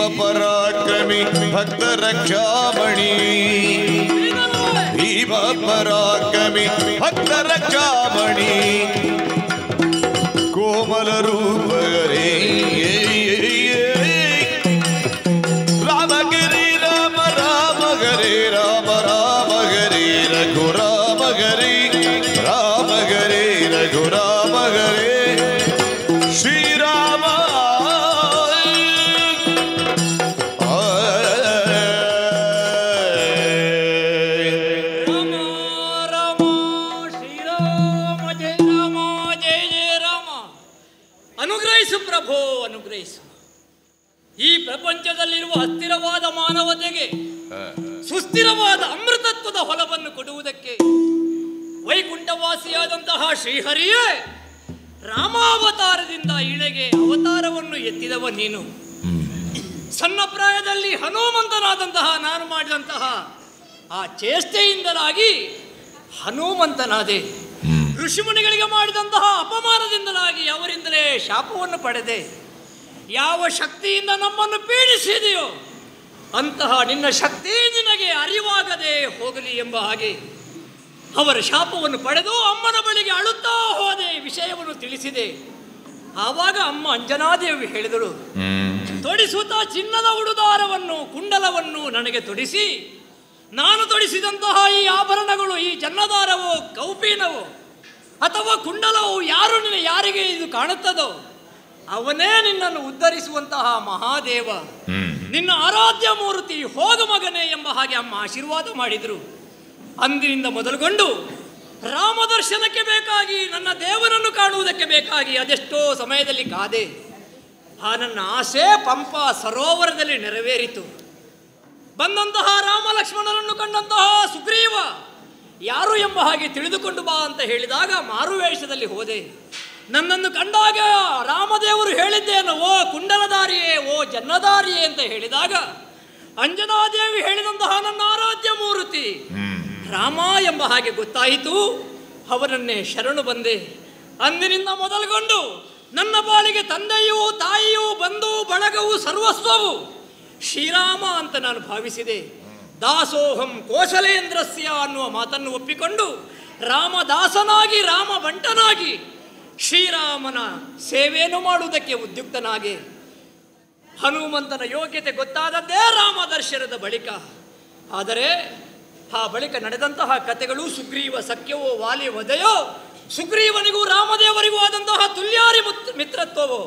पराक्रमी भक्त रक्षामणि भीम पराक्रमी भक्त रक्षामणि कोमल रूप रे रामगिरी राम राम गरे राम राम गरे रघु राम गरे राम गरे रघु राम गरे श्री राम ಪ್ರಭೋ ಅನುಗ್ರಹಿಸು. ಈ ಪ್ರಪಂಚದಲ್ಲಿರುವ ಅಸ್ಥಿರವಾದ ಮಾನವತೆಗೆ ಸುಸ್ಥಿರವಾದ ಅಮೃತತ್ವದ ಹೊಲವನ್ನು ಕೊಡುವುದಕ್ಕೆ ವೈಕುಂಠವಾಸಿಯಾದಂತಹ ಶ್ರೀಹರಿಯೇ ರಾಮಾವತಾರದಿಂದ ಇಳೆಗೆ ಅವತಾರವನ್ನು ಎತ್ತಿದವ ನೀನು. ಸಣ್ಣ ಪ್ರಾಯದಲ್ಲಿ ಹನುಮಂತನಾದಂತಹ ನಾನು ಮಾಡಿದಂತಹ ಆ ಚೇಷ್ಟೆಯಿಂದಲಾಗಿ ಹನುಮಂತನಾದೆ. ಋಷಿಮುನಿಗಳಿಗೆ ಮಾಡಿದಂತಹ ಅಪಮಾನದಿಂದಲಾಗಿ ಅವರಿಂದಲೇ ಶಾಪವನ್ನು ಪಡೆದೆ. ಯಾವ ಶಕ್ತಿಯಿಂದ ನಮ್ಮನ್ನು ಪೀಡಿಸಿದೆಯೋ ಅಂತಹ ನಿನ್ನ ಶಕ್ತಿ ನಿನಗೆ ಅರಿವಾಗದೆ ಹೋಗಲಿ ಎಂಬ ಹಾಗೆ ಅವರ ಶಾಪವನ್ನು ಪಡೆದು ಅಮ್ಮನ ಬಳಿಗೆ ಅಳುತ್ತಾ ಹೋದೆ. ವಿಷಯವನ್ನು ತಿಳಿಸಿದೆ. ಆವಾಗ ಅಮ್ಮ ಅಂಜನಾದೇವಿ ಹೇಳಿದಳು, ತೊಡಿಸುತ್ತಾ ಚಿನ್ನದ ಉಡುದಾರವನ್ನು ಕುಂಡಲವನ್ನು ನನಗೆ ತೊಡಿಸಿ, ನಾನು ತೊಡಿಸಿದಂತಹ ಈ ಆಭರಣಗಳು ಈ ಜನ್ನದಾರವೋ ಕೌಪೀನವೋ ಅಥವಾ ಕುಂಡಲವು ಯಾರಿಗೆ ಇದು ಕಾಣುತ್ತದೋ ಅವನೇ ನಿನ್ನನ್ನು ಉದ್ಧರಿಸುವಂತಹ ಮಹಾದೇವ, ನಿನ್ನ ಆರಾಧ್ಯ ಮೂರ್ತಿ, ಹೋಗ ಮಗನೇ ಎಂಬ ಹಾಗೆ ಅಮ್ಮ ಆಶೀರ್ವಾದ ಮಾಡಿದರು. ಅಂದಿನಿಂದ ಮೊದಲುಗೊಂಡು ರಾಮದರ್ಶನಕ್ಕೆ ಬೇಕಾಗಿ, ನನ್ನ ದೇವರನ್ನು ಕಾಣುವುದಕ್ಕೆ ಬೇಕಾಗಿ ಅದೆಷ್ಟೋ ಸಮಯದಲ್ಲಿ ಕಾದೆ. ಆ ನನ್ನ ಆಸೆ ಪಂಪಾ ಸರೋವರದಲ್ಲಿ ನೆರವೇರಿತು. ಬಂದಂತಹ ರಾಮ ಲಕ್ಷ್ಮಣರನ್ನು ಕಂಡಂತಹ ಸುಗ್ರೀವ ಯಾರು ಎಂಬ ಹಾಗೆ ತಿಳಿದುಕೊಂಡು ಬಾ ಅಂತ ಹೇಳಿದಾಗ ಮಾರುವೇಷದಲ್ಲಿ ಹೋದೆ. ನನ್ನನ್ನು ಕಂಡಾಗ ರಾಮದೇವರು ಹೇಳಿದ್ದೇನು, ಓ ಕುಂಡಲಧಾರಿಯೇ, ಓ ಜನ್ನಧಾರಿಯೇ ಅಂತ ಹೇಳಿದಾಗ ಅಂಜನಾದೇವಿ ಹೇಳಿದಂತಹ ನನ್ನ ಆರಾಧ್ಯ ಮೂರ್ತಿ ರಾಮ ಎಂಬ ಹಾಗೆ ಗೊತ್ತಾಯಿತು. ಅವರನ್ನೇ ಶರಣು ಬಂದೆ. ಅಂದಿನಿಂದ ಮೊದಲುಗೊಂಡು ನನ್ನ ಬಾಳಿಗೆ ತಂದೆಯೂ ತಾಯಿಯೂ ಬಂಧು ಬಳಗವು ಸರ್ವಸ್ವವು ಶ್ರೀರಾಮ ಅಂತ ನಾನು ಭಾವಿಸಿದೆ. ದಾಸೋಹಂ ಕೋಶಲೇಂದ್ರಸ್ಯ ಅನ್ನುವ ಮಾತನ್ನು ಒಪ್ಪಿಕೊಂಡು ರಾಮದಾಸನಾಗಿ ರಾಮ ಬಂಟನಾಗಿ ಶ್ರೀರಾಮನ ಸೇವೆಯನ್ನು ಮಾಡುವುದಕ್ಕೆ ಉದ್ಯುಕ್ತನಾಗಿ ಹನುಮಂತನ ಯೋಗ್ಯತೆ ಗೊತ್ತಾದದ್ದೇ ರಾಮ ದರ್ಶನದ ಬಳಿಕ. ಆದರೆ ಆ ಬಳಿಕ ನಡೆದಂತಹ ಕಥೆಗಳು ಸುಗ್ರೀವ ಸಖ್ಯವೋ ವಾಲಿ ವಧೆಯೋ, ಸುಗ್ರೀವನಿಗೂ ರಾಮದೇವರಿಗೂ ಆದಂತಹ ತುಲ್ಯಾರಿ ಮಿತ್ರತ್ವವೋ,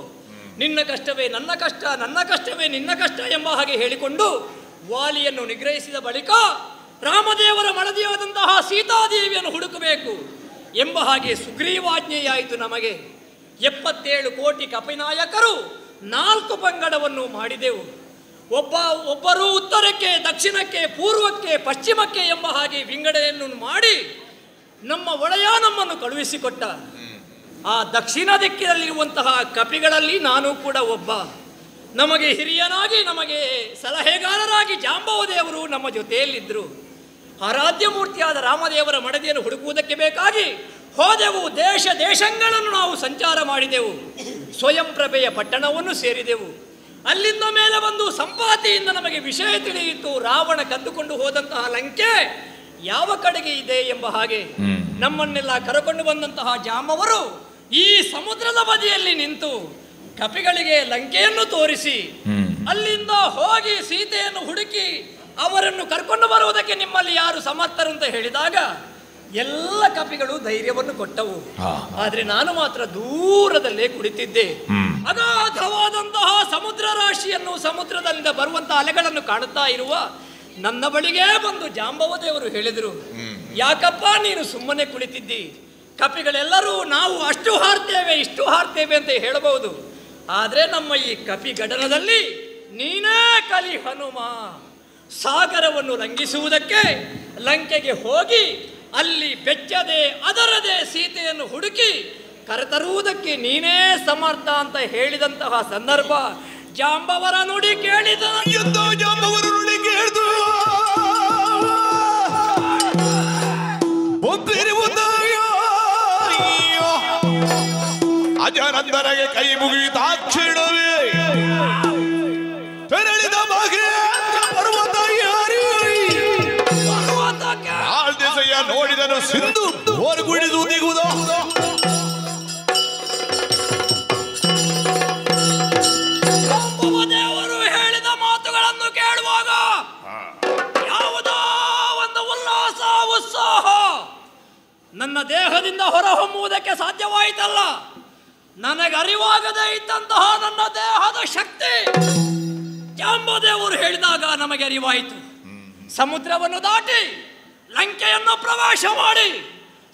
ನಿನ್ನ ಕಷ್ಟವೇ ನನ್ನ ಕಷ್ಟ, ನನ್ನ ಕಷ್ಟವೇ ನಿನ್ನ ಕಷ್ಟ ಎಂಬ ಹಾಗೆ ಹೇಳಿಕೊಂಡು ವಾಲಿಯನ್ನು ನಿಗ್ರಹಿಸಿದ ಬಳಿಕ ರಾಮದೇವರ ಮಡದಿಯಾದಂತಹ ಸೀತಾದೇವಿಯನ್ನು ಹುಡುಕಬೇಕು ಎಂಬ ಹಾಗೆ ಸುಗ್ರೀವಾಜ್ಞೆಯಾಯಿತು ನಮಗೆ. 77 ಕೋಟಿ ಕಪಿನಾಯಕರು 4 ಪಂಗಡವನ್ನು ಮಾಡಿದೆವು. ಒಬ್ಬರು ಉತ್ತರಕ್ಕೆ, ದಕ್ಷಿಣಕ್ಕೆ, ಪೂರ್ವಕ್ಕೆ, ಪಶ್ಚಿಮಕ್ಕೆ ಎಂಬ ಹಾಗೆ ವಿಂಗಡಣೆಯನ್ನು ಮಾಡಿ ನಮ್ಮ ಒಡೆಯ ನಮ್ಮನ್ನು ಕಳುಹಿಸಿಕೊಟ್ಟ. ಆ ದಕ್ಷಿಣ ದಿಕ್ಕಿನಲ್ಲಿರುವಂತಹ ಕಪಿಗಳಲ್ಲಿ ನಾನು ಕೂಡ ಒಬ್ಬ. ನಮಗೆ ಹಿರಿಯನಾಗಿ ನಮಗೆ ಸಲಹೆಗಾರರಾಗಿ ಜಾಂಬವ ದೇವರು ನಮ್ಮ ಜೊತೆಯಲ್ಲಿದ್ದರು. ಆರಾಧ್ಯ ಮೂರ್ತಿಯಾದ ರಾಮದೇವರ ಮಡದಿಯನ್ನು ಹುಡುಕುವುದಕ್ಕೆ ಬೇಕಾಗಿ ಹೋದೆವು. ದೇಶ ದೇಶಗಳನ್ನು ನಾವು ಸಂಚಾರ ಮಾಡಿದೆವು. ಸ್ವಯಂ ಪ್ರಭೆಯ ಪಟ್ಟಣವನ್ನು ಸೇರಿದೆವು. ಅಲ್ಲಿಂದ ಮೇಲೆ ಬಂದು ಸಂಪಾತಿಯಿಂದ ನಮಗೆ ವಿಷಯ ತಿಳಿಯಿತು. ರಾವಣ ಕದ್ದುಕೊಂಡು ಹೋದಂತಹ ಲಂಕೆ ಯಾವ ಕಡೆಗೆ ಇದೆ ಎಂಬ ಹಾಗೆ ನಮ್ಮನ್ನೆಲ್ಲ ಕರೆಕೊಂಡು ಬಂದಂತಹ ಜಾಂಬವರು ಈ ಸಮುದ್ರದ ಬದಿಯಲ್ಲಿ ನಿಂತು ಕಪಿಗಳಿಗೆ ಲಂಕೆಯನ್ನು ತೋರಿಸಿ ಅಲ್ಲಿಂದ ಹೋಗಿ ಸೀತೆಯನ್ನು ಹುಡುಕಿ ಅವರನ್ನು ಕರ್ಕೊಂಡು ಬರುವುದಕ್ಕೆ ನಿಮ್ಮಲ್ಲಿ ಯಾರು ಸಮರ್ಥರು ಅಂತ ಹೇಳಿದಾಗ ಎಲ್ಲ ಕಪಿಗಳು ಧೈರ್ಯವನ್ನು ಕೊಟ್ಟವು. ಆದ್ರೆ ನಾನು ಮಾತ್ರ ದೂರದಲ್ಲೇ ಕುಳಿತಿದ್ದೆ. ಅಗಾಧವಾದಂತಹ ಸಮುದ್ರ ರಾಶಿಯನ್ನು, ಸಮುದ್ರದಿಂದ ಬರುವಂತಹ ಅಲೆಗಳನ್ನು ಕಾಣುತ್ತಾ ಇರುವ ನನ್ನ ಬಳಿಗೆ ಬಂದು ಜಾಂಬವ ದೇವರು ಹೇಳಿದರು, ಯಾಕಪ್ಪ ನೀನು ಸುಮ್ಮನೆ ಕುಳಿತಿದ್ದಿ? ಕಪಿಗಳೆಲ್ಲರೂ ನಾವು ಅಷ್ಟು ಹಾರ್ತೇವೆ ಇಷ್ಟು ಹಾರ್ತೇವೆ ಅಂತ ಹೇಳಬಹುದು, ಆದ್ರೆ ನಮ್ಮ ಈ ಕಪಿ ಗಡನದಲ್ಲಿ ನೀನೇ ಕಲಿ ಹನುಮ. ಸಾಗರವನ್ನು ಲಂಘಿಸುವುದಕ್ಕೆ ಲಂಕೆಗೆ ಹೋಗಿ ಅಲ್ಲಿ ಬೆಚ್ಚದೆ ಅದರದೇ ಸೀತೆಯನ್ನು ಹುಡುಕಿ ಕರೆತರುವುದಕ್ಕೆ ನೀನೇ ಸಮರ್ಥ ಅಂತ ಹೇಳಿದಂತಹ ಸಂದರ್ಭ ಜಾಂಬವರ ನುಡಿ ಕೇಳಿದ. ಜಾಂಬವರ ನುಡಿ ಕೇಳಿದು ಅಜನಂದನಿಗೆ ಕೈ ಮುಗಿಯುತ್ತಾಕ್ಷಣವೇ ತೆರಳಿದ ಬಗೆ ಆಳ್ದೆಸೆಯ ನೋಡಿದನು ಸಿಂಧು ಹೊರಗುಡಿದು ದಿಗುವುದು. ದೇವರು ಹೇಳಿದ ಮಾತುಗಳನ್ನು ಕೇಳುವಾಗ ಯಾವುದೋ ಒಂದು ಉಲ್ಲಾಸ ಉತ್ಸಾಹ ನನ್ನ ದೇಹದಿಂದ ಹೊರಹೊಮ್ಮುವುದಕ್ಕೆ ಸಾಧ್ಯವಾಯಿತಲ್ಲ. ನನಗರಿವಾಗದೇ ಇದ್ದಂತಹ ನನ್ನ ದೇಹದ ಶಕ್ತಿ ಜಾಂಬದೇವರು ಹೇಳಿದಾಗ ನಮಗೆ ಅರಿವಾಯಿತು. ಸಮುದ್ರವನ್ನು ದಾಟಿ ಲಂಕೆಯನ್ನು ಪ್ರವೇಶ ಮಾಡಿ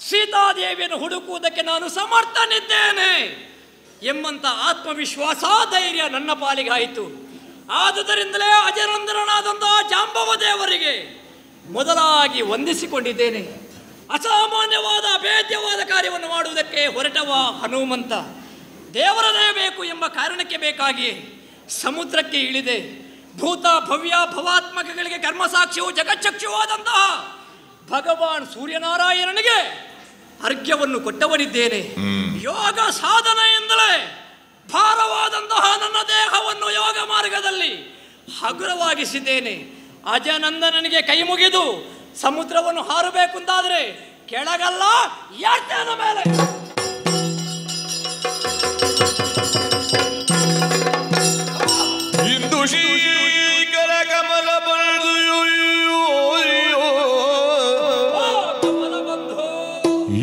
ಸೀತಾದೇವಿಯನ್ನು ಹುಡುಕುವುದಕ್ಕೆ ನಾನು ಸಮರ್ಥನಿದ್ದೇನೆ ಎಂಬಂತ ಆತ್ಮವಿಶ್ವಾಸ ಧೈರ್ಯ ನನ್ನ ಪಾಲಿಗಾಯಿತು. ಆದುದರಿಂದಲೇ ಅಜರಂಧ್ರನಾದಂತಹ ಜಾಂಬವ ದೇವರಿಗೆ ಮೊದಲಾಗಿ ವಂದಿಸಿಕೊಂಡಿದ್ದೇನೆ. ಅಸಾಮಾನ್ಯವಾದ ಅಭೇದ್ಯವಾದ ಕಾರ್ಯವನ್ನು ಮಾಡುವುದಕ್ಕೆ ಹೊರಟವ ಹನುಮಂತ ದೇವರದೇ ಬೇಕು ಎಂಬ ಕಾರಣಕ್ಕೆ ಬೇಕಾಗಿ ಸಮುದ್ರಕ್ಕೆ ಇಳಿದೆ. ಭೂತ ಭವ್ಯ ಭವಾತ್ಮಕಗಳಿಗೆ ಕರ್ಮಸಾಕ್ಷಿಯು ಜಗಚ್ಚಕ್ಷುವಾದಂತಹ ಭಗವಾನ್ ಸೂರ್ಯನಾರಾಯಣನಿಗೆ ಅರ್ಘ್ಯವನ್ನು ಕೊಟ್ಟವನಿದ್ದೇನೆ. ಯೋಗ ಸಾಧನೆಯಿಂದಲೇ ಭಾರವಾದಂತಹ ನನ್ನ ದೇಹವನ್ನು ಯೋಗ ಮಾರ್ಗದಲ್ಲಿ ಹಗುರವಾಗಿಸಿದ್ದೇನೆ. ಅಜನಂದನನಿಗೆ ಕೈ ಮುಗಿದು ಸಮುದ್ರವನ್ನು ಹಾರಬೇಕು ಅಂತಾದ್ರೆ ಕೆಳಗಲ್ಲ ಯಾರ್ತಾನ ಮೇಲೆ. ಇಂದು ಶ್ರೀಕರ ಕಮಲ ಬಂಧು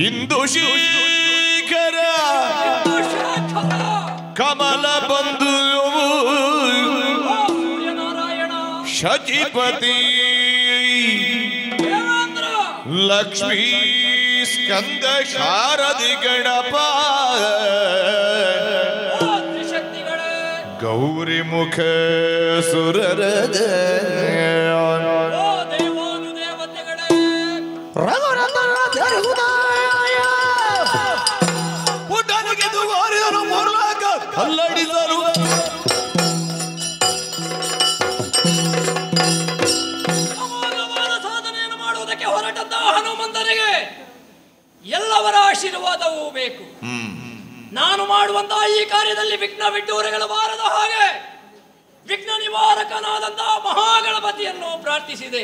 ಇಂದು ಶ್ರೀಕರ ಕಮಲ ಬಂಧು ಶಚಿಪತಿ ಲಕ್ಷ್ಮೀ ಸ್ಕಂದ ಶಾರದಿ ಗಣಪ ಗೌರಿ ಮುಖ ಸುರರದ ಪುಟನಿಗೆ ದುವಾರಿದರು ಮೊರ್ಲಾಕ ಕಲ್ಲಡಿದರು. ಸಾಧನೆಯನ್ನು ಮಾಡುವುದಕ್ಕೆ ಹೊರಟಂತಹ ಹನುಮಂತನಿಗೆ ಎಲ್ಲವರ ಆಶೀರ್ವಾದವೂ ಬೇಕು. ನಾನು ಮಾಡುವಂತಹ ಈ ಕಾರ್ಯದಲ್ಲಿ ವಿಘ್ನ ವಿಡ್ಡೂರಗಳು ಬಾರದ ಹಾಗೆ ವಿಘ್ನ ನಿವಾರಕನಾದಂತಹ ಮಹಾಗಣಪತಿಯನ್ನು ಪ್ರಾರ್ಥಿಸಿದೆ.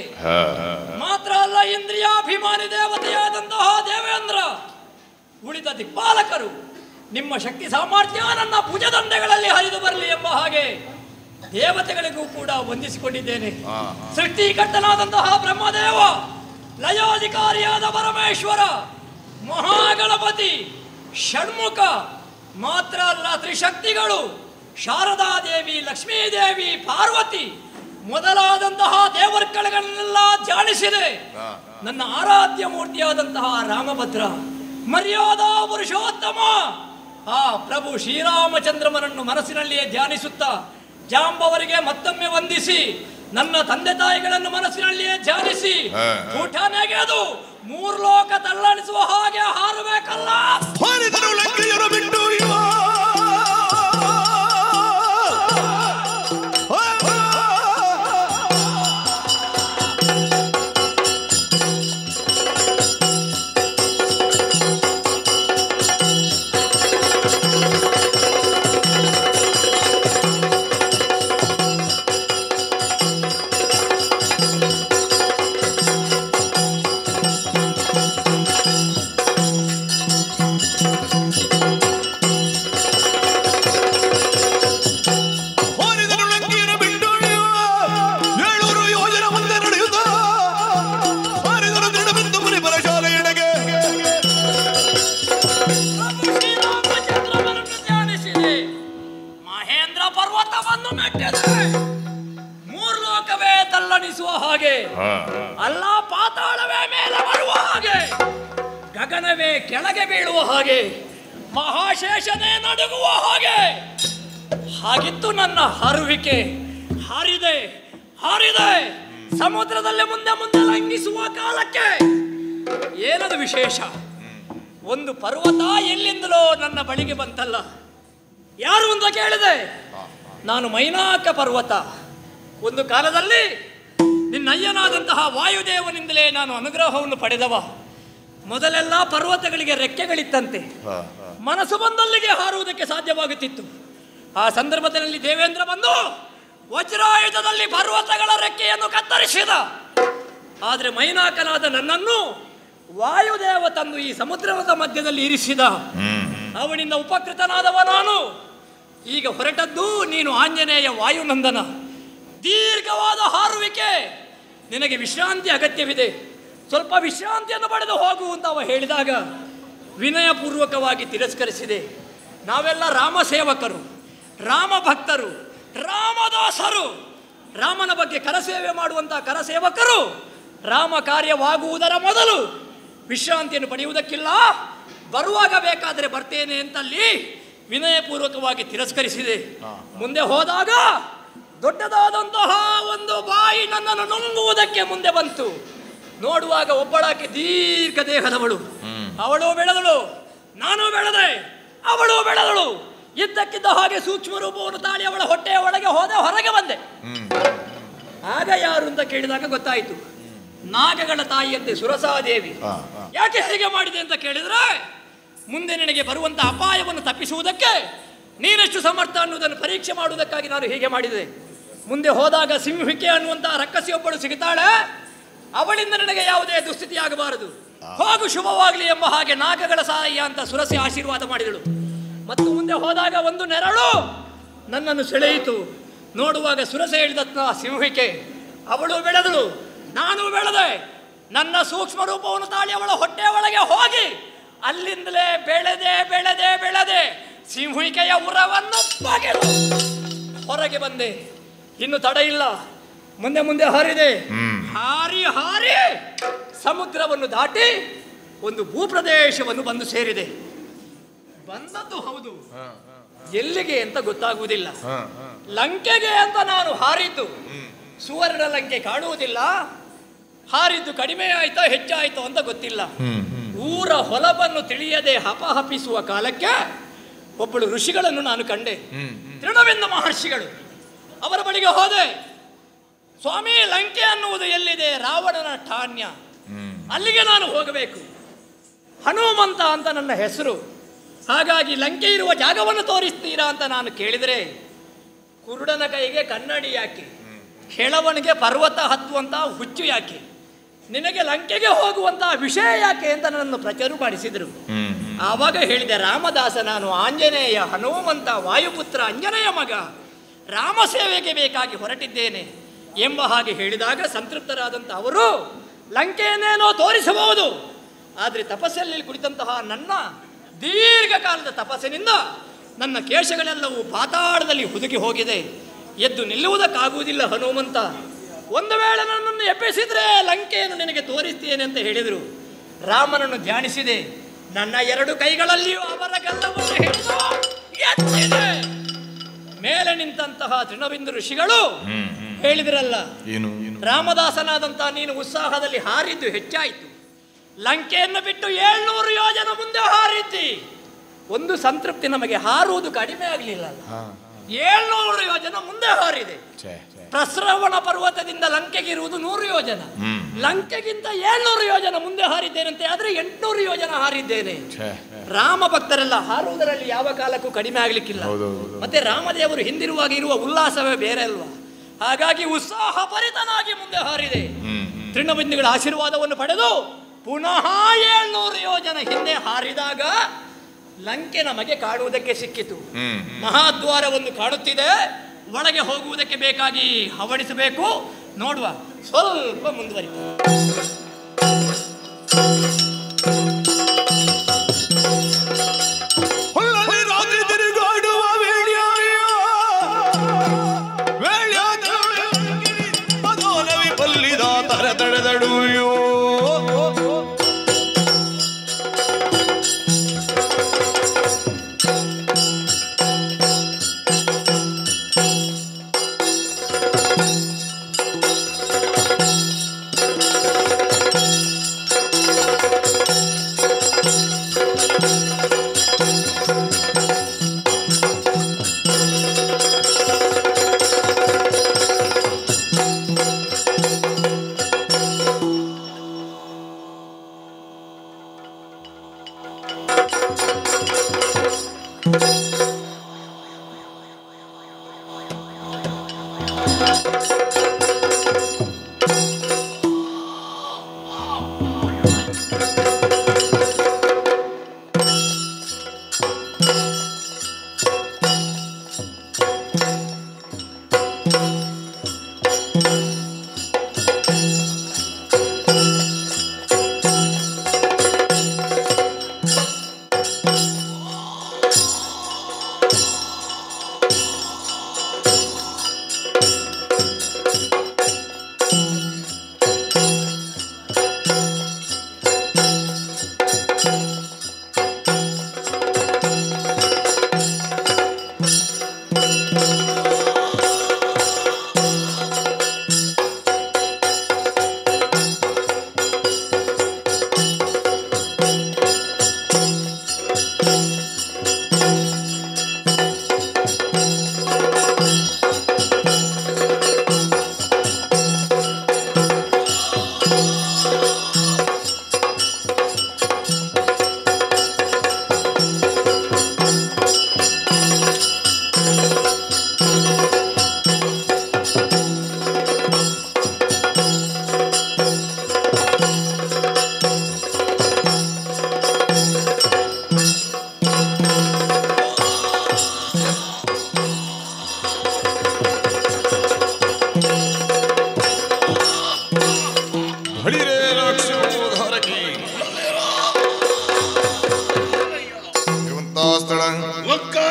ಮಾತ್ರ ಅಲ್ಲ, ಇಂದ್ರಿಯಾಭಿಮಾನಿ ದೇವತೆಯಾದಂತಹ ದೇವೇಂದ್ರ, ಉಳಿದ ದಿಕ್ಪಾಲಕರು ನಿಮ್ಮ ಶಕ್ತಿ ಸಾಮರ್ಥ್ಯ ನನ್ನ ಭುಜದಂಡೆಗಳಲ್ಲಿ ಹರಿದು ಬರಲಿ ಎಂಬ ಹಾಗೆ ದೇವತೆಗಳಿಗೂ ಕೂಡ ವಂದಿಸಿಕೊಂಡಿದ್ದೇನೆ. ಸೃಷ್ಟಿಕರ್ತನಾದಂತಹ ಬ್ರಹ್ಮದೇವ, ಲಯಾಧಿಕಾರಿಯಾದ ಪರಮೇಶ್ವರ, ಮಹಾಗಣಪತಿ, ಷಣ್ಮುಖ, ಮಾತ್ರ ಅಲ್ಲ ತ್ರಿಶಕ್ತಿಗಳು, ಶಾರದಾದೇವಿ, ಲಕ್ಷ್ಮೀದೇವಿ, ಪಾರ್ವತಿ ಮೊದಲಾದಂತಹ ದೇವರುಗಳನ್ನೆಲ್ಲ ಧ್ಯಾನಿಸಿದೆ. ನನ್ನ ಆರಾಧ್ಯ ಮೂರ್ತಿಯಾದಂತಹ ರಾಮಭದ್ರ, ಮರ್ಯಾದಾ ಪುರುಷೋತ್ತಮ ಆ ಪ್ರಭು ಶ್ರೀರಾಮಚಂದ್ರಮನನ್ನು ಮನಸ್ಸಿನಲ್ಲಿಯೇ ಧ್ಯಾನಿಸುತ್ತಾ ಜಾಂಬವರಿಗೆ ಮತ್ತೊಮ್ಮೆ ವಂದಿಸಿ, ನನ್ನ ತಂದೆ ತಾಯಿಗಳನ್ನು ಮನಸ್ಸಿನಲ್ಲಿಯೇ ಧ್ಯಾನಿಸಿ ಊಟ ನೆಗೆದು ಮೂರು ಲೋಕ ತಲ್ಲಣಿಸುವ ಹಾಗೆ ಹಾರಬೇಕಲ್ಲ. ಹಾಗೆ, ಅಲ್ಲ ಪಾತಾಳವೇ ಮೇಲೆ ಬರುವ ಹಾಗೆ, ಗಗನವೇ ಕೆಳಗೆ ಬೀಳುವ ಹಾಗೆ, ಮಹಾಶೇಷನೇ ನಡುಗುವ ಹಾಗೆ ಹಾಗಿತ್ತು ನನ್ನ ಹಾರುವಿಕೆ. ಹಾರಿದೆ ಹಾರಿದೆ ಸಮುದ್ರದಲ್ಲೇ ಮುಂದೆ ಮುಂದೆ ಲಂಘಿಸುವ ಕಾಲಕ್ಕೆ. ಏನದು ವಿಶೇಷ? ಒಂದು ಪರ್ವತ ಎಲ್ಲಿಂದಲೋ ನನ್ನ ಬಳಿಗೆ ಬಂತಲ್ಲ. ಯಾರು ಅಂತ ಕೇಳಿದೆ. ನಾನು ಮೈನಾಕ ಪರ್ವತ. ಒಂದು ಕಾಲದಲ್ಲಿ ನಿನ್ನಯ್ಯನಾದಂತಹ ವಾಯುದೇವನಿಂದಲೇ ನಾನು ಅನುಗ್ರಹವನ್ನು ಪಡೆದವ. ಮೊದಲೆಲ್ಲ ಪರ್ವತಗಳಿಗೆ ರೆಕ್ಕೆಗಳಿತ್ತಂತೆ, ಮನಸ್ಸು ಬಂದಲ್ಲಿಗೆ ಹಾರುವುದಕ್ಕೆ ಸಾಧ್ಯವಾಗುತ್ತಿತ್ತು. ಆ ಸಂದರ್ಭದಲ್ಲಿ ದೇವೇಂದ್ರ ಬಂದು ವಜ್ರಾಯುಧದಲ್ಲಿ ಪರ್ವತಗಳ ರೆಕ್ಕೆಯನ್ನು ಕತ್ತರಿಸಿದ. ಆದರೆ ಮೈನಾಕನಾದ ನನ್ನನ್ನು ವಾಯುದೇವ ತಂದು ಈ ಸಮುದ್ರದ ಮಧ್ಯದಲ್ಲಿ ಇರಿಸಿದ. ಅವನಿಂದ ಉಪಕೃತನಾದವ ನಾನು. ಈಗ ಹೊರಟದ್ದು ನೀನು ಆಂಜನೇಯ ವಾಯುನಂದನ. ದೀರ್ಘವಾದ ಹಾರುವಿಕೆ, ನಿನಗೆ ವಿಶ್ರಾಂತಿ ಅಗತ್ಯವಿದೆ, ಸ್ವಲ್ಪ ವಿಶ್ರಾಂತಿಯನ್ನು ಪಡೆದು ಹೋಗು ಅಂತ ಅವ ಹೇಳಿದಾಗ ವಿನಯಪೂರ್ವಕವಾಗಿ ತಿರಸ್ಕರಿಸಿದೆ. ನಾವೆಲ್ಲ ರಾಮ ಸೇವಕರು, ರಾಮ ಭಕ್ತರು, ರಾಮದಾಸರು. ರಾಮನ ಬಗ್ಗೆ ಕರಸೇವೆ ಮಾಡುವಂಥ ಕರಸೇವಕರು ರಾಮ ಕಾರ್ಯವಾಗುವುದರ ಮೊದಲು ವಿಶ್ರಾಂತಿಯನ್ನು ಪಡೆಯುವುದಕ್ಕಿಲ್ಲ, ಬರುವಾಗ ಬೇಕಾದರೆ ಬರ್ತೇನೆ ಅಂತಲ್ಲಿ ವಿನಯಪೂರ್ವಕವಾಗಿ ತಿರಸ್ಕರಿಸಿದೆ. ಮುಂದೆ ಹೋದಾಗ ದೊಡ್ಡದಾದಂತಹ ಒಂದು ಬಾಯಿ ನನ್ನನ್ನು ನುಂಗುವುದಕ್ಕೆ ಮುಂದೆ ಬಂತು. ನೋಡುವಾಗ ಒಬ್ಬಳಾಕೆ ದೀರ್ಘ ದೇಹದವಳು. ಅವಳು ಬೆಳೆದಳು, ನಾನು ಬೆಳೆದೆ, ಅವಳು ಬೆಳೆದಳು. ಇದ್ದಕ್ಕಿದ್ದ ಹಾಗೆ ಸೂಕ್ಷ್ಮ ರೂಪವನ್ನು ತಾಳಿ ಅವಳ ಹೊಟ್ಟೆಯ ಒಳಗೆ ಹೋದೆ, ಹೊರಗೆ ಬಂದೆ. ಆಗ ಯಾರು ಅಂತ ಕೇಳಿದಾಗ ಗೊತ್ತಾಯಿತು, ನಾಗಗಳ ತಾಯಿಯಂತೆ ಸುರಸಾದೇವಿ. ಯಾಕೆ ಹೇಗೆ ಮಾಡಿದೆ ಅಂತ ಕೇಳಿದ್ರೆ, ಮುಂದೆ ನಿನಗೆ ಬರುವಂತಹ ಅಪಾಯವನ್ನು ತಪ್ಪಿಸುವುದಕ್ಕೆ ನೀನೆಷ್ಟು ಸಮರ್ಥ ಅನ್ನುವುದನ್ನು ಪರೀಕ್ಷೆ ಮಾಡುವುದಕ್ಕಾಗಿ ನಾನು ಹೀಗೆ ಮಾಡಿದೆ. ಮುಂದೆ ಹೋದಾಗ ಸಿಂಹಿಕೆ ಅನ್ನುವಂತಹ ರಕ್ಕಸಿಯೊಬ್ಬಳು ಸಿಗುತ್ತಾಳೆ, ಅವಳಿಂದ ನನಗೆ ಯಾವುದೇ ದುಸ್ಥಿತಿ ಆಗಬಾರದು, ಹೋಗು ಶುಭವಾಗಲಿ ಎಂಬ ಹಾಗೆ ನಾಗಗಳ ಸಹಾಯ ಅಂತ ಸುರಸಿ ಆಶೀರ್ವಾದ ಮಾಡಿದಳು. ಮತ್ತು ಮುಂದೆ ಹೋದಾಗ ಒಂದು ನೆರಳು ನನ್ನನ್ನು ಸೆಳೆಯಿತು. ನೋಡುವಾಗ ಸುರಸೆ ಹೇಳಿದ ಸಿಂಹಿಕೆ, ಅವಳು ಬೆಳೆದಳು, ನಾನು ಬೆಳೆದೆ. ನನ್ನ ಸೂಕ್ಷ್ಮ ರೂಪವನ್ನು ತಾಳಿ ಅವಳ ಹೊಟ್ಟೆಯ ಒಳಗೆ ಹೋಗಿ ಅಲ್ಲಿಂದಲೇ ಬೆಳೆದೆ ಬೆಳೆದೆ ಬೆಳೆದೆ ಸಿಂಹಿಕೆಯ ಉರವನ್ನು ಬಗೆದು ಹೊರಗೆ ಬಂದೆ. ಇನ್ನು ತಡ ಇಲ್ಲ, ಮುಂದೆ ಮುಂದೆ ಹಾರಿದೆ. ಹಾರಿ ಹಾರಿ ಸಮುದ್ರವನ್ನು ದಾಟಿ ಒಂದು ಭೂಪ್ರದೇಶವನ್ನು ಬಂದು ಸೇರಿದೆ. ಬಂದದ್ದು ಹೌದು, ಎಲ್ಲಿಗೆ ಅಂತ ಗೊತ್ತಾಗುವುದಿಲ್ಲ. ಲಂಕೆಗೆ ಅಂತ ನಾನು ಹಾರಿದ್ದು, ಸುವರ್ಣ ಲಂಕೆ ಕಾಣುವುದಿಲ್ಲ. ಹಾರಿದ್ದು ಕಡಿಮೆ ಆಯ್ತೋ ಹೆಚ್ಚಾಯ್ತೋ ಅಂತ ಗೊತ್ತಿಲ್ಲ. ಊರ ಹೊಲವನ್ನು ತಿಳಿಯದೆ ಹಪಹಪಿಸುವ ಕಾಲಕ್ಕೆ ಒಬ್ಬಳು ಋಷಿಗಳನ್ನು ನಾನು ಕಂಡೆ, ತೃಣವಿಂದ ಮಹರ್ಷಿಗಳು. ಅವರ ಬಳಿಗೆ ಹೋದೆ. ಸ್ವಾಮಿ, ಲಂಕೆ ಅನ್ನುವುದು ಎಲ್ಲಿದೆ? ರಾವಣನ ಠಾಣ್ಯ, ಅಲ್ಲಿಗೆ ನಾನು ಹೋಗಬೇಕು. ಹನುಮಂತ ಅಂತ ನನ್ನ ಹೆಸರು, ಹಾಗಾಗಿ ಲಂಕೆ ಇರುವ ಜಾಗವನ್ನು ತೋರಿಸ್ತೀರಾ ಅಂತ ನಾನು ಕೇಳಿದರೆ, ಕುರುಡನ ಕೈಗೆ ಕನ್ನಡಿ ಯಾಕೆ, ಕೆಳವನಿಗೆ ಪರ್ವತ ಹತ್ತುವಂತಹ ಹುಚ್ಚು ಯಾಕೆ, ನಿನಗೆ ಲಂಕೆಗೆ ಹೋಗುವಂತಹ ವಿಷಯ ಯಾಕೆ ಅಂತ ನನ್ನನ್ನು ಪ್ರಚುರಪಡಿಸಿದರು. ಆವಾಗ ಹೇಳಿದೆ, ರಾಮದಾಸ ನಾನು, ಆಂಜನೇಯ, ಹನುಮಂತ, ವಾಯುಪುತ್ರ, ಅಂಜನೇಯ ಮಗ, ರಾಮ ಸೇವೆಗೆ ಬೇಕಾಗಿ ಹೊರಟಿದ್ದೇನೆ ಎಂಬ ಹಾಗೆ ಹೇಳಿದಾಗ ಸಂತೃಪ್ತರಾದಂಥ ಅವರು, ಲಂಕೆಯನ್ನೇನೋ ತೋರಿಸಬಹುದು, ಆದರೆ ತಪಸ್ಸಲ್ಲಿ ಕುಳಿತಂತಹ ನನ್ನ ದೀರ್ಘಕಾಲದ ತಪಸ್ಸಿನಿಂದ ನನ್ನ ಕೇಶಗಳೆಲ್ಲವೂ ಪಾತಾಳದಲ್ಲಿ ಹುದುಗಿ ಹೋಗಿದೆ, ಎದ್ದು ನಿಲ್ಲುವುದಕ್ಕಾಗುವುದಿಲ್ಲ ಹನುಮಂತ. ಒಂದು ವೇಳೆ ನನ್ನನ್ನು ಎಬ್ಬಿಸಿದ್ರೆ ಲಂಕೆಯನ್ನು ನಿನಗೆ ತೋರಿಸ್ತೇನೆ ಅಂತ ಹೇಳಿದರು. ರಾಮನನ್ನು ಧ್ಯಾನಿಸಿದೆ. ನನ್ನ ಎರಡು ಕೈಗಳಲ್ಲಿಯೂ ಅವರ ಗಲ್ಲವನ್ನು ಹಿಡಿದು ಎತ್ತಿದೆ. ಮೇಲೆ ನಿಂತಹ ತೃಣಬಿಂದು ಋಷಿಗಳು ಹೇಳಿದ್ರಲ್ಲ, ರಾಮದಾಸನಾದಂತಹ ನೀನು ಉತ್ಸಾಹದಲ್ಲಿ ಹಾರಿದ್ದು ಹೆಚ್ಚಾಯಿತು, ಲಂಕೆಯನ್ನು ಬಿಟ್ಟು 700 ಯೋಜನ ಮುಂದೆ ಹಾರಿದ್ದಿ. ಒಂದು ಸಂತೃಪ್ತಿ ನಮಗೆ, ಹಾರುವುದು ಕಡಿಮೆ ಆಗಲಿಲ್ಲ. 700 ಯೋಜನ ಮುಂದೆ ಹಾರಿದೆ. ಪ್ರಸ್ರವಣ ಪರ್ವತದಿಂದ ಲಂಕೆಗೆ ಇರುವುದು 100 ಯೋಜನ, ಲಂಕೆಗಿಂತ 700 ಯೋಜನ ಮುಂದೆ ಹಾರಿದ್ದೇನಂತೆ. ಆದ್ರೆ 800 ಯೋಜನ ಹಾರಿದ್ದೇನೆ. ರಾಮ ಭಕ್ತರೆಲ್ಲ ಹಾರುವುದರಲ್ಲಿ ಯಾವ ಕಾಲಕ್ಕೂ ಕಡಿಮೆ ಆಗ್ಲಿಕ್ಕಿಲ್ಲ. ಮತ್ತೆ ರಾಮದೇವರು ಹಿಂದಿರುವಾಗ ಇರುವ ಉಲ್ಲಾಸವೇ ಬೇರೆ ಅಲ್ವಾ. ಹಾಗಾಗಿ ಉತ್ಸಾಹ ಭರಿತನಾಗಿ ಮುಂದೆ ಹಾರಿದೆ. ತೃಣಬಿಂದುಗಳ ಆಶೀರ್ವಾದವನ್ನು ಪಡೆದು ಪುನಃ 700 ಯೋಜನ ಹಿಂದೆ ಹಾರಿದಾಗ ಲಂಕೆ ನಮಗೆ ಕಾಣುವುದಕ್ಕೆ ಸಿಕ್ಕಿತು. ಮಹಾದ್ವಾರವನ್ನು ಕಾಣುತ್ತಿದೆ, ಒಳಗೆ ಹೋಗುವುದಕ್ಕೆ ಬೇಕಾಗಿ ಹವಣಿಸಬೇಕು. ನೋಡುವ, ಸ್ವಲ್ಪ ಮುಂದುವರಿತು. ರಾತ್ರಿ ತಿರುಗಾಡುವ ವೇಳ್ಯಾದ ಪದೋಲವಿ ಬಲ್ಲಿದ ತಳ್ಳಿದ ತರ ತಡೆದಡುಯೋ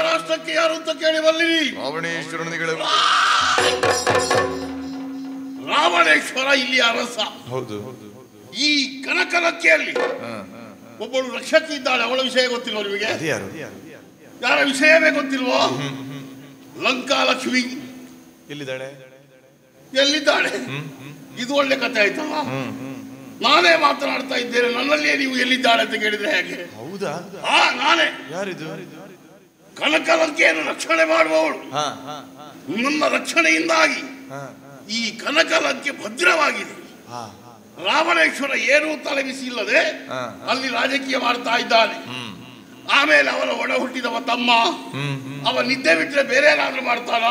ರಾಷ್ಟ್ರಕ್ಕೆ ಯಾರು ಅಂತ ಕೇಳಿ ಬಲ್ಲಿರಿ. ರಾವಣೇಶ್ವರ ಇಲ್ಲಿ ಅರಸ. ಹೌದು. ಈ ಕನಕಲಕ್ಕಿಯಲ್ಲಿ ಒಬ್ಬಳು ರಕ್ಷಕಿ ಇದ್ದಾಳೆ. ಅವಳ ವಿಷಯ ಗೊತ್ತಿಲ್ವ ನಿಮಗೆ? ಯಾರ ವಿಷಯವೇ ಗೊತ್ತಿಲ್ವೋ? ಲಂಕಾಲಕ್ಷ್ಮಿ ಎಲ್ಲಿದ್ದಾಳೆ? ಇದು ಒಳ್ಳೆ ಕಥೆ ಆಯ್ತಲ್ಲ. ನಾನೇ ಮಾತನಾಡ್ತಾ ಇದ್ದೇನೆ, ನನ್ನಲ್ಲಿಯೇ ನೀವು ಎಲ್ಲಿದ್ದಾಳೆ ಅಂತ ಕೇಳಿದ್ರೆ ಹೇಗೆ? ಹೌದಾ? ನಾನೇ. ಯಾರಿದು? ಕನಕಲಕ್ಕಿಯನ್ನು ರಕ್ಷಣೆ ಮಾಡುವವಳು. ನನ್ನ ರಕ್ಷಣೆಯಿಂದಾಗಿ ಈ ಕನಕಲಕ್ಕೆ ಭದ್ರವಾಗಿದೆ. ರಾವಣೇಶ್ವರ ಏನೂ ತಲೆಬಿಸಿ ಇಲ್ಲದೆ ಅಲ್ಲಿ ರಾಜಕೀಯ ಮಾಡ್ತಾ ಇದ್ದಾನೆ. ಆಮೇಲೆ ಅವರ ಒಡ ಹುಟ್ಟಿದವ ತಮ್ಮ ಅವ ನಿದ್ದೆ ಬಿಟ್ಟರೆ ಬೇರೆ ಏನಾದ್ರೂ ಮಾಡ್ತಾನ?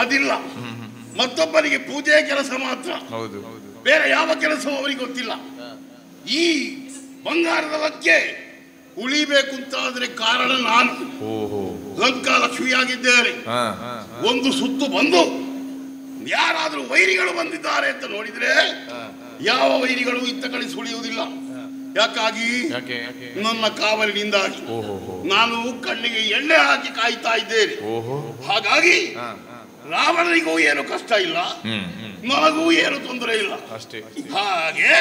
ಅದಿಲ್ಲ. ಮತ್ತೊಬ್ಬರಿಗೆ ಪೂಜೆ ಕೆಲಸ ಮಾತ್ರ, ಬೇರೆ ಯಾವ ಕೆಲಸವೂ ಅವರಿಗೆ ಗೊತ್ತಿಲ್ಲ. ಈ ಬಂಗಾರದ ಲಕ್ಕೆ ಉಳಿಬೇಕು ಅಂತಾದ್ರೆ ಕಾರಣ ನಾನು ಲಂಕಾ ಲಕ್ಷ್ಮಿಯಾಗಿದ್ದೇನೆ. ಒಂದು ಸುತ್ತು ಬಂದು ಯಾರಾದ್ರೂ ವೈರಿಗಳು ಬಂದಿದ್ದಾರೆ ಅಂತ ನೋಡಿದ್ರೆ ಯಾವ ವೈರಿಗಳು ಇತ್ತ ಕಡೆ ಸುಳಿಯುವುದಿಲ್ಲ. ಯಾಕಾಗಿ? ನನ್ನ ಕಾವಲಿನಿಂದಾಗಿ. ನಾನು ಕಣ್ಣಿಗೆ ಎಣ್ಣೆ ಹಾಕಿ ಕಾಯ್ತಾ ಇದ್ದೇನೆ. ಹಾಗಾಗಿ ರಾವಣನಿಗೂ ಏನು ಕಷ್ಟ ಇಲ್ಲ, ನನಗೂ ಏನು ತೊಂದರೆ ಇಲ್ಲ. ಹಾಗೆ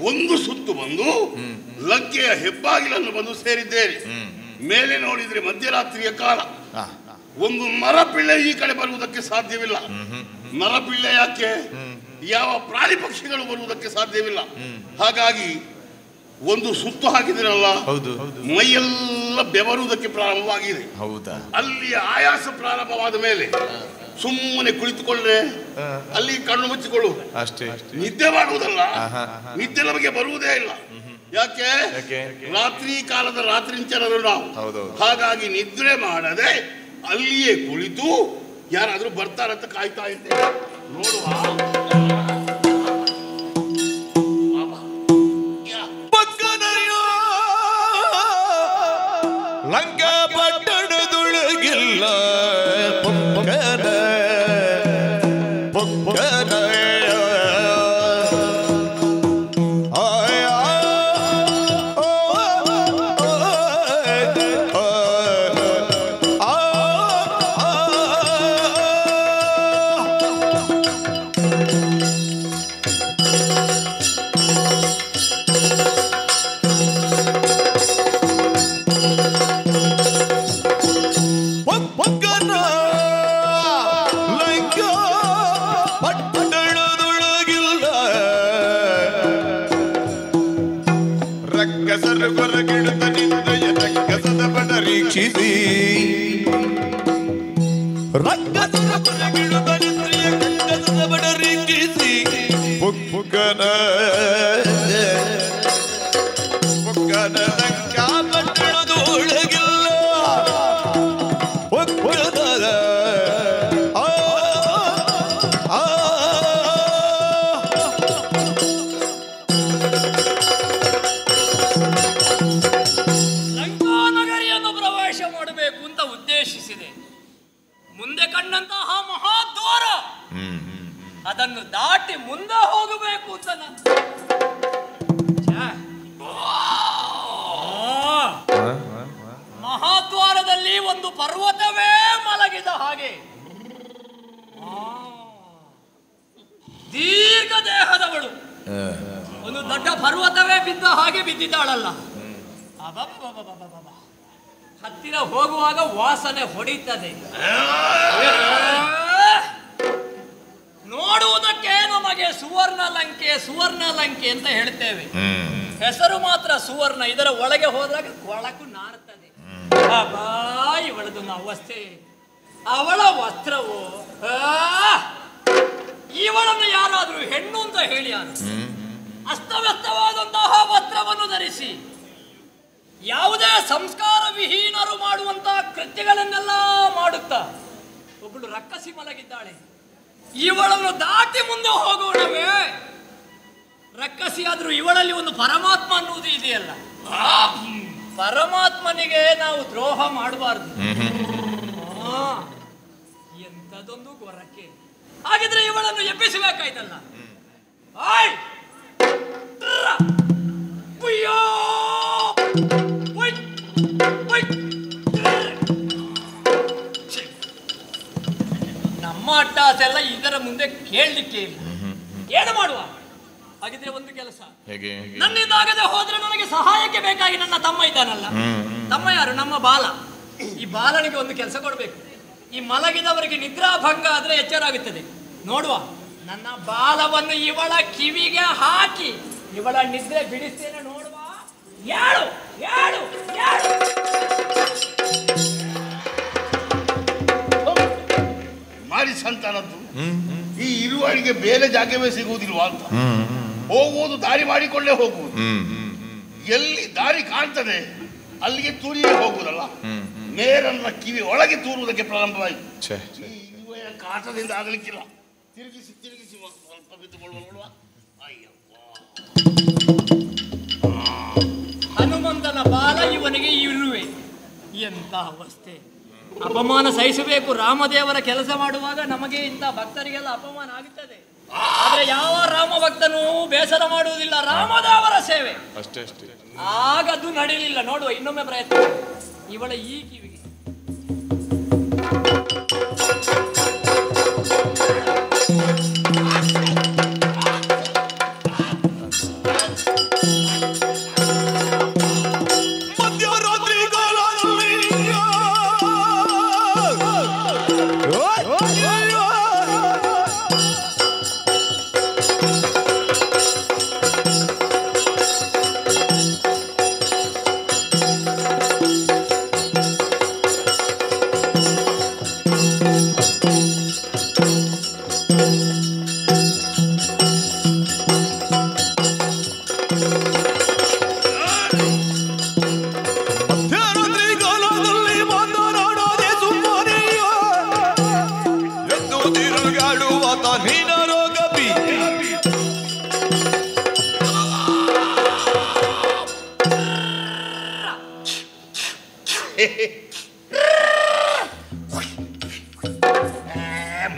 ಒಂದು ಸುತ್ತು ಬಂದು ಲಂಕೆಯ ಹೆಬ್ಬಾಗಿಲನ್ನು ಬಂದು ಸೇರಿದ್ದೇನೆ. ಮೇಲೆ ನೋಡಿದ್ರೆ ಮಧ್ಯರಾತ್ರಿಯ ಕಾಲ. ಒಂದು ನರಪಿಳ್ಳೆ ಈ ಕಡೆ ಬರುವುದಕ್ಕೆ ಸಾಧ್ಯವಿಲ್ಲ. ನರಪಿಳ್ಳೆ ಯಾಕೆ? ಯಾವ ಪ್ರಾಣಿ ಪಕ್ಷಿಗಳು ಬರುವುದಕ್ಕೆ ಸಾಧ್ಯವಿಲ್ಲ. ಹಾಗಾಗಿ ಒಂದು ಸುತ್ತು ಹಾಕಿದಿರಲ್ಲ, ಮೈಯೆಲ್ಲ ಬೆವರುವುದಕ್ಕೆ ಪ್ರಾರಂಭವಾಗಿದೆ. ಅಲ್ಲಿ ಆಯಾಸ ಪ್ರಾರಂಭವಾದ ಮೇಲೆ ಸುಮ್ಮನೆ ಕುಳಿತುಕೊಂಡ್ರೆ ಅಲ್ಲಿ ಕಣ್ಣು ಮುಚ್ಚಿಕೊಳ್ಳು, ನಿದ್ದೆ ಮಾಡುವುದಲ್ಲ. ನಿದ್ದೆ ನಮಗೆ ಬರುವುದೇ ಇಲ್ಲ. ಯಾಕೆ? ರಾತ್ರಿ ಕಾಲದ ರಾತ್ರಿಂಚರರು ನಾವು. ಹಾಗಾಗಿ ನಿದ್ರೆ ಮಾಡದೆ ಅಲ್ಲಿಯೇ ಕುಳಿತು ಯಾರಾದ್ರೂ ಬರ್ತಾರಂತ ಕಾಯ್ತಾ ಇದ್ದೇವೆ. ನೋಡುವ. ಲಂಕಾ ಪಟ್ಟಣದೊಳಗಿಲ್ಲ ಪೊಕ್ಕನ ಪೊಕ್ಕನ ಪರೀಕ್ಷಿಸಿ ರಕ್ಕಸರ ಪುರಗಿಳು ದರಿದ್ರಿಯ ಕಂಡದ ಬಡರಿಗಿಸಿ ಪುಕ್ಕನ ಲಂಕ ಪಟ್ಟಣದ ಒಳಗಿಲ್ಲ ಪುಕ್ಕದ ಲಂಕಾನಗರಿಯನ್ನು ಪ್ರವೇಶ ಮಾಡಬೇಕು ಅಂತ ಉದ್ದೇಶಿಸಿದೆ. ಮುಂದೆ ಕಂಡಂತಹ ಮಹಾದ್ವಾರ ಅದನ್ನು ದಾಟಿ ಮುಂದೆ ಹೋಗಬೇಕು ಅಂತ ಮಹಾದ್ವಾರದಲ್ಲಿ ಒಂದು ಪರ್ವತವೇ ಮಲಗಿದ ಹಾಗೆ, ದೀರ್ಘ ದೇಹದವಳು ಒಂದು ದೊಡ್ಡ ಪರ್ವತವೇ ಬಿದ್ದ ಹಾಗೆ ಬಿದ್ದಿದ್ದಾಳಲ್ಲ. ಹತ್ತಿರ ಹೋಗುವಾಗ ವಾಸನೆ ಹೊಡಿತದೆ. ನೋಡುವುದಕ್ಕೆ ನಮಗೆ ಸುವರ್ಣ ಲಂಕೆ ಅಂತ ಹೇಳ್ತೇವೆ. ಹೆಸರು ಮಾತ್ರ ಸುವರ್ಣ, ಇದರ ಒಳಗೆ ಹೋದಾಗ ಕೊಳಕು ನಾರ್ತದೆ. ಇವಳದು ಅವಸ್ಥೆ, ಅವಳ ವಸ್ತ್ರವು ಇವಳನ್ನು ಯಾರಾದ್ರೂ ಹೆಣ್ಣು ಅಂತ ಹೇಳಿ ಅಸ್ತವ್ಯಸ್ತವಾದಂತಹ ವಸ್ತ್ರವನ್ನು ಧರಿಸಿ ಯಾವುದೇ ಸಂಸ್ಕಾರ ವಿಹೀನರು ಮಾಡುವಂತಹ ಕೃತ್ಯಗಳನ್ನೆಲ್ಲ ಮಾಡುತ್ತಾ ಒಬ್ಬಳು ರಕ್ಕಸಿ ಮಲಗಿದ್ದಾಳೆ. ಇವಳನ್ನು ದಾಟಿ ಮುಂದೆ ಹೋಗೋಣವೇ? ರಕ್ಕಸಿ ಆದ್ರೂ ಇವಳಲ್ಲಿ ಒಂದು ಪರಮಾತ್ಮ ಅನ್ನುವುದು ಇದೆಯಲ್ಲ, ಪರಮಾತ್ಮನಿಗೆ ನಾವು ದ್ರೋಹ ಮಾಡಬಾರ್ದು. ಎಂತದೊಂದು ಗೊರಕೆ. ಹಾಗಿದ್ರೆ ಇವಳನ್ನು ಎಬ್ಬಿಸಬೇಕಾಯ್ತಲ್ಲ. ನಮ್ಮ ಅಟ್ಟಾಸ ಎಲ್ಲ ಇದರ ಮುಂದೆ ಕೇಳಲಿಕ್ಕೆ ಇಲ್ಲ. ಏನು ಮಾಡುವ? ಹಾಗಿದ್ರೆ ಒಂದು ಕೆಲಸ, ನನ್ನಿಂದಾಗದೆ ಹೋದ್ರೆ ನನಗೆ ಸಹಾಯಕ್ಕೆ ಬೇಕಾಗಿ ನನ್ನ ತಮ್ಮ ಇದ್ದಾನಲ್ಲ. ತಮ್ಮ ಯಾರು? ನಮ್ಮ ಬಾಲ. ಈ ಬಾಲನಿಗೆ ಒಂದು ಕೆಲಸ ಕೊಡ್ಬೇಕು. ಈ ಮಲಗಿದವರಿಗೆ ನಿದ್ರಾಭಂಗ ಆದ್ರೆ ಎಚ್ಚರ ಆಗುತ್ತದೆ. ನೋಡುವ, ನನ್ನ ಬಾಲವನ್ನು ಇವಳ ಕಿವಿಗೆ ಹಾಕಿ ಇವಳ ನಿದ್ರೆ ಬಿಡಿಸ್ತೇನೆ. ನೋಡುವ, ಯಾಳು ಯಾಳು ಯಾಳು. ಮಾರಿ ಸಂತಾನದ್ದು ಈ ಇರುವಳಿಗೆ ಬೇರೆ ಜಾಗವೇ ಸಿಗುವುದಿಲ್ವಾ ಅಂತ ಹೋಗುವುದು, ದಾರಿ ಮಾಡಿಕೊಂಡೇ ಹೋಗುವುದು. ಎಲ್ಲಿ ದಾರಿ ಕಾಣ್ತದೆ ಅಲ್ಲಿಗೆ ತೂರಿಯೇ ಹೋಗುವುದಲ್ಲ, ನೇರನ್ನ ಕಿವಿ ಒಳಗೆ ತೂರುವುದಕ್ಕೆ ಪ್ರಾರಂಭವಾಯಿತು. ಈ ಇರುವೆಯ ಕಾಟದಿಂದ ಆಗಲಿಕ್ಕಿಲ್ಲ. ತಿರುಗಿಸಿ ತಿರುಗಿಸಿ ಸ್ವಲ್ಪ ಬಿದ್ದುಕೊಳ್ಳುವ. ನೋಡುವ, ಹನುಮಂತನ ಬಾಲ ಇವನಿಗೆ ಇರುವೆ. ಎಂತ ಅವಸ್ಥೆ! ಅಪಮಾನ ಸಹಿಸಬೇಕು. ರಾಮದೇವರ ಕೆಲಸ ಮಾಡುವಾಗ ನಮಗೆ ಇಂಥ ಭಕ್ತರಿಗೆಲ್ಲ ಅಪಮಾನ ಆಗುತ್ತದೆ. ಆದ್ರೆ ಯಾವ ರಾಮ ಭಕ್ತನೂ ಬೇಸರ ಮಾಡುವುದಿಲ್ಲ. ರಾಮದೇವರ ಸೇವೆ ಅಷ್ಟೇ. ಆಗದು ನಡೆಯಲಿಲ್ಲ. ನೋಡುವ, ಇನ್ನೊಮ್ಮೆ ಪ್ರಯತ್ನ. ಇವಳ ಈ ಕಿವಿಗೆ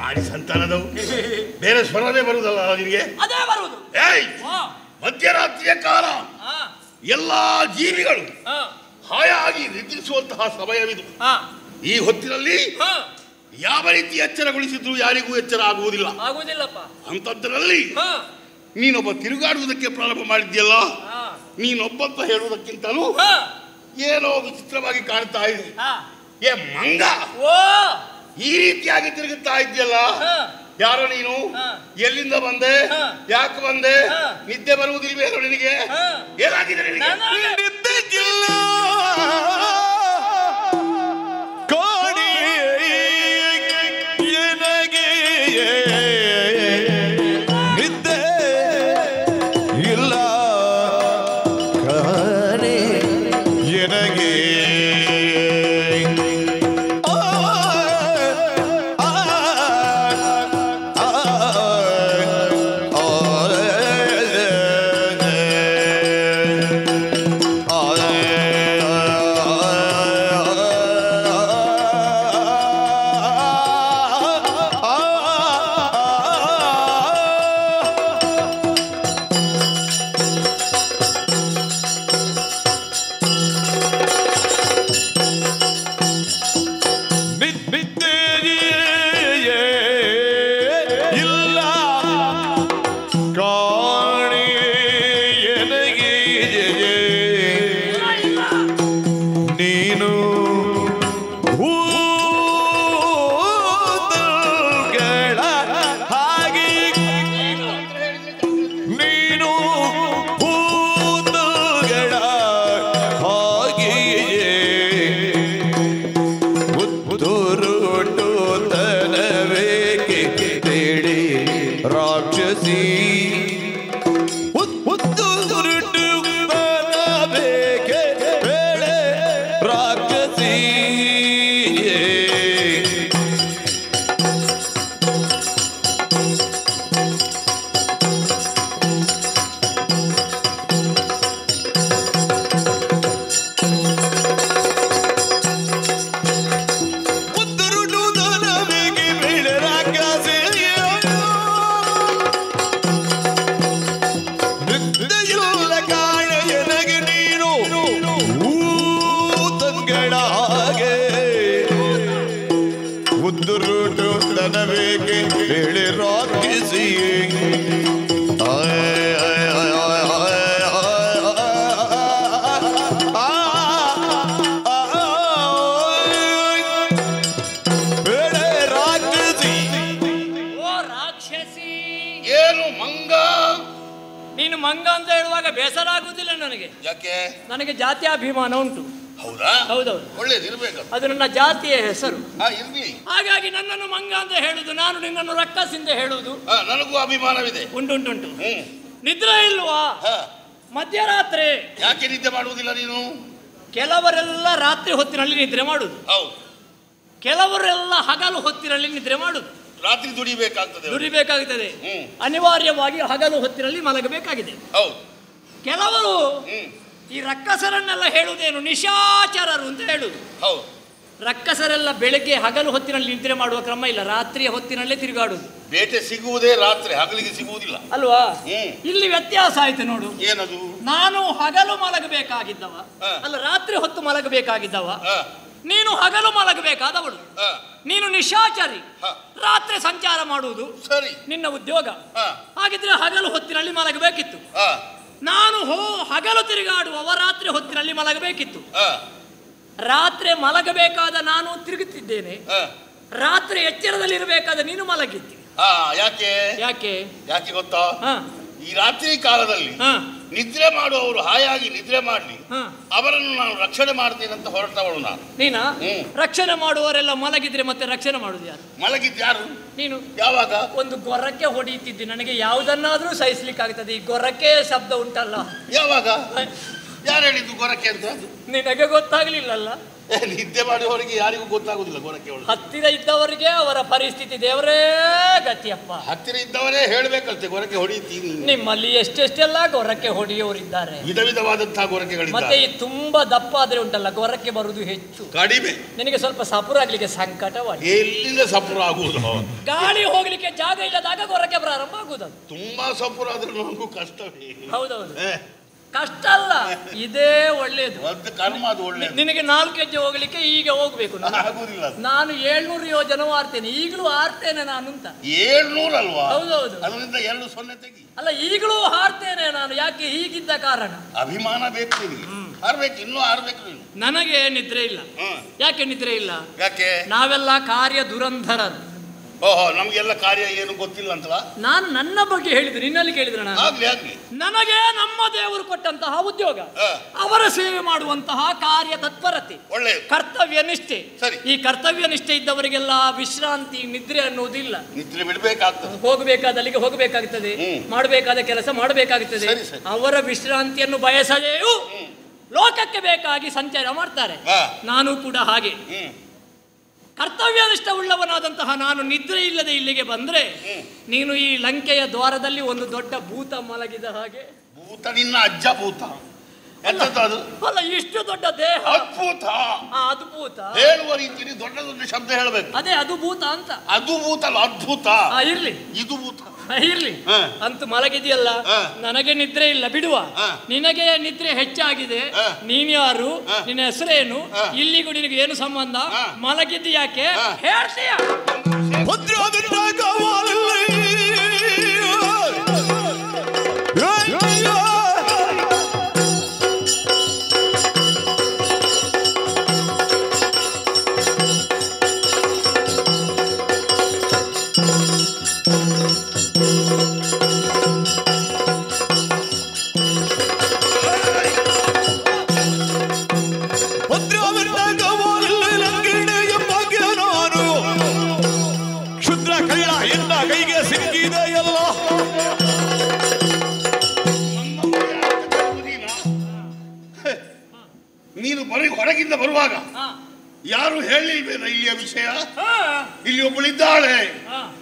ಮಾಡಿ ಸಂತಾನದವು ಬೇರೆ ಸ್ವರನೇ ಬರುವುದಲ್ಲ ನಿನಗೆ? ಅದೇ ಬರುವುದು. ಮಧ್ಯರಾತ್ರಿಯ ಕಾಲ ಎಲ್ಲಾ ಜೀವಿಗಳು ಹಾಯಾಗಿ ನಿದ್ರಿಸುವಂತಹ ಸಮಯವಿದು. ಈ ಹೊತ್ತಿನಲ್ಲಿ ಯಾವ ರೀತಿ ಎಚ್ಚರಗೊಳಿಸಿದ್ರು ಯಾರಿಗೂ ಎಚ್ಚರ ಆಗುವುದಿಲ್ಲಪ್ಪ. ಅಂತದ್ರಲ್ಲಿ ನೀನೊಬ್ಬ ತಿರುಗಾಡುವುದಕ್ಕೆ ಪ್ರಾರಂಭ ಮಾಡಿದ್ಯಲ್ಲ, ನೀನೊಬ್ಬಂತ ಹೇಳುವುದಕ್ಕಿಂತಲೂ ಏನೋ ವಿಚಿತ್ರವಾಗಿ ಕಾಣ್ತಾ ಇದೆ. ಏ ಮಂಗ, ಈ ರೀತಿಯಾಗಿ ತಿರುಗುತ್ತಾ ಇದೆಯಲ್ಲ, ಯಾರೋ ನೀನು? ಎಲ್ಲಿಂದ ಬಂದೆ? ಯಾಕೆ ಬಂದೆ? ನಿದ್ದೆ ಬರುವುದಿಲ್ವೇನೋ ನಿನಗೆ? ಏನಾಗಿದೆ ನಿನಗೆ? ನೀನು ಮಂಗ ಅಂತ ಹೇಳುವಾಗ ಬೇಸರ ಆಗುವುದಿಲ್ಲ ನನಗೆ. ಯಾಕೆ? ನನಗೆ ಜಾತ್ಯಾಭಿಮಾನ ಉಂಟು. ಹೌದಾ? ಹೌದೌದು, ಒಳ್ಳೇದಿರ್ಬೇಕು. ಅದು ನನ್ನ ಜಾತಿಯ ಹೆಸರು. ಇರ್ಲಿ. ಹಾಗಾಗಿ ನನ್ನನ್ನು ಮಂಗ ಅಂತ ಹೇಳುದು, ನಾನು ನಿನ್ನನ್ನು ರಕ್ಕಸಿಂದ ಹೇಳುವುದು. ನನಗೂ ಅಭಿಮಾನವಿದೆ. ಉಂಟುಂಟುಂಟು. ನಿದ್ರೆ ಇಲ್ವಾ? ಮಧ್ಯರಾತ್ರಿ ಯಾಕೆ ನಿದ್ದೆ ಮಾಡುವುದಿಲ್ಲ ನೀನು? ಕೆಲವರೆಲ್ಲ ರಾತ್ರಿ ಹೊತ್ತಿನಲ್ಲಿ ನಿದ್ರೆ ಮಾಡುದು, ಹೌದು. ಕೆಲವರೆಲ್ಲ ಹಗಲು ಹೊತ್ತಿನಲ್ಲಿ ನಿದ್ರೆ ಮಾಡುದು. ರಾತ್ರಿ ದುಡಿಬೇಕಾಗ್ತದೆ. ಅನಿವಾರ್ಯವಾಗಿ ಹಗಲು ಹೊತ್ತಿನಲ್ಲಿ ಮಲಗಬೇಕಾಗಿದೆ. ಹೌದು. ಕೆಲವರು ಈ ರಕ್ಕಸರನ್ನೆಲ್ಲ ಹೇಳುವುದೇನು, ನಿಶಾಚರರು ಅಂತ ಹೇಳುದು. ಹೌದು. ರಕ್ಕಸರೆಲ್ಲ ಬೆಳಗ್ಗೆ ಹಗಲು ಹೊತ್ತಿನಲ್ಲಿ ನಿದ್ರೆ ಮಾಡುವ ಕ್ರಮ ಇಲ್ಲ, ರಾತ್ರಿಯ ಹೊತ್ತಿನಲ್ಲೇ ತಿರುಗಾಡುದು. ಬೇಟೆ ಸಿಗುವುದೇ ರಾತ್ರಿ, ಹಗಲಿಗೆ ಸಿಗುವುದಿಲ್ಲ ಅಲ್ವಾ? ಇಲ್ಲಿ ವ್ಯತ್ಯಾಸ ಆಯ್ತು ನೋಡು. ಏನದು? ನಾನು ಹಗಲು ಮಲಗಬೇಕಾಗಿದ್ದವ, ಅಲ್ಲ ರಾತ್ರಿ ಹೊತ್ತು ಮಲಗಬೇಕಾಗಿದ್ದವ. ನೀನು ಹಗಲು ಮಲಗಬೇಕಾದವಳು. ನೀನು ನಿಶಾಚರಿ, ರಾತ್ರಿ ಸಂಚಾರ ಮಾಡುವುದು ಸರಿ ನಿನ್ನ ಉದ್ಯೋಗ. ಹಾಗಿದ್ರೆ ಹಗಲು ಹೊತ್ತಿನಲ್ಲಿ ಮಲಗಬೇಕಿತ್ತು. ನಾನು ಹಗಲು ತಿರುಗಾಡುವವ ರಾತ್ರಿ ಹೊತ್ತಿನಲ್ಲಿ ಮಲಗಬೇಕಿತ್ತು. ರಾತ್ರಿ ಮಲಗಬೇಕಾದ ನಾನು ತಿರುಗುತ್ತಿದ್ದೇನೆ, ರಾತ್ರಿ ಎಚ್ಚರದಲ್ಲಿರಬೇಕಾದ ನೀನು ಮಲಗಿದ್ದಿ. ಯಾಕೆ ಯಾಕೆ ಯಾಕೆ ಗೊತ್ತಾ? ಈ ರಾತ್ರಿ ಕಾಲದಲ್ಲಿ ನಿದ್ರೆ ಮಾಡುವವರು ಹಾಯಾಗಿ ನಿದ್ರೆ ಮಾಡಲಿ, ಅವರನ್ನು ನಾನು ರಕ್ಷಣೆ ಮಾಡ್ತೇನೆ ಅಂತ ಹೊರಟವಳು ನಾನು. ನೀನ ರಕ್ಷಣೆ ಮಾಡುವವರೆಲ್ಲ ಮಲಗಿದ್ರೆ ಮತ್ತೆ ರಕ್ಷಣೆ ಮಾಡುದು ಯಾರು? ಮಲಗಿದ್ಯಾರು? ನೀನು. ಯಾವಾಗ? ಒಂದು ಗೊರಕ್ಕೆ ಹೊಡೆಯುತ್ತಿದ್ದಿ, ನನಗೆ ಯಾವುದನ್ನಾದ್ರೂ ಸಹಿಸ್ಲಿಕ್ಕಾಗ್ತದೆ. ಈ ಗೊರಕ್ಕೆ ಶಬ್ದ ಉಂಟಲ್ಲ. ಯಾವಾಗ? ಯಾರು ಹೇಳಿದ್ದು ಗೊರಕೆ ಅಂತ? ನಿನಗೆ ಗೊತ್ತಾಗ್ಲಿಲ್ಲಲ್ಲ? ನಿದ್ದೆ ಮಾಡುವವರಿಗೆ ಯಾರಿಗೂ ಗೊತ್ತಾಗುದಿಲ್ಲ ಗೊರಕೆ. ಹತ್ತಿರ ಇದ್ದವರಿಗೆ ಅವರ ಪರಿಸ್ಥಿತಿ ದೇವರೇ ಗತಿಯಪ್ಪ. ಹತ್ತಿರ ಇದ್ದವರೇ ಹೇಳ್ಬೇಕಂತೆ ಗೊರಕೆ ಹೊಡಿತೀನಿ. ನಿಮ್ಮಲ್ಲಿ ಎಷ್ಟೆಷ್ಟೆಲ್ಲ ಗೊರಕೆ ಹೊಡೆಯೋರಿದ್ದಾರೆ, ವಿಧ ವಿಧವಾದಂತಹ ಗೊರಕೆಗಳಿದ್ದಾರೆ. ಮತ್ತೆ ಈ ತುಂಬಾ ದಪ್ಪ ಆದ್ರೆ ಉಂಟಲ್ಲ ಗೊರಕೆ ಬರುವುದು ಹೆಚ್ಚು, ಕಡಿಮೆ. ನಿನಗೆ ಸ್ವಲ್ಪ ಸಪುರಾಗ್ಲಿಕ್ಕೆ ಸಂಕಟವಾಗಿ. ಎಲ್ಲಿಂದ ಸಪುರ ಆಗುವುದು? ಗಾಳಿ ಹೋಗ್ಲಿಕ್ಕೆ ಜಾಗ ಇಲ್ಲದಾಗ ಗೊರಕೆ ಪ್ರಾರಂಭ ಆಗುವುದು. ತುಂಬಾ ಸಪುರ ಆದ್ರೆ ನಮಗೂ ಕಷ್ಟವೇ. ಹೌದೌದು, ಕಷ್ಟ ಅಲ್ಲ, ಇದೇ ಒಳ್ಳೇದು. ಕರ್ಮ ಅದು ಒಳ್ಳೇದು. ನಿನಗೆ 4 ಹೆಜ್ಜೆ ಹೋಗ್ಲಿಕ್ಕೆ ಈಗ ಹೋಗ್ಬೇಕು. ನಾನು 700 ಯೋಜನೆ ಆರ್ತೇನೆ, ಈಗಲೂ ಆರ್ತೇನೆ ನಾನು ಅಂತ. 700 ಅಲ್ವಾ? ಹೌದೌದು. ಅದರಿಂದ 2 0 ತೆಗಿ. ಅಲ್ಲ, ಈಗಲೂ ಹಾರ್ತೇನೆ ನಾನು. ಯಾಕೆ? ಹೀಗಿದ್ದ ಕಾರಣ. ಅಭಿಮಾನ ಬೇಕು ನಿನಗೆ, ಹಾರ್ಬೇಕು, ಇನ್ನೂ ಹಾರ್ಬೇಕು ನೀನು. ನನಗೆ ನಿದ್ರೆ ಇಲ್ಲ. ಯಾಕೆ ನಿದ್ರೆ ಇಲ್ಲ? ಯಾಕೆ? ನಾವೆಲ್ಲ ಕಾರ್ಯ ದುರಂಧರರು. ಓಹೋ, ನಮ್ಗೆಲ್ಲ ಕಾರ್ಯ ಏನು ಗೊತ್ತಿಲ್ಲ ಅಂತಲ್ಲ. ನಾನು ನನ್ನ ಬಗ್ಗೆ ಹೇಳಿದ್ರೆ, ನಿನ್ನಲ್ಲಿ ಕೇಳಿದ್ರೆ ನಾನು ನನಗೆ ನಮ್ಮ ದೇವರು ಕೊಟ್ಟಂತಹ ಉದ್ಯೋಗ, ಅವರ ಸೇವೆ ಮಾಡುವಂತಹ ಕಾರ್ಯ ತತ್ಪರತೆ, ಒಳ್ಳೆ ಕರ್ತವ್ಯ ನಿಷ್ಠೆ. ಈ ಕರ್ತವ್ಯ ನಿಷ್ಠೆ ಇದ್ದವರಿಗೆಲ್ಲ ವಿಶ್ರಾಂತಿ ನಿದ್ರೆ ಅನ್ನೋದಿಲ್ಲ. ನಿದ್ರೆ ಬಿಡಬೇಕಾಗ್ತದೆ, ಹೋಗಬೇಕಾದ ಅಲ್ಲಿಗೆ ಹೋಗಬೇಕಾಗುತ್ತದೆ, ಮಾಡಬೇಕಾದ ಕೆಲಸ ಮಾಡಬೇಕಾಗುತ್ತದೆ. ಅವರ ವಿಶ್ರಾಂತಿಯನ್ನು ಬಯಸದೆಯೂ ಲೋಕಕ್ಕೆ ಬೇಕಾಗಿ ಸಂಚಾರ ಮಾಡ್ತಾರೆ. ನಾನು ಕೂಡ ಹಾಗೆ ಕರ್ತವ್ಯನಿಷ್ಠವುಳ್ಳವನಾದಂತಹ ನಾನು ನಿದ್ರೆ ಇಲ್ಲದೆ ಇಲ್ಲಿಗೆ ಬಂದ್ರೆ, ನೀನು ಈ ಲಂಕೆಯ ದ್ವಾರದಲ್ಲಿ ಒಂದು ದೊಡ್ಡ ಭೂತ ಮಲಗಿದ ಹಾಗೆ. ಭೂತ? ನಿನ್ನ ಅಜ್ಜ ಭೂತ ಅಲ್ಲ, ಇಷ್ಟು ದೊಡ್ಡ ದೇಹ. ಅದ್ಭುತ. ಅದ್ಭುತ ಹೇಳುವ ರೀತಿಯಲ್ಲಿ ದೊಡ್ಡ ದೊಡ್ಡ ಶಬ್ದ ಹೇಳಬೇಕು. ಅದೇ ಅದು ಭೂತ ಅಂತ. ಅದು ಭೂತ ಅಲ್ಲ, ಅದ್ಭುತ. ಇರ್ಲಿ, ಇದು ಭೂತ ಇರ್ಲಿ. ಅಂತೂ ಮಲಗಿದೆಯಲ್ಲ, ನನಗೆ ನಿದ್ರೆ ಇಲ್ಲ ಬಿಡುವ. ನಿನಗೆ ನಿದ್ರೆ ಹೆಚ್ಚಾಗಿದೆ. ನೀನ್ಯಾರು? ನಿನ್ನ ಹೆಸರೇನು? ಇಲ್ಲಿಗೂ ನಿನಗೆ ಏನು ಸಂಬಂಧ? ಮಲಗಿದ್ದು ಯಾಕೆ ಹೇಳ್ತೀಯ? ನೀನು ಹೊರಗಿಂದ ಬರುವಾಗ ಯಾರು ಹೇಳಿಲ್ವೇನ ಇಲ್ಲಿಯ ವಿಷಯ? ಇಲ್ಲಿ ಒಬ್ಬಳಿದ್ದಾಳೆ,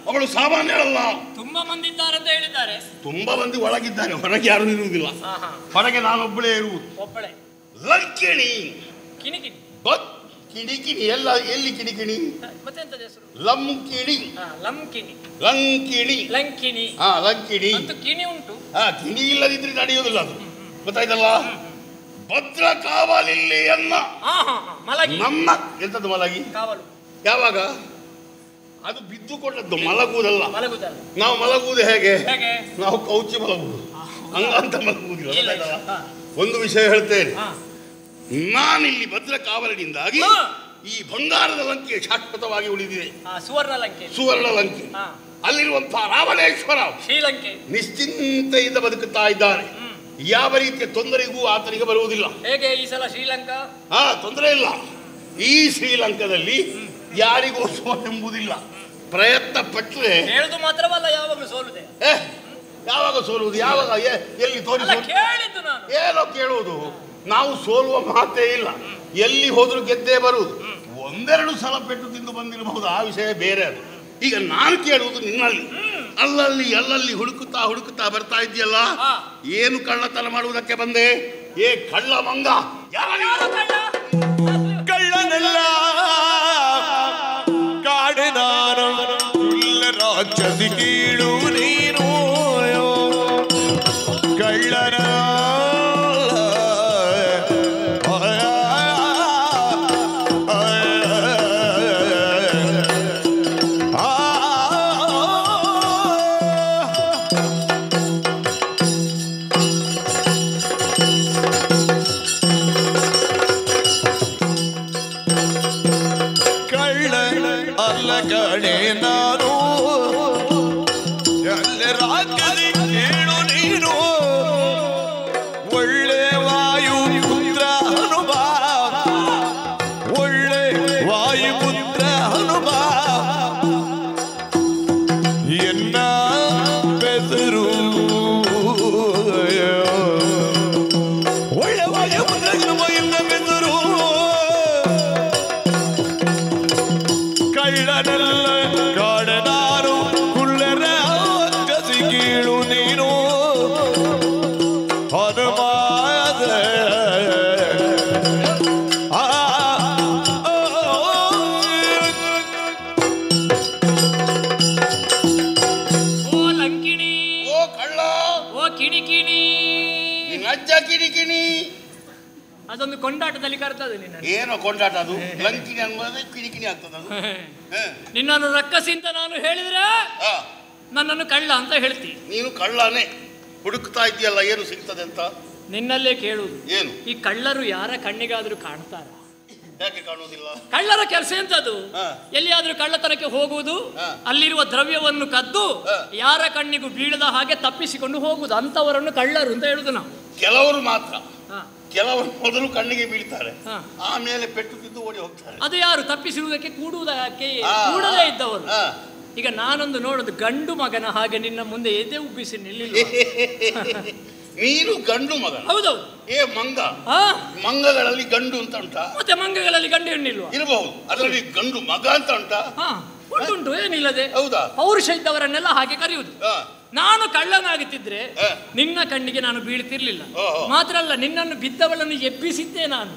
ಅವಳು ಸಾಮಾನ್ಯಳಲ್ಲ. ತುಂಬಾ ಮಂದಿ ಇದ್ದಾರೆ ಅಂತ ಹೇಳಿದ್ದಾರೆ. ತುಂಬಾ ಮಂದಿ ಒಳಗಿದ್ದಾರೆ, ಹೊರಗೆ ಯಾರು ಇರುವುದಿಲ್ಲ. ಹೊರಗೆ ನಾನೊಬ್ಬಳೇ ಇರುವುದು. ಒಬ್ಬಳೇ ಲಂಕಿಣಿ. ಕಿಣಿಕಿಣಿ? ಕಿಣಿಕಿಣಿ ಎಲ್ಲ ಎಲ್ಲಿ ಕಿಣಿಕಿಣಿ? ಮತ್ತೆಂತದ ಹೆಸರು? ಲಂಕಿಣಿ. ಲಂಕಿಣಿ. ಲಂಕಿಣಿ. ಲಂಕಿಣಿ. ಲಂಕಿಣಿ ಅಂತೂ ಕಿಣಿ ಉಂಟು. ಕಿಣಿ ಇಲ್ಲದಿದ್ರೆ ನಡೆಯುವುದಿಲ್ಲ ಅದು, ಗೊತ್ತಾಯ್ತಲ್ಲ? ಭದ್ರ ಕಾವಲಿಲ್ಲಿ ಅನ್ನ ಮಲಗಿ. ನಮ್ಮ ಎಂತದ್ದು ಮಲಗಿ? ಕಾವಲು. ಯಾವಾಗ? ಅದು ಬಿದ್ದುಕೊಂಡದ್ದು, ಮಲಗುವುದಲ್ಲ. ಮಲಗುವುದಲ್ಲ. ನಾವು ಮಲಗುವುದು ಹೇಗೆ? ನಾವು ಕೌಚಿ ಮಲಗುವುದು, ಹಂಗಂತ ಮಲಗುವುದಿಲ್ಲ. ಒಂದು ವಿಷಯ ಹೇಳ್ತೇನೆ, ನಾನಿಲ್ಲಿ ಭದ್ರ ಕಾವಲಿನಿಂದಾಗಿ ಈ ಬಂಗಾರದ ಲಂಕೆ ಶಾಶ್ವತವಾಗಿ ಉಳಿದಿದೆ. ಸುವರ್ಣ ಲಂಕೆ. ಸುವರ್ಣ ಲಂಕೆ. ಅಲ್ಲಿರುವಂತಹ ರಾಮನೇಶ್ವರ ಶ್ರೀಲಂಕೆ ನಿಶ್ಚಿಂತೆಯಿಂದ ಬದುಕುತ್ತಾ ಇದ್ದಾನೆ. ಯಾವ ರೀತಿಯ ತೊಂದರೆಗೂ ಆತನಿಗೆ ಬರುವುದಿಲ್ಲ. ಹೇಗೆ ಈ ಸಲ ಶ್ರೀಲಂಕಾ? ತೊಂದರೆ ಇಲ್ಲ. ಈ ಶ್ರೀಲಂಕಾದಲ್ಲಿ ಯಾರಿಗೂ ಸೋಲೆಂಬುದಿಲ್ಲ. ಪ್ರಯತ್ನ ಪಟ್ಟರೆ ಹೇಳುದು ಮಾತ್ರವಲ್ಲ, ಯಾವಾಗಲೂ ಸೋಲುದೆ. ಯಾವಾಗ ಸೋಲುವುದು? ಯಾವಾಗ ಎಲ್ಲಿ ತೋರಿಸುವುದು? ಕೇಳಿದ್ದು ನಾನು. ಏನೋ ಕೇಳುವುದು. ನಾವು ಸೋಲುವ ಮಾತೇ ಇಲ್ಲ. ಎಲ್ಲಿ ಹೋದ್ರು ಗೆದ್ದೇ ಬರುವುದು. ಒಂದೆರಡು ಸಲ ಪೆಟ್ಟು ತಿಂದು ಬಂದಿರಬಹುದು, ಆ ವಿಷಯ ಬೇರೆ. ಅದು ಈಗ ನಾನು ಕೇಳುವುದು ನಿನ್ನಲ್ಲಿ. ಅಲ್ಲಲ್ಲಿ ಹುಡುಕುತ್ತಾ ಬರ್ತಾ ಇದೆಯಲ್ಲ, ಏನು ಕಳ್ಳತನ ಮಾಡುವುದಕ್ಕೆ ಬಂದೆ? ಕಳ್ಳ ಮಂಗ. ಕಳ್ಳನೆಲ್ಲ ಕಾಡಿನಾರು ರಾಕ್ಷಸಿ ಕೀಳು ನೀನು ಕಳ್ಳನ ಕಡೆ ನಾನು ಎಲ್ಲ ರಾಜ್ಯದಿ ಕೇಳು ನೀನು ಒಳ್ಳೆ ವಾಯುಪುತ್ರ ಹನುಮ ಒಳ್ಳೆ ವಾಯುಪುತ್ರ ಹನುಮ ಎನ್ನ ಬೆದರು ಒಳ್ಳೆ ವಾಯುಪುತ್ರ ಹನುಮ ಎನ್ನ ಬೆದರು ಕಳ್ಳನೆಲ್ಲ ಕಾಡನಾರು ಕುಳ್ಳರ ಕಸಿ ಕೀಳು ನೀನು ಹನುಮಾದ ಓ ಲಂಕಿಣಿ, ಓ ಕಳ್ಳ, ಓ ಕಿಣಿಕಿಣಿ, ನಿನ್ನಜ್ಜ ಕಿಣಿಕಿಣಿ. ಅದೊಂದು ಕೊಂಡಾಟದಲ್ಲಿ ಕರ್ತದೆ ನಿನ್ನ. ಏನೋ ಕೊಂಡಾಟ ಅದು? ಲಂಕಿಣಿ ಅನ್ನೋದೇ ಕಿಣಿಕಿಣಿ ಆಗ್ತದೆ ಅದು. ನಿನ್ನನ್ನು ರಕ್ಕಸಿ ಅಂತ ನಾನು ಹೇಳಿದ್ರೆ ನನ್ನನ್ನು ಕಳ್ಳ ಅಂತ ಹೇಳ್ತಿ. ನೀನು ಕಳ್ಳನೇ. ಹುಡುಕ್ತಾ ಇದೆಯಲ್ಲ, ಏನು ಸಿಗ್ತದೆ ಅಂತ ನಿನ್ನಲ್ಲೇ ಕೇಳುವುದು. ಏನು? ಈ ಕಳ್ಳರು ಯಾರ ಕಣ್ಣಿಗಾದ್ರೂ ಕಾಣ್ತಾರ? ಯಾಕೆ ಕಾಣುವುದಿಲ್ಲ? ಕಳ್ಳರ ಕೆಲಸ ಎಂತದು? ಎಲ್ಲಿಯಾದ್ರೂ ಕಳ್ಳತನಕ್ಕೆ ಹೋಗುವುದು, ಅಲ್ಲಿರುವ ದ್ರವ್ಯವನ್ನು ಕದ್ದು ಯಾರ ಕಣ್ಣಿಗೂ ಬೀಳದ ಹಾಗೆ ತಪ್ಪಿಸಿಕೊಂಡು ಹೋಗುವುದು. ಅಂತವರನ್ನು ಕಳ್ಳರು ಅಂತ ಹೇಳುದು ನಾವು. ಕೆಲವರು ಮಾತ್ರ. ಕೆಲವರು ಮೊದಲು ಕಣ್ಣಿಗೆ ಬೀಳ್ತಾರೆ, ಆಮೇಲೆ ಪೆಟ್ಟು ತಿದ್ದು ಓಡಿ ಹೋಗ್ತಾರೆ. ಅದು ಯಾರು? ತಪ್ಪಿಸುವುದಕ್ಕೆ ಕೂಡದೇ ಇದ್ದವರು. ಈಗ ನಾನೊಂದು ನೋಡೋದು ಗಂಡು ಮಗನ ಹಾಗೆ ನಿನ್ನ ಮುಂದೆ ಎದೆ ಉಬ್ಬಿಸಿ ನಿಲ್ಲಿಲ್ಲ. ನೀನು ಗಂಡು ಮಗ? ಹೌದೌದು. ಮಂಗ? ಮಂಗಗಳಲ್ಲಿ ಗಂಡು ಅಂತ ಉಂಟಾ? ಮತ್ತೆ ಮಂಗಗಳಲ್ಲಿ ಗಂಡು ಹೆಣ್ಣಿಲ್ವಾ? ಇರಬಹುದು. ಅದರಲ್ಲಿ ಗಂಡು ಮಗ ಅಂತ ಉಂಟಾ? ಉಂಟುಂಟು, ಏನಿಲ್ಲದೆ. ಹೌದಾ? ಪೌರುಷ ಇದ್ದವರನ್ನೆಲ್ಲ ಹಾಗೆ ಕರೆಯುವುದು. ನಾನು ಕಳ್ಳನಾಗುತ್ತಿದ್ರೆ ನಿನ್ನ ಕಣ್ಣಿಗೆ ನಾನು ಬೀಳ್ತಿರ್ಲಿಲ್ಲ. ಮಾತ್ರ ಅಲ್ಲ, ನಿನ್ನನ್ನು ಬಿದ್ದವಳನ್ನು ಎಬ್ಬಿಸಿದ್ದೆ ನಾನು.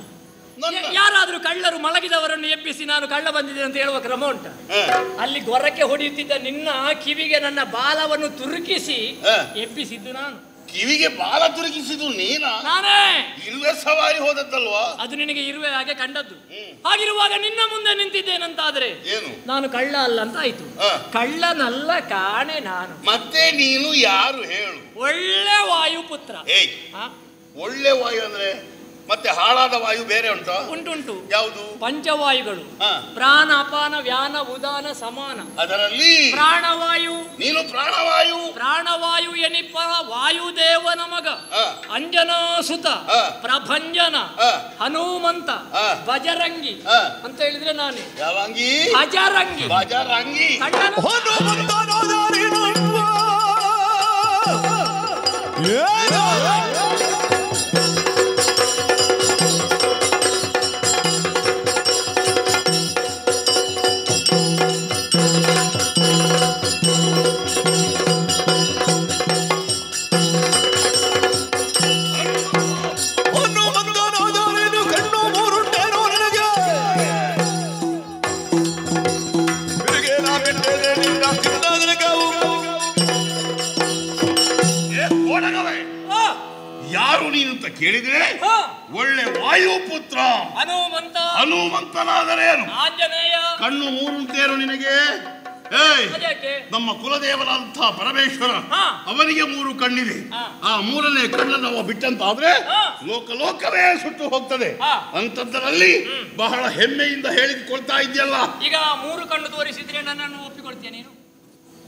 ಯಾರಾದ್ರೂ ಕಳ್ಳರು ಮಲಗಿದವರನ್ನು ಎಬ್ಬಿಸಿ ನಾನು ಕಳ್ಳ ಬಂದಿದ್ದೇನೆ ಅಂತ ಹೇಳುವ ಕ್ರಮ ಉಂಟ? ಅಲ್ಲಿ ಗೊರಕ್ಕೆ ಹೊಡೆಯುತ್ತಿದ್ದ ನಿನ್ನ ಕಿವಿಗೆ ನನ್ನ ಬಾಲವನ್ನು ತುರುಕಿಸಿ ಎಬ್ಬಿಸಿದ್ದು ನಾನು. ಕಿವಿಗೆ ಬಾಲ ತುರುಕಿಸಿದ್ದು ನೀನಾ? ನಾನೇ. ಇರುವೆ ಸವಾರಿ ಹೋದದ್ದಲ್ವಾ? ಅದು ನಿನಗೆ ಇರುವೆ ಹಾಗೆ ಕಂಡದ್ದು. ಹಾಗಿರುವಾಗ ನಿನ್ನ ಮುಂದೆ ನಿಂತಿದ್ದೇನಂತಾದ್ರೆ ನಾನು ಕಳ್ಳ ಅಲ್ಲ ಅಂತ ಆಯ್ತು. ಕಳ್ಳನಲ್ಲ ಕಾಣೆ ನಾನು. ಮತ್ತೆ ನೀನು ಯಾರು ಹೇಳು? ಒಳ್ಳೆ ವಾಯುಪುತ್ರ. ಒಳ್ಳೆ ವಾಯು ಅಂದ್ರೆ ಮತ್ತೆ ಹಾಳಾದ ವಾಯು ಬೇರೆ ಉಂಟಾ? ಉಂಟುಂಟು. ಯಾವುದು? ಪಂಚವಾಯುಗಳು. ಪ್ರಾಣ, ಅಪಾನ, ವ್ಯಾನ, ಉದಾನ, ಸಮಾನ. ಅದರಲ್ಲಿ ಪ್ರಾಣವಾಯು. ನೀನು ಪ್ರಾಣವಾಯು. ಪ್ರಾಣವಾಯು ಎನಿಪ ವಾಯುದೇವನ ಮಗ, ಅಂಜನಾ ಸುತ, ಪ್ರಭಂಜನ, ಹನುಮಂತ, ಬಜರಂಗಿ ಅಂತ ಹೇಳಿದ್ರೆ ನಾನೇ. ಯಾವಂಗಿ? ಬಜರಂಗಿ. ಬಜರಂಗಿ. ಯಾರು ನೀನು ಅಂತ ಕೇಳಿದ್ರೆ ಒಳ್ಳೆ ವಾಯುಪುತ್ರ ಹನುಮಂತನಾದರೇನು? ಆಂಜನೇಯ. ಕಣ್ಣು ಮೂರುಂಟೇನು ನಿನಗೆ? ನಮ್ಮ ಕುಲದೇವರಾದಂತಹ ಪರಮೇಶ್ವರ, ಅವನಿಗೆ 3 ಕಣ್ಣಿದೆ. ಆ 3ನೇ ಕಣ್ಣನ್ನು ಅವ ಬಿಟ್ಟಂತಾದ್ರೆ ಲೋಕವೇ ಸುಟ್ಟು ಹೋಗ್ತದೆ. ಅಂತದ್ದರಲ್ಲಿ ಬಹಳ ಹೆಮ್ಮೆಯಿಂದ ಹೇಳಿಕೊಳ್ತಾ ಇದೆಯಲ್ಲ. ಈಗ 3 ಕಣ್ಣು ತೋರಿಸಿದ್ರೆ ನನ್ನನ್ನು ಒಪ್ಪಿಕೊಳ್ತೀಯ ನೀನು?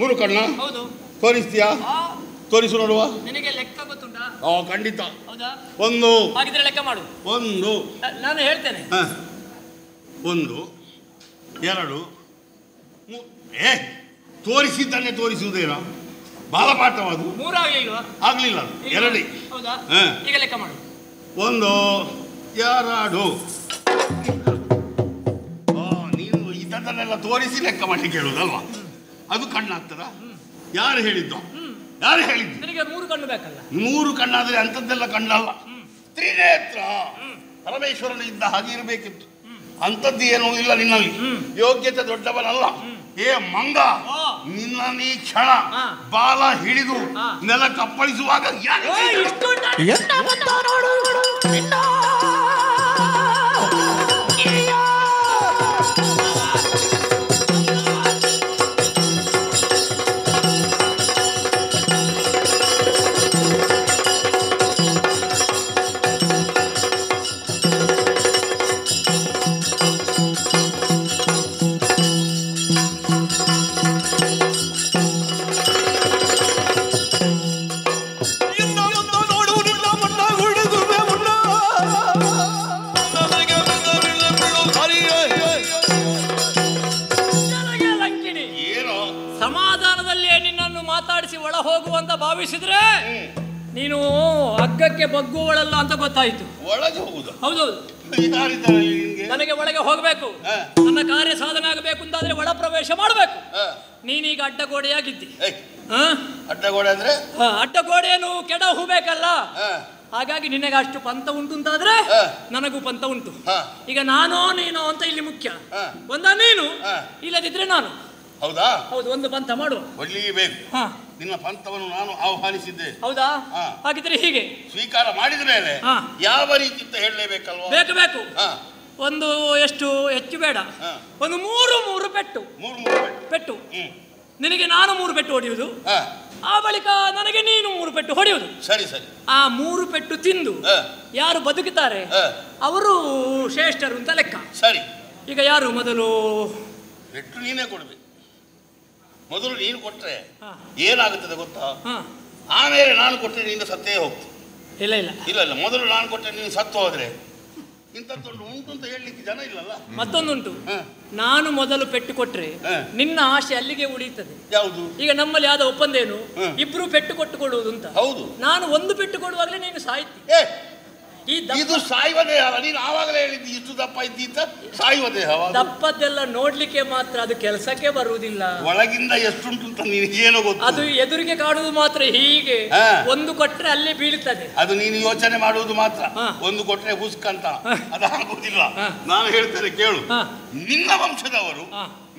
3 ಕಣ್ಣ ಹೌದು. ತೋರಿಸ್ತೀಯಾ? ತೋರಿಸು ನೋಡುವ. ನಿನಗೆ ಲೆಕ್ಕ ಗೊತ್ತುಂಟಾ? ಖಂಡಿತ. ಹೌದಾ? 1 ಹಾಗಿದ್ರೆ ಲೆಕ್ಕ ಮಾಡು. 1 ನಾನು ಹೇಳ್ತೇನೆ. 1 2 3 ತೋರಿಸಿದ್ದನ್ನೇ ತೋರಿಸುವುದೇನೋ ಬಾಲಪಾಠವಾದು. 3 ಆಗ್ಲಿಲ್ವಾ? ಆಗ್ಲಿಲ್ಲ. 2. ಹೌದಾ? ಈಗ ಲೆಕ್ಕ ಮಾಡು. 1 2 ನೀನು ಇದನ್ನೆಲ್ಲ ತೋರಿಸಿ ಲೆಕ್ಕ ಮಾಡಿ ಕೇಳುವುದಲ್ವಾ? ಅದು ಕಣ್ಣಾಗ್ತದ? ಯಾರು ಹೇಳಿದ್ದು? ಯಾರು ಹೇಳಿದ್ದು? ನಿನಗೆ 3 ಕಣ್ಣು ಬೇಕಲ್ಲ? 3 ಕಣ್ಣಾದ್ರೆ ಅಂಥದ್ದೆಲ್ಲ ಕಣ್ಣಲ್ಲ. ತ್ರಿನೇತ್ರ ಪರಮೇಶ್ವರನಿಂದ ಹಾಗೆ ಇರಬೇಕಿತ್ತು. ಅಂಥದ್ದು ಏನೂ ಇಲ್ಲ ನಿನ್ನಲ್ಲಿ. ಯೋಗ್ಯತೆ ದೊಡ್ಡವನಲ್ಲ. ಏ ಮಂಗ, ನಿನ್ನ ನೀ ಕ್ಷಣ ಬಾಲ ಹಿಡಿದು ನೆಲ ಕಪ್ಪಳಿಸುವಾಗ ಹೋಗುವಂತ ಭಾವಿಸಿದ್ರೆ ನೀನು ಹಗ್ಗಕ್ಕೆ ಬಗ್ಗುವಳಲ್ಲ ಅಂತ ಗೊತ್ತಾಯ್ತು. ಒಳಗೆ ಹೋಗುದು? ಹೌದೌದು. ನನಗೆ ಒಳಗೆ ಹೋಗ್ಬೇಕು, ನನ್ನ ಕಾರ್ಯ ಸಾಧನೆ ಆಗಬೇಕು ಅಂತಾದ್ರೆ ಒಳ ಪ್ರವೇಶ ಮಾಡಬೇಕು. ನೀನೀಗ ಅಡ್ಡಗೋಡೆಯಾಗಿದ್ದಿ. ಅಡ್ಡಗೋಡೆ ಅಂದ್ರೆ? ಅಡ್ಡಗೋಡೆಯನ್ನು ಕೆಡ ಹೋಗ್ಬೇಕಲ್ಲ. ಹಾಗಾಗಿ ನಿನಗೆ ಅಷ್ಟು ಪಂಥ ಉಂಟು ಅಂತಾದ್ರೆ ನನಗೂ ಪಂಥ ಉಂಟು. ಈಗ ನಾನೋ ನೀನೋ ಅಂತ ಇಲ್ಲಿ ಮುಖ್ಯ. ಒಂದ ನೀನು, ಇಲ್ಲದಿದ್ರೆ ನಾನು. ಹೌದಾ? ಹೌದು. ಒಂದು ಪಂಥ ಮಾಡುವ. ಒಳ್ಳೆಯಬೇಕು. ನಿನ್ನ ಪಂಥವನ್ನು ನಾನು ಆಹ್ವಾನಿಸಿದ್ದೆ. ಹೌದಾ? ಹಾಗಿದ್ರೆ ಹೀಗೆ ಸ್ವೀಕಾರ ಮಾಡಿದ ಮೇಲೆ ಯಾವ ರೀತಿ ಅಂತ ಹೇಳಲೇಬೇಕಲ್ವಾ? ಬೇಕು. ಒಂದು ಎಷ್ಟು ಹೆಚ್ಚು ಬೇಡ, ಒಂದು 3 ಪೆಟ್ಟು. 3 ಪೆಟ್ಟು. ನಿನಗೆ ನಾನು 3 ಪೆಟ್ಟು ಹೊಡೆಯುವುದು, ಆ ಬಳಿಕ ನನಗೆ ನೀನು 3 ಪೆಟ್ಟು ಹೊಡೆಯುವುದು. ಸರಿ. ಆ 3 ಪೆಟ್ಟು ತಿಂದು ಯಾರು ಬದುಕುತ್ತಾರೆ ಅವರು ಶ್ರೇಷ್ಠರು ಅಂತ ಲೆಕ್ಕ. ಸರಿ. ಈಗ ಯಾರು ಮೊದಲು? ಪೆಟ್ಟು ನೀನೇ ಕೊಡ್ಬೇಕು. ಮೊದಲು ನೀನು ಕೊಟ್ರೆ ಏನಾಗುತ್ತದೆ ಗೊತ್ತಾ? ಆಮೇಲೆ ನಾನು ಕೊಟ್ಟರೆ ನೀನು ಸತ್ತೇ ಹೋಗ್ತು. ಇಲ್ಲ. ಮೊದಲು ನಾನು ಕೊಟ್ಟರೆ ನೀನು ಸತ್ತು ಹೋದ್ರೆ ಇಂಥದ್ದೊಂದು ಉಂಟು ಅಂತ ಹೇಳಲಿಕ್ಕೆ ಜನ ಇಲ್ಲಲ್ಲ. ಮತ್ತೊಂದುಂಟು, ನಾನು ಮೊದಲು ಪೆಟ್ಟು ಕೊಟ್ರೆ ನಿನ್ನ ಆಶೆ ಅಲ್ಲಿಗೆ ಉಳಿಯುತ್ತದೆ. ಯಾವುದು? ಈಗ ನಮ್ಮಲ್ಲಿ ಆದ ಒಪ್ಪಂದ ಏನು? ಇಬ್ರು ಪೆಟ್ಟು ಕೊಟ್ಟುಕೊಡುವುದು ಅಂತ. ಹೌದು. ನಾನು 1 ಪೆಟ್ಟು ಕೊಡುವಾಗಲೇ ನೀನು ಸಾಯ್ತಿ. ಇದು ಸಾಯುವ ದೇಹ. ನೀನು ಆವಾಗಲೇ ಹೇಳಿದ್ದು ಇಷ್ಟು ದಪ್ಪ ಇದ್ದೀತ ಸಾಯುವ ದೇಹ. ದಪ್ಪದ್ದೆಲ್ಲ ನೋಡ್ಲಿಕ್ಕೆ ಮಾತ್ರ, ಅದು ಕೆಲಸಕ್ಕೆ ಬರುವುದಿಲ್ಲ. ಒಳಗಿಂದ ಎಷ್ಟುಂಟು ಅಂತ ನಿನಗೇನೋ ಗೊತ್ತು. ಅದು ಎದುರಿಗೆ ಕಾಣುವುದು ಮಾತ್ರ. ಹೀಗೆ 1 ಕೊಟ್ರೆ ಅಲ್ಲೇ ಬೀಳ್ತದೆ. ಅದು ನೀನು ಯೋಚನೆ ಮಾಡುವುದು ಮಾತ್ರ. 1 ಕೊಟ್ರೆ ಹುಸ್ಕಂತ ಅದಾಗುವುದಿಲ್ಲ. ನಾನು ಹೇಳ್ತೇನೆ ಕೇಳು. ನಿನ್ನ ವಂಶದವರು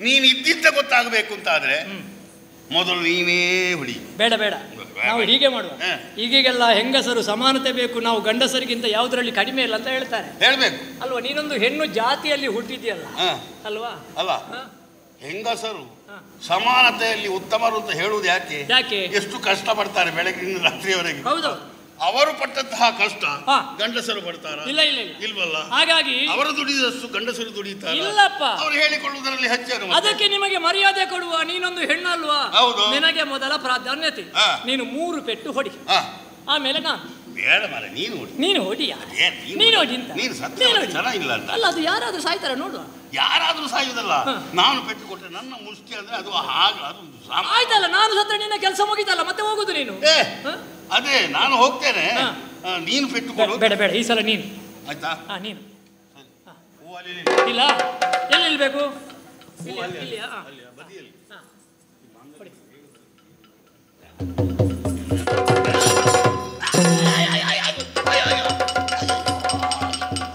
ನೀನು ಇದ್ದಿದ್ದ ಗೊತ್ತಾಗಬೇಕು ಅಂತ ಆದ್ರೆ ಮೊದಲು ನೀನೇ ಹೊಡಿ. ಬೇಡ. ನಾವು ಹೀಗೆ ಮಾಡುವ. ಈಗೀಗೆಲ್ಲ ಹೆಂಗಸರು ಸಮಾನತೆ ಬೇಕು, ನಾವು ಗಂಡಸರಿಗಿಂತ ಯಾವುದರಲ್ಲಿ ಕಡಿಮೆ ಇಲ್ಲ ಅಂತ ಹೇಳ್ತಾರೆ. ಹೇಳ್ಬೇಕು ಅಲ್ವಾ? ನೀನೊಂದು ಹೆಣ್ಣು ಜಾತಿಯಲ್ಲಿ ಹುಟ್ಟಿದ್ಯಲ್ಲ ಅಲ್ವಾ? ಅಲ್ಲ, ಹೆಂಗಸರು ಸಮಾನತೆಯಲ್ಲಿ ಉತ್ತಮರು ಅಂತ ಹೇಳುವುದು ಯಾಕೆ? ಎಷ್ಟು ಕಷ್ಟ ಪಡ್ತಾರೆ ಬೆಳಗಿನಿಂದ ರಾತ್ರಿಯವರೆಗೆ. ಹೌದು. ಅವರು ಪಟ್ಟಂತಹ ಕಷ್ಟ ಗಂಡಸರು ಪಡ್ತಾರ? ಇಲ್ವಲ್ಲ. ಹಾಗಾಗಿ ಅವರು ದುಡಿದಷ್ಟು ಗಂಡಸರು ದುಡಿತಾರೆ. ಇಲ್ಲಪ್ಪ, ಅವರು ಹೇಳಿಕೊಳ್ಳುವುದರಲ್ಲಿ ಹೆಚ್ಚು. ಅದಕ್ಕೆ ನಿಮಗೆ ಮರ್ಯಾದೆ ಕೊಡುವ. ನೀನೊಂದು ಹೆಣ್ಣಲ್ವಾ? ಹೌದು. ನಿನಗೆ ಮೊದಲ ಪ್ರಾಧಾನ್ಯತೆ. ನೀನು 3 ಪೆಟ್ಟು ಹೊಡಿ, ಆಮೇಲೆ ನಾನು. ಬೇಡ ಮಾರೆ, ನೀನು ಹೊಡಿ. ನೀನು ಹೊಡಿಯ? ನೀನು ಹೊಡಿ ಅಂತ. ನೀನು ಸತ್ಯ ಚೆನ್ನಾಗಿಲ್ಲ ಅಂತ. ಅಲ್ಲ, ಅದು ಯಾರಾದ್ರೂ ಸಾಯ್ತಾರ ನೋಡುವ. ಯಾರಾದ್ರೂ ಸಾಯುವುದಲ್ಲ. ನಾನು ಪೆಟ್ಟು ಕೊಟ್ಟರೆ ನನ್ನ ಮುಷ್ಟಿ ಅಂದ್ರೆ ಅದು ಆಯ್ತಲ್ಲ. ನಾನು ಸತ್ರ ನಿನ್ನ ಕೆಲಸ ಮುಗಿತಲ್ಲ, ಮತ್ತೆ ಹೋಗುದು ನೀನು. ಅದೇ ನಾನು ಹೋಗ್ತೇನೆ, ನೀನು ಪೆಟ್ಟು ಕೊಡು. ಬೇಡ, ಈ ಸಲ ನೀನು. ಆಯ್ತಾ? ನೀನು. ಇಲ್ಲ, ಎಲ್ಲಿ ನಿಲ್ಬೇಕು? ಬದಿಯಲ್ಲಿ.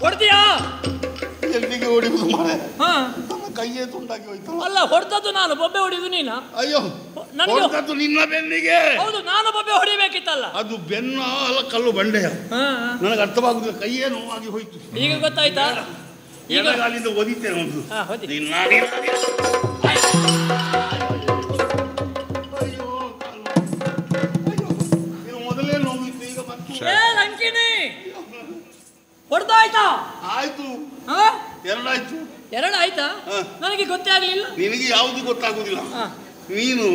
ಹೊಡ್ತೀಯಾ? ಎಲ್ಲಿಗೆ ಹೊಡಿಯುವುದು ಮಾರೆ? ಕೈಯೇ ತುಂಡಾಗಿ ಹೋಯ್ತು. ಅಲ್ಲ, ಹೊಡೆದದ್ದು ನಾನು, ಬೊಬ್ಬೆ ಹೊಡಿಯುದು ನೀನು. ಅಯ್ಯೋ, ಹೊಡೆದದ್ದು ನಿನ್ನ ಬೆನ್ನಿಗೆ. ಹೌದು, ನಾನು ಬೊಬ್ಬೆ ಹೊಡಿಬೇಕಿತ್ತಲ್ಲ. ಅದು ಬೆನ್ನ ಅಲ್ಲ, ಕಲ್ಲು ಬಂಡೆಯ. ನನಗೆ ಅರ್ಥವಾಗುದಿಲ್ಲ, ಕೈಯೇ ನೋವಾಗಿ ಹೋಯ್ತು. ಈಗ ಗೊತ್ತಾಯ್ತಾ? ಈಗ ಅಲ್ಲಿಂದ ಓದಿತ್ತೇನೆ ಒಂದು. ಮೊದಲೇ ನೋವಿತ್ತು, ಈಗ ಲಂಕಿನಿ ಹೊಡೆದಾಯ್ತಾ? ಆಯ್ತು. 2 ಆಯ್ತು. 2 ಆಯ್ತಾ? ನನಗೆ ಗೊತ್ತೇ ಆಗ್ಲಿಲ್ಲ. ನಿನಗೆ ಯಾವುದು ಗೊತ್ತಾಗುದಿಲ್ಲ. ನೀನು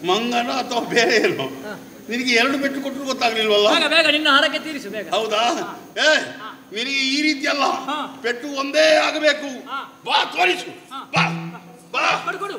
ಮಂಗನ ಅಥವಾ ಬೇರೆ ಏನು? ನಿನಗೆ 2 ಪೆಟ್ಟು ಕೊಟ್ಟರು ಗೊತ್ತಾಗ್ಲಿಲ್ವಲ್ಲ? ಬೇಗ ನಿನ್ನ ಹರಕೆ ತೀರಿಸು ಬೇಗ. ಹೌದಾ? ನಿನಗೆ ಈ ರೀತಿ ಅಲ್ಲ, ಪೆಟ್ಟು ಒಂದೇ ಆಗಬೇಕು. ಬಾ ತೋರಿಸು, ಬಾ ಬಾ. ಕೊಡು.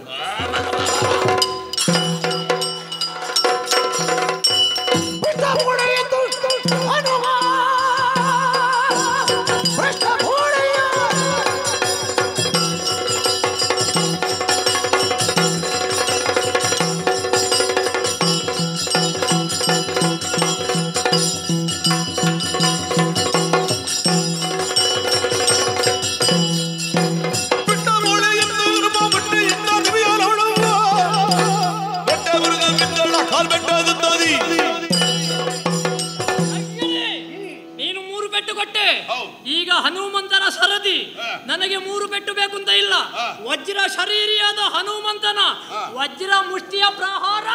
ಈಗ ಹನುಮಂತನ ಸರದಿ. ನನಗೆ 3 ಪೆಟ್ಟು ಬೇಕು ಅಂತ ಇಲ್ಲ. ವಜ್ರ ಶರೀರಿಯಾದ ಹನುಮಂತನ ವಜ್ರ ಮುಷ್ಟಿಯ ಪ್ರಹಾರ.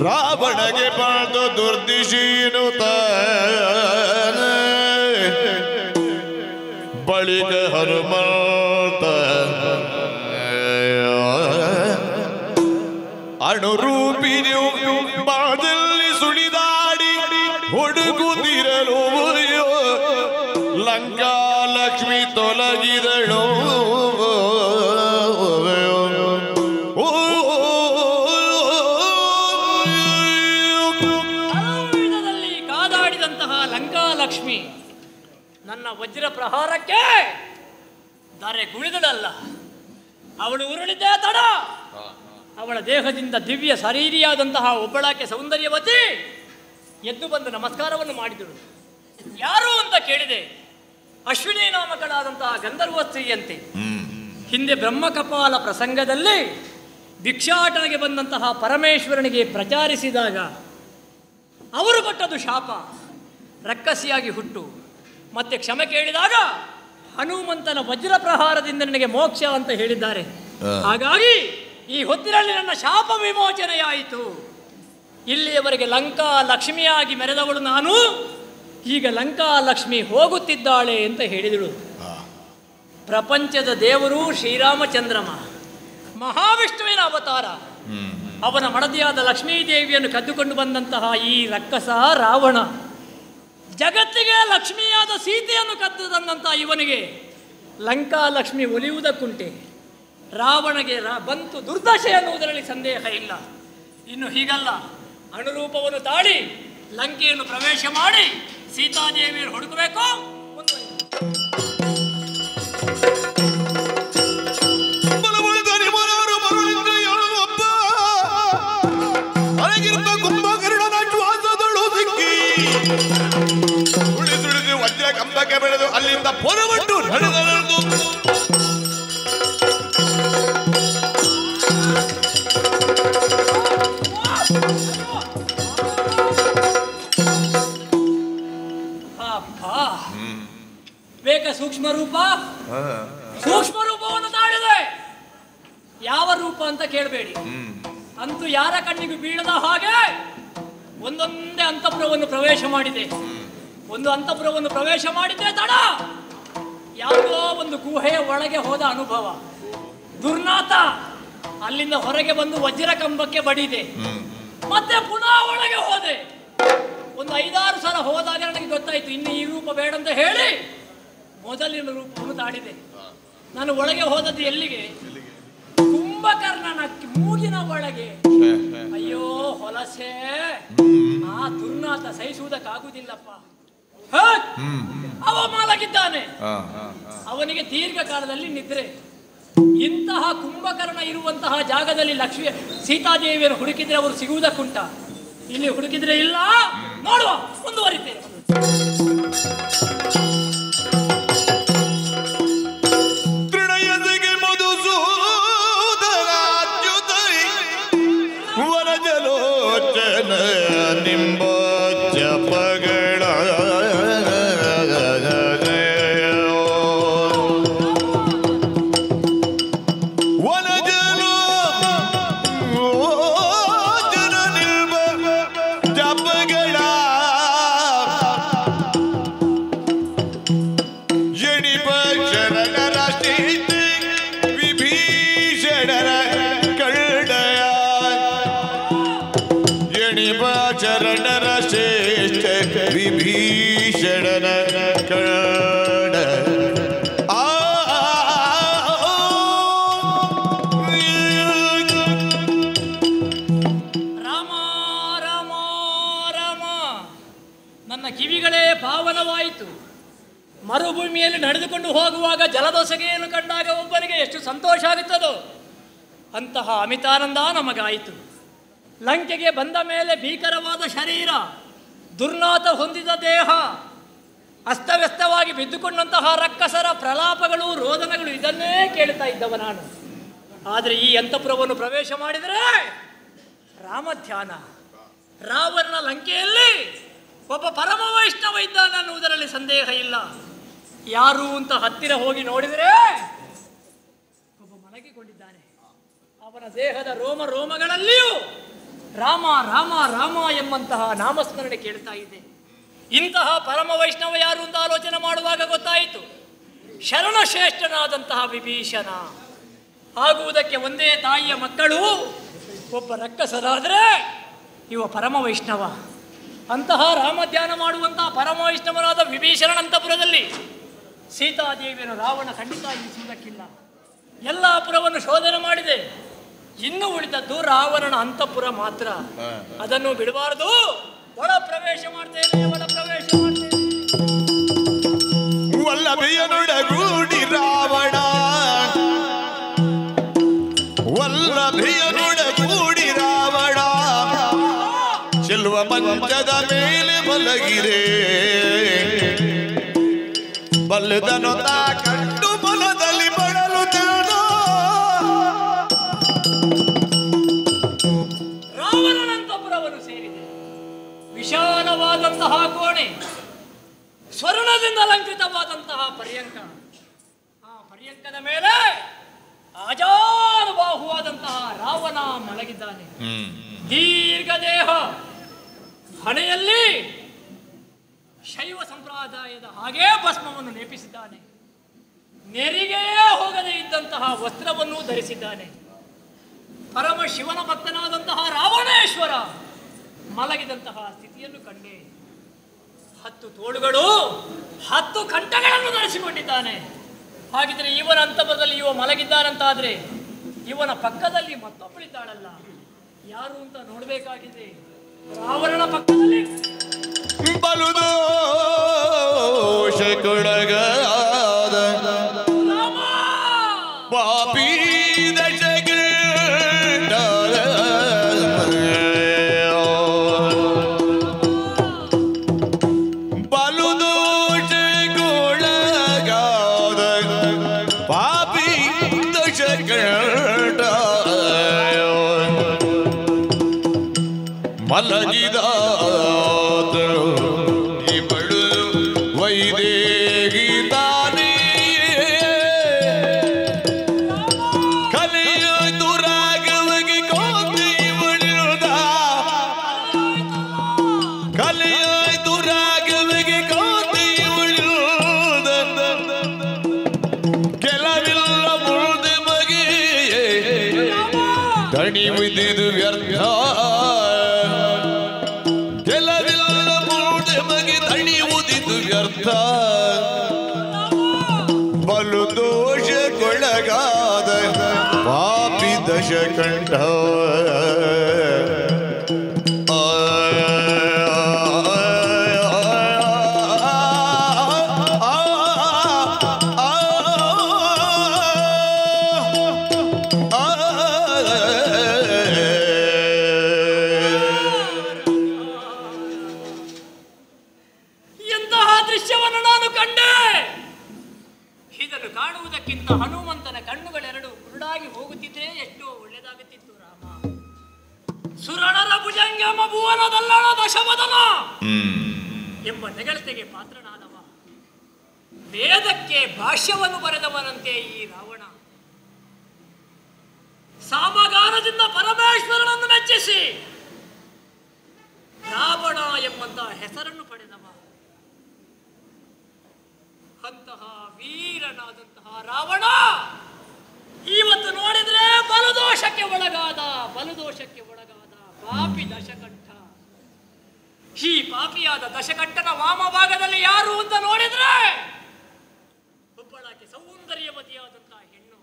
ರಾವಣಗೆ ಬಾಳ್ದು ದುರ್ದಿಶೀನು ಬಳಿಕ ಹನುಮಂತ ಅಣುರೂಪಿಣಿಯು ಬಾದಲ್ಲಿ ಸುಳಿದಾಡಿ ಹುಡುಗುತ್ತಿರಲು ಲಂಕಾ ಲಕ್ಷ್ಮಿ ತೊಲಗಿದಳು. ಲಕ್ಷ್ಮಿ ನನ್ನ ವಜ್ರ ಪ್ರಹಾರಕ್ಕೆ ದರೆ ಗುಳಿದಳಲ್ಲ, ಅವಳು ಉರುಳಿದ್ದೇ ತಡ. ಅವಳ ದೇಹದಿಂದ ದಿವ್ಯ ಶರೀರಿಯಾದಂತಹ ಒಬ್ಬಳಾಕೆ ಸೌಂದರ್ಯವತಿ ಎದ್ದು ಬಂದು ನಮಸ್ಕಾರವನ್ನು ಮಾಡಿದಳು. ಯಾರು ಅಂತ ಕೇಳಿದೆ. ಅಶ್ವಿನಿ ನಾಮಕಳಾದಂತಹ ಗಂಧರ್ವ ಸ್ತ್ರೀಯಂತೆ. ಹಿಂದೆ ಬ್ರಹ್ಮಕಪಾಲ ಪ್ರಸಂಗದಲ್ಲಿ ಭಿಕ್ಷಾಟನೆಗೆ ಬಂದಂತಹ ಪರಮೇಶ್ವರನಿಗೆ ಪ್ರಚಾರಿಸಿದಾಗ ಅವರು ಕೊಟ್ಟದು ಶಾಪ, ರಕ್ಕಸಿಯಾಗಿ ಹುಟ್ಟು. ಮತ್ತೆ ಕ್ಷಮೆ ಕೇಳಿದಾಗ ಹನುಮಂತನ ವಜ್ರ ಪ್ರಹಾರದಿಂದ ನನಗೆ ಮೋಕ್ಷ ಅಂತ ಹೇಳಿದ್ದಾರೆ. ಹಾಗಾಗಿ ಈ ಹೊತ್ತಿನಲ್ಲಿ ನನ್ನ ಶಾಪ ವಿಮೋಚನೆಯಾಯಿತು. ಇಲ್ಲಿಯವರೆಗೆ ಲಂಕಾ ಲಕ್ಷ್ಮಿಯಾಗಿ ಮೆರೆದವಳು ನಾನು, ಈಗ ಲಂಕಾ ಲಕ್ಷ್ಮಿ ಹೋಗುತ್ತಿದ್ದಾಳೆ ಅಂತ ಹೇಳಿದಳು. ಪ್ರಪಂಚದ ದೇವರು ಶ್ರೀರಾಮಚಂದ್ರಮ, ಮಹಾವಿಷ್ಣುವಿನ ಅವತಾರ. ಅವನ ಮಡದಿಯಾದ ಲಕ್ಷ್ಮೀದೇವಿಯನ್ನು ಕದ್ದುಕೊಂಡು ಬಂದಂತಹ ಈ ರಕ್ಕಸ ರಾವಣ, ಜಗತ್ತಿಗೆ ಲಕ್ಷ್ಮಿಯಾದ ಸೀತೆಯನ್ನು ಕದ್ದು ತಂದಂತಹ ಇವನಿಗೆ ಲಂಕಾ ಲಕ್ಷ್ಮಿ ಒಲಿಯುವುದಕ್ಕುಂಟೆ. ರಾವಣಗೆ ಬಂತು ದುರ್ದಶೆ ಅನ್ನುವುದರಲ್ಲಿ ಸಂದೇಹ ಇಲ್ಲ. ಇನ್ನು ಹೀಗಲ್ಲ, ಅನುರೂಪವನ್ನು ತಾಳಿ ಲಂಕೆಯನ್ನು ಪ್ರವೇಶ ಮಾಡಿ ಸೀತಾದೇವಿಯನ್ನು ಹುಡುಕಬೇಕು. ವಜ್ರ ಕಂಬಕ್ಕೆ ಬೆಳೆದು ಅಲ್ಲಿಂದ ಪೊರವಟ್ಟು ನಡೆದು ಬೇಕ ಸೂಕ್ಷ್ಮ ರೂಪ. ಸೂಕ್ಷ್ಮ ರೂಪವನ್ನು ತಾಳಿದೆ. ಯಾವ ರೂಪ ಅಂತ ಕೇಳಬೇಡಿ, ಅಂತೂ ಯಾರ ಕಣ್ಣಿಗೂ ಬೀಳದ ಹಾಗೆ ಒಂದೊಂದೇ ಅಂತಃಪುರವನ್ನು ಪ್ರವೇಶ ಮಾಡಿದೆ. ಒಂದು ಅಂತಃಪುರವನ್ನು ಪ್ರವೇಶ ಮಾಡಿದ್ದೆ ತಡ, ಯಾವುದೋ ಒಂದು ಗುಹೆಯ ಒಳಗೆ ಹೋದ ಅನುಭವ. ದುರ್ನಾಥ ಅಲ್ಲಿಂದ ಹೊರಗೆ ಬಂದು ವಜ್ರ ಕಂಬಕ್ಕೆ ಬಡಿದೆ. ಮತ್ತೆ ಪುನಃ ಒಳಗೆ ಹೋದೆ. ಒಂದು 5-6 ಸಲ ಹೋದಾಗ ನನಗೆ ಗೊತ್ತಾಯ್ತು, ಇನ್ನು ಈ ರೂಪ ಬೇಡ ಅಂತ ಹೇಳಿ ಮೊದಲಿನ ರೂಪವನ್ನು ತಾಳಿದೆ. ನಾನು ಒಳಗೆ ಹೋದದ್ದು ಎಲ್ಲಿಗೆ? ಕುಂಭಕರ್ಣನ ಮೂಗಿನ ಒಳಗೆ. ಅಯ್ಯೋ ಹೊಲಸೆ, ಆ ದುರ್ನಾಥ ಸಹಿಸುವುದಕ್ಕಾಗುವುದಿಲ್ಲಪ್ಪ. ಅವ ಮಲಗಿದ್ದಾನೆ, ಅವನಿಗೆ ದೀರ್ಘಕಾಲದಲ್ಲಿ ನಿದ್ರೆ. ಇಂತಹ ಕುಂಭಕರ್ಣ ಇರುವಂತಹ ಜಾಗದಲ್ಲಿ ಲಕ್ಷ್ಮಿ ಸೀತಾದೇವಿಯನ್ನು ಹುಡುಕಿದ್ರೆ ಅವರು ಸಿಗುವುದಕ್ಕುಂಟ? ಇಲ್ಲಿ ಹುಡುಕಿದ್ರೆ ಇಲ್ಲ. ನೋಡುವ, ಮುಂದುವರಿತೇನೆ. ನಿಂಬ ಜಪಗಳ ವಿಭೀಷಣನ ಕಡ ರಾಮ ರಾಮ ರಾಮ. ನನ್ನ ಕಿವಿಗಳೇ ಪಾವನವಾಯಿತು. ಮರುಭೂಮಿಯಲ್ಲಿ ನಡೆದುಕೊಂಡು ಹೋಗುವಾಗ ಜಲದೊಸಗೆಯನ್ನು ಕಂಡಾಗ ಒಬ್ಬನಿಗೆ ಎಷ್ಟು ಸಂತೋಷ ಆಗುತ್ತದೋ ಅಂತಹ ಅಮಿತಾನಂದ ನಮಗಾಯಿತು. ಲಂಕೆಗೆ ಬಂದ ಮೇಲೆ ಭೀಕರವಾದ ಶರೀರ, ದುರ್ನಾತ ಹೊಂದಿದ ದೇಹ, ಅಸ್ತವ್ಯಸ್ತವಾಗಿ ಬಿದ್ದುಕೊಂಡಂತಹ ರಕ್ಕಸರ ಪ್ರಲಾಪಗಳು, ರೋದನಗಳು ಇದನ್ನೇ ಕೇಳ್ತಾ ಇದ್ದವ ನಾನು. ಆದರೆ ಈ ಅಂತಃಪುರವನ್ನು ಪ್ರವೇಶ ಮಾಡಿದರೆ ರಾಮಧ್ಯಾನ. ರಾವಣನ ಲಂಕೆಯಲ್ಲಿ ಒಬ್ಬ ಪರಮ ವೈಷ್ಣವ ಇದ್ದಾನನ್ನುವುದರಲ್ಲಿ ಸಂದೇಹ ಇಲ್ಲ. ಯಾರು ಅಂತ ಹತ್ತಿರ ಹೋಗಿ ನೋಡಿದರೆ ಒಬ್ಬ ಮಲಗಿಕೊಂಡಿದ್ದಾನೆ. ಅವನ ದೇಹದ ರೋಮ ರೋಮಗಳಲ್ಲಿಯೂ ರಾಮ ರಾಮ ರಾಮ ಎಂಬಂತಹ ನಾಮಸ್ಮರಣೆ ಕೇಳ್ತಾ ಇದೆ. ಇಂತಹ ಪರಮ ವೈಷ್ಣವ ಯಾರು ಅಂತ ಆಲೋಚನೆ ಮಾಡುವಾಗ ಗೊತ್ತಾಯಿತು, ಶರಣಶ್ರೇಷ್ಠನಾದಂತಹ ವಿಭೀಷಣ. ಆಗುವುದಕ್ಕೆ ಒಂದೇ ತಾಯಿಯ ಮಕ್ಕಳು, ಒಬ್ಬ ರಕ್ಕಸರಾದರೆ ಇವ ಪರಮ ವೈಷ್ಣವ. ಅಂತಹ ರಾಮಧ್ಯಾನ ಮಾಡುವಂತಹ ಪರಮ ವೈಷ್ಣವನಾದ ವಿಭೀಷಣನ ಅಂತಃಪುರದಲ್ಲಿ ಸೀತಾದೇವಿಯನ್ನು ರಾವಣ ಖಂಡಿತ ಇರಿಸುವುದಕ್ಕಿಲ್ಲ. ಎಲ್ಲ ಪುರವನ್ನು ಶೋಧನೆ ಮಾಡಿದೆ. ಇನ್ನು ಉಳಿದದ್ದು ರಾವಣನ ಅಂತಃಪುರ ಮಾತ್ರ. ಅದನ್ನು ಬಿಡಬಾರದು. ಒಳ ಪ್ರವೇಶ ಮಾಡ್ತೇನೆ, ಒಳ ಪ್ರವೇಶ ಮಾಡ್ತೇನೆ. ವಲ್ಲಭೆಯನೊಡಗೂಡಿ ರಾವಣ, ವಲ್ಲಭೆಯನೊಡಗೂಡಿ ರಾವಣ, ಚೆಲುವ ಮಂಚದ ಮೇಲೆ ಮಲಗಿರೆ, ಬಲ್ಲದನೊಂದ ಕಂಡು ಮೊಲದಲ್ಲಿ ಬಳಲುತ್ತೇನೋ. ರಾವಣನಂತಪುರವನ್ನು ಸೇರಿದೆ. ವಿಶಾಲವಾದಂತಹ ಕೋಣೆ, ಸ್ವರ್ಣದಿಂದ ಅಲಂಕೃತವಾದಂತಹ ಪರ್ಯಂಕ. ಆ ಪರ್ಯಂಕದ ಮೇಲೆ ಆಜಾನುಬಾಹುವಾದಂತಹ ರಾವಣ ಮಲಗಿದ್ದಾನೆ. ದೀರ್ಘ ದೇಹ, ಹಣೆಯಲ್ಲಿ ಶೈವ ಸಂಪ್ರದಾಯದ ಹಾಗೇ ಭಸ್ಮವನ್ನು ನೇಪಿಸಿದ್ದಾನೆ. ನೆರಿಗೆಯೇ ಹೋಗದೇ ಇದ್ದಂತಹ ವಸ್ತ್ರವನ್ನು ಧರಿಸಿದ್ದಾನೆ. ಪರಮ ಶಿವನ ಭಕ್ತನಾದಂತಹ ರಾವಣೇಶ್ವರ ಮಲಗಿದಂತಹ ಸ್ಥಿತಿಯನ್ನು ಕಂಡೆ. 10 ತೋಳುಗಳು 10 ಕಂಠಗಳನ್ನು ಧರಿಸಿಕೊಂಡಿದ್ದಾನೆ. ಹಾಗಿದ್ರೆ ಇವನ ಅಂತಃಪುರದಲ್ಲಿ ಇವ ಮಲಗಿದ್ದಾನಂತಾದ್ರೆ ಇವನ ಪಕ್ಕದಲ್ಲಿ ಮತ್ತೊಬ್ಬಳಿದ್ದಾಳಲ್ಲ, ಯಾರು ಅಂತ ನೋಡಬೇಕಾಗಿದೆ. ರಾವಣನ ಪಕ್ಕದಲ್ಲಿ ಬಲುದೋಷಕ್ಕೊಳಗಾದ ಪಾಪಿ ಮಲಗಿದ ಇವಳು ವೈದೇಹಿ ತಾನೇ, ಕಲಿಯೋಯ್ತು ರಾಘವಗೆ ಕೋತಿ ಇವಳಿರುದ, ಕಲಿಯೋಯ್ತು ರಾಘವಗೆ ಕೋತಿ ಇವಳಿರುದ, ಕೆಲವಿಲ್ಲ ಮುಳ್ದೆ ಮಗೆ ಕಣಿವಿದಿದು ವ್ಯರ್ಥ, ಬಲು ದೋಷಕ್ಕೊಳಗಾದ ಪಾಪಿ ದಶಕಂಠ. ಹನುಮಂತನ ಕಣ್ಣುಗಳೆರಡು ಕುರುಡಾಗಿ ಹೋಗುತ್ತಿದ್ದರೆ ಎಷ್ಟೋ ಒಳ್ಳೆದಾಗುತ್ತಿತ್ತು. ರಾಮ ಸುರಣರ ಭುಜಂಗಮ ಭುವನದಲ್ಲಣ ದಶವದನ ಎಂಬ ನೆಗಳತೆಗೆ ಪಾತ್ರನಾದವ. ವೇದಕ್ಕೆ ಭಾಷ್ಯವನ್ನು ಬರೆದವನಂತೆ ಈ ರಾವಣ. ಸಾಮಗಾನದಿಂದ ಪರಮೇಶ್ವರನನ್ನು ಮೆಚ್ಚಿಸಿ ರಾವಣ ಎಂಬಂತಹ ಹೆಸರನ್ನು ಪಡೆದವ. ಅಂತಹ ವೀರನಾದಂತಹ ರಾವಣ ಇವತ್ತು ನೋಡಿದ್ರೆ ಬಲುದೋಷ ಪಾಪಿ ದಶಕಂಠ. ಈ ಪಾಪಿಯಾದ ದಶಕಂಠನ ವಾಮಭಾಗದಲ್ಲಿ ಯಾರು ಅಂತ ನೋಡಿದ್ರೆ ಒಬ್ಬಳಾಕೆ ಸೌಂದರ್ಯವತಿಯಾದಂತಹ ಹೆಣ್ಣು.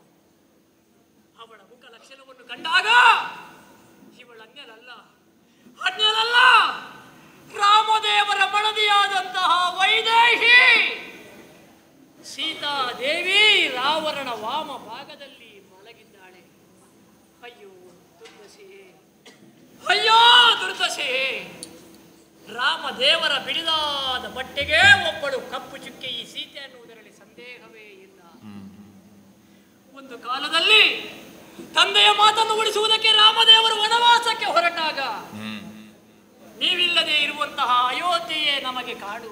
ಅವಳ ಮುಖ ಲಕ್ಷಣವನ್ನು ಕಂಡಾಗ ಇವಳು ಅನ್ಯಲಲ್ಲ, ರಾಮದೇವರ ಮಡದಿಯಾದಂತಹ ವೈದೇಹಿ ಸೀತಾದೇವಿ ರಾವಣನ ವಾಮ ಭಾಗದಲ್ಲಿ ಮಲಗಿದ್ದಾಳೆ. ಅಯ್ಯೋ ದುರ್ದಶೆ! ರಾಮದೇವರ ಬಿಡಿದಾದ ಬಟ್ಟೆಗೆ ಒಬ್ಬಳು ಕಪ್ಪು ಚುಕ್ಕೆ ಈ ಸೀತೆ ಅನ್ನುವುದರಲ್ಲಿ ಸಂದೇಹವೇ ಇಲ್ಲ. ಒಂದು ಕಾಲದಲ್ಲಿ ತಂದೆಯ ಮಾತನ್ನು ಉಳಿಸುವುದಕ್ಕೆ ರಾಮದೇವರು ವನವಾಸಕ್ಕೆ ಹೊರಟಾಗ ನೀವಿಲ್ಲದೆ ಇರುವಂತಹ ಅಯೋಧ್ಯೆಯೇ ನಮಗೆ ಕಾಡು,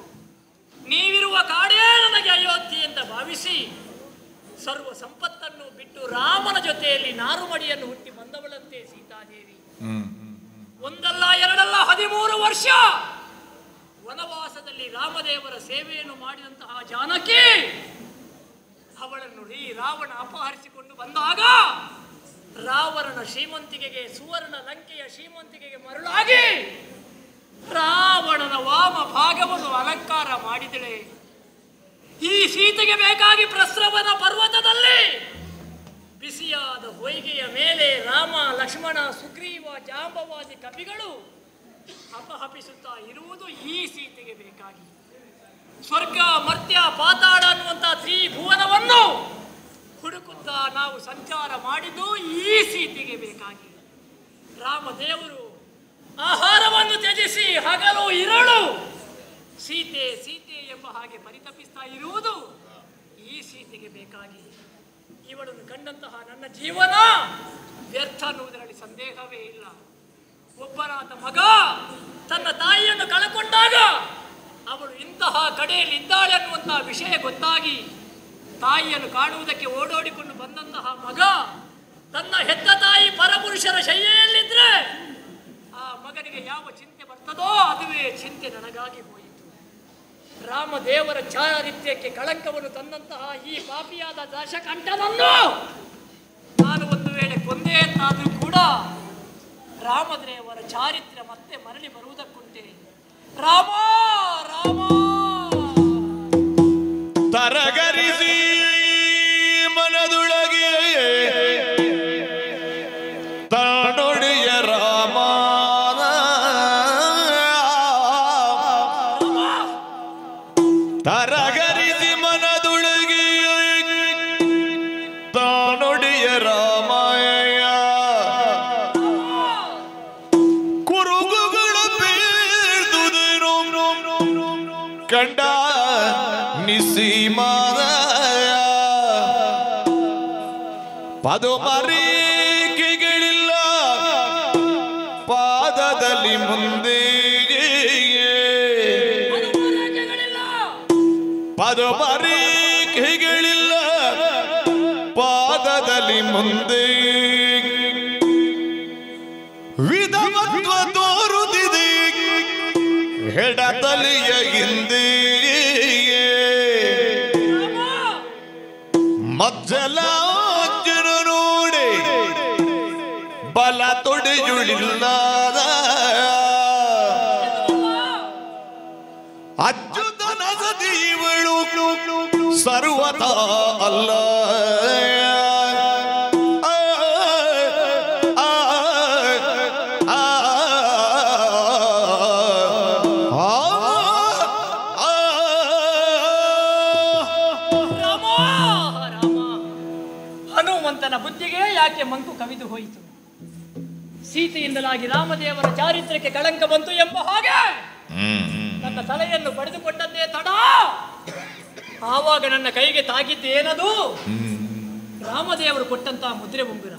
ನೀವಿರುವ ಕಾಡೇ ನನಗೆ ಅಯೋಧ್ಯೆ ಅಂತ ಭಾವಿಸಿ ಸರ್ವ ಸಂಪತ್ತನ್ನು ಬಿಟ್ಟು ರಾಮನ ಜೊತೆಯಲ್ಲಿ ನಾರುಮಡಿಯನ್ನು ಹುಟ್ಟಿ ಬಂದವಳಂತೆ ಸೀತಾದೇವಿ. ಒಂದಲ್ಲ ಎರಡಲ್ಲ 13 ವರ್ಷ ವನವಾಸದಲ್ಲಿ ರಾಮದೇವರ ಸೇವೆಯನ್ನು ಮಾಡಿದಂತಹ ಜಾನಕಿ ಅವಳನ್ನು ರಾವಣ ಅಪಹರಿಸಿಕೊಂಡು ಬಂದಾಗ ರಾವಣನ ಶ್ರೀಮಂತಿಕೆಗೆ, ಸುವರ್ಣ ಲಂಕೆಯ ಶ್ರೀಮಂತಿಕೆಗೆ ಮರುಳಾಗಿ ರಾವಣನ ವಾಮ ಭಾಗವನ್ನು ಅಲಂಕಾರ ಮಾಡಿದಳೆ. ಈ ಸೀತೆಗೆ ಬೇಕಾಗಿ ಪ್ರಸ್ರವನ ಪರ್ವತದಲ್ಲಿ ಬಿಸಿಯಾದ ಹೊಯ್ಗೆಯ ಮೇಲೆ ರಾಮ, ಲಕ್ಷ್ಮಣ, ಸುಗ್ರೀವ, ಜಾಂಬವಾದಿ ಕಪಿಗಳು ಹಪಹಪಿಸುತ್ತಾ ಇರುವುದು ಈ ಸೀತೆಗೆ ಬೇಕಾಗಿ. ಸ್ವರ್ಗ, ಮರ್ತ್ಯ, ಪಾತಾಳ ಅನ್ನುವಂತಹ ತ್ರಿಭುವನವನ್ನು ಹುಡುಕುತ್ತಾ ನಾವು ಸಂಚಾರ ಮಾಡಿದ್ದು ಈ ಸೀತೆಗೆ ಬೇಕಾಗಿ. ರಾಮದೇವರು ಆಹಾರವನ್ನು ತ್ಯಜಿಸಿ ಹಗಲು ಇರಳು ಸೀತೆ ಸೀತೆ ಎಂಬ ಹಾಗೆ ಪರಿತಪಿಸ್ತಾ ಇರುವುದು ಈ ಸೀತೆಗೆ ಬೇಕಾಗಿ. ಇವಳನ್ನು ಕಂಡಂತಹ ನನ್ನ ಜೀವನ ವ್ಯರ್ಥ ಅನ್ನುವುದರಲ್ಲಿ ಸಂದೇಹವೇ ಇಲ್ಲ. ಒಬ್ಬನಾದ ಮಗ ತನ್ನ ತಾಯಿಯನ್ನು ಕಳಕೊಂಡಾಗ ಅವಳು ಇಂತಹ ಕಡೆಯಲ್ಲಿ ಇದ್ದಾಳೆ ಅನ್ನುವಂತಹ ವಿಷಯ ಗೊತ್ತಾಗಿ ತಾಯಿಯನ್ನು ಕಾಣುವುದಕ್ಕೆ ಓಡೋಡಿಕೊಂಡು ಬಂದಂತಹ ಮಗ ತನ್ನ ಹೆತ್ತ ತಾಯಿ ಪರಪುರುಷರ ಶಯ್ಯೆಯಲ್ಲಿದ್ರೆ ಆ ಮಗನಿಗೆ ಯಾವ ಚಿಂತೆ ಬರ್ತದೋ ಅದುವೇ ಚಿಂತೆ ನನಗಾಗಿ ಹೋಯಿತು. ರಾಮದೇವರ ಚಾರಿತ್ರ್ಯಕ್ಕೆ ಕಳಂಕವನ್ನು ತಂದಂತಹ ಈ ಪಾಪಿಯಾದ ದಶಕಂಠನನ್ನು ನಾನು ಒಂದು ವೇಳೆ ಕೊಂದೇ ಅಂತಾದರೂ ಕೂಡ ರಾಮದೇವರ ಚಾರಿತ್ರ್ಯ ಮತ್ತೆ ಮರಳಿ ಬರುವುದಕ್ಕುಂಟೆ. ರಾಮ ರಾಮ ತರಗರಿಸಿ ಮನದೊಳಗೆ ತನ್ನೊಡೆಯ ರಾಮ ತರಗರಿಸಿ ಮನದೊಳಗೆ ತನ್ನೊಡೆಯ ರಾಮಯ್ಯ ಕುರುಗುಗಳ ಬೇರ್ದುದರು ಕಂಡ ನಿಸೀಮಾದ ಪದಮರೇಖೆಗಳಿಲ್ಲ ಪಾದದಲ್ಲಿ ಮುಂದೆ ಪದಮರೇಖೆಗಳಿಲ್ಲ ಪಾದದಲ್ಲಿ ಮುಂದೆ ವಿಧವತ್ವ ತೋರುತ್ತಿದೆ ಹೆಡತಲಿಯ ಹಿಂದೆ ಮಜ್ಜಲಾಜನ ನೋಡಿ ಬಲ ತೊಡೆಯುಳಿಲ್ಲದ ಅಚ್ಯುತನ ಸತಿ ಇವಳು ಸರ್ವತಾ ಅಲ್ಲ. ಹನುಮಂತನ ಬುದ್ಧಿಗೆ ಯಾಕೆ ಮಂಕು ಕವಿದು ಹೋಯಿತು? ಸೀತೆಯಿಂದಲಾಗಿ ರಾಮದೇವರ ಚಾರಿತ್ರ್ಯಕ್ಕೆ ಕಳಂಕ ಬಂತು ಎಂಬ ಹಾಗೆ ನನ್ನ ತಲೆಯನ್ನು ಪಡೆದುಕೊಂಡದ್ದೇ ತಡ. ಆವಾಗ ನನ್ನ ಕೈಗೆ ತಾಗಿದ್ದೇನದು? ರಾಮದೇವರು ಕೊಟ್ಟಂತಹ ಮುದ್ರೆ ಉಂಗುರ.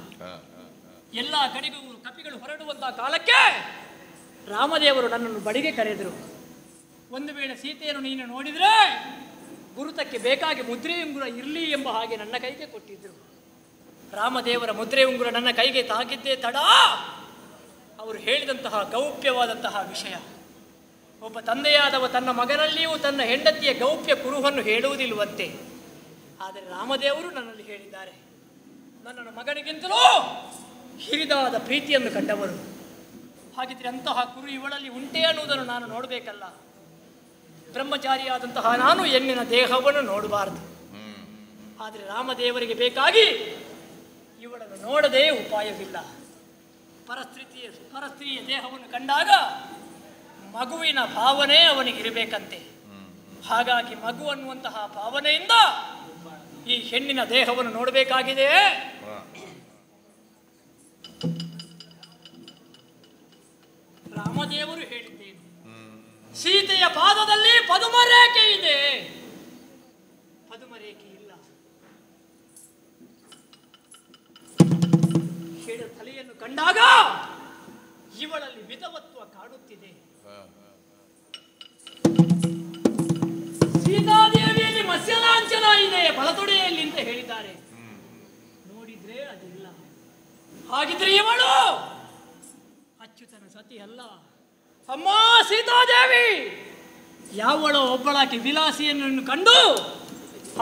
ಎಲ್ಲ ಕಡೆಗೂ ಕಪಿಗಳು ಹೊರಡುವಂತಹ ಕಾಲಕ್ಕೆ ರಾಮದೇವರು ನನ್ನನ್ನು ಬಳಿಗೆ ಕರೆದರು. ಒಂದು ವೇಳೆ ಸೀತೆಯನ್ನು ನೀನು ನೋಡಿದ್ರೆ ಗುರುತಕ್ಕೆ ಬೇಕಾಗಿ ಮುದ್ರೆ ಉಂಗುರ ಇರಲಿ ಎಂಬ ಹಾಗೆ ನನ್ನ ಕೈಗೆ ಕೊಟ್ಟಿದ್ದರು. ರಾಮದೇವರ ಮುದ್ರೆ ಉಂಗುರ ನನ್ನ ಕೈಗೆ ತಾಗಿದ್ದೇ ತಡ. ಅವರು ಹೇಳಿದಂತಹ ಗೌಪ್ಯವಾದಂತಹ ವಿಷಯ. ಒಬ್ಬ ತಂದೆಯಾದವ ತನ್ನ ಮಗನಲ್ಲಿಯೂ ತನ್ನ ಹೆಂಡತಿಯ ಗೌಪ್ಯ ಕುರುಹನ್ನು ಹೇಳುವುದಿಲ್ವಂತೆ. ಆದರೆ ರಾಮದೇವರು ನನ್ನಲ್ಲಿ ಹೇಳಿದ್ದಾರೆ. ನನ್ನನ್ನು ಮಗನಿಗಿಂತಲೂ ಹಿರಿದಾದ ಪ್ರೀತಿಯನ್ನು ಕಂಡವರು. ಹಾಗಿದ್ರೆ ಅಂತಹ ಕುರು ಇವಳಲ್ಲಿ ಉಂಟೆ ಅನ್ನುವುದನ್ನು ನಾನು ನೋಡಬೇಕಲ್ಲ. ಬ್ರಹ್ಮಚಾರಿಯಾದಂತಹ ನಾನು ಹೆಣ್ಣಿನ ದೇಹವನ್ನು ನೋಡಬಾರದು. ಆದರೆ ರಾಮದೇವರಿಗೆ ಬೇಕಾಗಿ ಇವಳನ್ನು ನೋಡದೇ ಉಪಾಯವಿಲ್ಲ. ಪರಸ್ತ್ರೀಯ ದೇಹವನ್ನು ಕಂಡಾಗ ಮಗುವಿನ ಭಾವನೆ ಅವನಿಗಿರಬೇಕಂತೆ. ಹಾಗಾಗಿ ಮಗು ಅನ್ನುವಂತಹ ಭಾವನೆಯಿಂದ ಈ ಹೆಣ್ಣಿನ ದೇಹವನ್ನು ನೋಡಬೇಕಾಗಿದೆ. ರಾಮದೇವರು ಹೇಳಿದ್ದೇನೆ, ಸೀತೆಯ ಪಾದದಲ್ಲಿ ಪದುಮರೇಖೆ ಇದೆ. ಪದುಮರೇಖೆ ಇಲ್ಲ. ಹೇಳ ತಲೆಯನ್ನು ಕಂಡಾಗ ಇವಳಲ್ಲಿ ವಿಧವತ್ವ ಕಾಣುತ್ತಿದೆ. ಸೀತಾದೇವಿಯಲ್ಲಿ ಮತ್ಸ್ಯಲಾಂಛನ ಇದೆ ಬಲತೊಡೆಯಲ್ಲಿ ಅಂತ ಹೇಳಿದ್ದಾರೆ. ನೋಡಿದ್ರೆ ಅದಿಲ್ಲ. ಹಾಗಿದ್ರೆ ಇವಳು ಅಚ್ಯುತನ ಸತಿ ಅಲ್ಲ. ಅಮ್ಮ ಸೀತಾದೇವಿ ಯಾವಳೋ ಒಬ್ಬಳಾಕಿ ವಿಲಾಸಿಯನ್ನು ಕಂಡು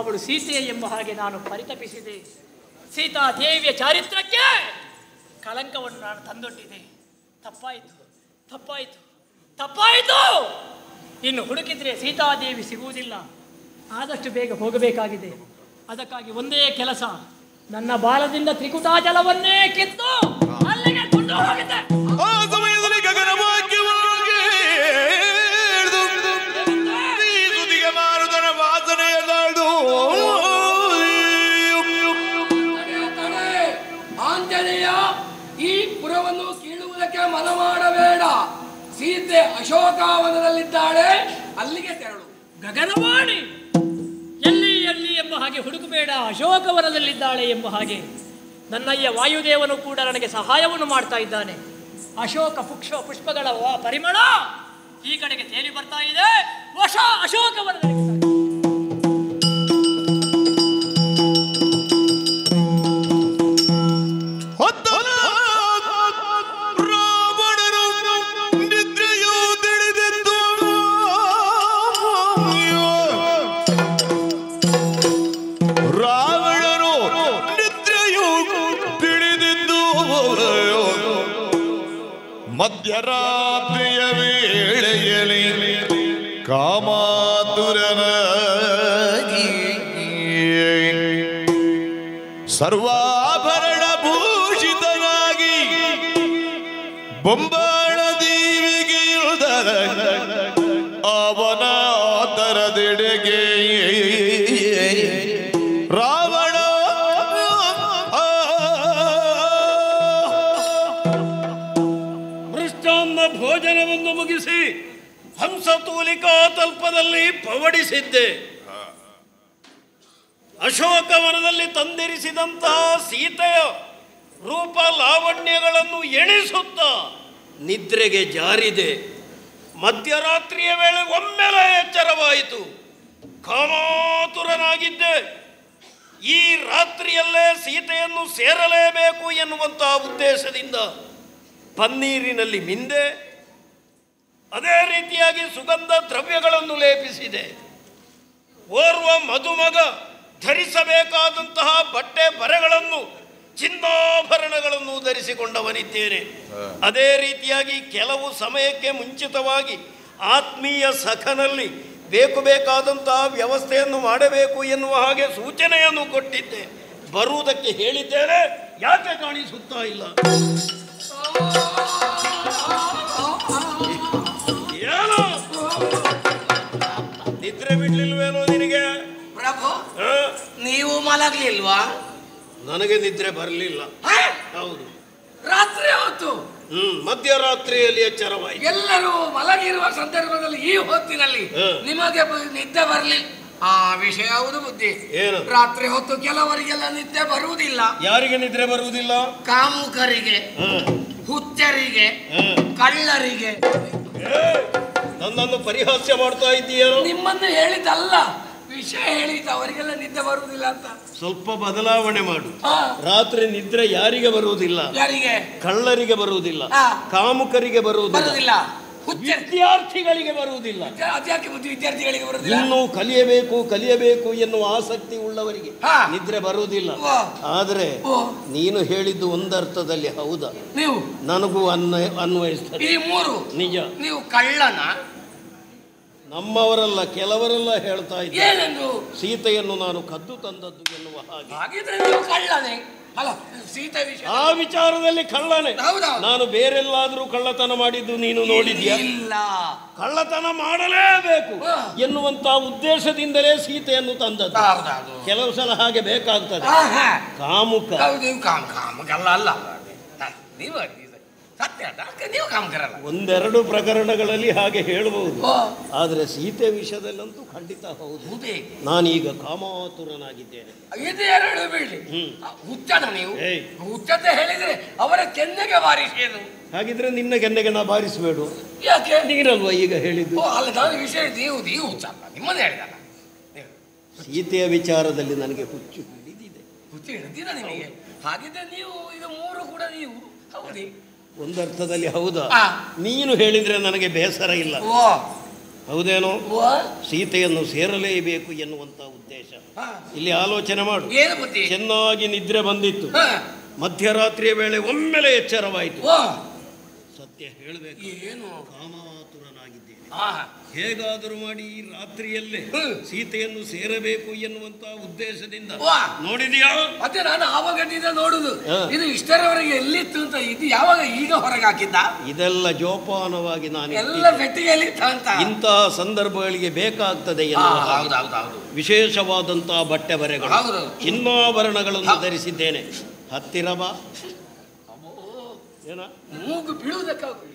ಅವಳು ಸೀತೆ ಎಂಬ ಹಾಗೆ ನಾನು ಪರಿತಪಿಸಿದೆ. ಸೀತಾದೇವಿಯ ಚಾರಿತ್ರಕ್ಕೆ ಕಳಂಕವನ್ನು ನಾನು ತಂದೊಡ್ಡಿದೆ. ತಪ್ಪಾಯಿತು ತಪ್ಪಾಯಿತು ತಪ್ಪಾಯಿತು. ಇನ್ನು ಹುಡುಕಿದ್ರೆ ಸೀತಾದೇವಿ ಸಿಗುವುದಿಲ್ಲ. ಆದಷ್ಟು ಬೇಗ ಹೋಗಬೇಕಾಗಿದೆ. ಅದಕ್ಕಾಗಿ ಒಂದೇ ಕೆಲಸ, ನನ್ನ ಬಾಲದಿಂದ ತ್ರಿಕುಟಾಜಲವನ್ನೇ ಕಿತ್ತು ಅಲ್ಲಿಗೆ ಕೊಂಡು ಹೋಗಿದೆ. ಆ ಸಮಯದಲ್ಲಿ ಗಗನವಾಗಿ ಮಾರುತನ ವಾಸನೆಯಲ್ಲಾಡು ಆಂಜನೇಯ, ಈ ಪುರವನ್ನು ಕೀಳುವುದಕ್ಕೆ ಮನ ಮಾಡಬೇಡ. ಸೀತೆ ಅಶೋಕಾವನದಲ್ಲಿದ್ದಾಳೆ, ಅಲ್ಲಿಗೆ ತೆರಳು. ಗಗನವಾಣಿ ಎಲ್ಲಿ ಎಲ್ಲಿ ಎಂಬ ಹಾಗೆ ಹುಡುಕಬೇಡ, ಅಶೋಕವನದಲ್ಲಿದ್ದಾಳೆ ಎಂಬ ಹಾಗೆ. ನನ್ನಯ್ಯ ವಾಯುದೇವನು ಕೂಡ ನನಗೆ ಸಹಾಯವನ್ನು ಮಾಡ್ತಾ ಇದ್ದಾನೆ. ಅಶೋಕ ಪುಷ್ಪಗಳ ಪರಿಮಳ ಈ ಕಡೆಗೆ ತೇಲಿ ಬರ್ತಾ ಇದೆ. ಅಶೋಕವನದಲ್ಲಿ ಮಧ್ಯರಾತ್ರಿಯ ವೇಳೆಯಲ್ಲಿ ಕಾಮಾತುರನಾಗಿ ಸರ್ವಾಭರಣ ಭೂಷಿತನಾಗಿ ಬೊಂಬಾಳ ದೇವಿಗೆ ಇಳಿದರ ಅವನ ತರದೆಡೆಗೆ ರಾವಣ ಭೋಜನವನ್ನು ಮುಗಿಸಿ ಹಂಸತೂಲಿಕಾ ತಲ್ಪದಲ್ಲಿ ಪವಡಿಸಿದ್ದೆ. ಅಶೋಕವನದಲ್ಲಿ ತಂದಿರಿಸಿದಂತಹ ಸೀತೆಯ ರೂಪ ಲಾವಣ್ಯಗಳನ್ನು ಎಣಿಸುತ್ತ ನಿದ್ರೆಗೆ ಜಾರಿದೆ. ಮಧ್ಯರಾತ್ರಿಯ ವೇಳೆ ಒಮ್ಮೆಲೆ ಎಚ್ಚರವಾಯಿತು. ಕಾಮಾತುರನಾಗಿದ್ದೆ. ಈ ರಾತ್ರಿಯಲ್ಲೇ ಸೀತೆಯನ್ನು ಸೇರಲೇಬೇಕು ಎನ್ನುವಂತಹ ಉದ್ದೇಶದಿಂದ ಪನ್ನೀರಿನಲ್ಲಿ ಮಿಂದೆ, ಅದೇ ರೀತಿಯಾಗಿ ಸುಗಂಧ ದ್ರವ್ಯಗಳನ್ನು ಲೇಪಿಸಿದೆ. ಓರ್ವ ಮದುಮಗ ಧರಿಸಬೇಕಾದಂತಹ ಬಟ್ಟೆ ಬರೆಗಳನ್ನು, ಚಿನ್ನಾಭರಣಗಳನ್ನು ಧರಿಸಿಕೊಂಡವನಿದ್ದೇನೆ. ಅದೇ ರೀತಿಯಾಗಿ ಕೆಲವು ಸಮಯಕ್ಕೆ ಮುಂಚಿತವಾಗಿ ಆತ್ಮೀಯ ಸಖನಲ್ಲಿ ಬೇಕಾದಂತಹ ವ್ಯವಸ್ಥೆಯನ್ನು ಮಾಡಬೇಕು ಎನ್ನುವ ಹಾಗೆ ಸೂಚನೆಯನ್ನು ಕೊಟ್ಟಿದ್ದೆ. ಬರುವುದಕ್ಕೆ ಹೇಳಿದ್ದೇನೆ, ಯಾಕೆ ಕಾಣಿಸುತ್ತಾ ಇಲ್ಲ? ಏನು ನಿದ್ರೆ ಬಿಡ್ಲಿಲ್ವೇನೋ ನಿನಗೆ? ಪ್ರಭು, ನೀವು ಮಲಗ್ಲಿಲ್ವಾ? ನನಗೆ ನಿದ್ರೆ ಬರಲಿಲ್ಲ. ಹೌದು, ರಾತ್ರಿ ಹೊತ್ತು ಮಧ್ಯರಾತ್ರಿಯಲ್ಲಿ ಎಚ್ಚರವಾಯಿತು. ಎಲ್ಲರೂ ಮಲಗಿರುವ ಸಂದರ್ಭದಲ್ಲಿ ಈ ಹೊತ್ತಿನಲ್ಲಿ ನಿಮಗೆ ನಿದ್ದೆ ಬರಲಿಲ್ಲ. ಆ ವಿಷಯ ಯಾವುದು ಬುದ್ಧಿ? ಏನು? ರಾತ್ರಿ ಹೊತ್ತು ಕೆಲವರಿಗೆಲ್ಲ ನಿದ್ದೆ ಬರುವುದಿಲ್ಲ. ಯಾರಿಗೆ ನಿದ್ರೆ ಬರುವುದಿಲ್ಲ? ಕಾಮುಕರಿಗೆ, ಹುಚ್ಚರಿಗೆ, ಕಳ್ಳರಿಗೆ. ನನ್ನನ್ನು ಪರಿಹಾಸ್ಯ ಮಾಡ್ತಾ ಇದ್ದೀಯೋ? ನಿಮ್ಮನ್ನು ಹೇಳಿದ್ದಲ್ಲ, ವಿಷಯ ಹೇಳಿದ್ದು. ಅವರಿಗೆಲ್ಲ ನಿದ್ದೆ ಬರುವುದಿಲ್ಲ ಅಂತ ಸ್ವಲ್ಪ ಬದಲಾವಣೆ ಮಾಡು. ರಾತ್ರಿ ನಿದ್ರೆ ಯಾರಿಗೆ ಬರುವುದಿಲ್ಲ? ಯಾರಿಗೆ? ಕಳ್ಳರಿಗೆ ಬರುವುದಿಲ್ಲ, ಕಾಮುಕರಿಗೆ ಬರುವುದಿಲ್ಲ, ವಿದ್ಯಾರ್ಥಿಗಳಿಗೆ ಬರುವುದಿಲ್ಲ. ಅದ್ಯಾಕೆ ಬುದ್ಧಿ ವಿದ್ಯಾರ್ಥಿಗಳಿಗೆ ಬರುವುದಿಲ್ಲ? ಇನ್ನೂ ಕಲಿಯಬೇಕು ಎನ್ನುವ ಆಸಕ್ತಿ ಉಳ್ಳವರಿಗೆ ನಿದ್ರೆ ಬರುವುದಿಲ್ಲ. ಆದ್ರೆ ನೀನು ಹೇಳಿದ್ದು ಒಂದರ್ಥದಲ್ಲಿ ಹೌದಾ? ನೀವು ನನಗೂ ಅನ್ವಯಿಸ್ತದೆ. ಈ ಮೂರು ನಿಜ. ನೀವು ಕಳ್ಳನ? ನಮ್ಮವರೆಲ್ಲ ಕೆಲವರೆಲ್ಲ ಹೇಳ್ತಾ ಇದ್ದಾರೆ ಏನೆಂದು? ಸೀತೆಯನ್ನು ನಾನು ಕದ್ದು ತಂದದ್ದು ಎನ್ನುವ ಹಾಗೆ. ಹಾಗಿದ್ರೆ ನೀವು ಕಳ್ಳನೇ ಅಲ್ಲ? ಸೀತೆ ವಿಷಯ ಆ ವಿಚಾರದಲ್ಲಿ ಕಳ್ಳನೇ. ಹೌದೌದು. ನಾನು ಬೇರೆಲ್ಲಾದ್ರೂ ಕಳ್ಳತನ ಮಾಡಿದ್ದು ನೀನು ನೋಡಿದ್ಯಾ? ಇಲ್ಲ. ಕಳ್ಳತನ ಮಾಡಲೇಬೇಕು ಎನ್ನುವಂತ ಉದ್ದೇಶದಿಂದಲೇ ಸೀತೆಯನ್ನು ತಂದದ್ದು. ಕೆಲವು ಸಲ ಹಾಗೆ ಬೇಕಾಗ್ತದೆ. ಕಾಮುಕ. ನೀವು ಕಾಮುಕಲ್ಲ ಅಲ್ಲ, ನೀವು ಸತ್ಯ ನೀವು ಕಾಮುಕರಲ್ಲ. ಒಂದೆರಡು ಪ್ರಕರಣಗಳಲ್ಲಿ ಹಾಗೆ ಹೇಳಬಹುದು. ಆದ್ರೆ ಸೀತೆ ವಿಷಯದಲ್ಲಂತೂ ಖಂಡಿತ ಹೌದು. ನಾನೀಗ ಕಾಮಾತುರನಾಗಿದ್ದೇನೆ. ಇದು ಎರಡು ಬಿಡಿ. ಹುಚ್ಚನ ನೀವು? ಹುಚ್ಚತೆ ಹೇಳಿದ್ರೆ ಅವರ ಕೆನ್ನೆಗೆ ಬಾರಿಸೇನು? ಹಾಗಿದ್ರೆ ನಿನ್ನ ಕೆನ್ನೆಗೆ ನಾ ಬಾರಿಸಬೇಡು. ಯಾಕೆ? ನೀರಲ್ವಾ ಈಗ ಹೇಳಿದ್ದು? ಅಲ್ಲ, ನಾನು ವಿಷಯ ನೀವು ಹುಚ್ಚಲ್ಲ, ನಿಮ್ಮನ್ನೇ ಹೇಳಿದಲ್ಲ. ಸೀತೆಯ ವಿಚಾರದಲ್ಲಿ ನನಗೆ ಹುಚ್ಚು ಹಿಡಿದಿದೆ. ಹುಚ್ಚು ಹಿಡಿದಿಲ್ಲ ನಿಮಗೆ? ಹಾಗಿದ್ರೆ ನೀವು ಇದು ಮೂರು ಕೂಡ ನೀವು ಹೌದಿ? ಒಂದರ್ಥದಲ್ಲಿ ಹೌದಾ? ನೀನು ಹೇಳಿದ್ರೆ ನನಗೆ ಬೇಸರ ಇಲ್ಲ. ಹೌದೇನೋ? ಸೀತೆಯನ್ನು ಸೇರಲೇಬೇಕು ಎನ್ನುವಂತ ಉದ್ದೇಶ ಇಲ್ಲಿ ಆಲೋಚನೆ ಮಾಡು. ಚೆನ್ನಾಗಿ ನಿದ್ರೆ ಬಂದಿತ್ತು. ಮಧ್ಯರಾತ್ರಿಯ ವೇಳೆ ಒಮ್ಮೆಲೆ ಎಚ್ಚರವಾಯಿತು. ಸತ್ಯ ಹೇಳಬೇಕು, ಏನು ಕಾಮಾತುರನಾಗಿದ್ದೇನೆ. ಹೇಗಾದರೂ ಮಾಡಿ ಈ ರಾತ್ರಿಯಲ್ಲೇ ಸೀತೆಯನ್ನು ಸೇರಬೇಕು ಎನ್ನುವಂತ ಉದ್ದೇಶದಿಂದ. ನೋಡಿದ್ಯಾ? ಮತ್ತೆ ನಾನು ಆವಾಗದಿಂದ ನೋಡುದು ಇದು ಇಷ್ಟರವರೆಗೆ ಎಲ್ಲಿತ್ತು ಅಂತ. ಇದು ಯಾವಾಗ ಈಗ ಹೊರಗೆ ಹಾಕಿದ್ದ? ಇದೆಲ್ಲ ಜೋಪಾನವಾಗಿ ನಾನು ಎಲ್ಲ ಪೆಟ್ಟಿಗೆಯಲ್ಲಿ ಇಂತಹ ಸಂದರ್ಭಗಳಿಗೆ ಬೇಕಾಗ್ತದೆ ವಿಶೇಷವಾದಂತಹ ಬಟ್ಟೆ ಬರೆಗಳು, ಚಿನ್ನಾಭರಣಗಳನ್ನು ಧರಿಸಿದ್ದೇನೆ. ಹತ್ತಿರ ಬಾ. ಏನ ಮೂಗು ಬೀಳುವುದಕ್ಕಾಗುದಿಲ್ಲ,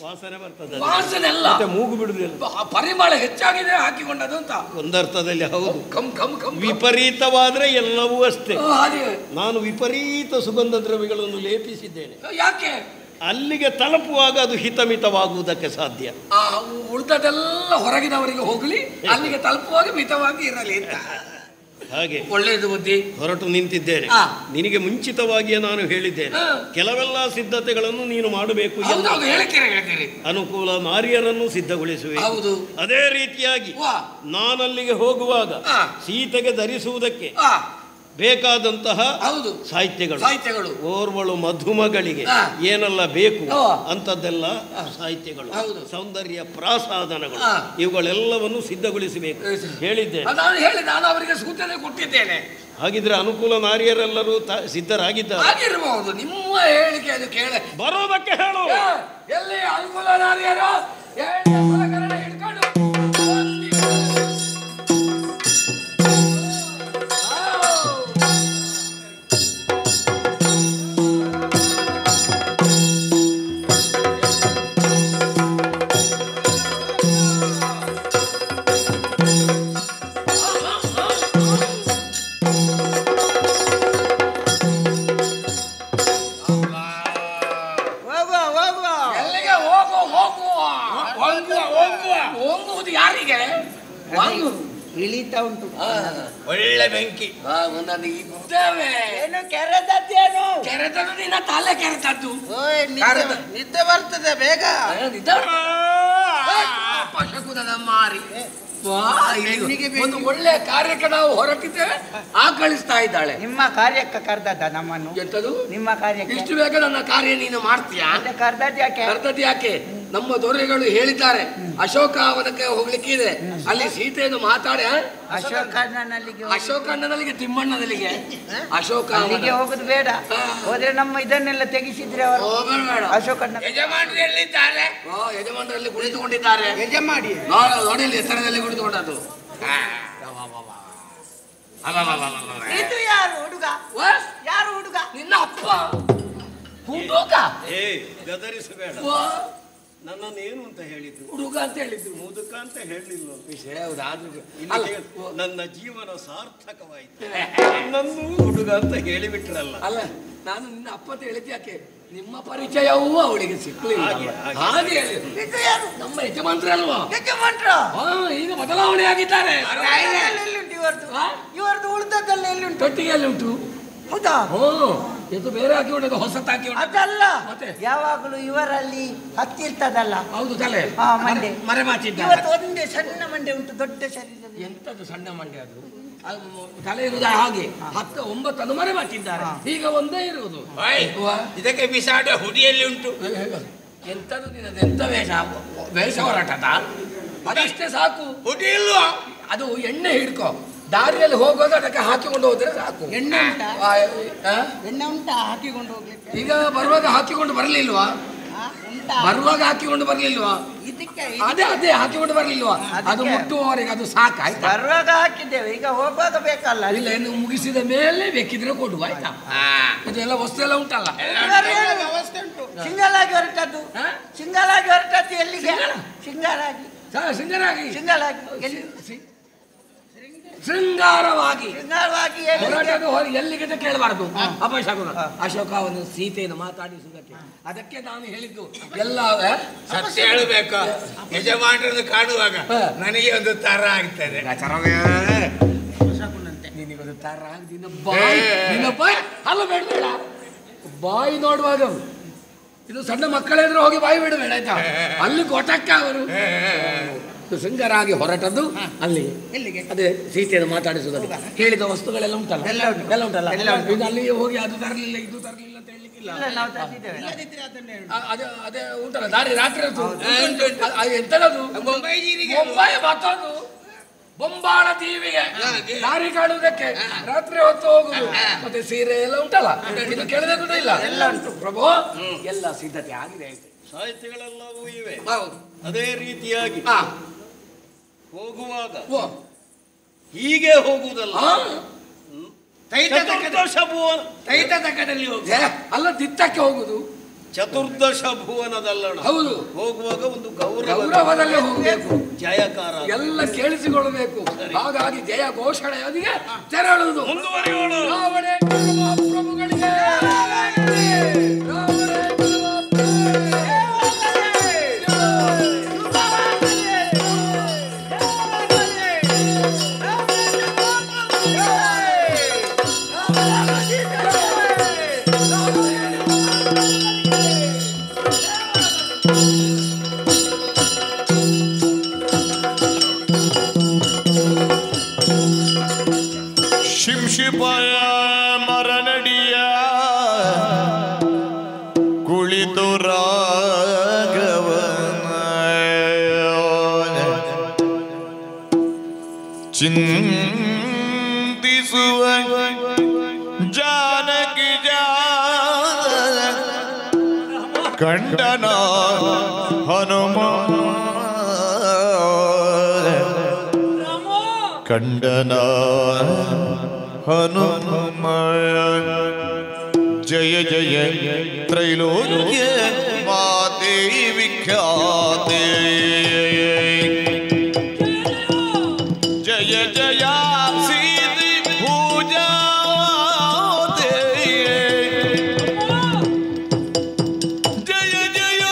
ವಾಸನೆ ಬರ್ತದೆ. ವಾಸನೆ ಅಲ್ಲ, ಮೂಗು ಬಿಡುವುದಿಲ್ಲ. ಪರಿಮಳ ಹೆಚ್ಚಾಗಿದೆ ಹಾಕಿಕೊಂಡದು ಅಂತ. ಒಂದರ್ಥದಲ್ಲಿ ಹೌದು. ಕಮ್ ಕಮ್ ಕಮ್ ವಿಪರೀತವಾದ್ರೆ ಎಲ್ಲವೂ ಅಷ್ಟೇ. ಹಾಗೆ ನಾನು ವಿಪರೀತ ಸುಗಂಧ ದ್ರವ್ಯಗಳನ್ನು ಲೇಪಿಸಿದ್ದೇನೆ. ಯಾಕೆ? ಅಲ್ಲಿಗೆ ತಲುಪುವಾಗ ಅದು ಹಿತಮಿತವಾಗುವುದಕ್ಕೆ ಸಾಧ್ಯ. ಉಳಿದದೆಲ್ಲ ಹೊರಗಿನವರಿಗೆ ಹೋಗಲಿ, ಅಲ್ಲಿಗೆ ತಲುಪುವಾಗ ಮಿತವಾಗಿ ಇರಲಿ ಅಂತ. ಹಾಗೆ ಒಳ್ಳೆಯದು ಬುದ್ಧಿ. ಹೊರಟು ನಿಂತಿದ್ದೇನೆ. ನಿನಗೆ ಮುಂಚಿತವಾಗಿಯೇ ನಾನು ಹೇಳಿದ್ದೇನೆ, ಕೆಲವೆಲ್ಲ ಸಿದ್ಧತೆಗಳನ್ನು ನೀನು ಮಾಡಬೇಕು. ಅನುಕೂಲ ನಾರಿಯರನ್ನು ಸಿದ್ಧಗೊಳಿಸುವೆ. ಅದೇ ರೀತಿಯಾಗಿ ನಾನಲ್ಲಿಗೆ ಹೋಗುವಾಗ ಸೀತೆಗೆ ಧರಿಸುವುದಕ್ಕೆ ಬೇಕಾದಂತಹ ಸಾಹಿತ್ಯಗಳು, ಓರ್ವಳು ಮಧುಮಗಳಿಗೆ ಏನೆಲ್ಲ ಬೇಕು ಅಂತದ್ದೆಲ್ಲ ಸಾಹಿತ್ಯಗಳು, ಸೌಂದರ್ಯ ಪ್ರಾಸಾದನಗಳು, ಇವುಗಳೆಲ್ಲವನ್ನು ಸಿದ್ಧಗೊಳಿಸಬೇಕು ಹೇಳಿದ್ದೇನೆ. ನಾನು ಅವರಿಗೆ ಸೂಚನೆ ಕೊಟ್ಟಿದ್ದೇನೆ. ಹಾಗಿದ್ರೆ ಅನುಕೂಲ ನಾರಿಯರೆಲ್ಲರೂ ಸಿದ್ಧರಾಗಿದ್ದಾರೆ. ನಿಮ್ಮ ಹೇಳಿಕೆ ಅದು ಕೇಳ ಬರೋದಕ್ಕೆ ಹೇಳು. ಎಲ್ಲಿ ಅನುಕೂಲ ನಾರಿಯರು ಹಿಡ್ಕೊಂಡು ಇಳಿತಾ ಉಂಟು. ಒಳ್ಳೆ ಬೆಂಕಿ ಇದ್ದೇವೆ. ಕೆರೆತದ್ದು ನಿನ್ನ ತಲೆ ಕೆರೆತದ್ದು. ನಿದ್ದೆ ಬರ್ತದೆ ಬೇಗ. ಪಶಕುನದ ಮಾರಿ ಒಂದು ಒಳ್ಳೆ ಕಾರ್ಯಕ್ಕೆ ನಾವು ಹೊರಟಿದ್ದೇವೆ. ಕಳಿಸ್ತಾ ಇದ್ದಾಳೆ. ನಿಮ್ಮ ಕಾರ್ಯಕ್ಕೆ ಕರ್ದದ್ದ ನಮ್ಮನ್ನು? ಎಂತದು ನಿಮ್ಮ ಕಾರ್ಯಕ್ಕೆ? ಇಷ್ಟು ಬೇಗ ನನ್ನ ಕಾರ್ಯ ನೀನು ಮಾಡ್ತೀಯಾ? ಕರ್ದದ್ದು ಯಾಕೆ? ಕರ್ದದ್ದು ಯಾಕೆ? ನಮ್ಮ ದೊರೆಗಳು ಹೇಳಿದ್ದಾರೆ ಅಶೋಕವನಕ್ಕೆ ಹೋಗ್ಲಿಕ್ಕೆ ಇದೆ. ಅಲ್ಲಿ ಸೀತೆಯನ್ನು ಮಾತಾಡಿ ಅಶೋಕಣ್ಣನಲ್ಲಿಗೆ ತಿಮ್ಮಣ್ಣನಲ್ಲಿಗೆ ಅಶೋಕನಿಗೆ ಹೋಗುದು ಬೇಡ. ಹೋದ್ರೆ ನಮ್ಮ ಇದನ್ನೆಲ್ಲ ತೆಗಿಸಿದ್ರೆ ಅವರು ಅಶೋಕಣ್ಣ ಯಜಮಾನರು ಎಲ್ಲಿದ್ದಾರೆ? ಯಜಮಾನರಲ್ಲಿ ಕುಳಿತುಕೊಂಡಿದ್ದಾರೆ. ಯಜಮಾಡಿ ನೋಡಿ ಹೆಸರದಲ್ಲಿ ಕುಳಿತುಕೊಂಡದ್ದು. ಇದು ಯಾರು ಹುಡುಗ? ಯಾರು ಹುಡುಗ? ನಿನ್ನ ಅಪ್ಪ. ಹುಡುಗ ಗದರಿಸಬೇಡ. ನನ್ನನ್ನೇನು ಅಂತ ಹೇಳಿದ್ರು? ಹುಡುಗ ಅಂತ ಹೇಳಿದ್ರು. ಮುದುಕ ಅಂತ ಹೇಳಲಿಲ್ಲ. ವಿಷಯ ಹೌದಾದ್ರು ನನ್ನ ಜೀವನ ಸಾರ್ಥಕವಾಯಿತು. ನನ್ನನ್ನು ಹುಡುಗ ಅಂತ ಹೇಳಿಬಿಟ್ರಲ್ಲ. ಅಲ್ಲ, ನಾನು ನಿನ್ನ ಅಪ್ಪ ಅಂತ ಹೇಳಿದ್ದೆ ಯಾಕೆ? ನಿಮ್ಮ ಪರಿಚಯವೂ ಅವಳಿಗೆ ಸಿಕ್ಕಲಿಲ್ಲ. ಹಾಗೆ ನಮ್ಮ ಯಜಮಾನ್ರ ಅಲ್ವಾ? ಯಜಮಾನ್ರ ಈಗ ಬದಲಾವಣೆ ಆಗಿದ್ದಾರೆ. ಇವರದ್ದು ಉಳಿದದ್ದಲ್ಲ ಎಲ್ಲಿ ಉಂಟು? ತೊಟ್ಟಿಗೆಯಲ್ಲಿ ಉಂಟು. ಹೌದಾ? ಇದು ಬೇರೆ ಹಾಕಿ ಹೊಸತ್ ಹಾಕಿ ಅದಲ್ಲ, ಮತ್ತೆ ಯಾವಾಗಲೂ ಇವರಲ್ಲಿ ಹತ್ತಿರ್ತದಲ್ಲ. ಹೌದು ತಲೆ ಮಂಡೆ ಮರೆ ಮಾಚಿದ್ದ. ಇವತ್ತು ಒಂದೇ ಸಣ್ಣ ಮಂಡೆ ಉಂಟು, ದೊಡ್ಡ ಶರೀರ. ಎಂತದ್ದು ಸಣ್ಣ ಮಂಡೆ ಅದು? ತಲೆ ಇರುವುದು ಹಾಗೆ 10 9 ಮರೆ ಮಾಚಿದ್ದಾರೆ. ಈಗ ಒಂದೇ ಇರುವುದು. ಇದಕ್ಕೆ ಬಿಸಾಡ ಹುಡಿಯಲ್ಲಿ ಉಂಟು. ಎಂತದ್ದು ನಿನ್ನದು? ಎಂತ ವೇಷ ಹೊರಟದ? ಅದಷ್ಟೇ ಸಾಕು. ಹುಡಿ ಇಲ್ವಾ? ಅದು ಎಣ್ಣೆ ಹಿಡ್ಕೊ, ದಾರಿಯಲ್ಲಿ ಹೋಗುವಾಗ ಅದಕ್ಕೆ ಹಾಕಿಕೊಂಡು ಹೋದ್ರೆ ಸಾಕು. ಎಣ್ಣೆ ಉಂಟಾ? ಎಣ್ಣೆ ಉಂಟಾ ಹಾಕಿಕೊಂಡು ಹೋಗ್ಲಿಕ್ಕೆ? ಈಗ ಬರುವಾಗ ಹಾಕಿಕೊಂಡು ಬರಲಿಲ್ವಾ? ಬರುವಾಗ ಹಾಕಿಕೊಂಡು ಬರ್ಲಿಲ್ವಾ? ಇದಕ್ಕೆ ಅದೇ ಹಾಕಿಕೊಂಡು ಬರ್ಲಿಲ್ವಾ? ಅದು ಮುಟ್ಟುವವರೆಗೆ ಅದು ಸಾಕಾಯ್ತು. ಬರುವಾಗ ಹಾಕಿದ್ದೇವೆ, ಈಗ ಹೋಗುವಾಗ ಬೇಕಲ್ಲ. ಇಲ್ಲ, ಇನ್ನು ಮುಗಿಸಿದ ಮೇಲೆ ಬೇಕಿದ್ರೆ ಕೊಡುವ, ಆಯ್ತಾ? ಇದೆಲ್ಲ ವಸ್ತು ಎಲ್ಲ ಉಂಟಲ್ಲ. ಸಿಂಗಲ್ ಆಗಿ ಹೊರಟದ್ದು, ಸಿಂಗಲ್ ಆಗಿ ಹೊರಟದ್ದು ಎಲ್ಲಿಗೆ? ಶೃಂಗಾರಾಗಿ ಶೃಂಗಾರವಾಗಿ ಶೃಂಗಾರವಾಗಿ ಎಲ್ಲಿಗೆ ಕೇಳಬಾರದು. ಅಪಶಕುನ ಅಶೋಕ ಅವನು ಸೀತೆಯನ್ನು ಮಾತಾಡಿಸುವುದಕ್ಕೆ ಅದಕ್ಕೆ ನಾನು ಹೇಳಿದ್ದು ಎಲ್ಲ ಸತ್ಯ ಹೇಳಬೇಕು. ಯಜಮಾನರನ್ನು ಕಾಣುವಾಗ ನನಗೆ ಒಂದು ತರ ಆಗ್ತದೆ. ನಿನಗೊಂದು ತರ ಬಾಯಿ ಅಲ್ಲ ಬೇಡ, ಬಾಯಿ ನೋಡುವಾಗ ಇದು ಸಣ್ಣ ಮಕ್ಕಳಾದ್ರೂ ಹೋಗಿ ಬಾಯಿ ಬಿಡಬೇಡ, ಆಯ್ತಾ? ಅಲ್ಲಿ ಗೊಟಕ್ಕ ಅವರು ಶೃಂಗಾರಾಗಿ ಹೊರಟದ್ದು ಅಲ್ಲಿ ಎಲ್ಲಿಗೆ? ಅದೇ ಸೀತೆಯನ್ನು ಮಾತಾಡಿಸುವುದಕ್ಕೆ ಹೇಳಿದ ವಸ್ತುಗಳೆಲ್ಲ ಉಂಟಲ್ಲ, ಎಲ್ಲ ಉಂಟಲ್ಲ. ಈಗ ಅಲ್ಲಿಗೆ ಹೋಗಿ ಅದು ತರಲಿಲ್ಲ ಇದು ತರಲಿಲ್ಲ ಅಂತ ಹೇಳಲಿಕ್ಕಿಲ್ಲ. ಅದೇ ಉಂಟಲ್ಲ ದಾರಿ ರಾತ್ರಿ ಎಂತದ್ದು ಮುಂಬೈ ಮತ್ತೊಂದು ಬೊಂಬಾಳ ತೀವಿಗೆ ದಾರಿ ಕಾಣುವುದಕ್ಕೆ ರಾತ್ರಿ ಹೊತ್ತು ಹೋಗುದು. ಮತ್ತೆ ಸೀರೆ ಎಲ್ಲ ಉಂಟಲ್ಲ, ಇದು ಕೇಳದೆ ಕೂಡ ಇಲ್ಲ. ಎಲ್ಲ ಉಂಟು ಪ್ರಭು, ಎಲ್ಲ ಸಿದ್ಧತೆ ಆಗಿದೆ. ಸಾಹಿತ್ಯಗಳೆಲ್ಲವೂ ಇವೆ. ಅದೇ ರೀತಿಯಾಗಿ ಹೋಗುವಾಗ ಹೀಗೆ ಹೋಗುವುದಲ್ಲ, ಅಲ್ಲ ದಿತ್ತಕ್ಕೆ ಹೋಗುದು. ಚತುರ್ದಶ ಭುವನದಲ್ಲಣ. ಹೌದು, ಹೋಗುವಾಗ ಒಂದು ಗೌರವದಲ್ಲೇ ಹೋಗಬೇಕು, ಜಯಕಾರ ಎಲ್ಲ ಕೇಳಿಸಿಕೊಳ್ಳಬೇಕು. ಹಾಗಾಗಿ ಜಯ ಘೋಷಣೆಯೊಂದಿಗೆ ತೆರಳುವುದು. ಮುಂದುವರಿಯೋಣ. ರಾವಣೇ ಪ್ರಭುಗಳಿಗೆ ಶಿಂಶಿಪಾಯ ಮರನಡಿಯ ಕುಳಿತು ರಾಘವನ ಚಿಂತಿಸುವ ಜಾನಕಿ ಕಂಡನ ಹನುಮ ಕಂಡನ ಹನುಮ. ಜಯ ಜಯ ತ್ರೈಲೋಕ್ಯ ಮಾತೆ ವಿಖ್ಯಾತೆ. ಜಯ ಜಯ ಸೀತೆ ಪೂಜಾತೆ. ಜಯ ಜಯ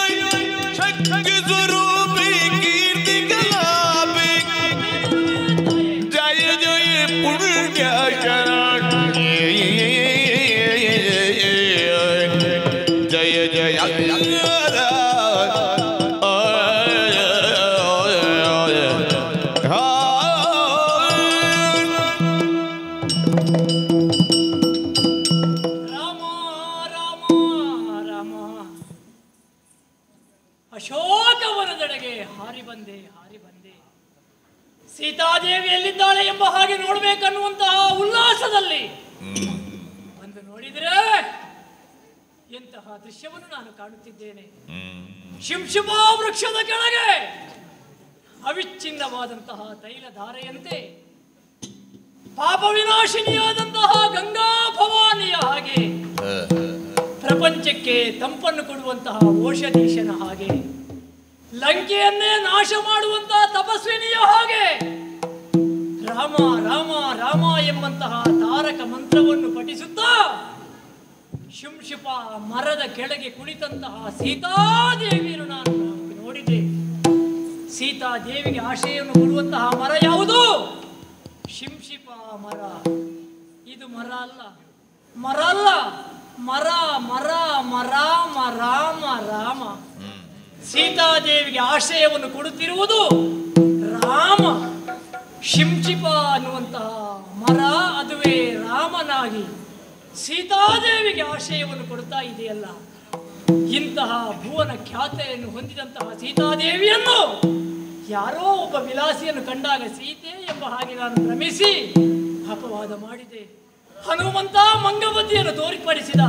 ಶಕ್ತಿ ಸ್ವರೂಪಿ ಕೀರ್ತಿ ಕಲಾಪಿ. ಜಯ ಜಯ ಪುಣ್ಯ ಜಯ ಜಯ ಅಶೋಕವನದೆಡೆಗೆ ಹಾರಿ ಬಂದೆ. ಸೀತಾದೇವಿ ಎಲ್ಲಿದ್ದಾಳೆ ಎಂಬ ಹಾಗೆ ನೋಡ್ಬೇಕನ್ನುವಂತಹ ಉಲ್ಲಾಸದಲ್ಲಿ ಬಂದು ನೋಡಿದ್ರೆ ಎಂತಹ ದೃಶ್ಯವನ್ನು ನಾನು ಕಾಣುತ್ತಿದ್ದೇನೆ. ಶಿಂಶುಭಾ ವೃಕ್ಷದ ಕೆಳಗೆ ಅವಿಚ್ಛಿನ್ನವಾದಂತಹ ತೈಲಧಾರೆಯಂತೆ ಪಾಪ ವಿನಾಶಿನಿಯಾದಂತಹ ಗಂಗಾ ಭವಾನಿಯ ಹಾಗೆ, ಪ್ರಪಂಚಕ್ಕೆ ತಂಪನ್ನು ಕೊಡುವಂತಹ ಓಷಧೀಶನ ಹಾಗೆ, ಲಂಕೆಯನ್ನೇ ನಾಶ ಮಾಡುವಂತಹ ತಪಸ್ವಿನಿಯ ಹಾಗೆ, ರಾಮ ರಾಮ ರಾಮ ಎಂಬಂತಹ ತಾರಕ ಮಂತ್ರವನ್ನು ಪಠಿಸುತ್ತಾ ಶಿಂಶುಪ ಮರದ ಕೆಳಗೆ ಕುಳಿತಂತಹ ಸೀತಾದೇವಿಯನ್ನು ನಾನು ನೋಡಿದೆ. ಸೀತಾದೇವಿಗೆ ಆಶೆಯನ್ನು ಕೊಡುವಂತಹ ಮರ ಯಾವುದು? ಶಿಂಶುಪ ಮರ. ಇದು ಮರ ಅಲ್ಲ, ಮರ ಮರ ಮರಾಮ ರಾಮ ರಾಮ. ಸೀತಾದೇವಿಗೆ ಆಶ್ರಯವನ್ನು ಕೊಡುತ್ತಿರುವುದು ರಾಮ. ಶಿಂಚಿಪ ಅನ್ನುವಂತಹ ಮರ ಅದುವೇ ರಾಮನಾಗಿ ಸೀತಾದೇವಿಗೆ ಆಶ್ರಯವನ್ನು ಕೊಡ್ತಾ ಇದೆಯಲ್ಲ. ಇಂತಹ ಭುವನ ಖ್ಯಾತೆಯನ್ನು ಹೊಂದಿದಂತಹ ಸೀತಾದೇವಿಯನ್ನು ಯಾರೋ ಒಬ್ಬ ವಿಲಾಸಿಯನ್ನು ಕಂಡಾಗ ಸೀತೆ ಎಂಬ ಹಾಗೆ ನಾನು ಭ್ರಮಿಸಿ ಅಪವಾದ ಮಾಡಿದೆ. ಹನುಮಂತ ಮಂಗವತಿಯನ್ನು ತೋರ್ಪಡಿಸಿದ.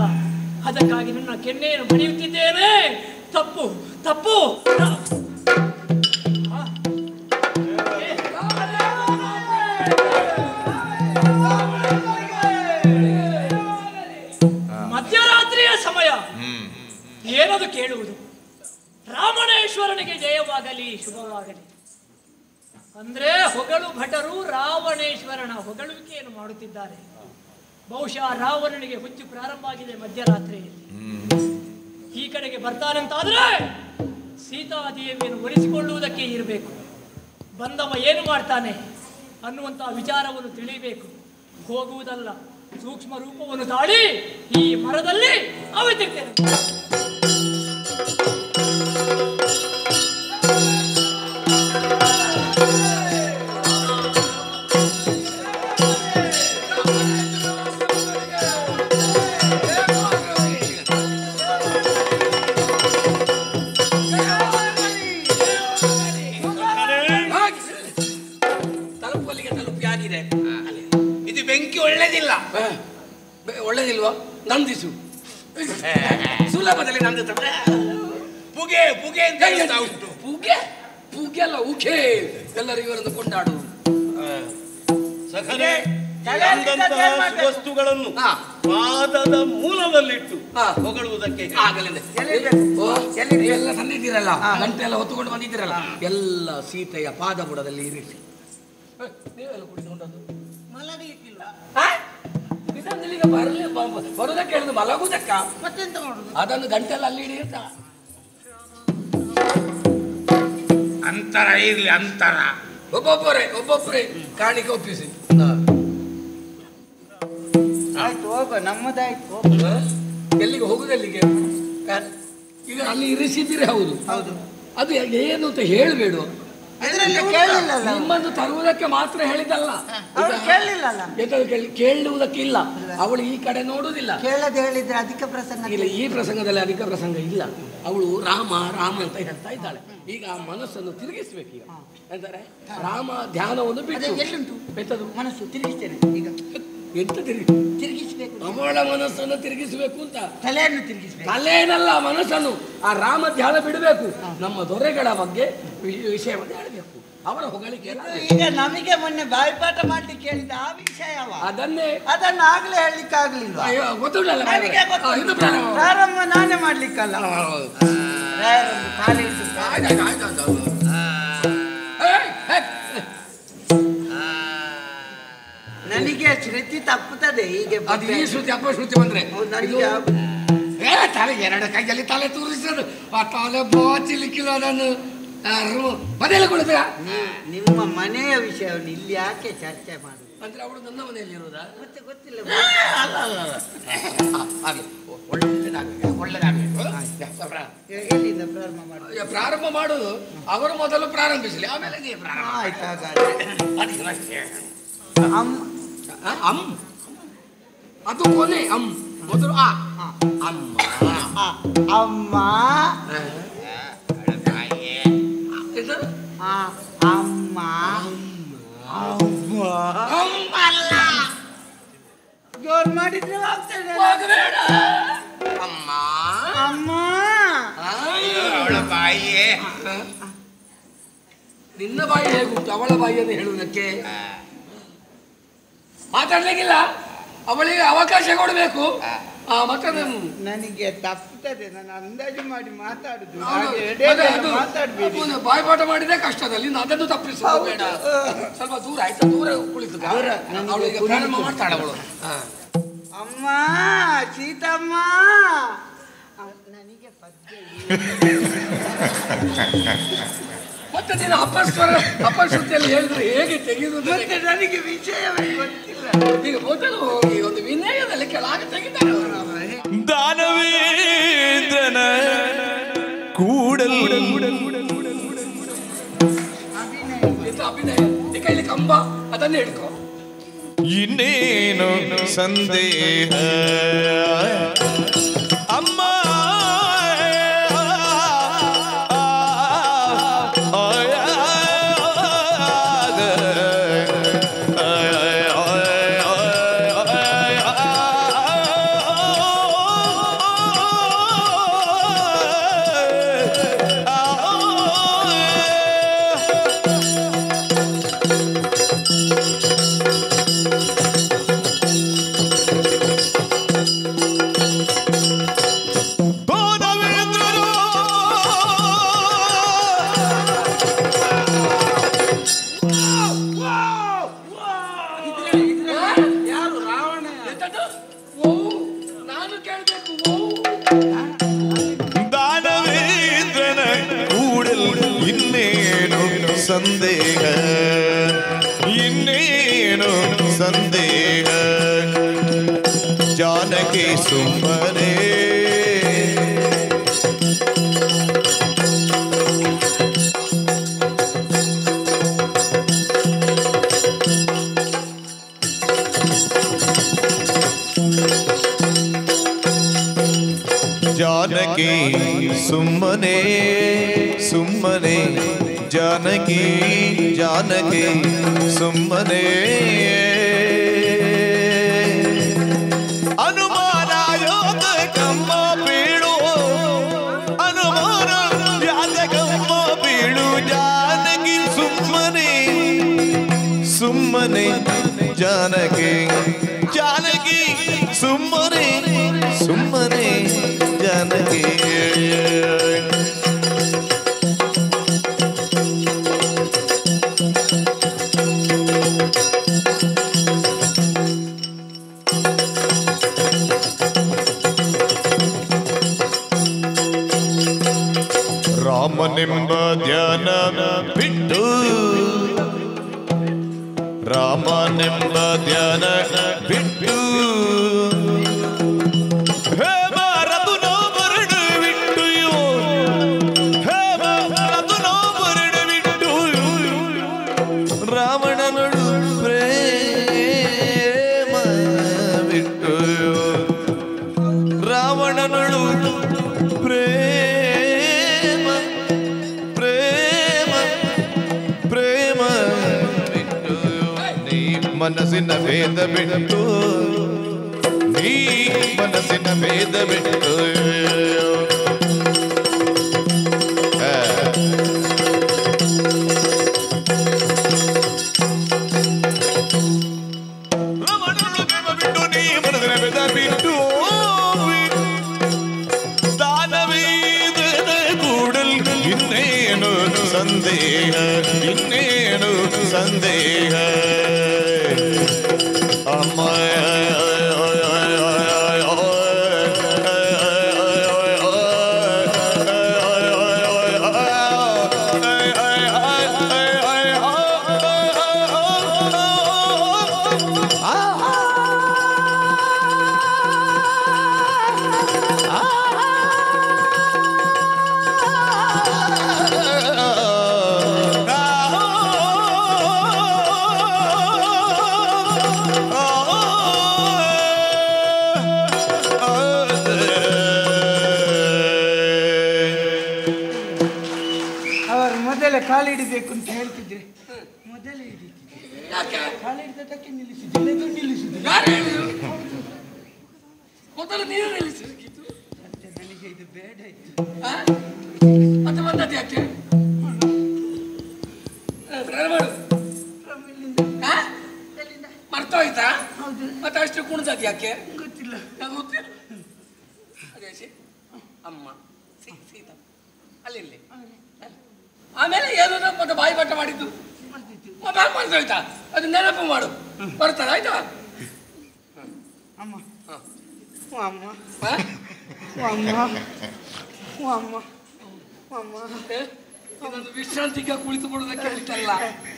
ಅದಕ್ಕಾಗಿ ನನ್ನ ಕೆನ್ನೆಯನ್ನು ಬಡಿಯುತ್ತಿದ್ದೇನೆ. ತಪ್ಪು ತಪ್ಪು. ಮಧ್ಯರಾತ್ರಿಯ ಸಮಯ, ಏನದು ಕೇಳುವುದು? ರಾವಣೇಶ್ವರನಿಗೆ ಜಯವಾಗಲಿ, ಶುಭವಾಗಲಿ ಅಂದ್ರೆ ಹೊಗಳು ಭಟರು ರಾವಣೇಶ್ವರನ ಹೊಗಳುವಿಕೆಯನ್ನು ಮಾಡುತ್ತಿದ್ದಾರೆ. ಬಹುಶಃ ರಾವಣನಿಗೆ ಹುಚ್ಚು ಪ್ರಾರಂಭ ಆಗಿದೆ ಮಧ್ಯರಾತ್ರಿಯಲ್ಲಿ. ಈ ಕಡೆಗೆ ಬರ್ತಾನಂತಾದ್ರೆ ಸೀತಾದೇವಿಯನ್ನು ಒಲಿಸಿಕೊಳ್ಳುವುದಕ್ಕೆ ಇರಬೇಕು. ಬಂದವ ಏನು ಮಾಡ್ತಾನೆ ಅನ್ನುವಂತಹ ವಿಚಾರವನ್ನು ತಿಳಿಯಬೇಕು. ಹೋಗುವುದಲ್ಲ, ಸೂಕ್ಷ್ಮ ರೂಪವನ್ನು ತಾಳಿ ಈ ಮರದಲ್ಲಿ ಅವಿತಿರ್ತೇನೆ. ಇದು ಬೆಂಕಿ ಒಳ್ಳೇದಿಲ್ಲ. ಒಳ್ಳೇದಿಲ್ವಾ? ನಂದಿಸು. ಸುಲಭದಲ್ಲಿ ನಂದು ಪುಗೆ ಪುಗೆ ಅಂತ ಹೇಳ್ತಾ ಉಂಟು. ಪುಗೆ ಪುಗೆ ಅಲ್ಲ, ಉಖೆ. ಎಲ್ಲರೂ ಇವರನ್ನು ಕೊಂಡಾಡು. ಸಖನೆ ವಸ್ತುಗಳನ್ನು ಪಾದದ ಮೂಲದಲ್ಲಿಟ್ಟು ಹೊಗಳುವುದಕ್ಕೆ ಎಲ್ಲ ತಂದಿದ್ದೀರಲ್ಲ, ಗಂಟೆ ಎಲ್ಲ ಹೊತ್ತುಕೊಂಡು ಬಂದಿದ್ದೀರಲ್ಲ, ಎಲ್ಲ ಸೀತೆಯ ಪಾದ ಬುಡದಲ್ಲಿ ಇರಿಸಿ. ನೀವೆಲ್ಲ ಕುಡಿದುಕೊಂಡದ್ದು ಮಲಗಲಿಕ್ಕಿಲ್ಲ. ಇದನ್ನು ಬರುವುದಕ್ಕೆ ಹೇಳಿದ್ರು, ಮಲಗುವುದಕ್ಕ ಮತ್ತೆಂತ ಮಾಡುದು? ಅದನ್ನು ಗಂಟೆಲ್ಲ ಅಲ್ಲಿ ಇಡಿಯುತ್ತ. ಅಂತರ ಇರ್ಲಿ, ಅಂತರ. ಒಬ್ಬೊಬ್ಬರೇ ಕಾಣಿಕೆ ಒಪ್ಪಿಸಿ. ಆಯ್ತು, ಹೋಗೋ, ನಮ್ಮದಾಯ್ತು. ಎಲ್ಲಿಗೆ ಹೋಗುದೆಲ್ಲಿಗೆ? ಈಗ ಅಲ್ಲಿ ಇರಿಸಿದ್ದೀರಿ, ಹೌದು ಹೌದು. ಅದು ಏನು ಅಂತ ಹೇಳಬೇಡ. ನಿಮ್ಮನ್ನು ತರುವುದಕ್ಕೆ ಮಾತ್ರ ಹೇಳಿದಲ್ಲ, ಕೇಳಲಿಲ್ಲ. ಕೇಳುವುದಕ್ಕೆ ಇಲ್ಲ. ಅವಳು ಈ ಕಡೆ ನೋಡುವುದಿಲ್ಲ. ಕೇಳದೆ ಹೇಳಿದ್ರೆ ಅಧಿಕ ಪ್ರಸಂಗ ಇಲ್ಲ, ಈ ಪ್ರಸಂಗದಲ್ಲಿ ಅಧಿಕ ಪ್ರಸಂಗ ಇಲ್ಲ. ಅವಳು ರಾಮ ರಾಮ ಅಂತ ಹೇಳ್ತಾ ಇದ್ದಾಳೆ. ಈಗ ಆ ಮನಸ್ಸನ್ನು ತಿರುಗಿಸ್ಬೇಕು. ಈಗ ಎಂತಾರೆ ರಾಮ ಧ್ಯಾನವನ್ನು ಬಿಟ್ಟು ಎಲ್ಲುಂಟು ಬೆತ್ತದು ಮನಸ್ಸು ತಿರುಗಿಸ್ತೇನೆ. ಈಗ ಎಂತ ತಿರುಗಿಸ್ಬೇಕು, ಅವಳ ಮನಸ್ಸನ್ನು ತಿರುಗಿಸಬೇಕು ಅಂತ. ತಲೆಯನ್ನು ತಿರುಗಿಸ್ಬೇಕು. ತಲೆನಲ್ಲ, ಮನಸ್ಸನ್ನು. ಆ ರಾಮ ಧ್ಯಾನ ಬಿಡಬೇಕು. ನಮ್ಮ ದೊರೆಗಳ ಬಗ್ಗೆ ವಿಷಯವನ್ನು ಹೇಳಬೇಕು. ಅವರ ಹೊಗಳಿಕೆ ಈಗ ನಮಗೆ ಮೊನ್ನೆ ಬಾಯಿಪಾಠ ಮಾಡ್ಲಿಕ್ಕೆ ಹೇಳಿದ ಆ ವಿಷಯವ, ಅದನ್ನು ಆಗ್ಲೇ ಹೇಳಲಿಕ್ಕೆ ಆಗ್ಲಿಲ್ಲ. ಗೊತ್ತಿಲ್ಲ, ಪ್ರಾರಂಭ ನಾನೇ ಮಾಡ್ಲಿಕ್ಕಲ್ಲ. ನನಗೆ ಶ್ರುತಿ ತಪ್ಪುತ್ತದೆ. ಹೀಗೆ ಈ ಶ್ರುತಿ ಅಪಶ್ರುತಿ ಬಂದ್ರೆ ತಲೆ ಎರಡು ಕೈಯಲ್ಲಿ ತಲೆ ತೂರಿಸೋದು, ಆ ತಲೆ ಬಾಚಿಲಿಕ್ಕಿಲ್ಲ. ನಾನು ಮನೆಯಲ್ಲಿ ಕುಳಿತ ನಿಮ್ಮ ಮನೆಯ ವಿಷಯವನ್ನು ಇಲ್ಲಿ ಯಾಕೆ ಚರ್ಚೆ ಮಾಡುದು? ಅಂದ್ರೆ ಅವಳು ನನ್ನ ಮನೆಯಲ್ಲಿ ಇರುವುದಾ? ಮತ್ತೆ ಗೊತ್ತಿಲ್ಲ. ಎಲ್ಲಿಂದ ಪ್ರಾರಂಭ ಮಾಡುದು? ಪ್ರಾರಂಭ ಮಾಡುದು ಅವರು ಮೊದಲು ಪ್ರಾರಂಭಿಸಲಿ, ಆಮೇಲೆ ನೀವು ಪ್ರಾರಂಭ. ಆಯ್ತು, ಹಾಗಾದ್ರೆ ಅದು ಕೊನೆ. ಮೊದಲು ಅಮ್ಮ ಅಮ್ಮ ಅಮ್ಮ ಅಮ್ಮಲ್ಲ, ಜೋರ್ ಮಾಡಿದ್ರೆ ಆಗ್ತದೆ. ಅಮ್ಮ ಅಮ್ಮ ಅವಳ ಬಾಯಿಯೇ. ನಿನ್ನ ಬಾಯಿ ಹೇಗುಂಟು ಅವಳ ಬಾಯಿಯನ್ನು ಹೇಳುವುದಕ್ಕೆ? ಮಾತಾಡ್ಲಿಕ್ಕಿಲ್ಲ, ಅವಳಿಗೆ ಅವಕಾಶ ಕೊಡಬೇಕು. ಮತ್ತೆ ನನಗೆ ತಪ್ಪುತ್ತದೆ. ನಾನು ಅಂದಾಜು ಮಾಡಿ ಮಾತಾಡುದು. ಬಾಯ್ಪಾಠ ಮಾಡಿದ್ರೆ ಕಷ್ಟದಲ್ಲಿ ಅದನ್ನು ತಪ್ಪಿಸುವುದು ಬೇಡ. ಸ್ವಲ್ಪ ದೂರ ಆಯ್ತಾ? ದೂರ ಕುಳಿತು ಪ್ರಾರಂಭ ಮಾಡ್ತಾಳೆ ಅವಳು. ಅಮ್ಮ ಸೀತಮ್ಮ, ನನಗೆ ಪದ್ಯ ಮತ್ತೆ ನೀನು ಅಪಶ್ರುತಿಯಲ್ಲಿ ಹೇಳಿದ್ರೆ ಹೇಗೆ ತೆಗೆಯುವುದು? ಮತ್ತೆ ನನಗೆ ವಿಷಯವೇ ಗೊತ್ತಿಲ್ಲ. ಈಗ ಮೊದಲು ಹೋಗಿ ಒಂದು ವಿನಯದಲ್ಲಿ ಕೆಳಗೆ ತೆಗಿತಾರೆ ಅವರು. ದಾನವೇಂದ್ರನ ಕೂಡಲ್ ಅಭಿನಯ ಈ ಕೈಲಿ ಕಂಬ ಅದನ್ನೇ ಹಿಡ್ಕೊ. ಇನ್ನೇನು ಸಂದೇಹ ಅಮ್ಮ ಸಂದೇಹ ಇನ್ನೇನು ಸಂದೇಹ ಜಾನಕಿ ಸುಮ್ಮನೆ ಜಾನಕಿ ಸುಮ್ಮನೆ ಸುಮ್ಮನೆ ಜಾನಕಿ ಜಾನಕಿ ಸುಮ್ಮನೆ ಅನುಮಾನ ಯಾತಕಮ್ಮ ಬೀಳು ಅನುಮಾನ ಯಾತಕಮ್ಮ ಬೀಳು ಜಾನಕಿ ಸುಮ್ಮನೆ ಸುಮ್ಮನೆ ಜಾನಕಿ ಜಾನಕಿ ಸುಮ್ಮನೆ ಸುಮ್ಮನೆ ಜಾನಕಿ ರಾಮನೆಂಬ ಧ್ಯಾನ ಬಿಟ್ಟು ರಾಮನೆಂಬ ಧ್ಯಾನ ಬಿಟ್ಟು ಹೇ ಭಾರತ ನೋಬರಡು ಬಿಟ್ಟು ಹೇ ಭಾರತ ನೋಬರಡು ಬಿಟ್ಟು ರಾವಣನಡು ಪ್ರೇಮ ಬಿಟ್ಟು ರಾವಣನಡು ಮನಸ್ಸಿನ ಭೇದ ಬಿಟ್ಟು ನೀ ಮನಸ್ಸಿನ ಭೇದ ಬಿಟ್ಟು ಬಿಟ್ಟು ನೀ ಮನಸ್ಸಿನ ಭೇದ ಬಿಟ್ಟು ದಾನವೀದನ ಕೂಡಲ್ ಇನ್ನೇನು ಸಂದೇಹ ಇನ್ನೇನು ಸಂದೇಹ ಕಾಲಿಡಬೇಕು ಅಂತ ಹೇಳ್ತಿದ್ರೆ ಮೊದಲೇ ಕಾಲಿಡದಕ್ಕೆ ನಿಲ್ಲಿಸಿದ್ದಿಲ್ಲ ನಿಲ್ಲಿಸಿದ್ದಿಲ್ಲ ಮೊದಲು ನೀರು ನಿಲ್ಲಿಸಬೇಕಿತ್ತು. ಮತ್ತೆ ನನಗೆ ಇದು ಬೇಡ ಇತ್ತು. ಮತ್ತೆ ಬಂದದ್ದು ಯಾಕೆ? ಮರ್ತೋಯ್ತಾ? ಮತ್ತೆ ಅಷ್ಟು ಕುಣಿದದ್ದು ಯಾಕೆ ಗೊತ್ತಿಲ್ಲ. ಗೊತ್ತಿಲ್ಲ. ಅದೇ ಅಮ್ಮ ಸೀತಾ ಅಲ್ಲಿ ಆಮೇಲೆ ಏನೋ ಮತ್ತೆ ಬಾಯಿ ಬಟ್ಟ ಮಾಡಿದ್ದು ಮರ್ತೋಯ್ತಾ? ಅದು ನೆನಪು ಮಾಡು, ಬರ್ತದ ಆಯ್ತಾ? ಅಮ್ಮ ಅಮ್ಮ ಅಮ್ಮ ಅಮ್ಮ ಅಮ್ಮ ಇದೊಂದು ವಿಶ್ರಾಂತಿಗೆ ಕುಳಿತುಕೊಳ್ಳುವುದಕ್ಕೆ ಹೇಳ್ತಲ್ಲ,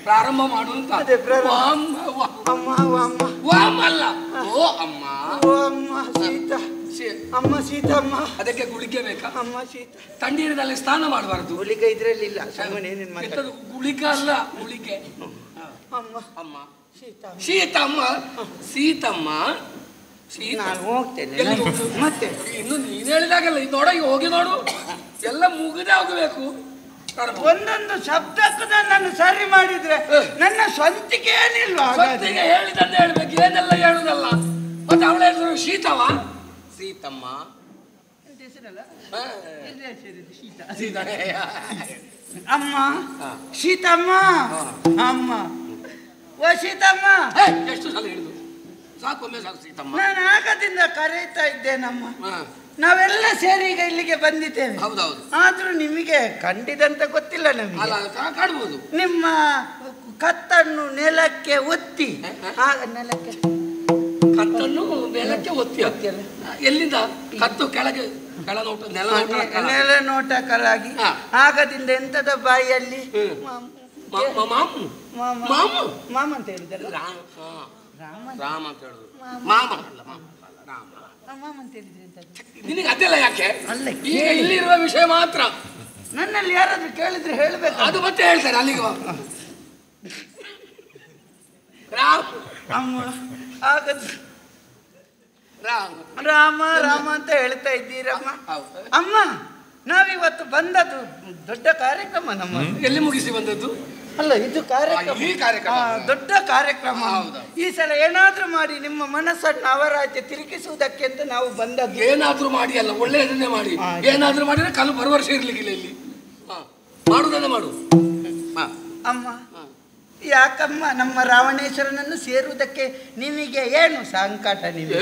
ಪ್ರಾರಂಭ ಮಾಡು ಅಂತ. ವಾಮ್ ಅಲ್ಲ, ಓ ಅಮ್ಮ. ಅಮ್ಮ ಸೀತಮ್ಮ. ಅದಕ್ಕೆ ಗುಳಿಗೆ ಬೇಕಾ? ಅಮ್ಮ ಸೀತ. ತಣ್ಣೀರಿನಲ್ಲಿ ಸ್ನಾನ ಮಾಡಬಾರದು. ಗುಳಿಗೆ ಇದ್ರಲ್ಲಿ ಇಲ್ಲ. ಗುಳಿಗೆ ಅಲ್ಲ, ಗುಳಿಗೆ. ಅಮ್ಮ ಅಮ್ಮ ಸೀತಮ್ಮ. ಸೀತಮ್ಮ ಸೀತಮ್ಮ. ನಾನು ಹೋಗ್ತೇನೆ ಮತ್ತೆ. ಇನ್ನು ನೀನ್ ಹೇಳಿದಾಗಲ್ಲ, ಇದು ನೋಡ, ಹೋಗಿ ನೋಡು, ಎಲ್ಲ ಮುಗಿದೇ ಹೋಗಬೇಕು. ಒಂದೊಂದು ಶಬ್ದಕ್ಕೂ ನನ್ನನ್ನು ಸರಿ ಮಾಡಿದ್ರೆ ನನ್ನ ಸ್ವಂತಿಕೆ ಏನಿಲ್ವಾ? ಸ್ವಂತಿಗೆ ಹೇಳಿದಂತ ಹೇಳ್ಬೇಕು, ಏನೆಲ್ಲ ಹೇಳುದಲ್ಲ. ಮತ್ತೆ ಅವಳ ಹೆಸರು ಶೀತವ? ಸೀತಮ್ಮ. ಅಮ್ಮ ಸೀತಮ್ಮ. ಅಮ್ಮ ಓ ಸೀತಮ್ಮ. ಎಷ್ಟು ಸಲ ಹೇಳಿದ್ರು? ಸಾಕೊಮ್ಮೆ ಸಾಕು ಸೀತಮ್ಮ. ನಾನು ಆಗದಿಂದ ಕರೀತಾ ಇದ್ದೇನಮ್ಮ. ನಾವೆಲ್ಲ ಸೇರಿ ಈಗ ಇಲ್ಲಿಗೆ ಬಂದಿದ್ದೇವೆ. ಹೌದೌದು. ಆದ್ರೂ ನಿಮಗೆ ಕಂಡಿದಂತ ಗೊತ್ತಿಲ್ಲ ನಮಗೆ. ಕಾಣ್ಬೋದು. ನಿಮ್ಮ ಕತ್ತನ್ನು ನೆಲಕ್ಕೆ ಒತ್ತಿ, ನೆಲಕ್ಕೆ ಕತ್ತನ್ನು ನೆಲಕ್ಕೆ ಒತ್ತಿ. ಎಲ್ಲಿಂದ ಕತ್ತು ಕೆಳಗೆ ಕೆಳನೋಟ ನೆಲ ನೋಟಕರಾಗಿ ಆಗದಿಂದ ಎಂತದ ಬಾಯಿಯಲ್ಲಿ ಮಾಮ ಅಂತ ಹೇಳಿದಲ್ಲ. ರಾಮ ಅಂತ ಹೇಳುದು. ಮಾಮ ಅಲ್ಲ, ಮಾಮ ಅಂತ ಹೇಳಿದ್ರೆ ನಿನಗೆ ಅದೆಲ್ಲ ಯಾಕೆ? ಈಗ ಇಲ್ಲಿರುವ ವಿಷಯ ಮಾತ್ರ. ನನ್ನಲ್ಲಿ ಯಾರಾದ್ರೂ ಕೇಳಿದ್ರೆ ಹೇಳ್ಬೇಕು. ಅದು ಮತ್ತೆ ಹೇಳ್ತಾರೆ. ಅಲ್ಲಿಗೆ ರಾಮ. ಅಮ್ಮ ಆಗದು ರಾಮ ರಾಮ ರಾಮ ಅಂತ ಹೇಳ್ತಾ ಇದ್ದೀರಮ್ಮ. ಅಮ್ಮ ನಾವಿವತ್ತು ಬಂದದ್ದು ದೊಡ್ಡ ಕಾರ್ಯಕ್ರಮ. ನಮ್ಮ ಎಲ್ಲಿ ಮುಗಿಸಿ ಬಂದದ್ದು? ಅಲ್ಲ, ಇದು ಕಾರ್ಯಕ್ರಮ, ದೊಡ್ಡ ಕಾರ್ಯಕ್ರಮ. ಈ ಸಲ ಏನಾದ್ರೂ ಮಾಡಿ ನಿಮ್ಮ ಮನಸ್ಸನ್ನು ಅವರಾಜ್ಯ ತಿರುಗಿಸುವುದಕ್ಕೆ ಅಂತ ನಾವು ಬಂದದ್ದು. ಏನಾದ್ರೂ ಮಾಡಿ ಅಲ್ಲ, ಒಳ್ಳೆಯದನ್ನೇ ಮಾಡಿ. ಏನಾದ್ರೂ ಮಾಡಿದ್ರೆ ಕಲ್ಲು ಬರುವ ವರ್ಷ ಇರ್ಲಿಕ್ಕಿಲ್ಲ ಇಲ್ಲಿ. ಮಾಡುದನ್ನೇ ಮಾಡು. ಅಮ್ಮ ಯಾಕಮ್ಮ ನಮ್ಮ ರಾವಣೇಶ್ವರನನ್ನು ಸೇರುವುದಕ್ಕೆ ನಿಮಗೆ ಏನು ಸಂಕಟ? ನಿಮಗೆ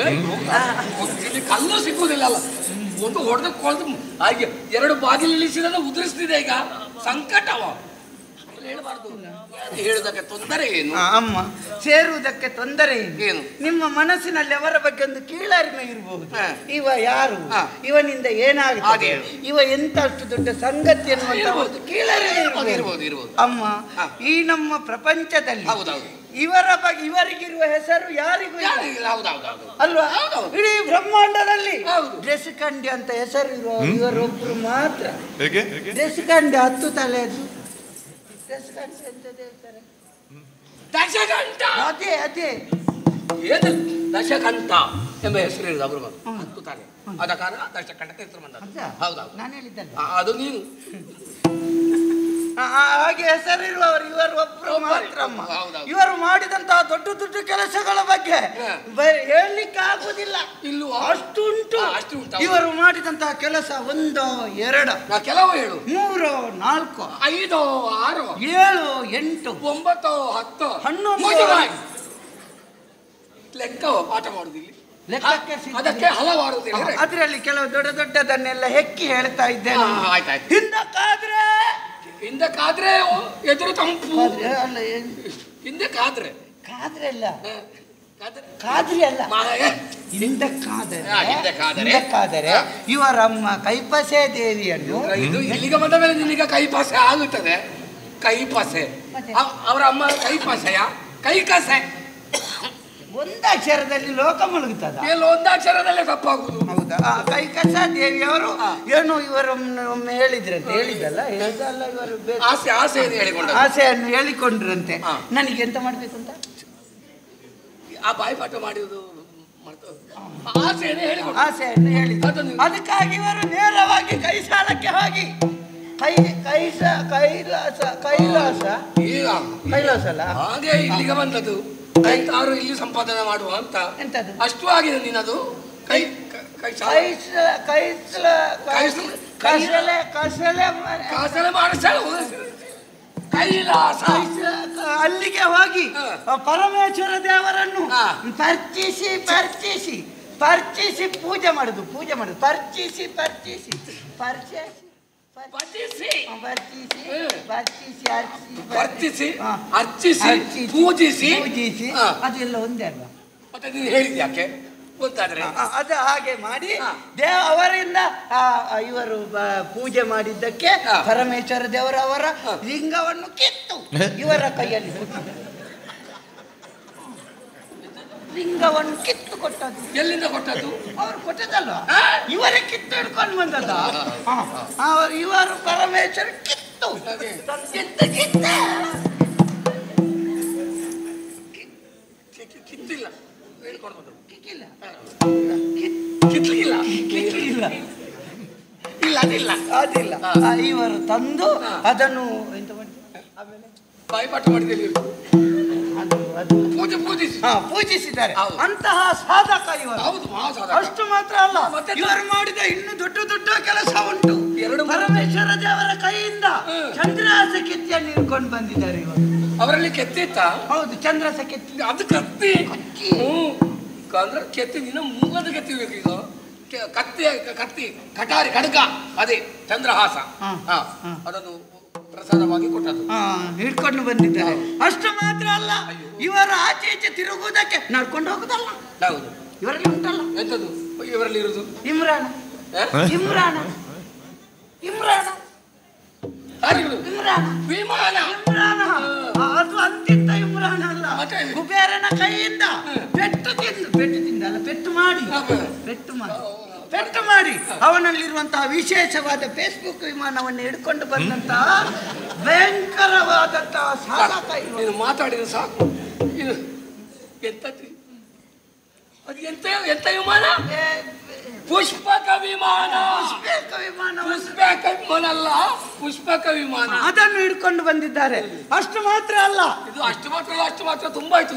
ಕಲ್ಲು ಸಿಕ್ಕುವುದಿಲ್ಲ ಅಲ್ಲ, ಒಂದು ಹೊಡೆದು ಹಾಗೆ 2 ಬಾಗಿಲು ಇಳಿಸಿದ ಉದುರಿಸ್ತಿದೆ ಈಗ. ಸಂಕಟವ ಹೇಳಬಾರ್ದು. ಹೇಳುವುದಕ್ಕೆ ತೊಂದರೆ ಏನು? ಅಮ್ಮ ಸೇರುವುದಕ್ಕೆ ತೊಂದರೆ ಏನು? ನಿಮ್ಮ ಮನಸ್ಸಿನಲ್ಲಿ ಅವರ ಬಗ್ಗೆ ಒಂದು ಕೀಳರಿಮೆ ಇರಬಹುದು. ಇವ ಯಾರು, ಇವನಿಂದ ಏನಾಗುತ್ತೆ, ಇವ ಎಂತಷ್ಟು ದೊಡ್ಡ ಸಂಗತಿ ಅನ್ನುವಂತ ಕೀಳರಿಮೆ ಇರಬಹುದು. ಅಮ್ಮ ಈ ನಮ್ಮ ಪ್ರಪಂಚದಲ್ಲಿ ಇವರ ಬಗ್ಗೆ ಇವರಿಗಿರುವ ಹೆಸರು ಯಾರಿಗೂ ಅಲ್ವಾ? ಇಡೀ ಬ್ರಹ್ಮಾಂಡದಲ್ಲಿ ಡ್ರೆಸ್ ಕಂಡಿ ಅಂತ ಹೆಸರು ಇರುವ ಇವರೊಬ್ರು ಮಾತ್ರ. ಡ್ರೆಸ್ ಕಂಡಿ 10 ತಲೆದು ದಶಕಂಠ. ಅದೇ ಅದೇ ಏನು ದಶಕಂಠ ಎಂಬ ಹೆಸರು ಇರುದು ಅವರು 10 ತಲೆ. ಅದ ಕಾರಣ ದಶಕಂಠಕ್ಕೆ ಹೆಸರು ಬಂದ. ಹೌದೌದು, ನಾನು ಹೇಳಿದ್ದಲ್ಲ. ಅದು ನೀನು ಹಾಗೆ ಹೆಸರಿರುವವರು ಇವರು ಒಬ್ರು ಮಾತ್ರ. ಇವರು ಮಾಡಿದಂತಹ ದೊಡ್ಡ ದೊಡ್ಡ ಕೆಲಸಗಳ ಬಗ್ಗೆ ಹೇಳಲಿಕ್ಕೆ ಆಗುದಿಲ್ಲ. ಇಲ್ಲೂ ಅಷ್ಟು ಉಂಟು. ಇವರು ಮಾಡಿದಂತಹ ಕೆಲಸ 1 2 ಕೆಲವು 7 3 4 5 6 7 8 9 10 ಲೆಕ್ಕ ಪಾಠ ಮಾಡುದಿಲ್ಲ. ಅದಕ್ಕೆ ಹಲವಾರು ಅದರಲ್ಲಿ ಕೆಲವು ದೊಡ್ಡ ದೊಡ್ಡದನ್ನೆಲ್ಲ ಹೆಕ್ಕಿ ಹೇಳ್ತಾ ಇದ್ದೇನೆ. ಹಿಂದಕ್ಕಾದ್ರೆ ಎದುರು ತಂಪು. ಅಲ್ಲ, ಹಿಂದಕ್ಕಾದ್ರೆ ಕಾದ್ರೆ ಅಲ್ಲ, ಕಾದ್ರಿ ಅಲ್ಲ, ಹಿಂದಕ್ಕಾದರೆ ಇವರಮ್ಮ ಕೈಪಸೆ ದೇವಿಯನ್ನು. ಇದು ಇಲ್ಲಿಗೆ ಬಂದ ಮೇಲೆ ನಿನಗೆ ಕೈಪಾಸೆ ಆಗುತ್ತದೆ. ಕೈಪಾಸೆ ಅವರ ಅಮ್ಮ ಕೈಪಾಸೆಯ ಕೈಕಸೆ ಒಂದಾಕ್ಷರದಲ್ಲಿ ಲೋಕ ಮುಳುಗುತ್ತದ. ಒಂದಾಕ್ಷರದಲ್ಲೇ ತಪ್ಪಾಗುದು. ಹೌದಾ? ಕೈಕಸ ದೇವಿಯವರು ಏನು ಇವರೊಮ್ಮೆ ಹೇಳಿದ್ರಂತೆ. ಹೇಳಿದಲ್ಲ ಇವರು ಆಸೆಯನ್ನು ಹೇಳಿಕೊಂಡ್ರಂತೆ. ನನಗೆ ಎಂತ ಮಾಡ್ಬೇಕು ಅಂತ ಆ ಬಾಯಿಪಾಠ ಮಾಡಿದ್ದು ಆಸೆಯನ್ನು ಹೇಳಿದ್ರು. ಅದಕ್ಕಾಗಿ ಇವರು ನೇರವಾಗಿ ಕೈಸಾಲಕ್ಕೆ ಹೋಗಿ ಕೈಲಾಸ ಅಲ್ಲ ಹಾಗೆ ಇಲ್ಲಿಗೆ ಬಂದದ್ದು. ಆರು ಇಲ್ಲಿ ಸಂಪಾದನೆ ಮಾಡುವ ಅಂತ ಎಂತದು ಅಷ್ಟು ಆಗಿದೆ ನಿನ್ನದು. ಕೈಲಾಸ ಅಲ್ಲಿಗೆ ಹೋಗಿ ಪರಮೇಶ್ವರ ದೇವರನ್ನು ಪರ್ಚಿಸಿ ಪೂಜೆ ಮಾಡುದು. ಪರ್ಚಿಸಿ ಅರ್ಚಿಸಿ ಪೂಜಿಸಿ ಅದೆಲ್ಲ ಒಂದೇ ಅಲ್ವಾ? ಮತ್ತೆ ನೀನು ಹೇಳಿದ ಯಾಕೆ? ಗೊತ್ತಾದ್ರೆ ಅದು ಹಾಗೆ ಮಾಡಿ ಅವರಿಂದ ಇವರು ಪೂಜೆ ಮಾಡಿದ್ದಕ್ಕೆ ಪರಮೇಶ್ವರ ದೇವರು ಅವರ ಲಿಂಗವನ್ನು ಕಿತ್ತು ಇವರ ಕೈಯಲ್ಲಿ ಲಿಂಗವನ್ನು ಕಿತ್ತು ಕೊಟ್ಟದ್ದು. ಎಲ್ಲಿಂದ ಕೊಟ್ಟದ್ದು? ಅವರು ಕೊಟ್ಟದಲ್ವಾ, ಇವರೇ ಕಿತ್ತು ಹಿಡ್ಕೊಂಡು ಬಂದದ. ಇವರು ಪರಮೇಶ್ವರ ಕಿತ್ತು ಕಿತ್ತಿಲ್ಲ ಅದಿಲ್ಲ. ಇವರು ತಂದು ಅದನ್ನು ಎಂತ ಮಾಡಿ ಆಮೇಲೆ ಬಾಯಿಪಾಠ ಮಾಡಿದ್ದೇವೆ, ಪೂಜಿಸಿದ್ದಾರೆ. ಅಂತಹ ಸಾಧಕ ಇವರು. ಅಷ್ಟು ಮಾತ್ರ ಅಲ್ಲ, ಇವರು ಮಾಡಿದ ಇನ್ನು ದೊಡ್ಡ ದೊಡ್ಡ ಕೆಲಸ ಉಂಟು. ಪರಮೇಶ್ವರ ದೇವರ ಕೈಯಿಂದ ಚಂದ್ರಹಾಸ ಕೆತ್ತಿಯನ್ನು ಹಿಡ್ಕೊಂಡು ಬಂದಿದ್ದಾರೆ ಇವರು. ಅವರಲ್ಲಿ ಕೆತ್ತಿತ್ತ? ಹೌದು, ಚಂದ್ರಹಾಸ ಕೆತ್ತಿ. ಅದು ಕತ್ತಿ ಅಂದ್ರೆ ಕೆತ್ತಿ ನಿನ್ನ ಮೂಗದ ಕೆತ್ತಿಬೇಕು. ಈಗ ಕತ್ತಿ ಕತ್ತಿ ಕಟಾರಿ ಖಡ್ಗ ಅದೇ ಚಂದ್ರಹಾಸ, ಅದನ್ನು ಪ್ರಸಾದವಾಗಿ ಕೊಟ್ಟದ್ದು ಹಿಡ್ಕೊಂಡು ಬಂದಿದ್ದಾರೆ. ಅಷ್ಟು ಮಾತ್ರ ಅಲ್ಲ, ಇವರು ಆಚೆ ಈಚೆ ತಿರುಗುವುದಕ್ಕೆ ನಡ್ಕೊಂಡು ಹೋಗುದಲ್ಲ. ಹೌದು, ಇವರಲ್ಲಿ ಉಂಟಲ್ಲ. ಎಂತದ್ದು ಇವರಲ್ಲಿ ಇರುವುದು? ಇಮ್ರಾಣ ಇಮ್ರಾಣ ಇಮ್ರಾಣ ವಿಮಾನ. ಅದು ಅಂತಿಂತ ಇಮ್ರಾಣ ಅಲ್ಲ, ಕುಬೇರನ ಕೈಯಿಂದ ಪೆಟ್ಟು ತಿಂದಲ್ಲ, ಪೆಟ್ಟು ಮಾಡಿ ಅವನಲ್ಲಿರುವಂತಹ ವಿಶೇಷವಾದ ಫೇಸ್ಬುಕ್ ವಿಮಾನವನ್ನು ಹಿಡ್ಕೊಂಡು ಬಂದಂತಹ ಭಯಂಕರವಾದಂತಹ ಸಾಧಕ. ನೀನು ಮಾತಾಡಿದ ಸಾಕು. ಇದು ಎಂತದ್ದು? ಅದು ಎಂತ ವಿಮಾನ? ಪುಷ್ಪಕ ವಿಮಾನ. ಪುಷ್ಪಕ ವಿಮಾನ ಅಲ್ಲ, ಪುಷ್ಪಕ ವಿಮಾನ. ಅದನ್ನು ಹಿಡ್ಕೊಂಡು ಬಂದಿದ್ದಾರೆ. ಅಷ್ಟು ಮಾತ್ರ ಅಲ್ಲ, ಇದು ಅಷ್ಟು ಮಾತ್ರ ತುಂಬಾ ಆಯ್ತು.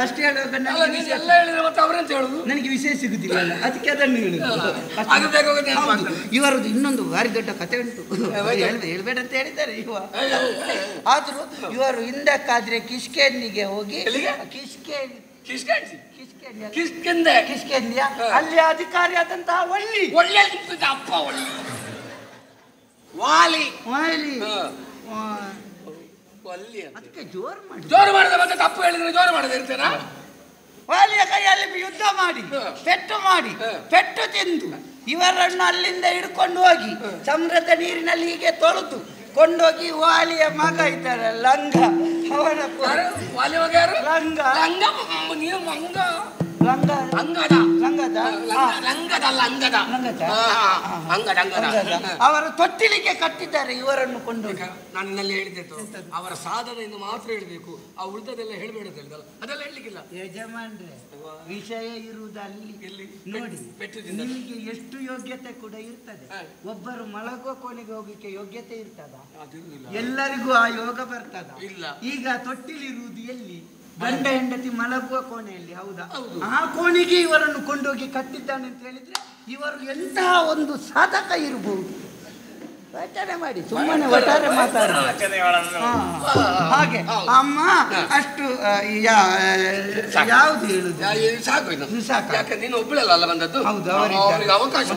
ಅಷ್ಟು ಹೇಳುವಾಗ ಎಲ್ಲ ಹೇಳಿದ್ರೆ ಮತ್ತೆ ಅವರೆಂತ ಹೇಳುದು? ನನಗೆ ವಿಷಯ ಸಿಗುದಿಲ್ಲ, ಅದಕ್ಕೆ ಅದನ್ನು ಹೇಳುದು. ಇವರದ್ದು ಇನ್ನೊಂದು ಭಾರಿ ದೊಡ್ಡ ಕಥೆ ಉಂಟು, ಹೇಳ್ಬೇಡ ಅಂತ ಹೇಳಿದ್ದಾರೆ ಇವ. ಆದ್ರೂ ಇವರು ಹಿಂದಕ್ಕಾದ್ರೆ ಕಿಷ್ಕಿಂಧೆಗೆ ಹೋಗಿ, ಕಿಷ್ಕಿಂಧೆ ಅಲ್ಲಿ ಅಧಿಕಾರಿಯಾದಂತಹ ವಾಲಿ ಅದಕ್ಕೆ ಜೋರು ಮಾಡಿದ ಮತ್ತೆ ತಪ್ಪು ಹೇಳಿದ್ರೆ ಜೋರು ಮಾಡದೆ ಇರ್ತೇನಾ? ವಾಲಿಯ ಕೈಯಲ್ಲಿ ಯುದ್ಧ ಮಾಡಿ ಪೆಟ್ಟು ತಿಂದು ಇವರನ್ನು ಅಲ್ಲಿಂದ ಹಿಡ್ಕೊಂಡು ಹೋಗಿ ಸಮುದ್ರದ ನೀರಿನಲ್ಲಿ ಹೀಗೆ ತೊಳೆದು ಕೊಂಡೋಗಿ ವಾಲಿಯ ಮಗ ಇದ್ದಾರೆ ಲಂಗ, ಅವನ ವಾಲಿ ಮಗ ಯಾರು? ಲಂಗ. ನೀವು ಮಂಗ ಅವರ ತೊಟ್ಟಿಲಿಗೆ ಕಟ್ಟಿದ್ದಾರೆ ಇವರನ್ನು ಕೊಂಡು. ನಾನು ಇನ್ನಲ್ಲಿ ಹೇಳಿದ್ದೆ, ಅವರ ಸಾಧನೆಯನ್ನು ಮಾತ್ರ ಹೇಳಬೇಕು, ಆ ಉಳಿದದೆಲ್ಲ ಹೇಳಬೇಡ ಹೇಳಿದಲ್ಲ, ಅದೆಲ್ಲ ಹೇಳಲಿಕ್ಕಿಲ್ಲ. ಯಜಮಾನ್ರೆ, ವಿಷಯ ಇರುವುದಲ್ಲಿ ನೋಡಿ, ನಿಮಗೆ ಎಷ್ಟು ಯೋಗ್ಯತೆ ಕೂಡ ಇರ್ತದೆ. ಒಬ್ಬರು ಮಲಗುವ ಕೋಣೆಗೆ ಹೋಗಲಿಕ್ಕೆ ಯೋಗ್ಯತೆ ಇರ್ತದ? ಎಲ್ಲರಿಗೂ ಆ ಯೋಗ ಬರ್ತದ? ಇಲ್ಲ. ಈಗ ತೊಟ್ಟಿಲಿರುವುದು ಎಲ್ಲಿ? ಗಂಡ ಹೆಂಡತಿ ಮಲಗುವ ಕೋಣೆಯಲ್ಲಿ, ಹೌದಾ? ಆ ಕೋಣೆಗೆ ಇವರನ್ನು ಕೊಂಡೋಗಿ ಕಟ್ಟಿದ್ದಾನೆ ಅಂತ ಹೇಳಿದ್ರೆ ಇವರು ಎಂತಹ ಒಂದು ಸಾಧಕ ಇರಬಹುದು. ವಚನೆ ಮಾಡಿ ಸುಮ್ಮನೆ ಒಟ್ಟಾರೆ ಮಾತಾಡ ಹಾಗೆ. ಅಮ್ಮ ಅಷ್ಟು ಯಾವ್ದು ಹೇಳುದು? ಸಾಕು, ಯಾಕಂದ್ರೆ ನೀನು ಒಬ್ಬಳಲ್ಲ ಬಂದದ್ದು. ಹೌದು, ಅವರಿಗೆ ಅವಕಾಶ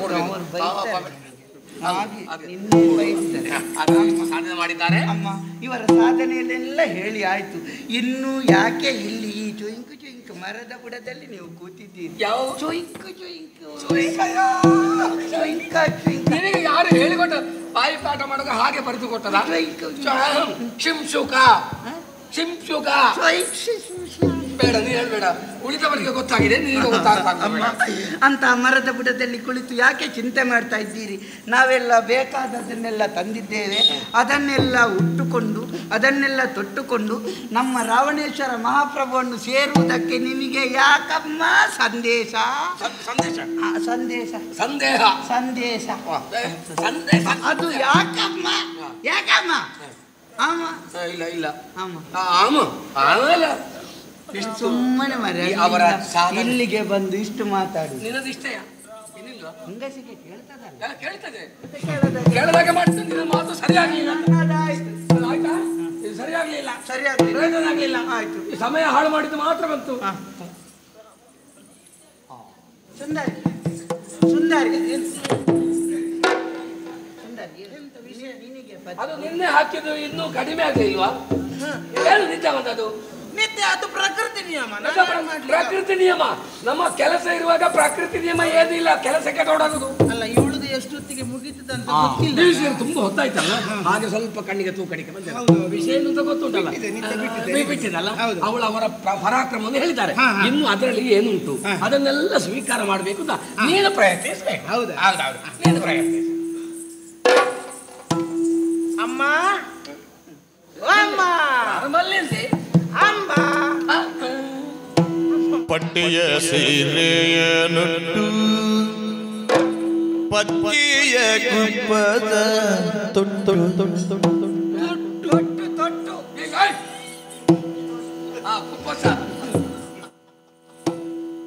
ಸಾಧನೆ ಮಾಡಿದ್ದಾರೆ. ಅಮ್ಮ ಇವರ ಸಾಧನೆಯಲ್ಲೆಲ್ಲ ಹೇಳಿ ಆಯ್ತು. ಇನ್ನು ಯಾಕೆ ಇಲ್ಲಿ ಈ ಚುಯಿಂಕು ಮರದ ಬುಡದಲ್ಲಿ ನೀವು ಕೂತಿದ್ದೀರಿ? ಯಾವ ಚುಯಿಂಕು ನಿನಗೆ ಯಾರು ಹೇಳಿಕೊಟ್ಟ? ಬಾಯಿ ಪಾಠ ಮಾಡುವಾಗ ಹಾಗೆ ಬರೆದು ಕೊಟ್ಟದ? ಬೇಡ, ನೀ ಹೇಳ್ಬೇಡ, ಉಳಿದವರಿಗೆ ಗೊತ್ತಾಗಿದೆ, ನಿನಗೆ ಗೊತ್ತಾಗಲ್ಲ. ಅಂತ ಮರದ ಬುಡದಲ್ಲಿ ಕುಳಿತು ಯಾಕೆ ಚಿಂತೆ ಮಾಡ್ತಾ ಇದ್ದೀರಿ? ನಾವೆಲ್ಲ ಬೇಕಾದದನ್ನೆಲ್ಲ ತಂದಿದ್ದೇವೆ, ಅದನ್ನೆಲ್ಲ ಉಟ್ಟುಕೊಂಡು ಅದನ್ನೆಲ್ಲ ತೊಟ್ಟುಕೊಂಡು ನಮ್ಮ ರಾವಣೇಶ್ವರ ಮಹಾಪ್ರಭುವನ್ನು ಸೇರುವುದಕ್ಕೆ ನಿಮಗೆ ಯಾಕಮ್ಮ ಸಂದೇಶ? ಅದು ಯಾಕಮ್ಮ? ಇಲ್ಲ ಆಮೇಲೆ ಸುಮ್ಮನೆ ಮರ ಅವರ ಇಲ್ಲಿಗೆ ಬಂದು ಇಷ್ಟು ಮಾತಾಡಿ. ನಿನ್ನದು ಇಷ್ಟಯ? ಹೆಂಗಸಿಗೆ ಕೇಳ್ತದಲ್ಲ? ಕೇಳ್ತದೆ, ಕೇಳಿದಾಗ ಮಾಡ್ತೀನಿ. ಮಾತು ಸರಿಯಾಗಲಿಲ್ಲ, ಆಯ್ತಾ? ಸರಿಯಾಗಲಿಲ್ಲ, ಪ್ರಯೋಜನ ಆಯ್ತು. ಸಮಯ ಹಾಳು ಮಾಡಿದ್ದು ಮಾತ್ರ ಬಂತು. ಸುಂದರಿ ಅದು ನಿನ್ನೆ ಹಾಕಿದ್ದು ಇನ್ನೂ ಕಡಿಮೆ ಆಗಲಿಲ್ವಾ? ಹೇಳು ನಿಜ ಬಂದದು. ನಿತ್ಯ ಅದು ಪ್ರಕೃತಿ ನಿಯಮ. ಪ್ರಕೃತಿ ನಿಯಮ. ನಮ್ಮ ಕೆಲಸ ಇರುವಾಗ ಪ್ರಕೃತಿ ನಿಯಮ ಏನಿಲ್ಲ, ಕೆಲಸಕ್ಕೆ ತೊಡಗುದು. ಅಲ್ಲ, ಇವಳುದು ಎಷ್ಟೊತ್ತಿಗೆ ಮುಗಿತದಂತ ಗೊತ್ತಿಲ್ಲ. ತುಂಬಾ ಹೊತ್ತಾಯ್ತಲ್ಲ, ಹಾಗೆ ಸ್ವಲ್ಪ ಕಣ್ಣಿಗೆ ತೂಕಡಿಕೆ ಬಂದ ವಿಷಯ ಏನು ಅಂತ ಗೊತ್ತುಂಟಲ್ಲ, ಬಿಟ್ಟಿದಲ್ಲ. ಅವಳು ಅವರ ಪರಾಕ್ರಮವನ್ನು ಹೇಳಿದ್ದಾರೆ. ಇನ್ನು ಅದರಲ್ಲಿ ಏನುಂಟು ಅದನ್ನೆಲ್ಲ ಸ್ವೀಕಾರ ಮಾಡಬೇಕು ಅಂತ ನೀನು ಪ್ರಯತ್ನಿಸ್ಬೇಕು. ಹೌದೌದು, ನೀನು ಪ್ರಯತ್ನಿಸ. ಅಮ್ಮ ಅಮ್ಮ ಅಮ್ಮ ಪಟ್ಟಿಯ ಸೀರೆಯ ನುಟ್ಟು ಪಕ್ಕಿಯ ಗುಪ್ಪದ ತೊಟ್ಟು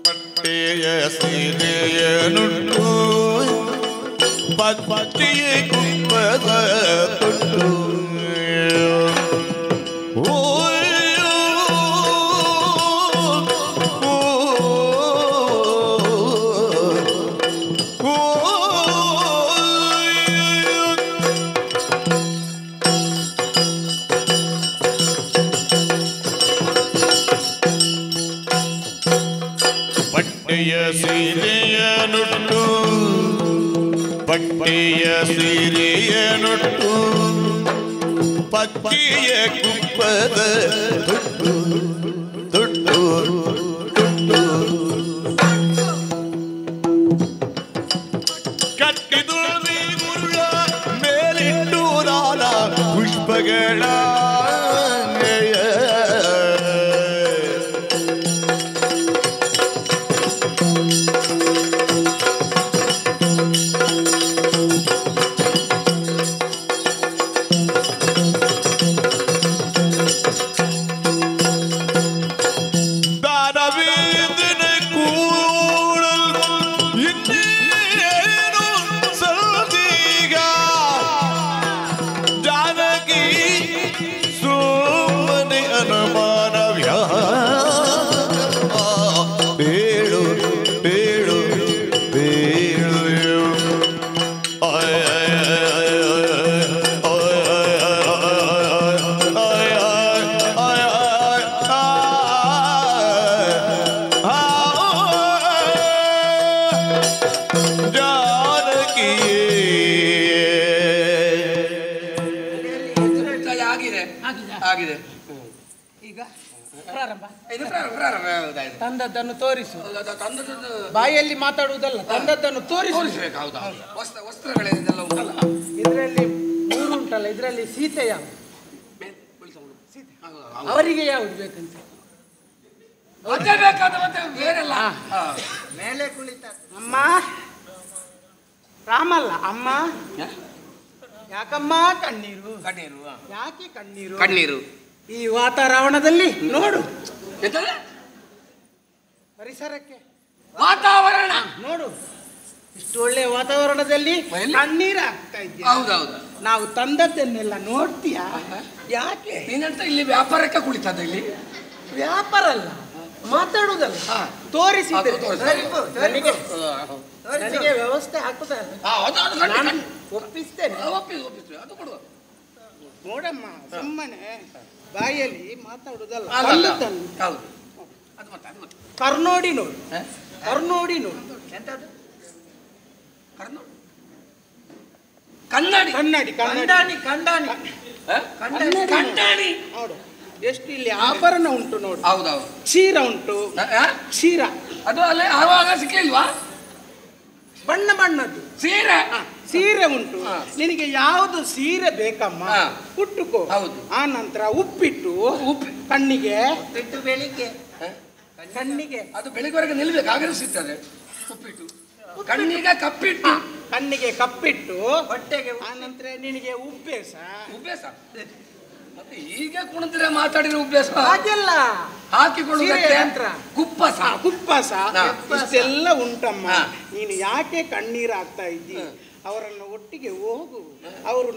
ಪಟ್ಟಿಯ ಸೀರೆಯ ನುಟ್ಟು ಪಕ್ಕಿಯ ಗುಪ್ಪದ ತೊಟ್ಟು ಪಟ್ಟೆಯ ಸೀರೆಯ ನುಟ್ಟು ಪಟ್ಟೆಯ ಸೀರೆಯ ನುಟ್ಟು ಪಕ್ಕಿಯ ಕುಪ್ಪದ ತೊಟ್ಟು ತೊಟ್ಟು ತೊಟ್ಟು ಕಟ್ಟಿದು ಗುರುಳ ಮೇಲಿಟ್ಟು ನಾನ ಪುಷ್ಪಗಳ ಆಗಿದೆ. ಈಗ ಪ್ರಾರಂಭ. ತಂದದ್ದನ್ನು ತೋರಿಸು. ಬಾಯಲ್ಲಿ ಮಾತಾಡುವುದಲ್ಲ, ತಂದದ್ದನ್ನು ತೋರಿಸಬೇಕು. ವಸ್ತ್ರಗಳೆಲ್ಲ ಉಂಟಲ್ಲ, ಇದರಲ್ಲಿ 3 ಉಂಟಲ್ಲ. ಇದರಲ್ಲಿ ಸೀತೆ ಯಾವ, ಅವರಿಗೆ ಯಾವುದು ಬೇಕಂತ ಬೇಕಾದ ಮತ್ತೆ ಬೇರೆಲ್ಲ ಮೇಲೆ ಕುಳಿತ ಅಮ್ಮ ರಾಮಲ್ಲ ಅಮ್ಮ. ಯಾಕಮ್ಮ ಕಣ್ಣೀರು? ಕಣ್ಣೀರು ಯಾಕೆ ಕಣ್ಣೀರು? ಕಣ್ಣೀರು ಈ ವಾತಾವರಣದಲ್ಲಿ ನೋಡು, ಪರಿಸರಕ್ಕೆ ವಾತಾವರಣ ನೋಡು, ಇಷ್ಟು ಒಳ್ಳೆ ವಾತಾವರಣದಲ್ಲಿ ಕಣ್ಣೀರು ಆಗ್ತಾ ಇದೆಯಾ? ಹೌದೌದು. ನಾವು ತಂದದ್ದನ್ನೆಲ್ಲ ನೋಡ್ತೀಯಾ? ಯಾಕೆ ನೀನಂತ ಇಲ್ಲಿ ವ್ಯಾಪಾರಕ್ಕೆ ಕುಳಿತದ? ಇಲ್ಲಿ ವ್ಯಾಪಾರ ಅಲ್ಲ, ಮಾತಾಡುವುದಲ್ಲ, ತೋರಿಸಿದೆ. ನನಗೆ ವ್ಯವಸ್ಥೆ ಹಾಕುತ್ತಾರೆ, ಒಪ್ಪಿಸ್ತೇನೆ. ಅದು ಕೊಡುವ. ನೋಡಮ್ಮ, ಸುಮ್ಮನೆ ಬಾಯಲ್ಲಿ ಮಾತಾಡುವುದಲ್ಲ, ಕರ್ನೋಡಿ ನೋಡು, ಕರ್ನೋಡಿ ನೋಡು. ಕನ್ನಡಿ ಕನ್ನಡಿ ಕನ್ನಡಿ ಕಂಡಾಣಿ ಕನ್ನಡಿ ನೋಡು, ಎಷ್ಟು ಇಲ್ಲಿ ಆಭರಣ ಉಂಟು ನೋಡು. ಹೌದೌದು. ಕ್ಷೀರ ಉಂಟು, ಕ್ಷೀರ ಅದು ಅಲ್ಲೇ ಆವಾಗ ಸಿಕ್ಕಿಲ್ವಾ? ಬಣ್ಣ ಬಣ್ಣದ್ದು ಸೀರೆ, ಸೀರೆ ಉಂಟು. ನಿನಗೆ ಯಾವುದು ಸೀರೆ ಬೇಕಮ್ಮ ಉಟ್ಟುಕೋ. ಹೌದು. ಆ ನಂತರ ಉಪ್ಪಿಟ್ಟು, ಕಣ್ಣಿಗೆ ಬೆಳಿಗ್ಗೆ ಕಣ್ಣಿಗೆ ಅದು ಬೆಳಿಗ್ಗೆವರೆಗೆ ನಿಲ್ಬೇಕು, ಆಗಲೂ ಸಿಗ್ತದೆ ಉಪ್ಪಿಟ್ಟು. ಕಣ್ಣಿಗೆ ಕಪ್ಪಿಟ್ಟು, ಕಣ್ಣಿಗೆ ಕಪ್ಪಿಟ್ಟು, ಹೊಟ್ಟೆಗೆ. ಆ ನಂತರ ನಿನಗೆ ಉಬ್ಬೇಸ. ಉಬ್ಬೇಸ ಮತ್ತೆ ಈಗ ಕುಣಿದ್ರೆ ಮಾತಾಡಿರೋ ಉಬ್ಬೇಸ ಹಾಗೆಲ್ಲ ಹಾಕಿಕೊಳ್ಳುವುದಕ್ಕೆ ಕುಪ್ಪಸ. ಕುಪ್ಪಸ ಇಷ್ಟೆಲ್ಲ ಉಂಟಮ್ಮ. ನೀನು ಯಾಕೆ ಕಣ್ಣೀರು ಆಗ್ತಾ ಇದ್ದಿ? ಅವರನ್ನು ಒಟ್ಟಿಗೆ ಹೋಗು. ಅವರು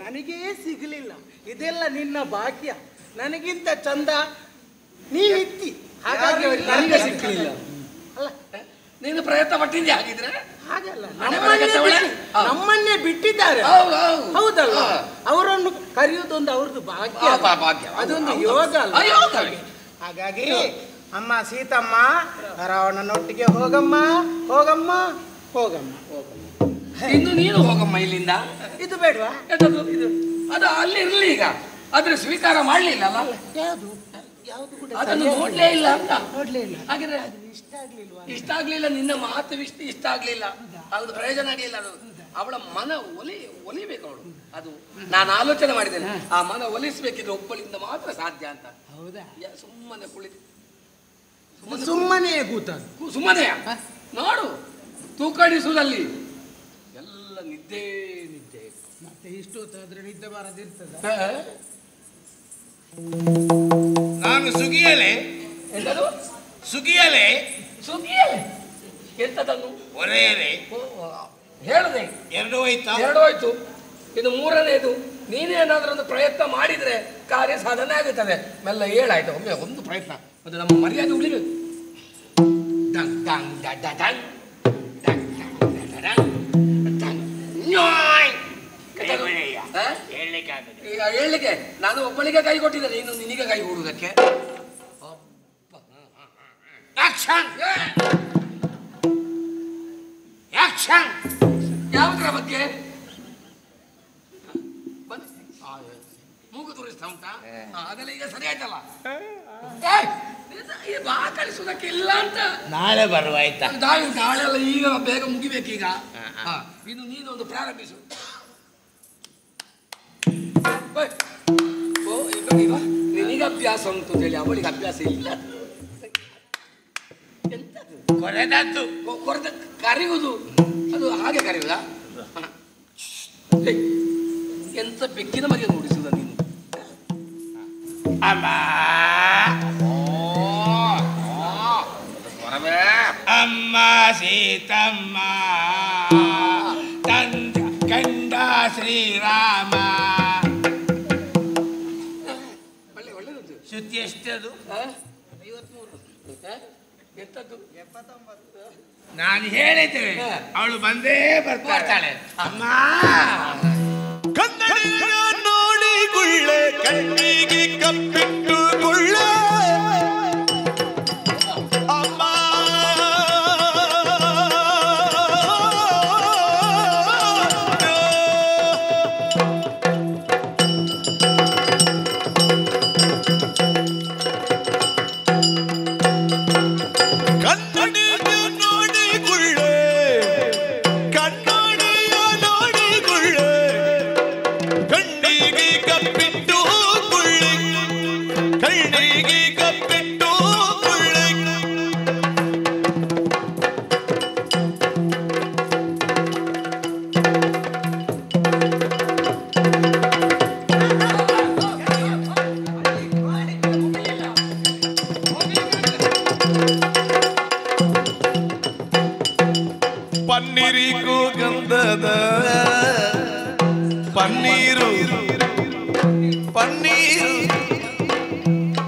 ನನಗೇ ಸಿಗಲಿಲ್ಲ. ಇದೆಲ್ಲ ನಿನ್ನ ಭಾಗ್ಯ. ನನಗಿಂತ ಚಂದ ನೀವಿತ್ತಿ, ಹಾಗಾಗಿ ನನಗೆ ಸಿಕ್ಕಲಿಲ್ಲ. ಅಲ್ಲ, ನೀನು ಪ್ರಯತ್ನ ಪಟ್ಟಿದ್ದೆ. ಹಾಗಿದ್ರೆ ಹಾಗಲ್ಲ, ನಮ್ಮನ್ನೇ ಬಿಟ್ಟಿದ್ದಾರೆ. ಹೌದಲ್ಲ, ಅವರನ್ನು ಕರೆಯುವುದೊಂದು ಅವ್ರದ್ದು ಭಾಗ್ಯ, ಅದೊಂದು ಯೋಗ ಅಲ್ಲ. ಹಾಗಾಗಿ ಅಮ್ಮ ಸೀತಮ್ಮ ರಾವಣನೊಟ್ಟಿಗೆ ಹೋಗಮ್ಮ ಹೋಗಮ್ಮ ಹೋಗಮ್ಮ ಇನ್ನು ನೀನು ಹೋಗಮ್ಮ ಇಲ್ಲಿಂದ. ಇದು ಬೇಡವಾ? ಇದು ಅದು ಅಲ್ಲಿ ಇರ್ಲಿ ಈಗ, ಆದ್ರೆ ಸ್ವೀಕಾರ ಮಾಡ್ಲಿಲ್ಲ ಅಲ್ಲ. ಯಾವುದು ಯಾವುದು ಕೂಡ ಅದನ್ನು ನೋಡ್ಲೇ ಇಲ್ಲ ಅಂತ. ನೋಡ್ಲೇ ಇಲ್ಲ. ಹಾಗಿದ್ರೆ ಇಷ್ಟ ಆಗ್ಲಿಲ್ವಾ? ಇಷ್ಟ ಆಗ್ಲಿಲ್ಲ, ನಿನ್ನ ಮಾತು ಇಷ್ಟ ಆಗ್ಲಿಲ್ಲ, ಅದು ಪ್ರಯೋಜನ ಆಗಲಿಲ್ಲ. ಅದು ಅವಳ ಮನ ಒಲಿಬೇಕು ಅವಳು. ಅದು ನಾನು ಆಲೋಚನೆ ಮಾಡಿದ್ದೇನೆ, ಆ ಮನ ಒಲಿಸ್ಬೇಕಿದ್ರೆ ಒಬ್ಬಳಿಂದ ಮಾತ್ರ ಸಾಧ್ಯ ಅಂತ. ಹೌದಾ? ಸುಮ್ಮನೆ ಕುಳಿತು ಸುಮ್ಮನೆ ಕೂತ ಸುಮ್ಮನೆ ನೋಡು, ತೂಕಡಿಸುವುದಲ್ಲಿ ಎಲ್ಲ ನಿದ್ದೆ ನಿದ್ದೆ. ಮತ್ತೆ ಇಷ್ಟೊತ್ತಾದ್ರೆ ನಿದ್ದೆ ಬಾರದಿರ್ತದ? ನಾನು ಸುಗಿಯಲೆ. ಎಂತದು? ಸುಗಿಯಲೆ. ಸುಗಿಯಲೆ ಎಂತದನ್ನು? ಒರೆಯಲೆ. ಹೇಳದೆ ಎರಡು ಹೋಯ್ತಾ? ಎರಡು ಹೋಯ್ತು, ಇದು ಮೂರನೇದು. ನೀನೇನಾದ್ರೂ ಒಂದು ಪ್ರಯತ್ನ ಮಾಡಿದ್ರೆ ಕಾರ್ಯ ಸಾಧನೆ ಆಗುತ್ತದೆ. ಮೆಲ್ಲ ಹೇಳಾಯ್ತು, ಒಮ್ಮೆ ಒಂದು ಪ್ರಯತ್ನ, ಅದು ನಮ್ಮ ಮರ್ಯಾದೆ ಉಳಿಬೇಕು. ಈಗ ಹೇಳಲಿಕ್ಕೆ ನಾನು ಒಬ್ಬಳಿಗೆ ಕೈ ಕೊಟ್ಟಿದ್ದೇನೆ, ಇನ್ನು ನಿನಗೆ ಕೈ ಕೊಡುವುದಕ್ಕೆ. ಯಾವುದರ ಬಗ್ಗೆ? ಮೂಗು ತೋರಿಸ್ತಾ ಉಂಟಾ? ಅದೆಲ್ಲ ಈಗ ಸರಿ ಆಯ್ತಲ್ಲ. ಬಾ ಕಳಿಸುವುದಕ್ಕೆ ಇಲ್ಲ ಅಂತ. ನಾಳೆ ಬರುವ ಆಯ್ತಾ? ನಾಳೆ ಎಲ್ಲ ಈಗ ಬೇಗ ಮುಗಿಬೇಕೀಗ. ಇನ್ನು ನೀನೊಂದು ಪ್ರಾರಂಭಿಸು. ಈಗ ನಿನಗೆ ಅಭ್ಯಾಸ ಉಂಟು ಹೇಳಿ ಅವಳಿಗೆ ಅಭ್ಯಾಸ ಇಲ್ಲ. ಎಂತದು? ಕೊರೆದದ್ದು. ಕೊರೆದ ಕರೆಯುವುದು, ಅದು ಹಾಗೆ ಕರೆಯುವುದಾ? ಎಂತ ಬೆಕ್ಕಿನ ಬಗ್ಗೆ ನೋಡಿಸುದ ನೀನು? ಅಮ್ಮ ಅಮ್ಮ ಸೀತಮ್ಮ ತಂದ ಕಂಡ ಶ್ರೀರಾಮ. ಒಳ್ಳೆದುಂಟು. ಸುದ್ದಿ ಎಷ್ಟದು? 53. ಎಂತದ್ದು? 79. ನಾನು ಹೇಳಿದ್ದೇನೆ, ಅವಳು ಬಂದೇ ಬರ್ತಾಳೆ. ಅಮ್ಮ ಕನ್ನಡಿಗ ನೋಡಿ ಗುಳ್ಳೆ ಕಣ್ಣಿಗೆ ಕಪ್ಪಿಟ್ಟು ಗುಳ್ಳೆ ಅಮ್ಮ ಕನ್ನಡಿಗ ನೋಡಿ ಗುಳ್ಳೆ ಕನ್ನಡಿಯ ನೋಡಿ ಗುಳ್ಳೆ ಕಣ್ಣಿಗೆ ಕಪ್ಪಿಟ್ಟು ಗುಳ್ಳೆ ಕಣ್ಣಿಗೆ ಕಪ್ಪಿಟ್ಟು ಗುಳ್ಳೆ ಪನ್ನೀರಿಗೂ ಗಂಧದ ಪನ್ನೀರು ಪನ್ನೀರು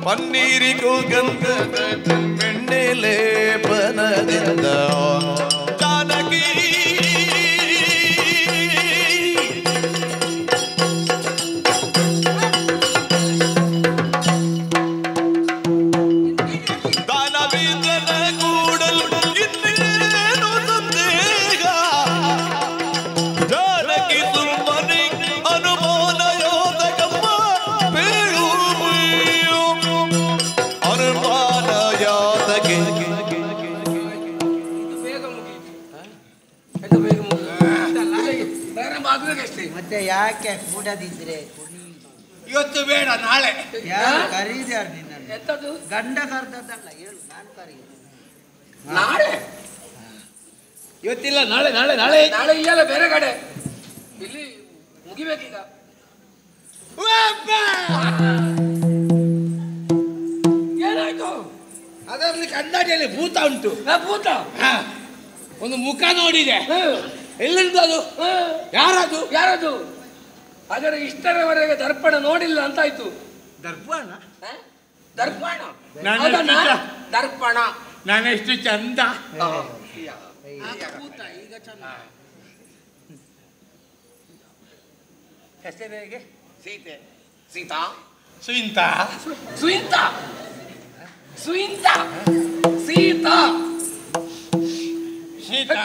ಪನ್ನೀರಿಗೂ ಗಂಧದ ಬೆಣ್ಣೆಲೆ ಪನದಿಂದ ಜಾನಕಿ ದಾನವೀಂದ್ರನ ಕೂಡಲು ಇನ್ನೇನು ಸಂದೇಹ ಜಾನಕಿ ಸುಮ್ಮನೆ ಅನುಮಾನ ಯೋಧಕಮ್ಮ ಬೇಳು ಅನುಮಾನ ಯಾತಗೆ ಬೇಗ ಮುಗಿಯಿತು. ಪ್ರಾರಂಭ ಆಗ್ಬೇಕಷ್ಟೇ. ಮತ್ತೆ ಯಾಕೆ ಕೂಡದಿದ್ರೆ ಇವತ್ತು ಬೇಡ, ನಾಳೆ. ಯಾರು ಕರೀದ್ಯಾರು ನಿನ್ನನ್ನು? ಎಂತದ್ದು? ಗಂಡ ಕರ್ದದ್ದಲ್ಲ, ಹೇಳು ನಾನು ಕರೀದು. ನಾಳೆ ಇವತ್ತಿಲ್ಲ, ನಾಳೆ ನಾಳೆ ನಾಳೆ. ನಾಳೆ ಇಲ್ಲಲ್ಲ, ಬೇರೆ ಕಡೆ. ಇಲ್ಲಿ ಮುಗಿಬೇಕೀಗ. ಏನಾಯ್ತು? ಅದರಲ್ಲಿ ಕನ್ನಡಿಯಲ್ಲಿ ಭೂತ ಉಂಟು. ಭೂತ? ಒಂದು ಮುಖ ನೋಡಿದೆ. ಎಲ್ಲಿಂದ ಅದು? ಯಾರದು? ಯಾರದು? ಅದರ ಇಷ್ಟರವರೆಗೆ ದರ್ಪಣ ನೋಡಿಲ್ಲ ಅಂತಾಯ್ತು. ದರ್ಪಣ? ದರ್ಪಣ ನಾನು ಅದನ್ನ ಎಷ್ಟು ದರ್ಪಣ. ನಾನೆಷ್ಟು ಚಂದ. ಈಗ ಚಂದ. ಹೆಸರು ಹೇಗೆ? ಸೀತೆ. ಸೀತಾ. ಸುಯಿಂತ. ಸುಯಿಂತ. ಸೀತಾ ಸೀತಾ ಸೀತಾ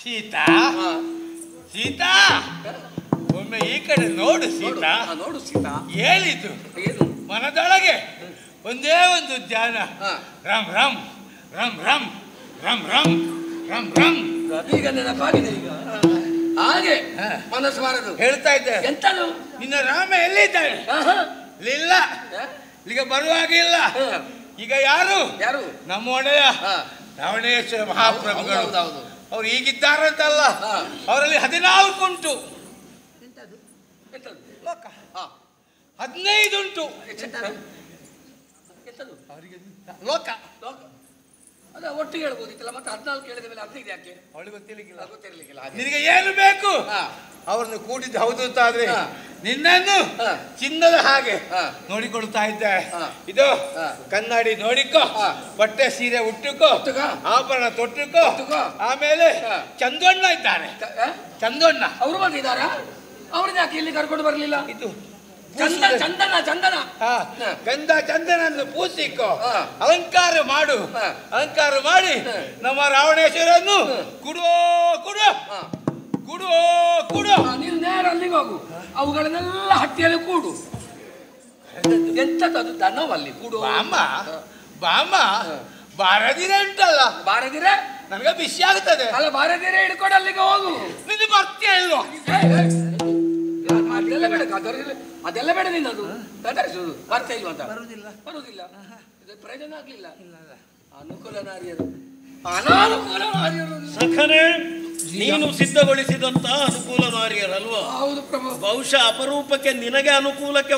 ಸೀತಾ ಸೀತಾ ಒಮ್ಮೆ ಈ ಕಡೆ ನೋಡು ಸೀತಾ. ನೋಡು ಸೀತಾ. ಹೇಳಿತು ಏನು ಮನದೊಳಗೆ ಒಂದೇ ಒಂದು ಧ್ಯಾನ. ರಾಮ್ ರಾಮ್ ರಾಮ್ ರಾಮ್ ರಾಮ್ ರಾಮ್ ರಾಮ್ ರಾಮ್. ಈಗ ನೆನಪಾಗಿದೆ. ಈಗ ಹಾಗೆ ಮನಸ್ಸು ಮಾರದು ಹೇಳ್ತಾ ಇದ್ದೆ. ಎಂತದು ನಿನ್ನ ರಾಮ ಎಲ್ಲಿದ್ದಾನೆ? ಇಲ್ಲ ಈಗ ಬರುವಾಗಿಲ್ಲ. ಈಗ ಯಾರು ಯಾರು? ನಮ್ಮ ಒಡೆಯ ರಾವಣೇಶ್ವರ ಮಹಾಪ್ರಭುಗಳು. ಅವ್ರು ಈಗಿದ್ದಾರಂತಲ್ಲ, ಅವರಲ್ಲಿ 14 ಉಂಟು, 15 ಉಂಟು ಲೋಕ. ಅದ ಒಟ್ಟಿಗೆ ಹೇಳ್ಬೋದಿತ್ತಲ್ಲ, ಮತ್ತೆ 14 ಹೇಳಿದ ಮೇಲೆ 15 ಯಾಕೆ? ಅವಳು ಗೊತ್ತಿರ್ಲಿಕ್ಕಿಲ್ಲ. ಗೊತ್ತಿರ್ಲಿಕ್ಕಿಲ್ಲ. ನಿನಗೆ ಏನು ಬೇಕು ಅವ್ರನ್ನು ಕೂಡಿದ್ದು ಹೌದು ಅಂತಾದ್ರೆ ನಿನ್ನನ್ನು ಚಿನ್ನದ ಹಾಗೆ ನೋಡಿಕೊಳ್ತಾ ಇದ್ದೆ. ಇದು ಕನ್ನಡಿ ನೋಡಿಕೋ, ಬಟ್ಟೆ ಸೀರೆ ಉಟ್ಟುಕೋ, ಆಭರಣ ತೊಟ್ಟುಕೋ. ಆಮೇಲೆ ಚಂದಣ್ಣ ಇದ್ದಾರೆ. ಚಂದಣ್ಣ ಅವರು ಬಂದಿದ್ದಾರ? ಅವ್ರನ್ನ ಯಾಕೆ ಇಲ್ಲಿ ಕರ್ಕೊಂಡು ಬರಲಿಲ್ಲ? ಇದು ಚಂದನ ಚಂದನ ಗಂಧ ಚಂದನನ್ನು ಪೂಸಿಕೋ, ಅಲಂಕಾರ ಮಾಡು. ಅಲಂಕಾರ ಮಾಡಿ ನಮ್ಮ ರಾವಣೇಶ್ವರನ್ನು ಕುಡೋ ಕುಡೋ ಕುಡೋ ಕುಡೋ. ನೀನು ನೇರ ಅಲ್ಲಿಗೆ ಹೋಗು, ಅವುಗಳನ್ನೆಲ್ಲ ಹಟ್ಟಿಯಲ್ಲಿ ಕೂಡು. ಎಂತದ್ದು ದನವಲ್ಲಿ ಕೂಡು. ಬಾಮ ಬಾಮ ಬಾರದಿರೆ ಉಂಟಲ್ಲ, ಬಾರದಿರೆ ನನಗೆ ಬಿಸಿ ಆಗ್ತದೆ. ಅಲ್ಲ, ಬಾರದಿರೆ ಹಿಡ್ಕೊಂಡು ಅಲ್ಲಿಗೆ ಹೋಗು. ನೀನು ಬರ್ತೀಯ ಇಲ್ವೋ? ಅದೆಲ್ಲ ಬೇಡ, ಅದೆಲ್ಲ ಬೇಡ. ನಿನ್ನದು ಗದರಿಸುದು ಬರ್ತಾ ಇಲ್ವ ಅಂತ? ಬರುವುದಿಲ್ಲ. ಪ್ರಯೋಜನ ಆಗ್ಲಿಲ್ಲ. ಅನುಕೂಲ ನಾರಿಯರು ಅನಾನುಕೂಲ ನಾರಿಯರು. ಸಖನೆ, ನೀನು ಸಿದ್ಧಗೊಳಿಸಿದಂತ ಅನುಕೂಲ ನಾರಿಯರಲ್ವಾ? ಹೌದು ಪ್ರಭು. ಬಹುಶಃ ಅಪರೂಪಕ್ಕೆ ನಿನಗೆ ಅನುಕೂಲಕ್ಕೆ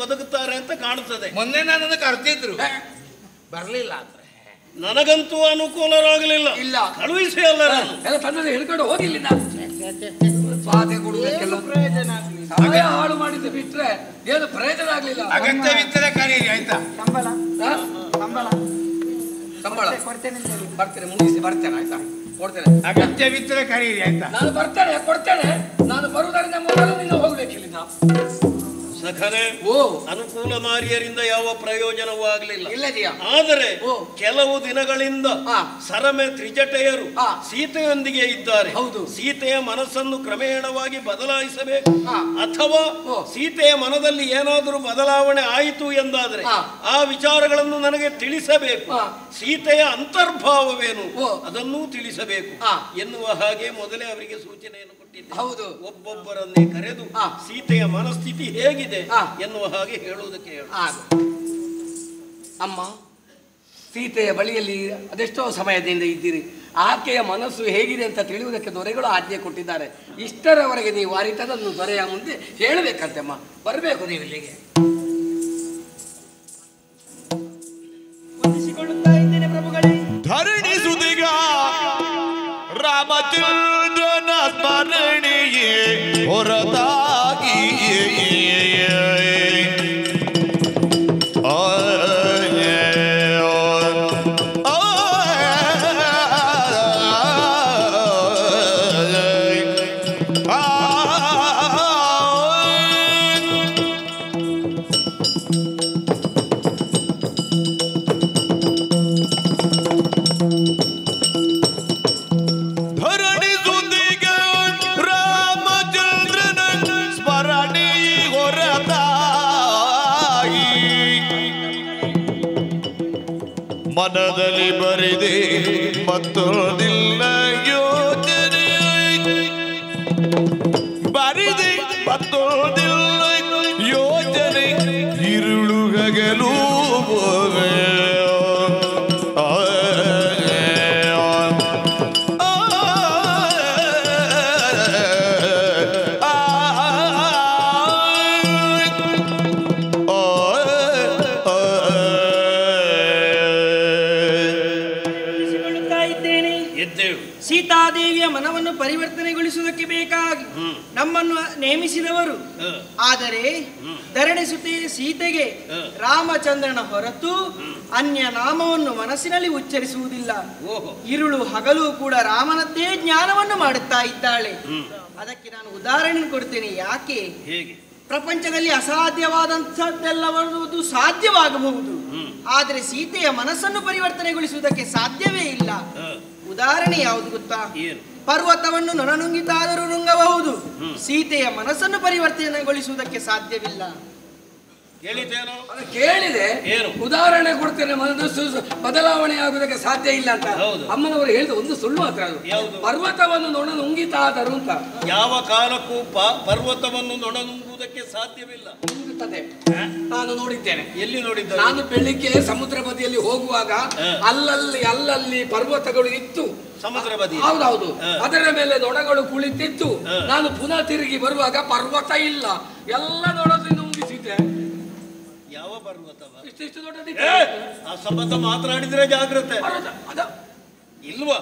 ಒದಗುತ್ತಾರೆ ಅಂತ ಕಾಣುತ್ತದೆ. ಮೊನ್ನೆ ನನ್ನನ್ನು ಕರೆದಿದ್ರು, ಬರ್ಲಿಲ್ಲ ಅಂದ್ರೆ ನನಗಂತೂ ಅನುಕೂಲರಾಗಲಿಲ್ಲ. ಇಲ್ಲ, ಕಳುಹಿಸಿ ಅಲ್ಲ ಎಲ್ಲ ತಂದೆ ಹಿಡ್ಕೊಂಡು ಹೋಗಿಲ್ಲ. ಬಾಧೆ ಕೊಡುವುದಕ್ಕೆಲ್ಲ ಪ್ರಯೋಜನ ಆಗ್ಲಿಲ್ಲ. ಸಮಯ ಹಾಳು ಮಾಡಿದ್ದು ಬಿಟ್ರೆ ಏನು ಪ್ರಯೋಜನ ಆಗ್ಲಿಲ್ಲ. ಅಗತ್ಯವಿದ್ದರೆ ಕರೀರಿ ಆಯ್ತಾ? ಸಂಬಳ ಸಂಬಳ ಸಂಬಳ ಕೊಡ್ತೇನೆ. ಬರ್ತೇನೆ, ಮುಗಿಸಿ ಬರ್ತೇನೆ ಆಯ್ತಾ? ಕೊಡ್ತೇನೆ. ಅಗತ್ಯವಿದ್ದರೆ ಕರೀರಿ ಆಯ್ತಾ? ನಾನು ಬರ್ತೇನೆ, ಕೊಡ್ತೇನೆ. ನಾನು ಬರುವುದರಿಂದ ಮೊದಲು ನೀನು ಹೋಗ್ಬೇಕಿಲ್ಲ. ಸಖನೆ, ಅನುಕೂಲ ನಾರಿಯರಿಂದ ಯಾವ ಪ್ರಯೋಜನವೂ ಆಗಲಿಲ್ಲ. ಆದರೆ ಕೆಲವು ದಿನಗಳಿಂದ ಸರಮೆ ತ್ರಿಜಟೆಯರು ಸೀತೆಯೊಂದಿಗೆ ಇದ್ದಾರೆ. ಸೀತೆಯ ಮನಸ್ಸನ್ನು ಕ್ರಮೇಣವಾಗಿ ಬದಲಾಯಿಸಬೇಕು, ಅಥವಾ ಸೀತೆಯ ಮನದಲ್ಲಿ ಏನಾದರೂ ಬದಲಾವಣೆ ಆಯಿತು ಎಂದಾದರೆ ಆ ವಿಚಾರಗಳನ್ನು ನನಗೆ ತಿಳಿಸಬೇಕು. ಸೀತೆಯ ಅಂತರ್ಭಾವವೇನು ಅದನ್ನೂ ತಿಳಿಸಬೇಕು ಎನ್ನುವ ಹಾಗೆ ಮೊದಲೇ ಅವರಿಗೆ ಸೂಚನೆಯನ್ನು ಕೊಟ್ಟಿದ್ದೆ. ಹೌದು, ಒಬ್ಬೊಬ್ಬರನ್ನೇ ಕರೆದು ಸೀತೆಯ ಮನಸ್ಥಿತಿ ಹೇಗಿದೆ ಎನ್ನುವ ಹಾಗೆ ಹೇಳುವುದಕ್ಕೆ ಹೇಳು. ಅಮ್ಮ, ಸೀತೆಯ ಬಳಿಯಲ್ಲಿ ಅದೆಷ್ಟೋ ಸಮಯದಿಂದ ಇದ್ದೀರಿ. ಆಕೆಯ ಮನಸ್ಸು ಹೇಗಿದೆ ಅಂತ ತಿಳಿಯುವುದಕ್ಕೆ ದೊರೆಗಳು ಆಜ್ಞೆ ಕೊಟ್ಟಿದ್ದಾರೆ. ಇಷ್ಟರವರೆಗೆ ನೀವು ಅರಿತದನ್ನು ದೊರೆಯ ಮುಂದೆ ಹೇಳಬೇಕಂತೆಮ್ಮ. ಬರಬೇಕು ನೀವು ಇಲ್ಲಿಗೆ. ವಂದಿಸಿಕೊಳ್ಳುತ್ತಾ ಇದ್ದೇನೆ ಪ್ರಭುಗಳೇ. ಧರಣಿ ಸುದಿಗ ರಾಮಚಂದ್ರನ ಸ್ಮರಣೆಯೇ ಹೊರತಾಗಿ ಮನದಲ್ಲಿ ಬರಿದೆ ಮತ್ತೊಂದಿಲ್ಲ ಯೋಚನೆ, ಬರಿದೆ ಮತ್ತೊಂದಿಲ್ಲ ಯೋಚನೆ, ಇರುಳು ಹಗಲು ಸೀತಾದೇವಿಯ ಮನವನ್ನು ಪರಿವರ್ತನೆಗೊಳಿಸುವುದಕ್ಕೆ ಬೇಕಾಗಿ ನಮ್ಮನ್ನು ನೇಮಿಸಿದವರು. ಆದರೆ ಧರಣಿ ಸುತೆ ಸೀತೆಗೆ ರಾಮಚಂದ್ರನ ಹೊರತು ಅನ್ಯ ನಾಮವನ್ನು ಮನಸ್ಸಿನಲ್ಲಿ ಉಚ್ಚರಿಸುವುದಿಲ್ಲ. ಇರುಳು ಹಗಲು ಕೂಡ ರಾಮನದ್ದೇ ಜ್ಞಾನವನ್ನು ಮಾಡುತ್ತಾ ಇದ್ದಾಳೆ. ಅದಕ್ಕೆ ನಾನು ಉದಾಹರಣೆ ಕೊಡ್ತೇನೆ. ಯಾಕೆ? ಪ್ರಪಂಚದಲ್ಲಿ ಅಸಾಧ್ಯವಾದಂಥದ್ದೆಲ್ಲ ಬರುವುದು ಸಾಧ್ಯವಾಗಬಹುದು, ಆದರೆ ಸೀತೆಯ ಮನಸ್ಸನ್ನು ಪರಿವರ್ತನೆಗೊಳಿಸುವುದಕ್ಕೆ ಸಾಧ್ಯವೇ ಇಲ್ಲ. ಉದಾಹರಣೆ ಯಾವುದು ಗೊತ್ತಾ? ಪರ್ವತವನ್ನು ನೊಣನುಂಗಿತಾದರೂ ನುಂಗಬಹುದು, ಸೀತೆಯ ಮನಸ್ಸನ್ನು ಪರಿವರ್ತನೆಗೊಳಿಸುವುದಕ್ಕೆ ಸಾಧ್ಯವಿಲ್ಲ. ಕೇಳಿದೆ, ಉದಾಹರಣೆ ಕೊಡ್ತೇನೆ. ಮನಸ್ಸು ಬದಲಾವಣೆ ಆಗುವುದಕ್ಕೆ ಸಾಧ್ಯ ಇಲ್ಲ ಅಂತ ಅಮ್ಮನವರು ಹೇಳಿದ ಒಂದು ಸುಳ್ಳು ಮಾತ್ರ. ಅದು ಪರ್ವತವನ್ನು ನೊಣ ನುಂಗಿತಾದರು ಅಂತ. ಯಾವ ಕಾಲಕ್ಕೂ ಪರ್ವತವನ್ನು ನೊಣ ನುಂಗುವುದಕ್ಕೆ ಸಾಧ್ಯವಿಲ್ಲ. ನುಂಗುತ್ತದೆ. ನಾನು ನೋಡಿದ್ದೇನೆ. ಎಲ್ಲಿ ನೋಡಿದ್ದೆ? ನಾನು ಬೆಳಿಗ್ಗೆ ಸಮುದ್ರ ಬದಿಯಲ್ಲಿ ಹೋಗುವಾಗ ಅಲ್ಲಲ್ಲಿ ಪರ್ವತಗಳು ಇತ್ತು. ಸಮುದ್ರ ಬದಿ? ಹೌದೌದು. ಅದರ ಮೇಲೆ ನೊಣಗಳು ಕುಳಿತಿತ್ತು. ನಾನು ಪುನಃ ತಿರುಗಿ ಬರುವಾಗ ಪರ್ವತ ಇಲ್ಲ, ಎಲ್ಲ ನೊಣ ನುಂಗಿಸಿದ್ದೆ. ಯಾವ ಪರ್ವತವ? ಇಷ್ಟು ದೊಡ್ಡದಿ. ಆ ಸಂಬಂಧ ಮಾತನಾಡಿದ್ರೆ ಜಾಗ್ರತೆ. ಇಲ್ವಾ?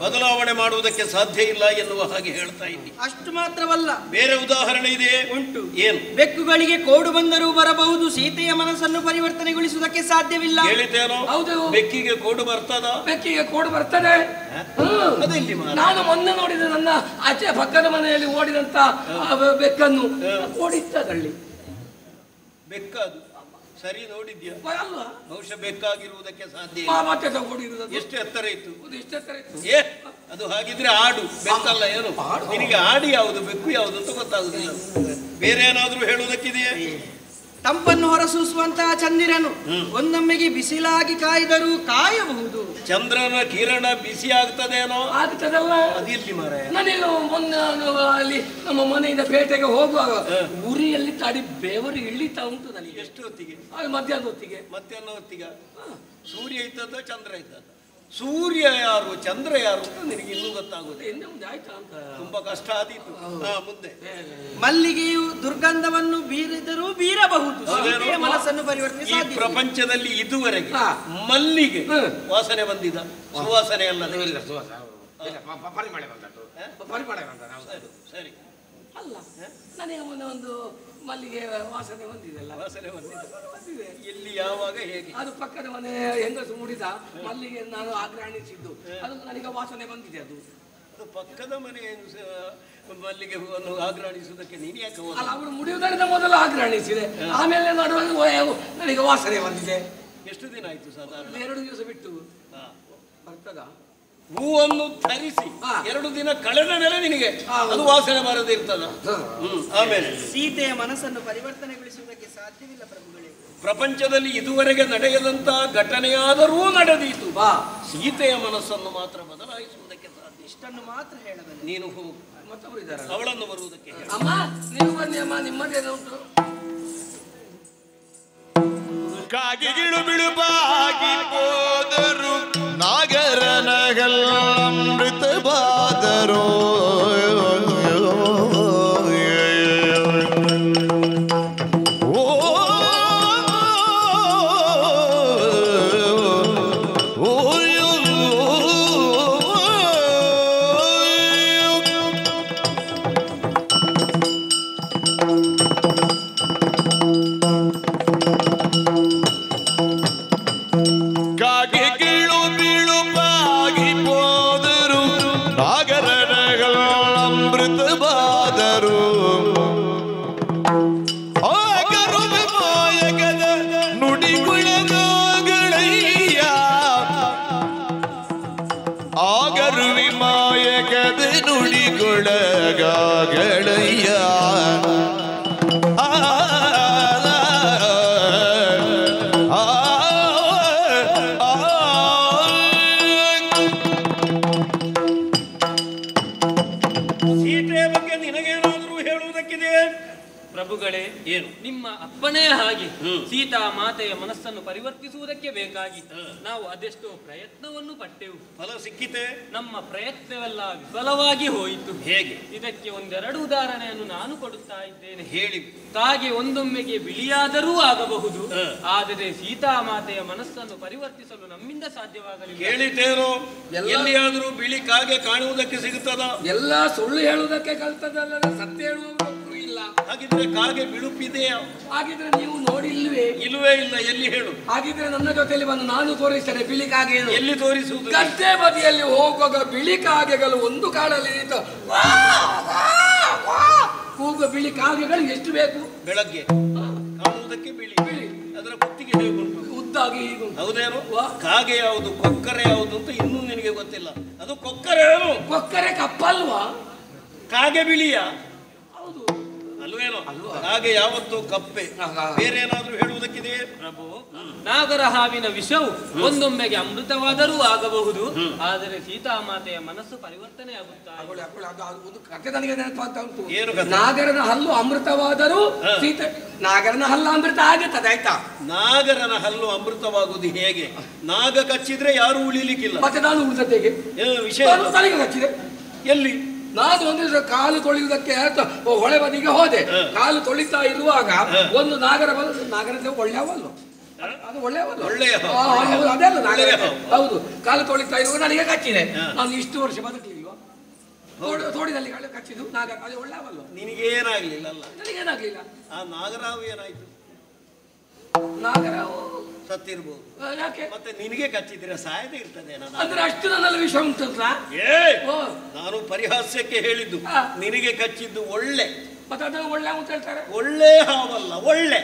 ಬದಲಾವಣೆ ಮಾಡುವುದಕ್ಕೆ ಸಾಧ್ಯ ಇಲ್ಲ ಎನ್ನುವ ಹಾಗೆ ಹೇಳ್ತಾ ಇದ್ದೀನಿ. ಅಷ್ಟು ಮಾತ್ರವಲ್ಲ, ಬೇರೆ ಉದಾಹರಣೆ ಇದೆ. ಉಂಟು. ಏನು? ಬೆಕ್ಕುಗಳಿಗೆ ಕೋಡು ಬಂದರೂ ಬರಬಹುದು, ಸೀತೆಯ ಮನಸ್ಸನ್ನು ಪರಿವರ್ತನೆಗೊಳಿಸುವುದಕ್ಕೆ ಸಾಧ್ಯವಿಲ್ಲ. ಹೇಳಿದ್ದೇನೋ? ಹೌದು. ಬೆಕ್ಕಿಗೆ ಕೋಡು ಬರ್ತದ? ಬೆಕ್ಕಿಗೆ ಕೋಡು ಬರ್ತದೆ. ನಾನು ಮೊನ್ನೆ ನೋಡಿದ ನನ್ನ ಆಚೆ ಪಕ್ಕದ ಮನೆಯಲ್ಲಿ ಓಡಿದಂತ ಬೆಕ್ಕನ್ನು ಓಡಿತ್ತದಲ್ಲಿ. ಬೆಕ್ಕದು ಸರಿ ನೋಡಿದ್ಯಾ? ಅಲ್ವಾ? ಬಹುಶಃ ಬೆಕ್ಕಾಗಿರುವುದಕ್ಕೆ ಸಾಧ್ಯ. ಎಷ್ಟು ಎತ್ತರ ಇತ್ತು? ಅದು ಹಾಗಿದ್ರೆ ಆಡು, ಬೆಕ್ಕಲ್ಲ. ಏನು ನಿನಗೆ ಆಡಿ ಯಾವುದು ಬೆಕ್ಕು ಯಾವುದು ಅಂತ ಗೊತ್ತಾಗುದಿಲ್ಲ. ಬೇರೆ ಏನಾದ್ರೂ ಹೇಳುವುದಕ್ಕಿದೆಯೇ? ತಂಪನ್ನು ಹೊರಸೂಸುವಂತಹ ಚಂದಿರನು ಒಂದೊಮ್ಮೆಗೆ ಬಿಸಿಲಾಗಿ ಕಾಯ್ದರೂ ಕಾಯಬಹುದು. ಚಂದ್ರನ ಕಿರಣ ಬಿಸಿ ಆಗ್ತದೇನೋ? ಆಗ್ತದಲ್ಲ. ಅದಿಲ್ಲಿ ಮಾರೆ. ನಾನೇನು ಮೊನ್ನೆ ಅಲ್ಲಿ ನಮ್ಮ ಮನೆಯಿಂದ ಪೇಟೆಗೆ ಹೋಗುವಾಗ ಉರಿಯಲ್ಲಿ ತಾಡಿ ಬೆವರು ಇಳಿತಾ ಉಂಟು ನನಗೆ. ಎಷ್ಟು ಹೊತ್ತಿಗೆ? ಮಧ್ಯಾಹ್ನ ಹೊತ್ತಿಗೆ. ಮಧ್ಯಾಹ್ನ ಹೊತ್ತಿಗೆ ಸೂರ್ಯ ಇದ್ದದ ಚಂದ್ರ ಇದ್ದದ? ಸೂರ್ಯ ಯಾರು ಚಂದ್ರ ಯಾರು ಅಂತ ನಿನಗೆ ಇನ್ನೂ ಗೊತ್ತಾಗುತ್ತೆ. ತುಂಬಾ ಕಷ್ಟ ಆದೀತು. ಮುಂದೆ ಮಲ್ಲಿಗೆಯು ದುರ್ಗಂಧವನ್ನು ಬೀರಿದರೂ ಬೀರಬಹುದು, ಮನಸ್ಸನ್ನು ಪರಿವರ್ತನೆ. ಈ ಪ್ರಪಂಚದಲ್ಲಿ ಇದುವರೆಗೆ ಮಲ್ಲಿಗೆ ವಾಸನೆ ಬಂದಿದ? ಸುವಾಸನೆ ಅಲ್ಲ, ಸರಿ ಅಲ್ಲ. ನನಗೆ ಮೊನ್ನೆ ಒಂದು ಮಲ್ಲಿಗೆ ವಾಸನೆ ಬಂದಿದೆಲ್ಲ. ವಾಸನೆ ಬಂದಿದೆ. ಎಲ್ಲಿ, ಯಾವಾಗ, ಹೇಗೆ? ಅದು ಪಕ್ಕದ ಮನೆ ಹೆಂಗಸು ಮುಡಿದ ಮಲ್ಲಿಗೆ ನಾನು ಆಗ್ರಹಿಸಿದ್ದು, ಅದು ನನಗೆ ವಾಸನೆ ಬಂದಿದೆ. ಅದು ಪಕ್ಕದ ಮನೆ ಮಲ್ಲಿಗೆ ಹೂವನ್ನು ಆಗ್ರಹಿಸುವುದಕ್ಕೆ ನೀನು ಯಾಕೆ? ಅಲ್ಲ, ಅವರು ಮುಡಿಯುವುದರಿಂದ ಮೊದಲು ಆಗ್ರಹಿಸಿದೆ, ಆಮೇಲೆ ನನಗೆ ವಾಸನೆ ಬಂದಿದೆ. ಎಷ್ಟು ದಿನ ಆಯ್ತು? ಸಾಧಾರಣ 2 ದಿವಸ ಬಿಟ್ಟು ಬರ್ತದ. ಹೂವನ್ನು ಧರಿಸಿ 2 ದಿನ ಕಳೆದ ಮೇಲೆ ನಿನಗೆ ಅದು ವಾಸನೆ ಬರದೇ ಇರ್ತದ. ಆಮೇಲೆ ಸೀತೆಯ ಮನಸ್ಸನ್ನು ಪರಿವರ್ತನೆಗೊಳಿಸುವುದಕ್ಕೆ ಸಾಧ್ಯವಿಲ್ಲ ಪ್ರಭುಗಳೇ. ಪ್ರಪಂಚದಲ್ಲಿ ಇದುವರೆಗೆ ನಡೆಯದಂತಹ ಘಟನೆಯಾದರೂ ನಡೆದೀತು. ಸೀತೆಯ ಮನಸ್ಸನ್ನು ಮಾತ್ರ ಬದಲಾಯಿಸುವುದಕ್ಕೆ ಸಾಧ್ಯ. ಇಷ್ಟನ್ನು ಮಾತ್ರ ಹೇಳಬಲ್ಲ. ನೀನು ಹೋಗು, ಮತ್ತೊಬ್ಬರು ಇದ್ದಾರೆ, ಅವಳನ್ನು ಬರುವುದಕ್ಕೆ. ಅಮ್ಮ ನೀವು ಬನ್ನಿ ಅಮ್ಮ, ನಿಮ್ಮದೇನು ಉಂಟು? ಕಾಗಿಗಿಳು ಬಿಳುಪಾಗಿ ಹೋದರು ನಾಗರ ನಗಲ್ ಅಮೃತ ಬಾದರು. ಪ್ರಭುಗಳೇ, ಏನು ನಿಮ್ಮ ಅಪ್ಪನೇ ಹಾಗೆ ಸೀತಾ ಮಾತೆಯ ಮನಸ್ಸನ್ನು ಪರಿವರ್ತಿಸುವುದಕ್ಕೆ ಬೇಕಾಗಿ ನಾವು ಅದೆಷ್ಟೋ ಪ್ರಯತ್ನವನ್ನು ಪಟ್ಟೆವು. ಫಲ ಸಿಕ್ಕಿತೆ? ನಮ್ಮ ಪ್ರಯತ್ನವೆಲ್ಲ ವಿಫಲವಾಗಿ ಹೋಯಿತು. ಹೇಗೆ? ಇದಕ್ಕೆ ಒಂದೆರಡು ಉದಾಹರಣೆಯನ್ನು ನಾನು ಕೊಡುತ್ತಾ ಇದ್ದೇನೆ. ಹೇಳಿ. ಕಾಗೆ ಒಂದೊಮ್ಮೆಗೆ ಬಿಳಿಯಾದರೂ ಆಗಬಹುದು, ಆದರೆ ಸೀತಾ ಮಾತೆಯ ಮನಸ್ಸನ್ನು ಪರಿವರ್ತಿಸಲು ನಮ್ಮಿಂದ ಸಾಧ್ಯವಾಗಲಿಲ್ಲ. ಹೇಳಿದ್ದೇನೋ? ಎಲ್ಲಿಯಾದರೂ ಬಿಳಿ ಕಾಗೆ ಕಾಣುವುದಕ್ಕೆ ಸಿಗುತ್ತದ? ಎಲ್ಲ ಸುಳ್ಳು ಹೇಳುವುದಕ್ಕೆ ಕಲ್ತದಲ್ಲದೆ ಸತ್ಯ ಹೇಳುವವರು ಇಲ್ಲ. ಹಾಗಿದ್ರೆ ಕಾಗೆ ಬಿಳುಪಿದೆಯಾ? ಹಾಗಿದ್ರೆ ನೀವು ನೋಡಿಲ್ವೇ? ಇಲ್ಲವೇ ಇಲ್ಲ. ಎಲ್ಲಿ ಹೇಳು? ಹಾಗಿದ್ರೆ ನನ್ನ ಜೊತೆಯಲ್ಲಿ ಬಂದು ನಾನು ತೋರಿಸ್ತೇನೆ ಬಿಳಿ ಕಾಗೆ. ಎಲ್ಲಿ ತೋರಿಸುವುದು? ಗದ್ದೆ ಬದಿಯಲ್ಲಿ ಹೋಗುವಾಗ ಬಿಳಿ ಕಾಗೆಗಳು ಒಂದು ಕಾಡಲ್ಲಿ ಕೂಗು ಬಿಳಿ ಕಾಗೆಗಳು ಎಷ್ಟು ಬೇಕು? ಬೆಳಗ್ಗೆ ಕಾಣುವುದಕ್ಕೆ ಬಿಳಿ ಬಿಳಿ, ಅದರ ಕುತ್ತಿಗೆ ಹೇಗುಂಟು? ಉದ್ದಾಗಿ ಹೀಗುಂಟು. ಹೌದೇನು? ಕಾಗೆ ಯಾವುದು ಕೊಕ್ಕರೆ ಯಾವುದು ಅಂತ ಇನ್ನೂ ನಿನಗೆ ಗೊತ್ತಿಲ್ಲ. ಅದು ಕೊಕ್ಕರೆ ಏನು? ಕೊಕ್ಕರೆ ಕಪ್ಪಲ್ವಾ? ಕಾಗೆ ಬಿಳಿಯ ಹೌದು ಅಲ್ವೇನೋ? ಕಾಗೆ ಯಾವತ್ತೂ ಕಪ್ಪೆ. ಬೇರೆ ಏನಾದ್ರೂ ಹೇಳುವುದಕ್ಕಿದೆಯೇ ಪ್ರಭು? ನಾಗರ ಹಾವಿನ ವಿಷವು ಒಂದೊಮ್ಮೆಗೆ ಅಮೃತವಾದರೂ ಆಗಬಹುದು, ಆದರೆ ಸೀತಾಮಾತೆಯ ಮನಸ್ಸು ಪರಿವರ್ತನೆ ಆಗುತ್ತಾ? ಕಥೆ ನನಗೆ ನೆನಪಾಗ್ತಾ ಉಂಟು. ಏನು ಕಥೆ? ನಾಗರನ ಹಲ್ಲು ಅಮೃತವಾದರೂ ಸೀತೆ ನಾಗರನ ಹಲ್ಲು ಅಮೃತ ಆಗುತ್ತದೆ. ಆಯ್ತಾ? ನಾಗರನ ಹಲ್ಲು ಅಮೃತವಾಗುವುದು ಹೇಗೆ? ನಾಗ ಕಚ್ಚಿದ್ರೆ ಯಾರು ಉಳಿಲಿಕ್ಕಿಲ್ಲ. ಮತ್ತೆ ನಾನು ಉಳಿದತೆಗೆ ವಿಷಯ ತಲೆಗೆ ಕಚ್ಚಿದೆ. ಎಲ್ಲಿ? ನಾನು ಒಂದು ಕಾಲು ತೊಳೆಯುವುದಕ್ಕೆ ಹೊಳೆ ಬದಿಗೆ ಹೋದೆ. ಕಾಲು ತೊಳಿತಾ ಇರುವಾಗ ಒಂದು ನಾಗರ ಬಂದು, ನಾಗರ ಒಳ್ಳೆಯವಲ್ಲ, ಅದು ಒಳ್ಳೆಯವಲ್ಲ, ಅದೆಲ್ಲ ನಾಗರ. ಹೌದು, ಕಾಲು ತೊಳಿತಾ ಇರುವಾಗ ನನಗೆ ಕಚ್ಚಿದೆ. ನಾನು ಇಷ್ಟು ವರ್ಷ ಬದುಕಲಿಲ್ವಾ? ತೋಡಿದಲ್ಲಿ ಕಚ್ಚಿದ್ದು ನಾಗರ, ಅದು ಒಳ್ಳೆಯವಲ್ಲ. ನಿನಗೇನಾಗ್ಲಿಲ್ಲ? ನನಗೇನಾಗ್ಲಿಲ್ಲ. ಆ ನಾಗರಾವು ಏನಾಯ್ತು? ನಾಗರಾವು ಸತ್ತಿರ್ಬೋದು. ಯಾಕೆ? ಮತ್ತೆ ನಿನಗೆ ಕಚ್ಚಿದ್ರೆ ಸಾಯದೆ ಇರ್ತದೆ ಅಂದ್ರೆ ಅಷ್ಟು ನನ್ನಲ್ಲಿ ವಿಷ ಉಂಟಲ್ಲ? ನಾನು ಪರಿಹಾಸ್ಯಕ್ಕೆ ಹೇಳಿದ್ದು. ನಿನಗೆ ಕಚ್ಚಿದ್ದು ಒಳ್ಳೆ. ಮತ್ತೆ ಅದು ಒಳ್ಳೆ ಅಂತ ಹೇಳ್ತಾರೆ. ಒಳ್ಳೆ ಹಾವಲ್ಲ, ಒಳ್ಳೆ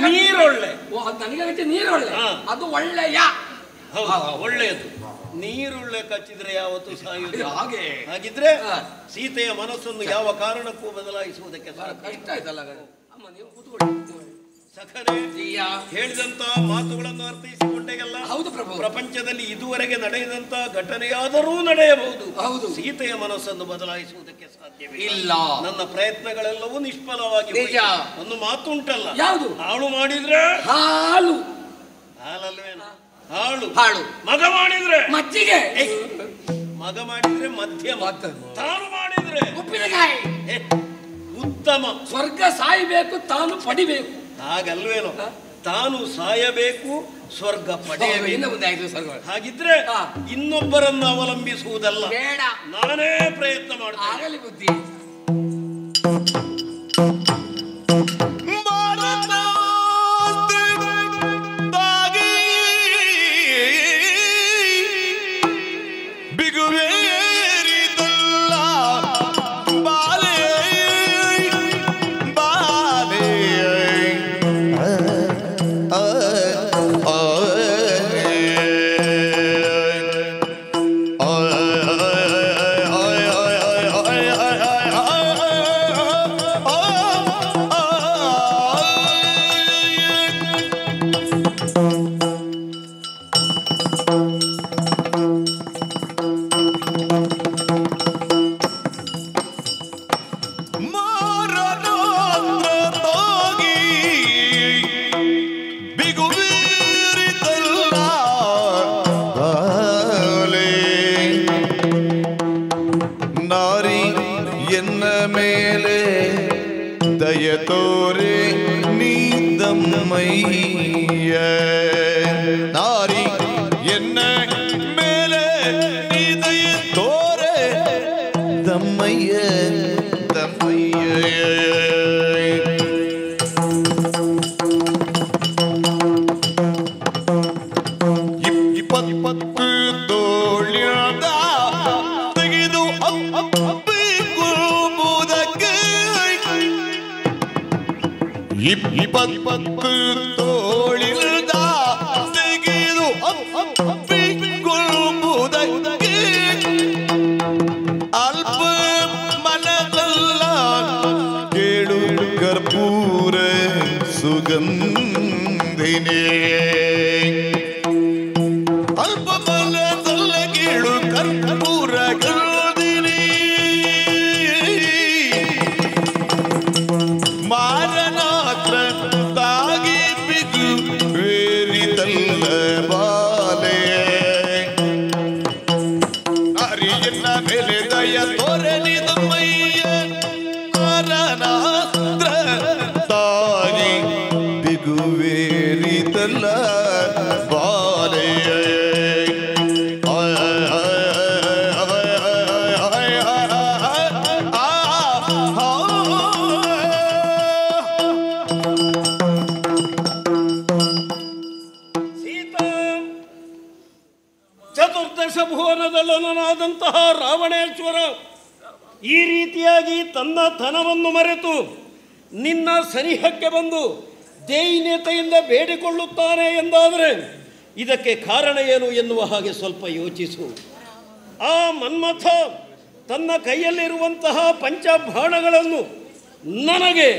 ನೀರೊಳ್ಳೆ. ನನಗೆ ಕಚ್ಚಿ ನೀರೊಳ್ಳೆ, ಅದು ಒಳ್ಳೆಯ. ಹೌದು, ಒಳ್ಳೆಯದು. ನೀರುಳ್ಳೆ ಕಚ್ಚಿದ್ರೆ ಯಾವತ್ತೂ ಸಾಯುವುದು. ಹಾಗಿದ್ರೆ ಸೀತೆಯ ಮನಸ್ಸನ್ನು ಯಾವ ಕಾರಣಕ್ಕೂ ಬದಲಾಯಿಸುವುದಕ್ಕೆ ಕಷ್ಟ ಆಯ್ತಲ್ಲ. ಅಮ್ಮ ನೀವು ಕೂತ್ಕೊಳ್ಳಿ. ಸಖನೆ ಹೇಳಿದಂತ ಮಾತುಗಳನ್ನು ಅರ್ಥೈಸಿಕೊಂಡೆಲ್ಲ. ಹೌದು ಪ್ರಭು. ಪ್ರಪಂಚದಲ್ಲಿ ಇದುವರೆಗೆ ನಡೆಯದಂತ ಘಟನೆಯಾದರೂ ನಡೆಯಬಹುದು. ಹೌದು. ಸೀತೆಯ ಮನಸ್ಸನ್ನು ಬದಲಾಯಿಸುವುದಕ್ಕೆ ಸಾಧ್ಯವಿಲ್ಲ. ಇಲ್ಲ. ನನ್ನ ಪ್ರಯತ್ನಗಳೆಲ್ಲವೂ ನಿಷ್ಫಲವಾಗಿ ಒಂದು ಮಾತುಂಟಲ್ಲ. ಯಾವುದು? ಹಾಳು ಮಾಡಿದ್ರೆ ಹಾಲು, ಹಾಲಲ್ವೇನ? ಹಾಳು ಹಾಳು. ಮಗ ಮಾಡಿದ್ರೆ ಮಜ್ಜಿಗೆ, ಮಗ ಮಾಡಿದ್ರೆ ಮಧ್ಯಮ, ತಾನು ಮಾಡಿದ್ರೆ ಉಪ್ಪಿನಕಾಯಿ. ಉತ್ತಮ. ಸ್ವರ್ಗ ಸಾಯಬೇಕು, ತಾನು ಪಡಿಬೇಕು. ಹಾಗಲ್ವೇನೋ? ತಾನು ಸಾಯಬೇಕು, ಸ್ವರ್ಗ ಪಡೆಯಬೇಕು. ಹಾಗಿದ್ರೆ ಇನ್ನೊಬ್ಬರನ್ನು ಅವಲಂಬಿಸುವುದಲ್ಲ, ಬೇಡ, ನಾನೇ ಪ್ರಯತ್ನ ಮಾಡ್ತೇನೆ. ಬುದ್ಧಿ. ಚತುರ್ದಶ ಭುವನದಲ್ಲನಾದಂತಹ ರಾವಣೇಶ್ವರ ಈ ರೀತಿಯಾಗಿ ತನ್ನ ತನವನ್ನು ಮರೆತು ನಿನ್ನ ಸನಿಹಕ್ಕೆ ಬಂದು ದೈನ್ಯತೆಯಿಂದ ಬೇಡಿಕೊಳ್ಳುತ್ತಾನೆ ಎಂದಾದರೆ ಇದಕ್ಕೆ ಕಾರಣ ಏನು ಎನ್ನುವ ಹಾಗೆ ಸ್ವಲ್ಪ ಯೋಚಿಸು. ಆ ಮನ್ಮಥ ತನ್ನ ಕೈಯಲ್ಲಿರುವಂತಹ ಪಂಚಬಾಣಗಳನ್ನು ನನಗೆ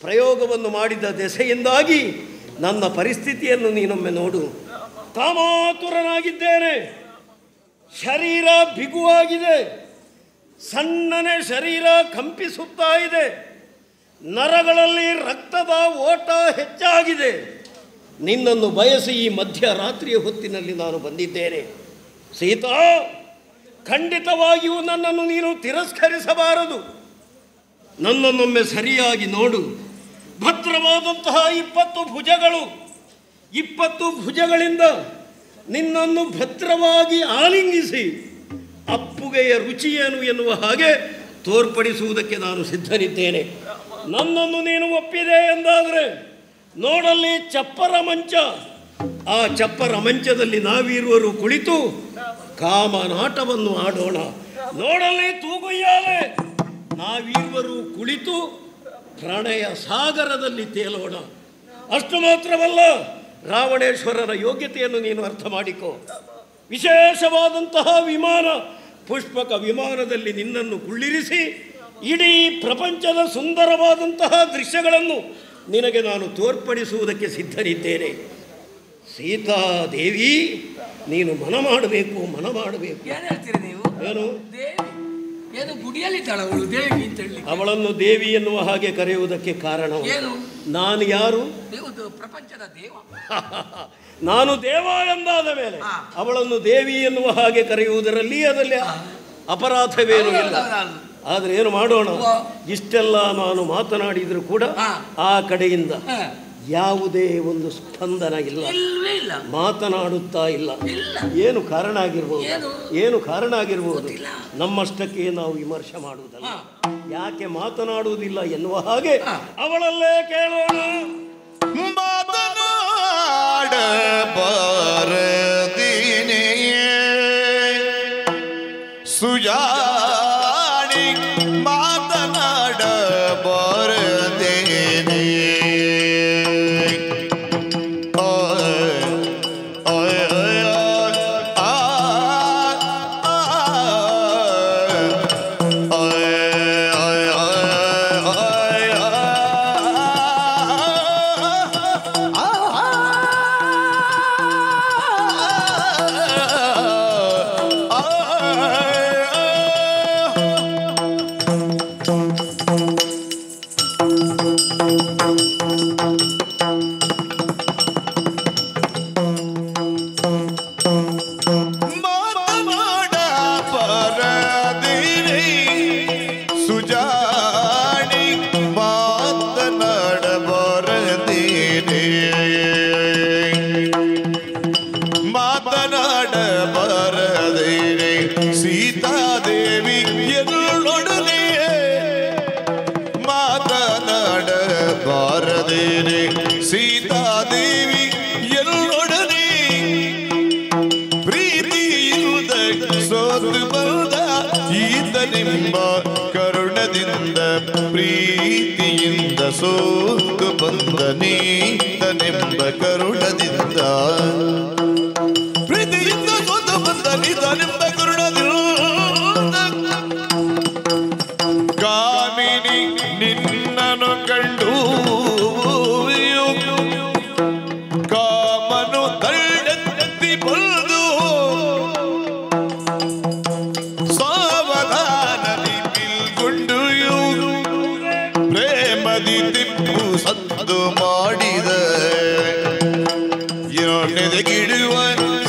ಪ್ರಯೋಗವನ್ನು ಮಾಡಿದ ದೆಸೆಯಿಂದಾಗಿ ನನ್ನ ಪರಿಸ್ಥಿತಿಯನ್ನು ನೀನೊಮ್ಮೆ ನೋಡು. ಕಾಮಾತುರನಾಗಿದ್ದೇನೆ, ಶರೀರ ಬಿಗುವಾಗಿದೆ, ಸಣ್ಣನೆ ಶರೀರ ಕಂಪಿಸುತ್ತಾ ಇದೆ, ನರಗಳಲ್ಲಿ ರಕ್ತದ ಓಟ ಹೆಚ್ಚಾಗಿದೆ. ನಿನ್ನನ್ನು ಬಯಸಿ ಈ ಮಧ್ಯರಾತ್ರಿಯ ಹೊತ್ತಿನಲ್ಲಿ ನಾನು ಬಂದಿದ್ದೇನೆ. ಸೀತಾ, ಖಂಡಿತವಾಗಿಯೂ ನನ್ನನ್ನು ನೀನು ತಿರಸ್ಕರಿಸಬಾರದು. ನನ್ನನ್ನೊಮ್ಮೆ ಸರಿಯಾಗಿ ನೋಡು. ಭದ್ರವಾದಂತಹ 20 ಭುಜಗಳು, 20 ಭುಜಗಳಿಂದ ನಿನ್ನನ್ನು ಭದ್ರವಾಗಿ ಆಲಿಂಗಿಸಿ ಅಪ್ಪುಗೆಯ ರುಚಿಯೇನು ಎನ್ನುವ ಹಾಗೆ ತೋರ್ಪಡಿಸುವುದಕ್ಕೆ ನಾನು ಸಿದ್ಧನಿದ್ದೇನೆ. ನನ್ನನ್ನು ನೀನು ಒಪ್ಪಿದೆ ಎಂದಾದರೆ ನೋಡಲ್ಲಿ ಚಪ್ಪರ ಮಂಚ, ಆ ಚಪ್ಪರ ಮಂಚದಲ್ಲಿ ನಾವಿರುವರು ಕುಳಿತು ಕಾಮನಾಟವನ್ನು ಆಡೋಣ. ನೋಡಲ್ಲಿ ತೂಗುಯ್ಯಾಲೆ, ನಾವಿರುವರು ಕುಳಿತು ಪ್ರಣಯ ಸಾಗರದಲ್ಲಿ ತೇಲೋಣ. ಅಷ್ಟು ಮಾತ್ರವಲ್ಲ, ರಾವಣೇಶ್ವರರ ಯೋಗ್ಯತೆಯನ್ನು ನೀನು ಅರ್ಥ ಮಾಡಿಕೋ. ವಿಶೇಷವಾದಂತಹ ವಿಮಾನ, ಪುಷ್ಪಕ ವಿಮಾನದಲ್ಲಿ ನಿನ್ನನ್ನು ಕುಳ್ಳಿರಿಸಿ ಇಡೀ ಪ್ರಪಂಚದ ಸುಂದರವಾದಂತಹ ದೃಶ್ಯಗಳನ್ನು ನಿನಗೆ ನಾನು ತೋರ್ಪಡಿಸುವುದಕ್ಕೆ ಸಿದ್ಧನಿದ್ದೇನೆ. ಸೀತಾದೇವಿ, ನೀನು ಮನ ಮಾಡಬೇಕು. ಏನು ಹೇಳ್ತೀರಿ ನೀವು? ಏನು ದೇವಿ? ಏನು ಗುಡಿಯಲ್ಲಿದ್ದಾಳ ಅವಳು ದೇವಿ ಅಂತ ಹೇಳಿ? ಅವಳನ್ನು ದೇವಿ ಎನ್ನುವ ಹಾಗೆ ಕರೆಯುವುದಕ್ಕೆ ಕಾರಣ ಏನು? ನಾನು ಯಾರು? ಪ್ರಪಂಚದ ದೇವ. ನಾನು ದೇವ ಎಂದಾದ ಮೇಲೆ ಅವಳನ್ನು ದೇವಿ ಎನ್ನುವ ಹಾಗೆ ಕರೆಯುವುದರಲ್ಲಿ ಅದರಲ್ಲಿ ಅಪರಾಧವೇನೂ ಇಲ್ಲ. ಆದರೆ ಏನು ಮಾಡೋಣ, ಇಷ್ಟೆಲ್ಲ ನಾನು ಮಾತನಾಡಿದರೂ ಕೂಡ ಆ ಕಡೆಯಿಂದ ಯಾವುದೇ ಒಂದು ಸ್ಪಂದನ ಇಲ್ಲ, ಮಾತನಾಡುತ್ತಾ ಇಲ್ಲ. ಏನು ಕಾರಣ ಆಗಿರ್ಬೋದು? ನಮ್ಮಷ್ಟಕ್ಕೆ ನಾವು ವಿಮರ್ಶೆ ಮಾಡುವುದಲ್ಲ, ಯಾಕೆ ಮಾತನಾಡುವುದಿಲ್ಲ ಎನ್ನುವ ಹಾಗೆ ಅವಳಲ್ಲೇ ಕೇಳೋಣ. ಮಾತನಾಡಬಾರದೇನೆ ಸುಜಾಣಿ, ಮಾತನಾಡಬಾರದೇನೆ. ಸೀತಾದೇವಿ ಎಲ್ಲೊಡನೆ ಪ್ರೀತಿಯಿಂದ ಸೋತು ಬಂದ ಈತನೆಂಬ ಕರುಣದಿಂದ, ಪ್ರೀತಿಯಿಂದ ಸೋತು ಬಂದ ನೀತನೆಂಬ ಕರುಣದಿಂದ, ಪ್ರೀತಿಯಿಂದ ಸೋತು ಬಂದ ನೀತನೆಂಬ ಕರುಣದಿಂದ, ಕಾಮಿನಿ ನಿನ್ನನು ಕಂಡು ಕಾಮನು ತಳ್ಳೆತ್ತಿ ಬಂದು ಸಾವಧಾನದಿ ಬಿಲ್ಗೊಂಡು ಪ್ರೇಮದಿ ತಿಪ್ಪು ಸದ್ದು ಮಾಡಿದ, ಎಣೆದಗಿಡುವ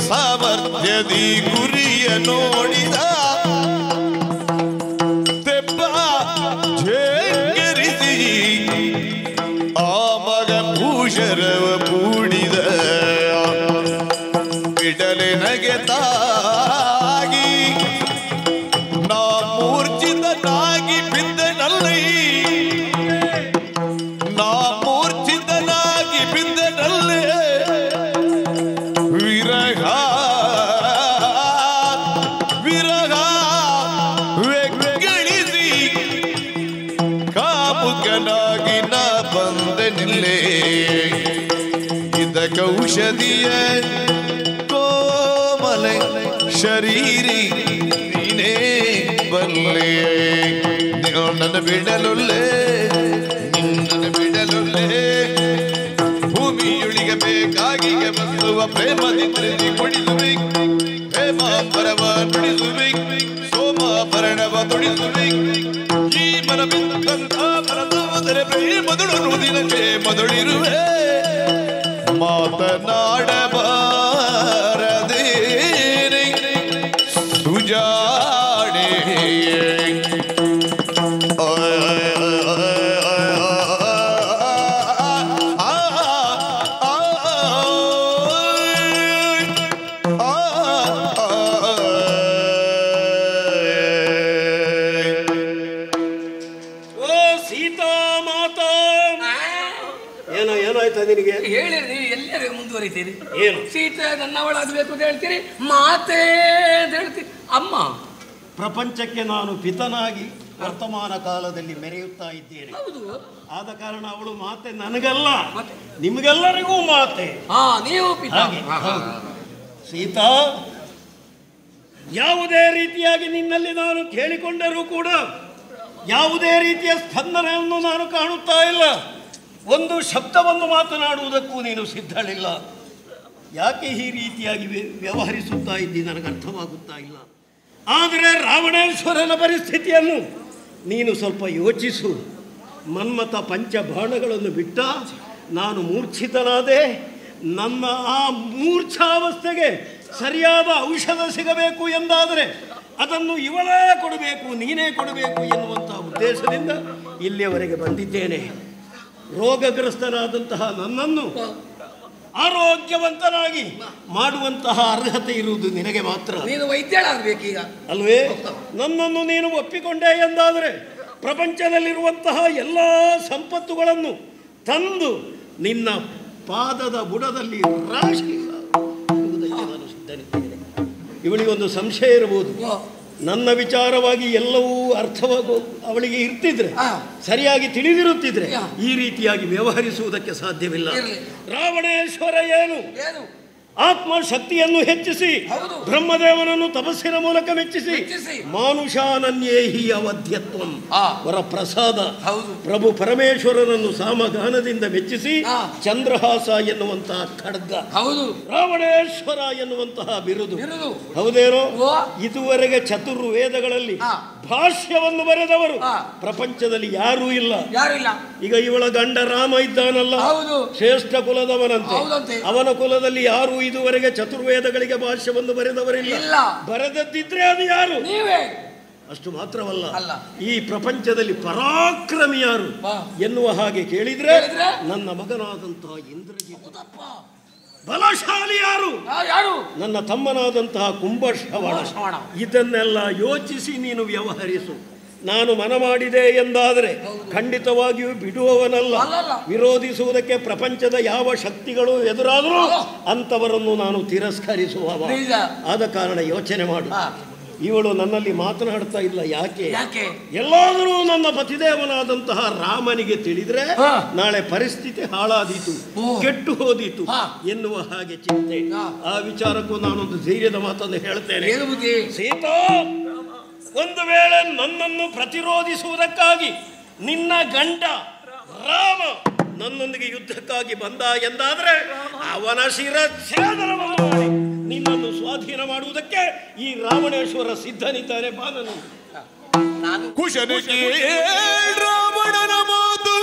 ಸಾಮರ್ಥ್ಯದಿ ಗುರಿಯ ನೋಡಿದ, ತೆಪ್ಪ ಛೇಂಗರಿಸಿ ನಿಲ್ಲೇ ಇದ ಕೌಷಧಿಯ ಕೋಮಲೆ ಶರೀರಿ ನೀನೇ ಬಲ್ಲೆ ನನ್ನ ಬಿಡಲೊಲ್ಲೆ ನಿನ್ನನ್ನು ಬಿಡಲೊಲ್ಲೆ ಭೂಮಿಯುಳಿಗೆ ಬೇಕಾಗಿಗೆ ಬಸುವ ಪ್ರೇಮದಿಂದ ಕೊಡಿಸುವೆ ಹೇಮಾಂಬರವ ನುಡಿಸುವೆ ಸೋಮಾಭರಣವ ತೊಡಿಸುವೆ ಈ ಮನಬಿದ್ದಂತ ಮನದೋದರೆ ಪ್ರೇಮದೊಳು ದಿನಕ್ಕೆ ಮೊದಲಿರುವೆ ಮಾತನಾಡಬಾರದೇನೆ ಸುಜಾಡೆ ನಿನಗೆ ಹೇಳಿ ನೀವು ಎಲ್ಲರೂ ಮುಂದುವರಿತೀರಿ ಏನು ಸೀತೆ ನನ್ನವಳಾಗಬೇಕು ಅಂತ ಹೇಳ್ತೀರಿ ಮಾತೇ ಅಂತ ಹೇಳ್ತೀರಿ ಅಮ್ಮ ಪ್ರಪಂಚಕ್ಕೆ ನಾನು ಪಿತನಾಗಿ ವರ್ತಮಾನ ಕಾಲದಲ್ಲಿ ಮೆರೆಯುತ್ತಾ ಇದ್ದೇನೆ ಹೌದು ಆದ ಕಾರಣ ಅವಳು ಮಾತೆ ನನಗಲ್ಲ ನಿಮಗೆಲ್ಲರಿಗೂ ಮಾತೆ ನೀವು ಸೀತಾ ಯಾವುದೇ ರೀತಿಯಾಗಿ ನಿನ್ನಲ್ಲಿ ನಾನು ಕೇಳಿಕೊಂಡರೂ ಕೂಡ ಯಾವುದೇ ರೀತಿಯ ಸ್ಪಂದನೆಯನ್ನು ನಾನು ಕಾಣುತ್ತಾ ಇಲ್ಲ ಒಂದು ಶಬ್ದವನ್ನು ಮಾತನಾಡುವುದಕ್ಕೂ ನೀನು ಸಿದ್ಧಳಿಲ್ಲ ಯಾಕೆ ಈ ರೀತಿಯಾಗಿ ವ್ಯವಹರಿಸುತ್ತಾ ಇದ್ದಿ ನನಗೆ ಅರ್ಥವಾಗುತ್ತಾ ಇಲ್ಲ ಆದರೆ ರಾವಣೇಶ್ವರನ ಪರಿಸ್ಥಿತಿಯನ್ನು ನೀನು ಸ್ವಲ್ಪ ಯೋಚಿಸು ಮನ್ಮಥ ಪಂಚಬಾಣಗಳನ್ನು ಬಿಟ್ಟ ನಾನು ಮೂರ್ಛಿತನಾದೆ ನನ್ನ ಆ ಮೂರ್ಛಾವಸ್ಥೆಗೆ ಸರಿಯಾದ ಔಷಧ ಸಿಗಬೇಕು ಎಂದಾದರೆ ಅದನ್ನು ಇವಳೇ ಕೊಡಬೇಕು ನೀನೇ ಕೊಡಬೇಕು ಎನ್ನುವಂಥ ಉದ್ದೇಶದಿಂದ ಇಲ್ಲಿಯವರೆಗೆ ಬಂದಿದ್ದೇನೆ ರೋಗಗ್ರಸ್ತನಾದಂತಹ ನನ್ನನ್ನು ಆರೋಗ್ಯವಂತನಾಗಿ ಮಾಡುವಂತಹ ಅರ್ಹತೆ ಇರುವುದು ನಿನಗೆ ಮಾತ್ರ ನೀನು ವೈದ್ಯಳಾಗಬೇಕೀಗ ಅಲ್ವೇ ನನ್ನನ್ನು ನೀನು ಒಪ್ಪಿಕೊಂಡೆ ಎಂದಾದರೆ ಪ್ರಪಂಚದಲ್ಲಿರುವಂತಹ ಎಲ್ಲ ಸಂಪತ್ತುಗಳನ್ನು ತಂದು ನಿನ್ನ ಪಾದದ ಬುಡದಲ್ಲಿ ರಾಶಿ ನಾನು ಸಿದ್ಧನಿದ್ದೇನೆ ಇವಳಿಗೊಂದು ಸಂಶಯ ಇರಬಹುದು ನನ್ನ ವಿಚಾರವಾಗಿ ಎಲ್ಲವೂ ಅರ್ಥವಾಗೋ ಅವಳಿಗೆ ಇರ್ತಿದ್ರೆ ಸರಿಯಾಗಿ ತಿಳಿದಿರುತ್ತಿದ್ರೆ ಈ ರೀತಿಯಾಗಿ ವ್ಯವಹರಿಸುವುದಕ್ಕೆ ಸಾಧ್ಯವಿಲ್ಲ ರಾವಣೇಶ್ವರ ಏನು ಆತ್ಮಶಕ್ತಿಯನ್ನು ಹೆಚ್ಚಿಸಿ ಬ್ರಹ್ಮದೇವನನ್ನು ತಪಸ್ಸಿನ ಮೂಲಕ ಮೆಚ್ಚಿಸಿ ಮಾನುಷಾನನ್ಯೇಹಿ ಅವಧ್ಯತ್ವಂ ವರ ಪ್ರಸಾದ ಪ್ರಭು ಪರಮೇಶ್ವರನನ್ನು ಸಾಮಗಾನದಿಂದ ಮೆಚ್ಚಿಸಿ ಚಂದ್ರಹಾಸ ಎನ್ನುವಂತಹ ಖಡ್ಗ ರಾವಣೇಶ್ವರ ಎನ್ನುವಂತಹ ಬಿರುದು ಹೌದೇನೋ ಇದುವರೆಗೆ ಚತುರ್ವೇದಗಳಲ್ಲಿ ಭಾಷ್ಯವನ್ನು ಬರೆದವರು ಪ್ರಪಂಚದಲ್ಲಿ ಯಾರೂ ಇಲ್ಲ ಈಗ ಇವಳ ಗಂಡ ರಾಮ ಇದ್ದಾನಲ್ಲ ಶ್ರೇಷ್ಠ ಕುಲದವನಂತೆ ಅವನ ಕುಲದಲ್ಲಿ ಯಾರು ಇದುವರೆಗೆ ಚತುರ್ವೇದಗಳಿಗೆ ಭಾಷ್ಯವನ್ನು ಬರೆದವರಿಲ್ಲ ಬರೆದದ್ದಿದ್ರೆ ಅದು ಯಾರು ಅಷ್ಟು ಮಾತ್ರವಲ್ಲ ಈ ಪ್ರಪಂಚದಲ್ಲಿ ಪರಾಕ್ರಮಿ ಯಾರು ಎನ್ನುವ ಹಾಗೆ ಕೇಳಿದ್ರೆ ನನ್ನ ಮಗನಾದಂತಹ ಇಂದ್ರಜಿತ್ ಬಲಶಾಲಿ ಯಾರು ನನ್ನ ತಮ್ಮನಾದಂತಹ ಕುಂಭಶ್ರವಣ ಇದನ್ನೆಲ್ಲ ಯೋಚಿಸಿ ನೀನು ವ್ಯವಹರಿಸು ನಾನು ಮನ ಮಾಡಿದೆ ಎಂದಾದರೆ ಖಂಡಿತವಾಗಿಯೂ ಬಿಡುವವನಲ್ಲ ವಿರೋಧಿಸುವುದಕ್ಕೆ ಪ್ರಪಂಚದ ಯಾವ ಶಕ್ತಿಗಳು ಎದುರಾದರೂ ಅಂಥವರನ್ನು ನಾನು ತಿರಸ್ಕರಿಸುವವ ಆದ ಕಾರಣ ಯೋಚನೆ ಮಾಡು ಇವಳು ನನ್ನಲ್ಲಿ ಮಾತನಾಡ್ತಾ ಇಲ್ಲ ಯಾಕೆ ಎಲ್ಲಾದರೂ ನನ್ನ ಪತಿದೇವನಾದಂತಹ ರಾಮನಿಗೆ ತಿಳಿದ್ರೆ ನಾಳೆ ಪರಿಸ್ಥಿತಿ ಹಾಳಾದೀತು ಕೆಟ್ಟು ಹೋದೀತು ಎನ್ನುವ ಹಾಗೆ ಚಿಂತೆ ಆ ವಿಚಾರಕ್ಕೂ ನಾನೊಂದು ಧೈರ್ಯದ ಮಾತನ್ನು ಹೇಳ್ತೇನೆ ಸೀತಾ ಒಂದು ವೇಳೆ ನನ್ನನ್ನು ಪ್ರತಿರೋಧಿಸುವುದಕ್ಕಾಗಿ ನಿನ್ನ ಗಂಡ ರಾಮ ನನ್ನೊಂದಿಗೆ ಯುದ್ಧಕ್ಕಾಗಿ ಬಂದ ಎಂದಾದ್ರೆ ಅವನ ಶಿರಚ್ಛೇದನವನ್ನು ಮಾಡಿ ನಿನ್ನನ್ನು ಸ್ವಾಧೀನ ಮಾಡುವುದಕ್ಕೆ ಈ ರಾವಣೇಶ್ವರ ಸಿದ್ಧನಿದ್ದಾನೆ ಬಾನನು ಕುಶನಿಗೆ ರಾವಣನ ಮಾತು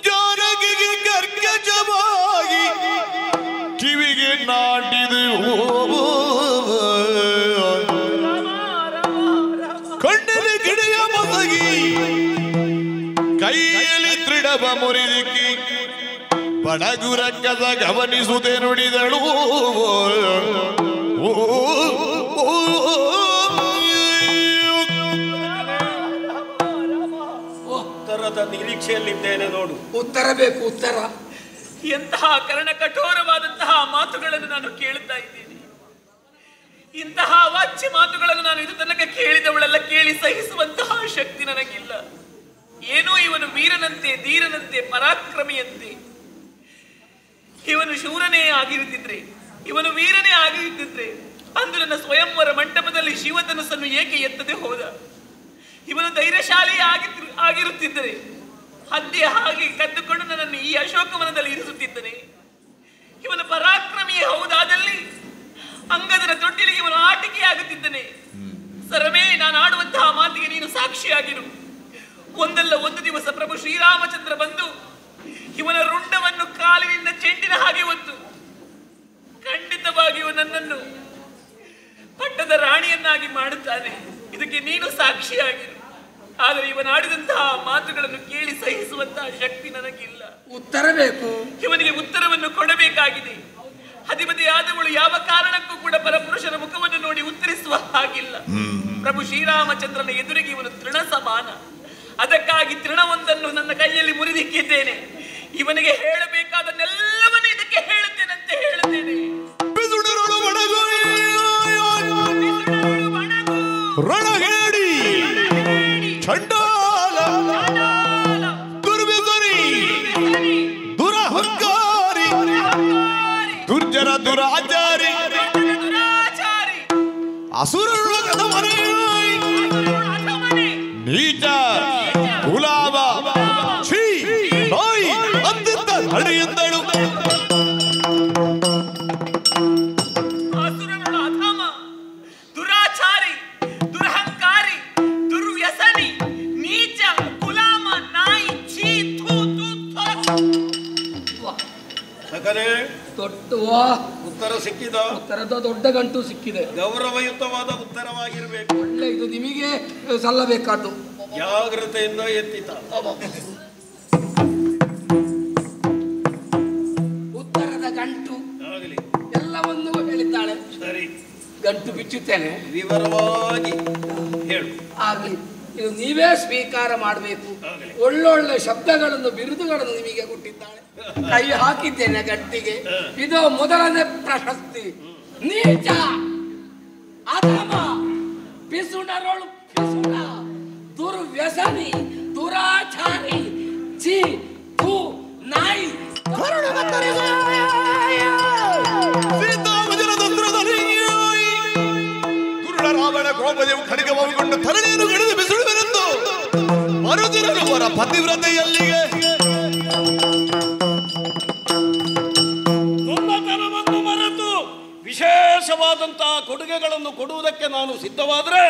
ಜಾನಕಿಗೆ ಗರ್ಗಜವಾಗಿ ಕಿವಿಗೆ ನಾಟಿದು ಕಣ್ಣಲ್ಲಿ ಗಿಡಿಯ ಮಸಗಿ ಕೈಯಲ್ಲಿ ತ್ರಿಡವ ಮುರಿದಿಕ್ಕಿ ಬಡಗುರಕ್ಕದ ಗಮನಿಸುತ್ತೆ ನುಡಿದಳು ಉತ್ತರದ ನಿರೀಕ್ಷೆಯಲ್ಲಿದ್ದೇನೆ ನೋಡು ಉತ್ತರ ಬೇಕು ಉತ್ತರ ಎಂತಹ ಕರ್ಣ ಕಠೋರವಾದಂತಹ ಮಾತುಗಳನ್ನು ನಾನು ಕೇಳುತ್ತಾ ಇದ್ದೀನಿ ಇಂತಹ ವಾಚ್ಯ ಮಾತುಗಳನ್ನು ನಾನು ಇದು ತನಕ ಕೇಳಿದವಳೆಲ್ಲ ಕೇಳಿ ಸಹಿಸುವಂತಹ ಶಕ್ತಿ ನನಗಿಲ್ಲ ಏನೋ ಇವನು ವೀರನಂತೆ ಧೀರನಂತೆ ಪರಾಕ್ರಮಿಯಂತೆ. ಇವನು ಶೂರನೇ ಆಗಿರುತ್ತಿದ್ರೆ, ಇವನು ವೀರನೇ ಆಗಿರುತ್ತಿದ್ರೆ ಅಂದು ನನ್ನ ಸ್ವಯಂವರ ಮಂಟಪದಲ್ಲಿ ಶಿವಧನುಸ್ಸನ್ನು ಏಕೆ ಎತ್ತದೆ ಹೋದ? ಇವನು ಧೈರ್ಯಶಾಲಿ ಆಗಿರುತ್ತಿದ್ದರೆ ಹದ್ದೆ ಹಾಗೆ ಕದ್ದುಕೊಂಡು ನನ್ನನ್ನು ಈ ಅಶೋಕವನದಲ್ಲಿ ಇರಿಸುತ್ತಿದ್ದನೆ. ಇವನು ಪರಾಕ್ರಮಿಯೇ ಹೌದಾದಲ್ಲಿ ಅಂಗದನ ತೊಟ್ಟಿಲಿಗೆ ಇವನು ಆಟಿಕೆ ಆಗುತ್ತಿದ್ದನೆ. ಸರಮೇ, ನಾನು ಆಡುವಂತಹ ಮಾತಿಗೆ ನೀನು ಸಾಕ್ಷಿಯಾಗಿರು. ಒಂದಲ್ಲ ಒಂದು ದಿವಸ ಪ್ರಭು ಶ್ರೀರಾಮಚಂದ್ರ ಬಂದು ಇವನ ರುಂಡವನ್ನು ಕಾಲಿನಿಂದ ಚೆಂಡಿನ ಹಾಗೆ ಒತ್ತು ಖಂಡಿತವಾಗಿಯೂ ನನ್ನನ್ನು ಪಟ್ಟದ ರಾಣಿಯನ್ನಾಗಿ ಮಾಡುತ್ತಾನೆ. ಇದಕ್ಕೆ ನೀನು ಸಾಕ್ಷಿಯಾಗಿರು. ಆದರೆ ಇವನಾಡಿದಂತಹ ಮಾತುಗಳನ್ನು ಕೇಳಿ ಸಹಿಸುವಂತಹ ಶಕ್ತಿ ನನಗಿಲ್ಲ. ಉತ್ತರ ಬೇಕು. ಇವನಿಗೆ ಉತ್ತರವನ್ನು ಕೊಡಬೇಕಾಗಿದೆ. ಅಧಿಪತಿಯಾದವಳು ಯಾವ ಕಾರಣಕ್ಕೂ ಕೂಡ ಪರಪುರುಷರ ಮುಖವನ್ನು ನೋಡಿ ಉತ್ತರಿಸುವ ಹಾಗಿಲ್ಲ. ಪ್ರಭು ಶ್ರೀರಾಮಚಂದ್ರನ ಎದುರಿಗೆ ಇವನು ತೃಣ ಸಮಾನ. ಅದಕ್ಕಾಗಿ ತೃಣವೊಂದನ್ನು ನನ್ನ ಕೈಯಲ್ಲಿ ಮುರಿದಿಕ್ಕಿದ್ದೇನೆ. ಇವನಿಗೆ ಹೇಳಬೇಕಾದನ್ನೆಲ್ಲವನ್ನೂ ಇದಕ್ಕೆ ಹೇಳುತ್ತೇನಂತೆ ಹೇಳುತ್ತೇನೆ. ರಣಹೇಡಿ ಚಂಡಾಲ ದುರ್ವ್ಯಸನಿ ದುರಹಂಕಾರಿ ದುರ್ಜನ ದುರಾಚಾರಿ ಅಸುರಲೋಕದ ಮನೆ ನೀಚ ಗುಲಾಮ ಛೀ ನಾಯಿ ಅಂದಿದ್ದ ಹಳೆಯಂದಳು. ಉತ್ತರ ಸಿಕ್ಕಿದ? ಉತ್ತರದ ದೊಡ್ಡ ಗಂಟು ಸಿಕ್ಕಿದೆ. ಗೌರವಯುತವಾದ ಉತ್ತರವಾಗಿರಬೇಕು. ಒಳ್ಳೆ ಇದು ನಿಮಗೆ ಸಲ್ಲಬೇಕಾದ್ದು. ಜಾಗ್ರತೆಯಿಂದ ಎತ್ತಿತ. ಉತ್ತರದ ಗಂಟು ಎಲ್ಲವನ್ನೂ ಹೇಳಿದ್ದಾಳೆ. ಸರಿ, ಗಂಟು ಬಿಚ್ಚುತ್ತೇನೆ, ವಿವರವಾಗಿ ಹೇಳು. ಆಗ್ಲಿ, ಇದು ನೀವೇ ಸ್ವೀಕಾರ ಮಾಡಬೇಕು. ಒಳ್ಳೊಳ್ಳೆ ಶಬ್ದಗಳನ್ನು ಬಿರುದುಗಳನ್ನು ನಿಮಗೆ ಕೊಟ್ಟಿದ್ದಾಳೆ. ಕೈ ಹಾಕಿದ್ದೇನೆ ಗಂಟಿಗೆ. ಇದು ಮೊದಲನೇ ಪ್ರಶಸ್ತಿ. ನೀಚ, ಅಧಮ, ಪಿಸುಡರೊಳು ಪಿಸುಡ, ದುರ್ವ್ಯಸನಿ, ದುರಾಚಾರಿ, ಛೀ ಥೂ ನಾಯಿ. ರಾವಣ ಕೋಪದೇವು ಖಡ್ಗವಾಗಿಕೊಂಡು ತರಣಿಯನ್ನು ಹಿಡಿದು ಬಿಸಿಳುವೆನೆಂದು ಮರುದಿನರು ಅವರ ಪತಿವ್ರತೆಯಲ್ಲಿಗೆ ನನ್ನತನವನ್ನು ಮರೆತು ವಿಶೇಷವಾದಂತಹ ಕೊಡುಗೆಗಳನ್ನು ಕೊಡುವುದಕ್ಕೆ ನಾನು ಸಿದ್ಧವಾದರೆ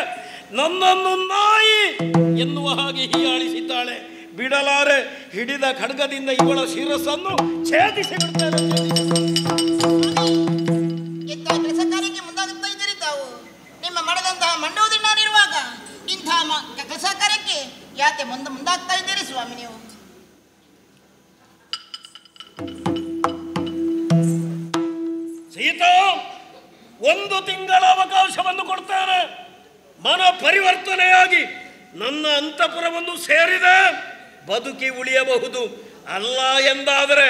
ನನ್ನನ್ನು ನಾಯಿ ಎನ್ನುವ ಹಾಗೆ ಹೀಯಾಳಿಸಿದ್ದಾಳೆ. ಬಿಡಲಾರೆ, ಹಿಡಿದ ಖಡ್ಗದಿಂದ ಇವಳ ಶಿರಸ್ಸನ್ನು ಛೇದಿಸಿ ಬಿಡ್ತೇನೆ. ಕೆಲಸ ಕಾರ್ಯಕ್ಕೆ ಮುಂದಾಗುತ್ತಾ ಇದ್ದೀರಿ ತಾವು. ನಿಮ್ಮ ಮಡದಂತಹ ಮಂಡೋದಿನವರಿರುವಾಗ ಇಂತಹ ಕೆಲಸ ಕಾರ್ಯಕ್ಕೆ ಯಾಕೆ ಮುಂದಾಗ್ತಾ ಇದ್ದೀರಿ ಸ್ವಾಮಿ ನೀವು? ಸೀತಾ, 1 ತಿಂಗಳ ಅವಕಾಶವನ್ನು ಕೊಡ್ತೇನೆ. ಮನ ಪರಿವರ್ತನೆಯಾಗಿ ನನ್ನ ಅಂತಃಪುರವನ್ನು ಸೇರಿದೆ ಬದುಕಿ ಉಳಿಯಬಹುದು. ಅಲ್ಲ ಎಂದಾದರೆ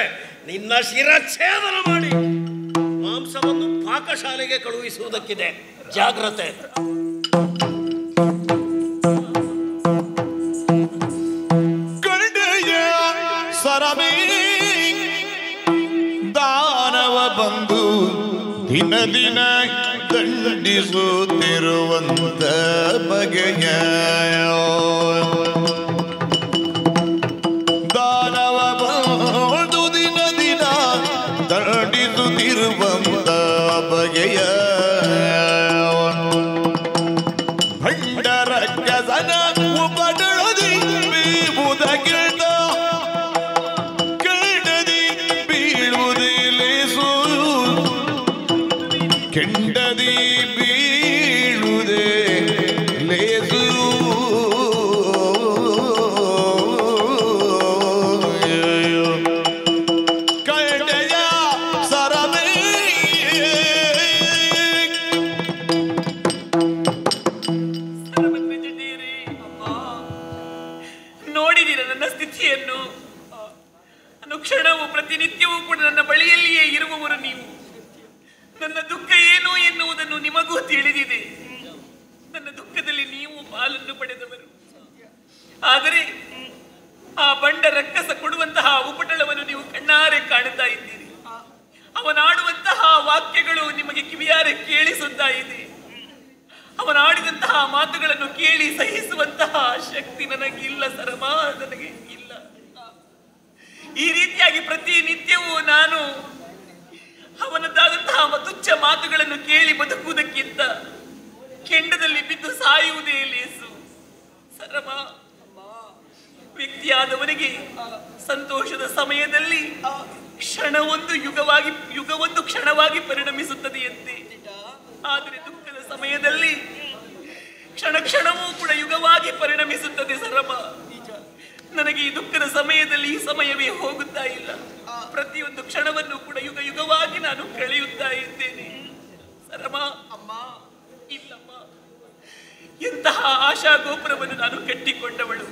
ನಿನ್ನ ಶಿರಚ್ಛೇದನ ಮಾಡಿ ಮಾಂಸವನ್ನು ಪಾಕಶಾಲೆಗೆ ಕಳುಹಿಸುವುದಕ್ಕಿದೆ. ಜಾಗ್ರತೆ. ಕಡೆಯ ಸರಮೇ ದಾನವ ಬಂದು ದಿನ ದಿನ ದಂಡಿಸುತ್ತಿರುವಂತ ಬಗೆಯ ದಾನವ ಬಂದು ದಿನ ದಿನ ದಂಡಿಸುತ್ತಿರುವಂತ ಬಗೆಯ ಭಂಡರ ಗಜನ ಉಪಡಳದಿ ಬೀಳುವುದಕ್ಕಿಂತ ಕೆಂಡದಿ ಬೀಳುವುದೇ ಲೇಸು, ಕೆಂಡದಿ ಬೀಳುವುದೇ ಲೇಸು. ಕಡೆಯ ಸರಮೇ ನೋಡಿದಿರ ನನ್ನ ಸ್ಥಿತಿಯನ್ನು. ಅನುಕ್ಷಣವೂ ಪ್ರತಿನಿತ್ಯವೂ ಕೂಡ ನನ್ನ ಬಳಿಯಲ್ಲಿಯೇ ಇರುವವರು ನೀವು. ನನ್ನ ದುಃಖ ಏನು ಎನ್ನುವುದನ್ನು ನಿಮಗೂ ತಿಳಿದಿದೆ. ನನ್ನ ದುಃಖದಲ್ಲಿ ನೀವು ಪಾಲನ್ನು ಪಡೆದವರು. ಆದರೆ ಆ ಬಂಡ ರಕ್ಕಸ ಕೊಡುವಂತಹ ಉಪಟಳವನ್ನು ನೀವು ಕಣ್ಣಾರೆ ಕಾಣುತ್ತಾ ಇದ್ದೀರಿ. ಅವನಾಡುವಂತಹ ವಾಕ್ಯಗಳು ನಿಮಗೆ ಕಿವಿಯಾರೆ ಕೇಳಿಸುತ್ತಾ ಇದೆ. ಅವನಾಡಿದಂತಹ ಮಾತುಗಳನ್ನು ಕೇಳಿ ಸಹಿಸುವಂತಹ ಶಕ್ತಿ ನನಗಿಲ್ಲ ಸರಮ, ನನಗೆ ಇಲ್ಲ. ಈ ರೀತಿಯಾಗಿ ಪ್ರತಿನಿತ್ಯವೂ ನಾನು ಅವನದ್ದಾದಂತಹ ತುಚ್ಛ ಮಾತುಗಳನ್ನು ಕೇಳಿ ಬದುಕುವುದಕ್ಕಿಂತ ಕೆಂಡದಲ್ಲಿ ಬಿದ್ದು ಸಾಯುವುದೇ ಲೇಸು ಸರಮ. ವ್ಯಕ್ತಿಯಾದವನಿಗೆ ಸಂತೋಷದ ಸಮಯದಲ್ಲಿ ಕ್ಷಣವೊಂದು ಯುಗವೊಂದು ಕ್ಷಣವಾಗಿ ಪರಿಣಮಿಸುತ್ತದೆಯಂತೆ. ಆದರೆ ದುಃಖದ ಸಮಯದಲ್ಲಿ ಕ್ಷಣ ಕ್ಷಣವೂ ಕೂಡ ಯುಗವಾಗಿ ಪರಿಣಮಿಸುತ್ತದೆ ಸರಮ. ನನಗೆ ಈ ದುಃಖದ ಸಮಯದಲ್ಲಿ ಈ ಸಮಯವೇ ಹೋಗುತ್ತಾ ಇಲ್ಲ. ಪ್ರತಿಯೊಂದು ಕ್ಷಣವನ್ನು ಕೂಡ ಯುಗವಾಗಿ ನಾನು ಕಳೆಯುತ್ತಾ ಇದ್ದೇನೆ ಸರಮ. ಅಮ್ಮ ಇಲ್ಲಮ್ಮ, ಎಂತಹ ಆಶಾ ಗೋಪುರವನ್ನು ನಾನು ಕಟ್ಟಿಕೊಂಡವಳು.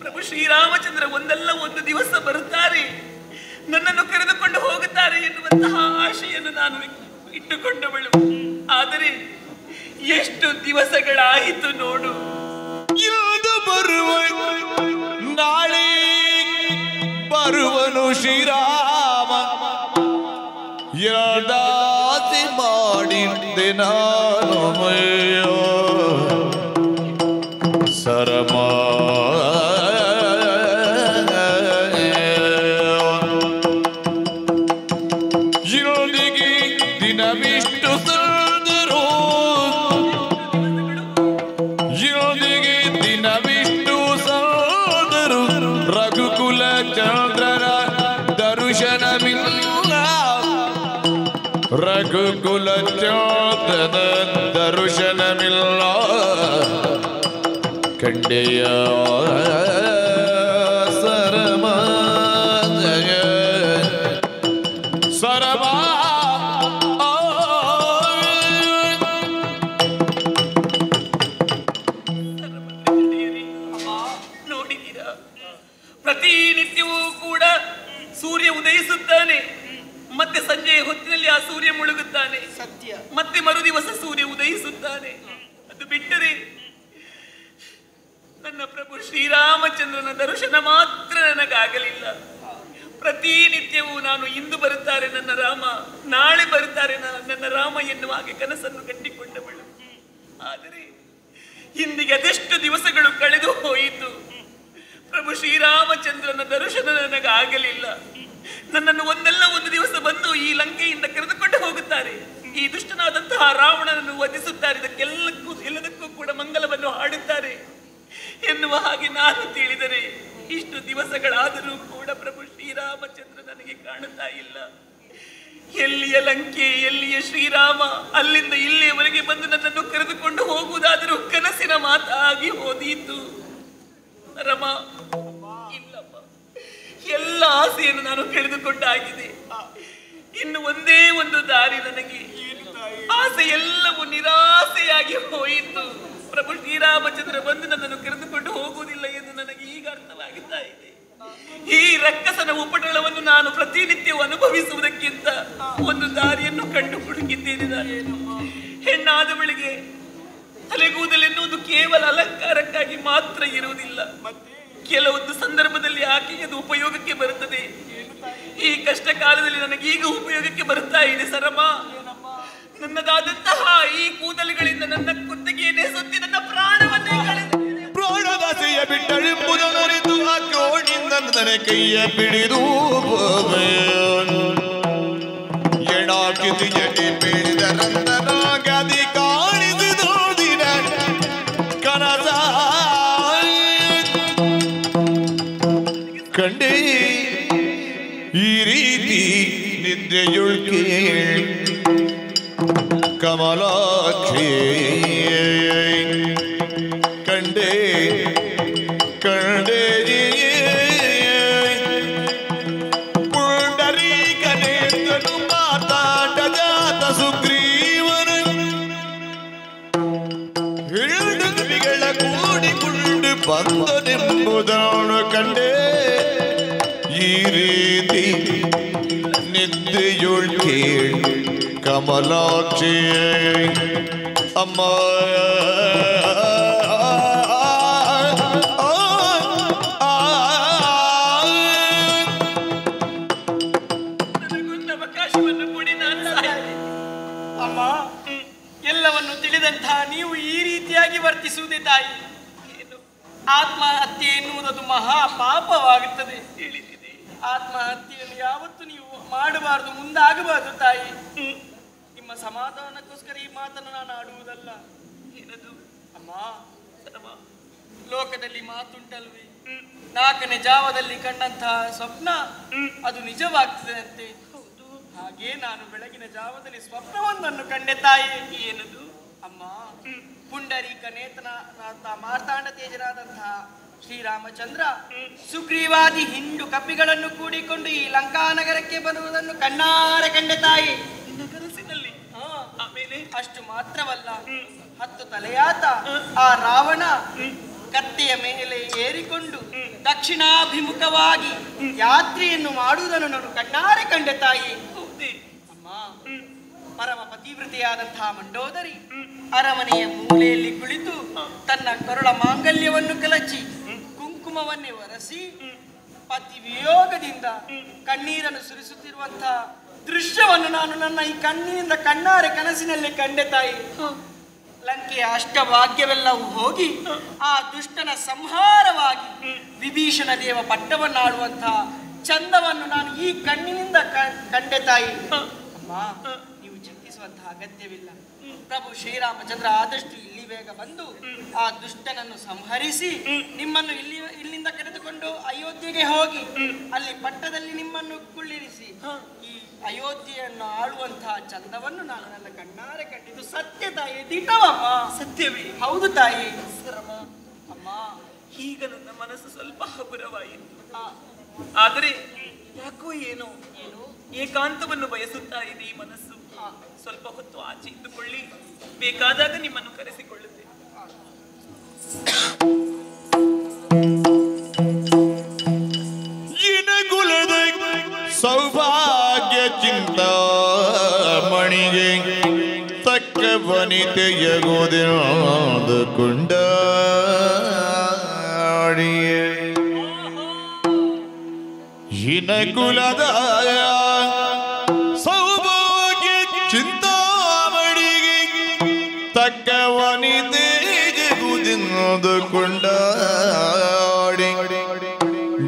ಪ್ರಭು ಶ್ರೀರಾಮಚಂದ್ರ ಒಂದಲ್ಲ ಒಂದು ದಿವಸ ಬರುತ್ತಾರೆ, ನನ್ನನ್ನು ಕರೆದುಕೊಂಡು ಹೋಗುತ್ತಾರೆ ಎನ್ನುವಂತಹ ಆಶೆಯನ್ನು ನಾನು ಇಟ್ಟುಕೊಂಡವಳು. ಆದರೆ ಎಷ್ಟು ದಿವಸಗಳಾಯಿತು ನೋಡು. ಇಂದು ಬರುವ ನಾಳೆ ಬರುವನು ಶ್ರೀರಾಮ, ಎರಡಾತಿ ಮಾಡಿದ್ದೆ ನಾನು ಸರಮ. ದಿನವಿಷ್ಟು ಸಲ್ದರು, ದಿನವಿಷ್ಟು ಸಲ್ದರು, ರಘುಕುಲ ಚಂದ್ರನ ದರ್ಶನವಿಲ್ಲ, ರಘುಕುಲ ಚಂದ್ರನ ದರ್ಶನವಿಲ್ಲ. ಕಂಡೆಯ ಸರಮ ಜಯ ಸರಮ. ನೋಡಿದ್ದೀರಾ, ಪ್ರತಿನಿತ್ಯವೂ ಕೂಡ ಸೂರ್ಯ ಉದಯಿಸುತ್ತಾನೆ, ಮತ್ತೆ ಸಂಜೆಯ ಹೊತ್ತಿನಲ್ಲಿ ಆ ಸೂರ್ಯ ಮುಳುಗುತ್ತಾನೆ. ಸತ್ಯ. ಮತ್ತೆ ಮರುದಿವಸ ಸೂರ್ಯ ಉದಯಿಸುತ್ತಾನೆ. ಅದು ಬಿಟ್ಟರೆ ನನ್ನ ಪ್ರಭು ಶ್ರೀರಾಮಚಂದ್ರನ ದರ್ಶನ ಮಾತ್ರ ನನಗಾಗಲಿಲ್ಲ. ಪ್ರತಿನಿತ್ಯವೂ ನಾನು ಇಂದು ಬರುತ್ತಾರೆ ನನ್ನ ರಾಮ, ನಾಳೆ ಬರುತ್ತಾರೆ ನನ್ನ ರಾಮ ಎನ್ನುವ ಹಾಗೆ ಕನಸನ್ನು ಕಟ್ಟಿಕೊಂಡವಳು. ಆದರೆ ಇಂದಿಗೆ ಅದೆಷ್ಟು ದಿವಸಗಳು ಕಳೆದು ಹೋಯಿತು, ಪ್ರಭು ಶ್ರೀರಾಮಚಂದ್ರನ ದರ್ಶನ ನನಗಾಗಲಿಲ್ಲ. ನನ್ನನ್ನು ಒಂದಲ್ಲ ಒಂದು ದಿವಸ ಬಂದು ಈ ಲಂಕೆಯಿಂದ ಕರೆದುಕೊಂಡು ಹೋಗುತ್ತಾರೆ, ಈ ದುಷ್ಟನಾದಂತಹ ರಾವಣನನ್ನು ವಧಿಸುತ್ತಾರೆ, ಎಲ್ಲದಕ್ಕೂ ಕೂಡ ಮಂಗಲವನ್ನು ಹಾಡುತ್ತಾರೆ ಎನ್ನುವ ಹಾಗೆ ನಾನು ತಿಳಿದರೆ ಇಷ್ಟು ದಿವಸಗಳಾದರೂ ಕೂಡ ಪ್ರಭು ಶ್ರೀರಾಮಚಂದ್ರ ನನಗೆ ಕಾಣುತ್ತಾ ಇಲ್ಲ. ಎಲ್ಲಿಯ ಲಂಕೆ, ಎಲ್ಲಿಯ ಶ್ರೀರಾಮ? ಅಲ್ಲಿಂದ ಇಲ್ಲಿಯವರೆಗೆ ಬಂದು ನನ್ನನ್ನು ಕರೆದುಕೊಂಡು ಹೋಗುವುದಾದರೂ ಕನಸಿನ ಮಾತಾಗಿ ಹೋದೀತು ರಮ. ಇಲ್ಲಮ್ಮ, ಎಲ್ಲ ಆಸೆಯನ್ನು ನಾನು ಕಳೆದುಕೊಂಡಾಗಿದೆ. ಇನ್ನು ಒಂದೇ ಒಂದು ದಾರಿ ನನಗೆ. ಆಸೆ ಎಲ್ಲವೂ ನಿರಾಸೆಯಾಗಿ ಹೋಯಿತು. ಪ್ರಭು ಶ್ರೀರಾಮಚಂದ್ರ ಬಂದು ನನ್ನನ್ನು ಕರೆದುಕೊಂಡು ಹೋಗುವುದಿಲ್ಲ ಎಂದು ನನಗೆ ಈಗ ಅರ್ಥವಾಗುತ್ತಾ ಇದೆ. ಈ ರಕ್ಕಸನ ಉಪಟಳವನ್ನು ನಾನು ಪ್ರತಿನಿತ್ಯವೂ ಅನುಭವಿಸುವುದಕ್ಕಿಂತ ಒಂದು ದಾರಿಯನ್ನು ಕಂಡು ಹುಡುಕಿದ್ದೇನೆ. ಹೆಣ್ಣಾದವಳಿಗೆ ತಲೆಗೂದಲೆನ್ನುವುದು ಕೇವಲ ಅಲಂಕಾರಕ್ಕಾಗಿ ಮಾತ್ರ ಇರುವುದಿಲ್ಲ. ಕೆಲವೊಂದು ಸಂದರ್ಭದಲ್ಲಿ ಆಕೆಗೆ ಅದು ಉಪಯೋಗಕ್ಕೆ ಬರುತ್ತದೆ. ಈ ಕಷ್ಟ ಕಾಲದಲ್ಲಿ ನನಗೀಗ ಉಪಯೋಗಕ್ಕೆ ಬರುತ್ತಾ ಇದೆ ಸರಮ. ನನ್ನದಾದಂತಹ ಈ ಕೂದಲುಗಳಿಂದ ನನ್ನ ಕುತ್ತಿಗೆಯನ್ನೇ ಸುತ್ತಿ ನನ್ನ ಪ್ರಾಣವನ್ನೇ ಪ್ರಾಣದಾಸೆಯ ಬಿಟ್ಟಳೆಂಬುದರಿತು ಆ ಕೋಣಿಂದ ನನ್ನ ಕೈಯ ಬಿಡಿದು ಎಣಾಕಿತಿ ಎಡೆ ಬೀಳಿದ ರಂದನ ಗದಿ ಕಾಣಿಸಿದು ದಿನ ಕನಸ ಕಂಡೇ ಈ ರೀತಿ ನಿದ್ರೆಯುಳ್ಕೆ ಕಮಲಾಕ್ಷಿ ಕಂಡೇ ಕಂಡೇ ಪುಂಡರೀಕನೇತನು ಮಾತಾಟ ಜಾತ ಸುಗ್ರೀವನ ಹಿಡಿಗಳ ಕೂಡಿಕೊಂಡು ಬಂದನೆಂಬುದನ್ನು ಕಂಡೇ ಈ ರೀತಿ ನಿದ್ರೆಯುಳ್ಕೆ ಕಮಲಾಕ್ಷಿ ಅಮ್ಮ ಬಯಸುವುದೇ ತಾಯಿ. ಏನು ಆತ್ಮಹತ್ಯೆ ಎನ್ನುವುದದು ಮಹಾ ಪಾಪವಾಗುತ್ತದೆ ಹೇಳಿದ್ದೀನಿ. ಆತ್ಮಹತ್ಯೆಯನ್ನು ಯಾವತ್ತು ನೀವು ಮಾಡಬಾರದು, ಮುಂದಾಗಬಾರದು ತಾಯಿ. ನಿಮ್ಮ ಸಮಾಧಾನಕ್ಕೋಸ್ಕರ ಈ ಮಾತನ್ನು ನಾನು ಆಡುವುದಲ್ಲ. ಏನದು ಅಮ್ಮ, ಲೋಕದಲ್ಲಿ ಮಾತುಂಟಲ್ವೇ, 4ನೇ ಜಾವದಲ್ಲಿ ಕಂಡಂತಹ ಸ್ವಪ್ನ ಅದು ನಿಜವಾಗ್ತದೆ ಅಂತೆ. ಹಾಗೆ ನಾನು ಬೆಳಗಿನ ಜಾವದಲ್ಲಿ ಸ್ವಪ್ನವೊಂದನ್ನು ಕಂಡೆ ತಾಯಿ. ಏನದು ಅಮ್ಮ, ಪುಂಡರೀಕ ನೇತನಾದ ಮಾರ್ತಾಂಡ ತೇಜರಾದಂತಹ ಶ್ರೀರಾಮಚಂದ್ರ ಸುಗ್ರೀವಾದಿ ಹಿಂಡು ಕಪಿಗಳನ್ನು ಕೂಡಿಕೊಂಡು ಈ ಲಂಕಾನಗರಕ್ಕೆ ಬರುವುದನ್ನು ಕಣ್ಣಾರೆ ಕಂಡೆ ತಾಯಿ ಕನಸಿನಲ್ಲಿ. ಆಮೇಲೆ ಅಷ್ಟು ಮಾತ್ರವಲ್ಲ, 10 ತಲೆಯಾತ ಆ ರಾವಣ ಕತ್ತೆಯ ಮೇಲೆ ಏರಿಕೊಂಡು ದಕ್ಷಿಣಾಭಿಮುಖವಾಗಿ ಯಾತ್ರೆಯನ್ನು ಮಾಡುವುದನ್ನು ನಾನು ಕಣ್ಣಾರೆ ಕಂಡೆ ತಾಯಿ. ಅಮ್ಮ, ಪರಮ ಪತಿವ್ರತೆಯಾದಂತಹ ಮಂಡೋದರಿ ಅರಮನೆಯ ಮೂಲೆಯಲ್ಲಿ ಕುಳಿತು ತನ್ನ ಕರುಳ ಮಾಂಗಲ್ಯವನ್ನು ಕಲಚಿ ಕುಂಕುಮವನ್ನೇ ಒರೆಸಿ ಪತಿ ವಿಯೋಗದಿಂದ ಕಣ್ಣೀರನ್ನು ಸುರಿಸುತ್ತಿರುವಂತಹ ದೃಶ್ಯವನ್ನು ನಾನು ನನ್ನ ಈ ಕಣ್ಣಿನಿಂದ ಕಣ್ಣಾರೆ ಕನಸಿನಲ್ಲಿ ಕಂಡೆ ತಾಯಿ. ಲಂಕೆಯ ಅಷ್ಟಭಾಗ್ಯವೆಲ್ಲವೂ ಹೋಗಿ ಆ ದುಷ್ಟನ ಸಂಹಾರವಾಗಿ ವಿಭೀಷಣ ದೇವ ಪಟ್ಟವನ್ನಾಡುವಂತಹ ಚಂದವನ್ನು ನಾನು ಈ ಕಣ್ಣಿನಿಂದ ಕಂಡೆ ತಾಯಿ. ಅಮ್ಮ, ನೀವು ಚಿಂತಿಸುವಂತಹ ಅಗತ್ಯವಿಲ್ಲ. ಪ್ರಭು ಶ್ರೀರಾಮಚಂದ್ರ ಆದಷ್ಟು ಇಲ್ಲಿ ಬೇಗ ಬಂದು ಆ ದುಷ್ಟನನ್ನು ಸಂಹರಿಸಿ ನಿಮ್ಮನ್ನು ಇಲ್ಲಿಂದ ಕರೆದುಕೊಂಡು ಅಯೋಧ್ಯೆಗೆ ಹೋಗಿ ಅಲ್ಲಿ ಪಟ್ಟದಲ್ಲಿ ನಿಮ್ಮನ್ನು ಕುಳ್ಳಿರಿಸಿ ಈ ಅಯೋಧ್ಯೆಯನ್ನು ಆಳುವಂತಹ ಚಂದವನ್ನು ನಾನು ನನ್ನ ಕಣ್ಣಾರೆ ಕಂಡಿದ್ದು ಸತ್ಯ ತಾಯಿ. ದಿಟವಮ್ಮ, ಸತ್ಯವೇ? ಹೌದು ತಾಯಿ. ಅಮ್ಮ, ಈಗ ನನ್ನ ಮನಸ್ಸು ಸ್ವಲ್ಪ ಹಗುರವಾಯಿತು. ಆದರೆ ಯಾಕೋ ಏನೋ ಏಕಾಂತವನ್ನು ಬಯಸುತ್ತಾ ಇದೆ ಈ ಮನಸ್ಸು. ಸ್ವಲ್ಪ ಹೊತ್ತು ಆಚೆ ಇದ್ದುಕೊಳ್ಳಿ, ಬೇಕಾದಾಗ ನಿಮ್ಮನ್ನು ಕರೆಸಿಕೊಳ್ಳುತ್ತೆ. ಕುಲದ ಸೌಭಾಗ್ಯ ಚಿಂತಾಮಣಿಗೆ ತಕ್ಕ ವನಿತೆಯಗುವುದಾದ ಕುಂಡಾಡಿಯೇ ಹಿನ ಕುಲದ ಸೌಭಾಗ್ಯ ಚಿಂತಾಮಣಿಗೆ ತಕ್ಕ ವನಿತೆಯಗುವುದಾದ ಕುಂಡಾಡಿ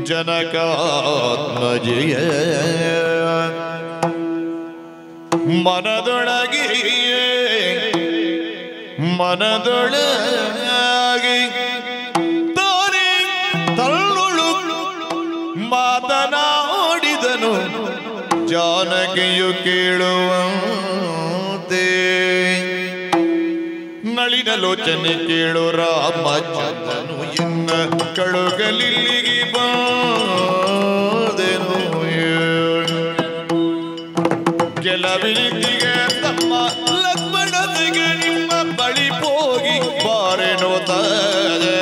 ಜನಕಾತ್ಮಜಯ ಮನದೊಳಗೆ ತಾನೇ ತಳ್ಳುಳು ಮಾತನಾಡಿದನು ಜಾನಕಿಯು ಕೇಳುವಂತೆ. ನಳಿನ ಲೋಚನೆ ಕೇಳು ರಾಮಚಂದ್ರನು ಇನ್ನ ಕಳುಗಲಿಲ್ಲಿಗೆ ಬಾದೆನು ಕೆಲವಿಗೆ ತಮ್ಮ ಲಕ್ಷ್ಮಣನಿಗೆ ನಿಮ್ಮ ಬಳಿ ಹೋಗಿ ಬಾರೆನೋ ತಾರೆ.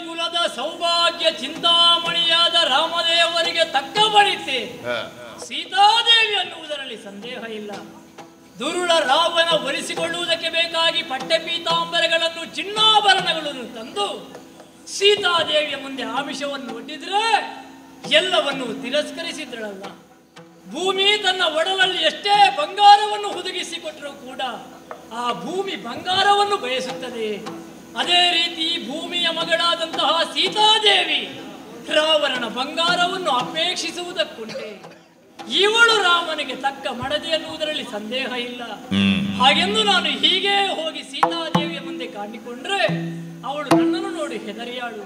ಕುಲದ ಸೌಭಾಗ್ಯ ಚಿಂತಾಮಣಿಯಾದ ರಾಮದೇವರಿಗೆ ತಕ್ಕ ಬಳಿತೆ ಸೀತಾದೇವಿ ಅನ್ನುವುದರಲ್ಲಿ ಸಂದೇಹ ಇಲ್ಲ. ದುರುಳ ರಾವಣ ಒಲಿಸಿಕೊಳ್ಳುವುದಕ್ಕೆ ಬೇಕಾಗಿ ಪಟ್ಟೆ ಪೀತಾಂಬರಗಳನ್ನು ಚಿನ್ನಾಭರಣಗಳನ್ನು ತಂದು ಸೀತಾದೇವಿಯ ಮುಂದೆ ಆಮಿಷವನ್ನು ಒಡ್ಡಿದ್ರೆ ಎಲ್ಲವನ್ನು ತಿರಸ್ಕರಿಸಿದ್ರಳಲ್ಲ. ಭೂಮಿ ತನ್ನ ಒಡಲಲ್ಲಿ ಎಷ್ಟೇ ಬಂಗಾರವನ್ನು ಹುದುಗಿಸಿಕೊಟ್ಟರೂ ಕೂಡ ಆ ಭೂಮಿ ಬಂಗಾರವನ್ನು ಬಯಸುತ್ತದೆ. ಅದೇ ರೀತಿ ಭೂಮಿಯ ಮಗಳಾದಂತಹ ಸೀತಾದೇವಿ ರಾವಣನ ಬಂಗಾರವನ್ನು ಅಪೇಕ್ಷಿಸುವುದಕ್ಕುಂಟೆ. ಇವಳು ರಾಮನಿಗೆ ತಕ್ಕ ಮಡದಿ ಎನ್ನುವುದರಲ್ಲಿ ಸಂದೇಹ ಇಲ್ಲ. ಹಾಗೆಂದು ನಾನು ಹೀಗೆ ಹೋಗಿ ಸೀತಾದೇವಿಯ ಮುಂದೆ ಕಾಣಿಕೊಂಡ್ರೆ ಅವಳು ನನ್ನನ್ನು ನೋಡಿ ಹೆದರಿಯಾಳು.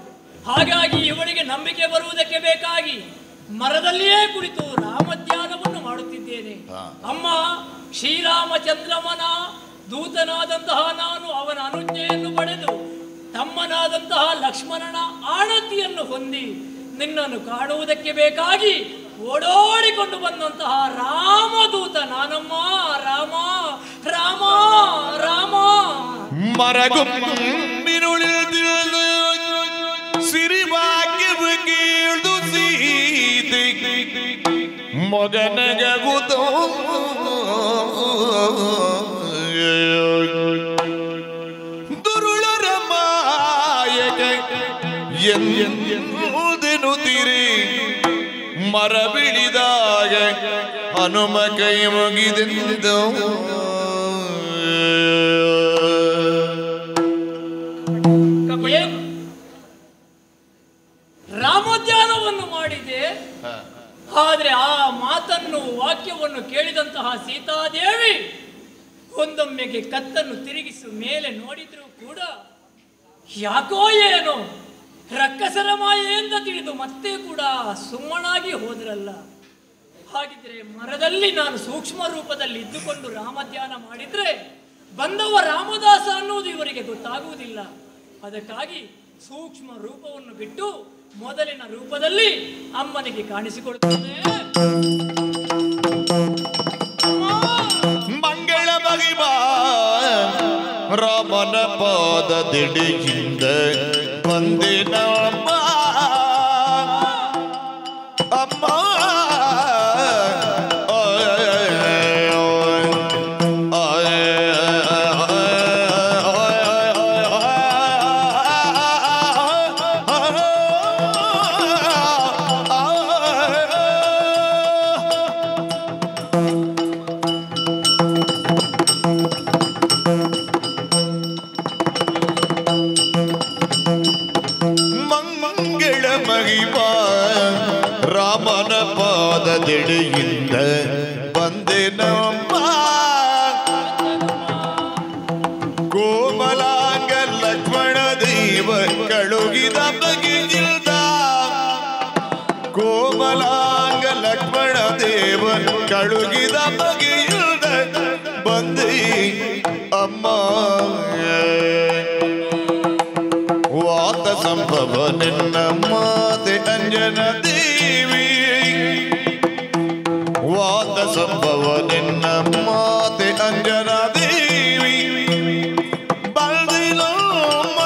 ಹಾಗಾಗಿ ಇವಳಿಗೆ ನಂಬಿಕೆ ಬರುವುದಕ್ಕೆ ಬೇಕಾಗಿ ಮರದಲ್ಲಿಯೇ ಕುಳಿತು ರಾಮಧ್ಯಾನವನ್ನು ಮಾಡುತ್ತಿದ್ದೇನೆ. ಅಮ್ಮ, ಶ್ರೀರಾಮಚಂದ್ರಮನ ದೂತನಾದಂತಹ ನಾನು ಅವನ ಅನುಜ್ಞೆಯನ್ನು ಪಡೆದು ತಮ್ಮನಾದಂತಹ ಲಕ್ಷ್ಮಣನ ಆಣತಿಯನ್ನು ಹೊಂದಿ ನಿನ್ನನ್ನು ಕಾಣುವುದಕ್ಕೆ ಬೇಕಾಗಿ ಓಡೋಡಿಕೊಂಡು ಬಂದಂತಹ ರಾಮದೂತ ನಾನಮ್ಮ. ರಾಮ ರಾಮ ರಾಮ ಮರಗುಮ್ಮಿನುಳಿದು ಸಿರಿಭಾಗ್ಯವು ಕೇಳ್ದು ಸೀತೆ ಮೊಗನಗಗುತ್ತೋ ದುರುಳರ ಮಾಯಕ ಎಂದೆನು ತಿರಿ ಮರ ಬಿಳಿದ ಹನುಮ ಕೈ ಮುಗಿದೆಂದು ರಾಮಧ್ಯಾನವನ್ನು ಮಾಡಿದೆ. ಆದರೆ ಆ ಮಾತನ್ನು ವಾಕ್ಯವನ್ನು ಕೇಳಿದಂತಹ ಸೀತಾದೇವಿ ಒಂದೊಮ್ಮೆಗೆ ಕತ್ತನ್ನು ತಿರುಗಿಸಿ ಮೇಲೆ ನೋಡಿದ್ರು ಕೂಡ ಯಾಕೋ ಏನೋ ರಕ್ಕಸರ ಮಾಯೆಯಿಂದ ತಿಳಿದು ಮತ್ತೆ ಕೂಡ ಸುಮ್ಮನಾಗಿ ಹೋದ್ರಲ್ಲ. ಹಾಗಿದ್ರೆ ಮರದಲ್ಲಿ ನಾನು ಸೂಕ್ಷ್ಮ ರೂಪದಲ್ಲಿ ಇದ್ದುಕೊಂಡು ರಾಮಧ್ಯಾನ ಮಾಡಿದ್ರೆ ಬಂದವ ರಾಮದಾಸ ಅನ್ನುವುದು ಇವರಿಗೆ ಗೊತ್ತಾಗುವುದಿಲ್ಲ. ಅದಕ್ಕಾಗಿ ಸೂಕ್ಷ್ಮ ರೂಪವನ್ನು ಬಿಟ್ಟು ಮೊದಲಿನ ರೂಪದಲ್ಲಿ ಅಮ್ಮನಿಗೆ ಕಾಣಿಸಿಕೊಡುತ್ತದೆ. ಮಂಗಳ ಮಹಿಮಾ ರಾಮನ ಪಾದದಿಡಿಯಿಂದ ಬಂದಿನ ಅಮ್ಮ ಅಮ್ಮ ರಾಮನ ಪಾದದಿಡಿಯಿಂದ ಬಂದೆನಮ್ಮ ಕೋಮಲಾಂಗ ಲಕ್ಷ್ಮಣ ದೇವ ಕಳುಗಿದ ಬಗೆಗಿಲ್ದ ಕೋಮಲಾಂಗ ಲಕ್ಷ್ಮಣ ದೇವ ಕಳುಗಿದ ಬಗೆಯಿಲ್ದ ಬಂದೆ ಅಮ್ಮ ವಾತ ಸಂಭವ ನಿನ್ನ ಮಾತೆ ಅಂಜನ ದೇವಿ ವಾತ ಸಂಭವ ನಿನ್ನ ಮಾತೆ ಅಂಜನ ದೇವಿ ಬಲ್ದಿಲಮ್ಮ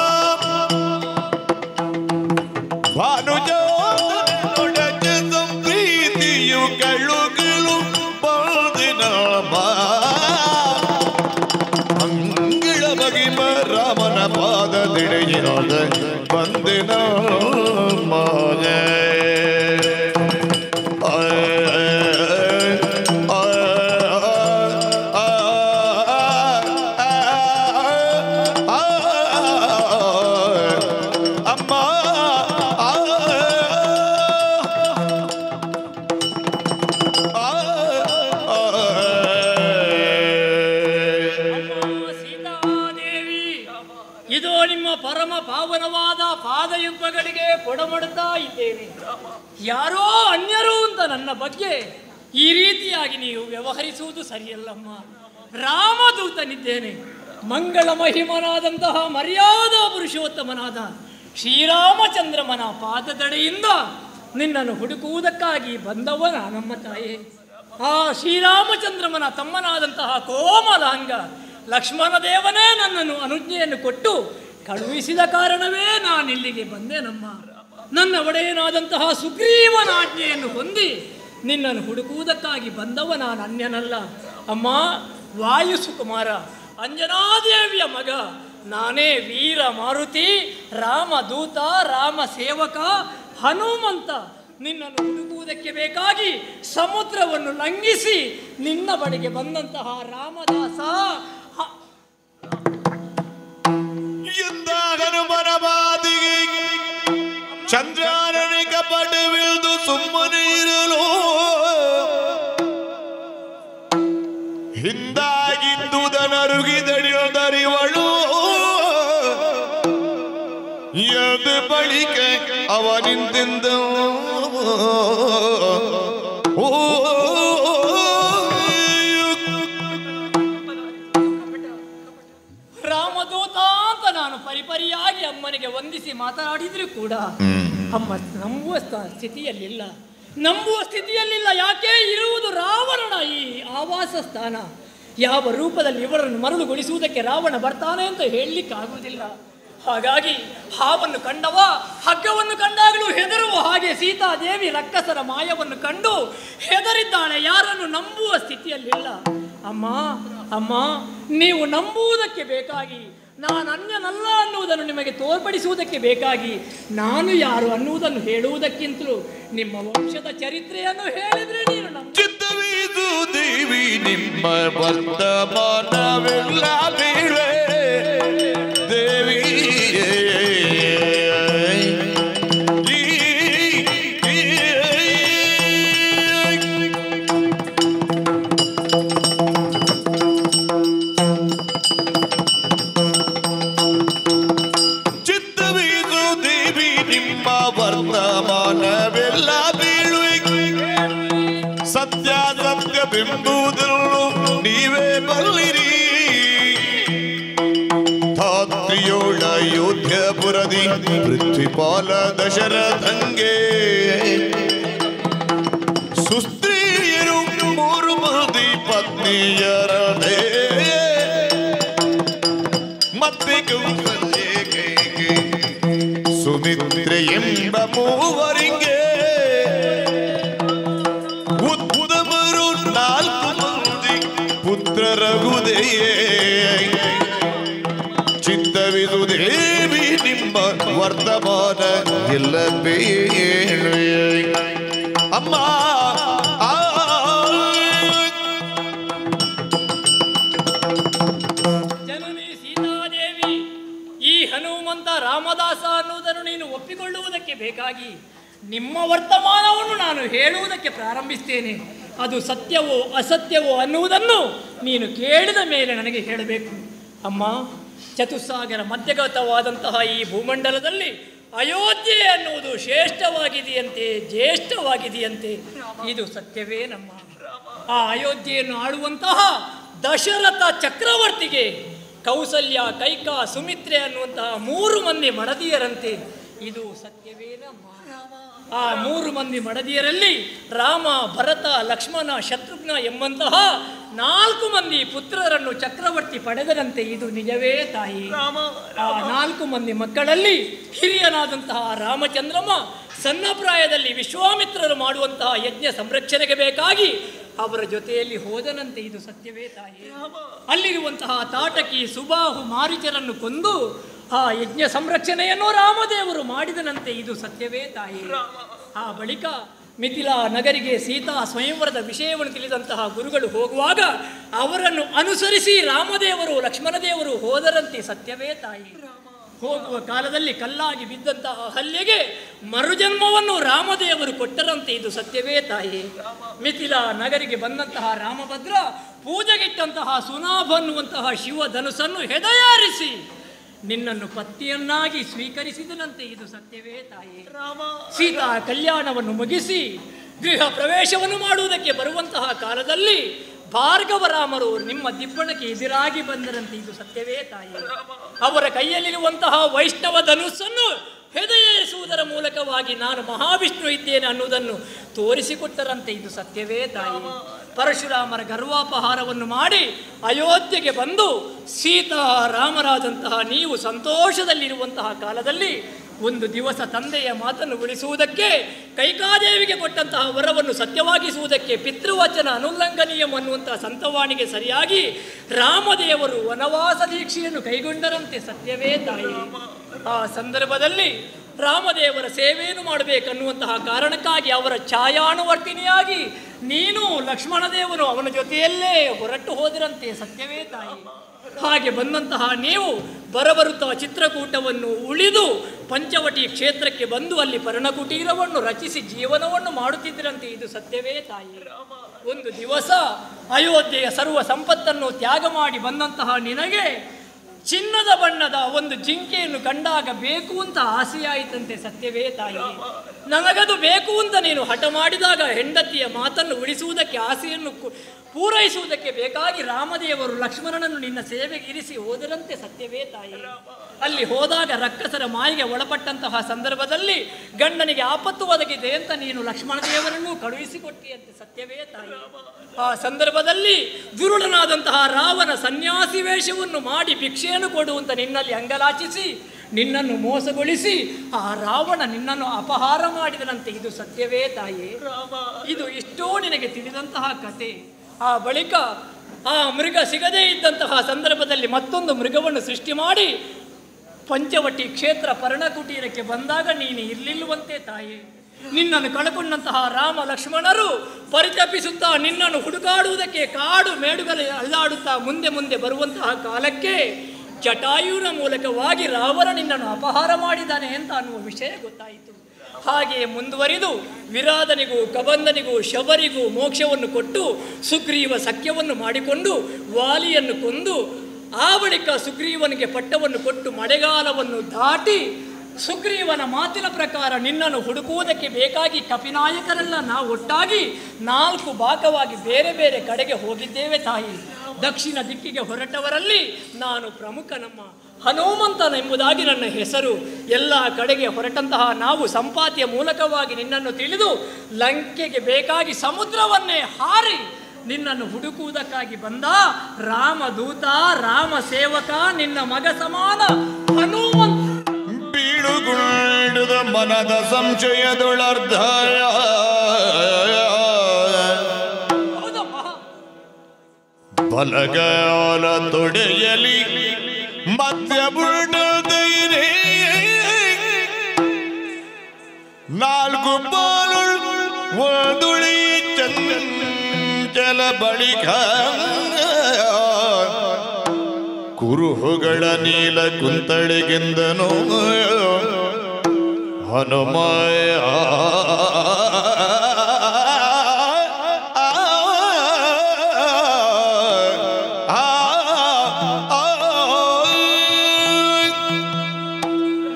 ಭಾನುಜೊಡನೆ ಸಂಪ್ರೀತಿಯು ಕಳುಗಿಲು ಬಲ್ದಿನಮ್ಮ ಮಂಗಳ ಬಗಿಮ ರಾಮನ ಪಾದದಿಡೆಯಿನೋದ ಬಂದಿನ ಮಾಯ ಅಮ್ಮ ಇದು ನಿಮ್ಮ ಪರಮ ಪಾವನವಾದ ಪಾದಯುಗ್ಮಗಳಿಗೆ ಕೊಡಮಾಡುತ್ತಾ ಇದ್ದೇನೆ. ಯಾರೋ ಅನ್ಯರು ಅಂತ ನನ್ನ ಬಗ್ಗೆ ಈ ರೀತಿಯಾಗಿ ನೀವು ವ್ಯವಹರಿಸುವುದು ಸರಿಯಲ್ಲಮ್ಮ. ರಾಮದೂತನಿದ್ದೇನೆ. ಮಂಗಳ ಮಹಿಮನಾದಂತಹ ಮರ್ಯಾದಾ ಪುರುಷೋತ್ತಮನಾದ ಶ್ರೀರಾಮಚಂದ್ರಮನ ಪಾದದಡೆಯಿಂದ ನಿನ್ನನ್ನು ಹುಡುಕುವುದಕ್ಕಾಗಿ ಬಂದವನ ನಮ್ಮ ತಾಯಿ. ಆ ಶ್ರೀರಾಮಚಂದ್ರಮನ ತಮ್ಮನಾದಂತಹ ಕೋಮಲಾಂಗ ಲಕ್ಷ್ಮಣ ದೇವನೇ ನನ್ನನ್ನು ಅನುಜ್ಞೆಯನ್ನು ಕೊಟ್ಟು ಕಳುಹಿಸಿದ ಕಾರಣವೇ ನಾನಿಲ್ಲಿಗೆ ಬಂದೆನಮ್ಮ. ನನ್ನ ಒಡೆಯನಾದಂತಹ ಸುಗ್ರೀವನ ಆಜ್ಞೆಯನ್ನು ಹೊಂದಿ ನಿನ್ನನ್ನು ಹುಡುಕುವುದಕ್ಕಾಗಿ ಬಂದವ ನಾನು ಅನ್ಯನಲ್ಲ ಅಮ್ಮ. ವಾಯು ಸುಕುಮಾರ ಅಂಜನಾದೇವಿಯ ಮಗ ನಾನೇ ವೀರ ಮಾರುತಿ ರಾಮದೂತ ರಾಮ ಸೇವಕ ಹನುಮಂತ. ನಿನ್ನನ್ನು ಹುಡುಕುವುದಕ್ಕೆ ಬೇಕಾಗಿ ಸಮುದ್ರವನ್ನು ಲಂಘಿಸಿ ನಿನ್ನ ಬಳಿಗೆ ಬಂದಂತಹ ರಾಮದಾಸ ಹನುಮನ ಬಾದಿಗೆ ಚಂದ್ರಾರನಿ ಕಪಟವಿಲ್ದು ಸುಮ್ಮನೆ ಇರಲು ಹಿಂದಾಗಿದ್ದುದನರುಗಿದಡಿಯೊದರಿವಳು ಎದು ಬಳಿಕ ಅವ ನಿಂತಿದ್ದ ರಾಮದೂತ ಅಂತ ನಾನು ಪರಿಪರಿಯಾಗಿ ಅಮ್ಮನಿಗೆ ವಂದಿಸಿ ಮಾತನಾಡಿದ್ರು ಕೂಡ ಅಮ್ಮ ನಂಬುವ ಸ್ಥಿತಿಯಲ್ಲಿಲ್ಲ. ಯಾಕೆ ಇರುವುದು ರಾವಣನ ಈ ಆವಾಸ ಸ್ಥಾನ. ಯಾವ ರೂಪದಲ್ಲಿ ಇವರನ್ನು ಮರಳುಗೊಳಿಸುವುದಕ್ಕೆ ರಾವಣ ಬರ್ತಾನೆ ಅಂತ ಹೇಳಲಿಕ್ಕಾಗುವುದಿಲ್ಲ. ಹಾಗಾಗಿ ಹಾವನ್ನು ಕಂಡವ ಹಗ್ಗವನ್ನು ಕಂಡಾಗಲೂ ಹೆದರುವ ಹಾಗೆ ಸೀತಾದೇವಿ ರಕ್ಕಸರ ಮಾಯವನ್ನು ಕಂಡು ಹೆದರಿದ್ದಾಳೆ. ಯಾರನ್ನು ನಂಬುವ ಸ್ಥಿತಿಯಲ್ಲಿಲ್ಲ. ಅಮ್ಮ ಅಮ್ಮ ನೀವು ನಂಬುವುದಕ್ಕೆ ಬೇಕಾಗಿ ನಾನು ಅನ್ಯನಲ್ಲ ಅನ್ನುವುದನ್ನು ನಿಮಗೆ ತೋರ್ಪಡಿಸುವುದಕ್ಕೆ ಬೇಕಾಗಿ ನಾನು ಯಾರು ಅನ್ನುವುದನ್ನು ಹೇಳುವುದಕ್ಕಿಂತಲೂ ನಿಮ್ಮ ವಂಶದ ಚರಿತ್ರೆಯನ್ನು ಹೇಳಿದ್ರೆ ನೀನು ಚಿತ್ತವೀದು ನಿಮ್ಮ ವರ್ತಮಾನವೆಲ್ಲ ಬೀಳ್ವೆ ದೇವಿ ಚಿತ್ತವೀದು ದೇವಿ ನಿಮ್ಮ ವರ್ತಮಾನವೆಲ್ಲ ಬೀಳ್ವೆ ಸತ್ಯವೆಂಬುದನ್ನು ನೀವೇ ಬಲ್ಲಿರಿ ಧಾತ್ರಿಯೋಳ ಯೋಧ್ಯಪುರದಿ ಪೃಥ್ವಿಪಾಲ ದಶರಥಂಗೆ ಸುಸ್ತ್ರೀಯರು 3 ಮಂದಿ ಪತ್ನಿಯರೇ ಮತ್ತೆ ಸುಮಿತ್ರೆ ಎಂಬ ಮೂವರಿಗೆ ಉತ್ತಮರು 4 ಮಂದಿ ಪುತ್ರರಗುದೆಯೇ ಚಿತ್ತವಿದು ದೇವಿ ನಿಮ್ಮ ವರ್ತಮಾನ ಎಲ್ಲ ಬೇಳೆ ಅಮ್ಮ ಜನನಿ ಸೀತಾದೇವಿ ಈ ಹನುಮಂತ ರಾಮದಾಸ ಅನ್ನುವುದನ್ನು ನೀನು ಒಪ್ಪಿಕೊಳ್ಳುವುದಕ್ಕೆ ಬೇಕಾಗಿ ನಿಮ್ಮ ವರ್ತಮಾನವನ್ನು ನಾನು ಹೇಳುವುದಕ್ಕೆ ಪ್ರಾರಂಭಿಸ್ತೇನೆ. ಅದು ಸತ್ಯವೋ ಅಸತ್ಯವೋ ಅನ್ನುವುದನ್ನು ನೀನು ಕೇಳಿದ ಮೇಲೆ ನನಗೆ ಹೇಳಬೇಕು. ಅಮ್ಮ, ಚತುಸ್ಸಾಗರ ಮಧ್ಯಗತವಾದಂತಹ ಈ ಭೂಮಂಡಲದಲ್ಲಿ ಅಯೋಧ್ಯೆ ಅನ್ನುವುದು ಶ್ರೇಷ್ಠವಾಗಿದೆಯಂತೆ, ಜ್ಯೇಷ್ಠವಾಗಿದೆಯಂತೆ. ಇದು ಸತ್ಯವೇ ನಮ್ಮ? ಆ ಅಯೋಧ್ಯೆಯನ್ನು ಆಳುವಂತಹ ದಶರಥ ಚಕ್ರವರ್ತಿಗೆ ಕೌಸಲ್ಯ, ಕೈಕಾ, ಸುಮಿತ್ರೆ ಅನ್ನುವಂತಹ 3 ಮಂದಿ ಮಡದಿಯರಂತೆ. ಇದು ಸತ್ಯವೇ ನಮ್ಮ? ಆ 3 ಮಂದಿ ಮಡದಿಯರಲ್ಲಿ ರಾಮ, ಭರತ, ಲಕ್ಷ್ಮಣ, ಶತ್ರುಘ್ನ ಎಂಬಂತಹ 4 ಮಂದಿ ಪುತ್ರರನ್ನು ಚಕ್ರವರ್ತಿ ಪಡೆದರಂತೆ. ಇದು ನಿಜವೇ ತಾಯಿ? ಆ 4 ಮಂದಿ ಮಕ್ಕಳಲ್ಲಿ ಹಿರಿಯನಾದಂತಹ ರಾಮಚಂದ್ರಮ್ಮ ಸಣ್ಣ ಪ್ರಾಯದಲ್ಲಿ ವಿಶ್ವಾಮಿತ್ರರು ಮಾಡುವಂತಹ ಯಜ್ಞ ಸಂರಕ್ಷಣೆಗೆ ಬೇಕಾಗಿ ಅವರ ಜೊತೆಯಲ್ಲಿ ಹೋದನಂತೆ. ಇದು ಸತ್ಯವೇ ತಾಯಿ? ಅಲ್ಲಿರುವಂತಹ ತಾಟಕಿ, ಸುಬಾಹು, ಮಾರೀಚರನ್ನು ಕೊಂದು ಆ ಯಜ್ಞ ಸಂರಕ್ಷಣೆಯನ್ನು ರಾಮದೇವರು ಮಾಡಿದನಂತೆ. ಇದು ಸತ್ಯವೇ ತಾಯಿ? ಆ ಬಳಿಕ ಮಿಥಿಲಾ ನಗರಿಗೆ ಸೀತಾ ಸ್ವಯಂವರದ ವಿಷಯವನ್ನು ತಿಳಿದಂತಹ ಗುರುಗಳು ಹೋಗುವಾಗ ಅವರನ್ನು ಅನುಸರಿಸಿ ರಾಮದೇವರು, ಲಕ್ಷ್ಮಣದೇವರು ಹೋದರಂತೆ. ಸತ್ಯವೇ ತಾಯಿ? ಹೋಗುವ ಕಾಲದಲ್ಲಿ ಕಲ್ಲಾಗಿ ಬಿದ್ದಂತಹ ಹಲ್ಲೆಗೆ ಮರುಜನ್ಮವನ್ನು ರಾಮದೇವರು ಕೊಟ್ಟರಂತೆ. ಇದು ಸತ್ಯವೇ ತಾಯಿ? ಮಿಥಿಲಾ ನಗರಿಗೆ ಬಂದಂತಹ ರಾಮಭದ್ರ ಪೂಜೆಗಿಟ್ಟಂತಹ ಸುನಾಭ ಅನ್ನುವಂತಹ ಶಿವಧನುಸನ್ನು ಹೆದೆಯಾರಿಸಿ ನಿನ್ನನ್ನು ಪತ್ನಿಯನ್ನಾಗಿ ಸ್ವೀಕರಿಸಿದನಂತೆ. ಇದು ಸತ್ಯವೇ ತಾಯಿ? ಸೀತಾ ಕಲ್ಯಾಣವನ್ನು ಮುಗಿಸಿ ಗೃಹ ಪ್ರವೇಶವನ್ನು ಮಾಡುವುದಕ್ಕೆ ಬರುವಂತಹ ಕಾಲದಲ್ಲಿ ಭಾರ್ಗವರಾಮರು ನಿಮ್ಮ ದಿಬ್ಬಣಕ್ಕೆ ಎದುರಾಗಿ ಬಂದರಂತೆ. ಇದು ಸತ್ಯವೇ ತಾಯಿ? ಅವರ ಕೈಯಲ್ಲಿರುವಂತಹ ವೈಷ್ಣವ ಧನುಸ್ಸನ್ನು ಹೆದೆಯೇರಿಸುವುದರ ಮೂಲಕವಾಗಿ ನಾನು ಮಹಾವಿಷ್ಣು ಇದ್ದೇನೆ ಅನ್ನುವುದನ್ನು ತೋರಿಸಿಕೊಟ್ಟರಂತೆ. ಇದು ಸತ್ಯವೇ ತಾಯಿ? ಪರಶುರಾಮರ ಗರ್ವಾಪಹಾರವನ್ನು ಮಾಡಿ ಅಯೋಧ್ಯೆಗೆ ಬಂದು ಸೀತಾ ರಾಮರಾದಂತಹ ನೀವು ಸಂತೋಷದಲ್ಲಿರುವಂತಹ ಕಾಲದಲ್ಲಿ ಒಂದು ದಿವಸ ತಂದೆಯ ಮಾತನ್ನು ಉಳಿಸುವುದಕ್ಕೆ, ಕೈಕಾದೇವಿಗೆ ಕೊಟ್ಟಂತಹ ವರವನ್ನು ಸತ್ಯವಾಗಿಸುವುದಕ್ಕೆ, ಪಿತೃವಚನ ಅನುಲ್ಲಂಘನೀಯಂ ಅನ್ನುವಂತಹ ಸಂತವಾಣಿಗೆ ಸರಿಯಾಗಿ ರಾಮದೇವರು ವನವಾಸ ದೀಕ್ಷೆಯನ್ನು ಕೈಗೊಂಡರಂತೆ. ಸತ್ಯವೇ ತಾಯಿ? ಆ ಸಂದರ್ಭದಲ್ಲಿ ರಾಮದೇವರ ಸೇವೆಯನ್ನು ಮಾಡಬೇಕನ್ನುವಂತಹ ಕಾರಣಕ್ಕಾಗಿ ಅವರ ಛಾಯಾನುವರ್ತಿನಿಯಾಗಿ ನೀನು ಲಕ್ಷ್ಮಣದೇವನು ಅವನ ಜೊತೆಯಲ್ಲೇ ಹೊರಟು ಹೋದಿರಂತೆ. ಸತ್ಯವೇ ತಾಯಿ? ಹಾಗೆ ಬಂದಂತಹ ನೀವು ಬರಬರುತ್ತಾ ಚಿತ್ರಕೂಟವನ್ನು ಉಳಿದು ಪಂಚವಟಿ ಕ್ಷೇತ್ರಕ್ಕೆ ಬಂದು ಅಲ್ಲಿ ಪರ್ಣಕುಟೀರವನ್ನು ರಚಿಸಿ ಜೀವನವನ್ನು ಮಾಡುತ್ತಿದ್ದರಂತೆ. ಇದು ಸತ್ಯವೇ ತಾಯಿ? ಒಂದು ದಿವಸ ಅಯೋಧ್ಯೆಯ ಸರ್ವ ಸಂಪತ್ತನ್ನು ತ್ಯಾಗ ಮಾಡಿ ಬಂದಂತಹ ನಿನಗೆ ಚಿನ್ನದ ಬಣ್ಣದ ಒಂದು ಜಿಂಕೆಯನ್ನು ಕಂಡಾಗ ಬೇಕು ಅಂತ ಆಸೆಯಾಯಿತಂತೆ. ಸತ್ಯವೇ ತಾಯಿ? ನನಗದು ಬೇಕು ಅಂತ ನೀನು ಹಠ ಮಾಡಿದಾಗ ಹೆಂಡತಿಯ ಮಾತನ್ನು ಉಳಿಸುವುದಕ್ಕೆ, ಆಸೆಯನ್ನು ಪೂರೈಸುವುದಕ್ಕೆ ಬೇಕಾಗಿ ರಾಮದೇವರು ಲಕ್ಷ್ಮಣನನ್ನು ನಿನ್ನ ಸೇವೆಗೆ ಇರಿಸಿ ಹೋದರಂತೆ. ಸತ್ಯವೇ ತಾಯಿ? ಅಲ್ಲಿ ಹೋದಾಗ ರಕ್ಕಸರ ಮಾಯಿಗೆ ಒಳಪಟ್ಟಂತಹ ಸಂದರ್ಭದಲ್ಲಿ ಗಂಡನಿಗೆ ಆಪತ್ತು ಒದಗಿದೆ ಅಂತ ನೀನು ಲಕ್ಷ್ಮಣದೇವರನ್ನು ಕಳುಹಿಸಿಕೊಟ್ಟಿಯಂತೆ. ಸತ್ಯವೇ ತಾಯಿ? ಆ ಸಂದರ್ಭದಲ್ಲಿ ದುರುಳನಾದಂತಹ ರಾವಣ ಸನ್ಯಾಸಿ ವೇಷವನ್ನು ಮಾಡಿ ಭಿಕ್ಷೆಯನ್ನು ಕೊಡುವಂತ ನಿನ್ನಲ್ಲಿ ಅಂಗಲಾಚಿಸಿ ನಿನ್ನನ್ನು ಮೋಸಗೊಳಿಸಿ ಆ ರಾವಣ ನಿನ್ನನ್ನು ಅಪಹಾರ ಮಾಡಿದನಂತೆ. ಇದು ಸತ್ಯವೇ ತಾಯಿ? ಇದು ಇಷ್ಟೋ ನಿನಗೆ ತಿಳಿದಂತಹ ಕತೆ. ಆ ಬಳಿಕ ಆ ಮೃಗ ಸಿಗದೇ ಇದ್ದಂತಹ ಸಂದರ್ಭದಲ್ಲಿ ಮತ್ತೊಂದು ಮೃಗವನ್ನು ಸೃಷ್ಟಿ ಮಾಡಿ ಪಂಚವಟಿ ಕ್ಷೇತ್ರ ಪರ್ಣಕುಟೀರಕ್ಕೆ ಬಂದಾಗ ನೀನು ಇರಲಿಲ್ಲವಂತೆ ತಾಯಿ. ನಿನ್ನನ್ನು ಕಳಕೊಂಡಂತಹ ರಾಮ ಲಕ್ಷ್ಮಣರು ಪರಿತಪಿಸುತ್ತಾ ನಿನ್ನನ್ನು ಹುಡುಕಾಡುವುದಕ್ಕೆ ಕಾಡು ಮೇಡುಗಳು ಅಲ್ಲಾಡುತ್ತಾ ಮುಂದೆ ಮುಂದೆ ಬರುವಂತಹ ಕಾಲಕ್ಕೆ ಜಟಾಯುವಿನ ಮೂಲಕವಾಗಿ ರಾವಣ ನಿನ್ನನ್ನು ಅಪಹಾರ ಮಾಡಿದ್ದಾನೆ ಅಂತ ಅನ್ನುವ ವಿಷಯ ಗೊತ್ತಾಯಿತು. ಹಾಗೆಯೇ ಮುಂದುವರಿದು ವಿರಾಧನಿಗೂ ಕಬಂಧನಿಗೂ ಶಬರಿಗೂ ಮೋಕ್ಷವನ್ನು ಕೊಟ್ಟು ಸುಗ್ರೀವ ಸಖ್ಯವನ್ನು ಮಾಡಿಕೊಂಡು ವಾಲಿಯನ್ನು ಕೊಂದು ಆ ಬಳಿಕ ಸುಗ್ರೀವನಿಗೆ ಪಟ್ಟವನ್ನು ಕೊಟ್ಟು ಮಳೆಗಾಲವನ್ನು ದಾಟಿ ಸುಗ್ರೀವನ ಮಾತಿನ ಪ್ರಕಾರ ನಿನ್ನನ್ನು ಹುಡುಕುವುದಕ್ಕೆ ಬೇಕಾಗಿ ಕಪಿನಾಯಕರೆಲ್ಲ ನಾವು ಒಟ್ಟಾಗಿ 4 ಭಾಗವಾಗಿ ಬೇರೆ ಬೇರೆ ಕಡೆಗೆ ಹೋಗಿದ್ದೇವೆ ತಾಯಿ. ದಕ್ಷಿಣ ದಿಕ್ಕಿಗೆ ಹೊರಟವರಲ್ಲಿ ನಾನು ಪ್ರಮುಖನಮ್ಮ. ಹನುಮಂತನೆಂಬುದಾಗಿ ನನ್ನ ಹೆಸರು. ಎಲ್ಲ ಕಡೆಗೆ ಹೊರಟಂತಹ ನಾವು ಸಂಪಾತಿಯ ಮೂಲಕವಾಗಿ ನಿನ್ನನ್ನು ತಿಳಿದು ಲಂಕೆಗೆ ಬೇಕಾಗಿ ಸಮುದ್ರವನ್ನೇ ಹಾರಿ ನಿನ್ನನ್ನು ಹುಡುಕುವುದಕ್ಕಾಗಿ ಬಂದ ರಾಮದೂತ ರಾಮ ಸೇವಕ ನಿನ್ನ ಮಗ ಸಮಾನ ಹನುಮಂತ. ಬೀಳುಗುಂಡದ ಮನದ ಸಂಶಯದೊಳರ್ಧ ಬಲಗಾಲ ತೊಡೆಯಲಿ ಮಧ್ಯ ಬುಡದೈರೆ 4 ಬಾಲು ಒಂದುಳಿ ಚಂಚಲ ಬಳಿಕ ಕುರುಹುಗಳ ನೀಲ ಕುಂತಳಿಗೆಂದನು ಹನುಮಯ.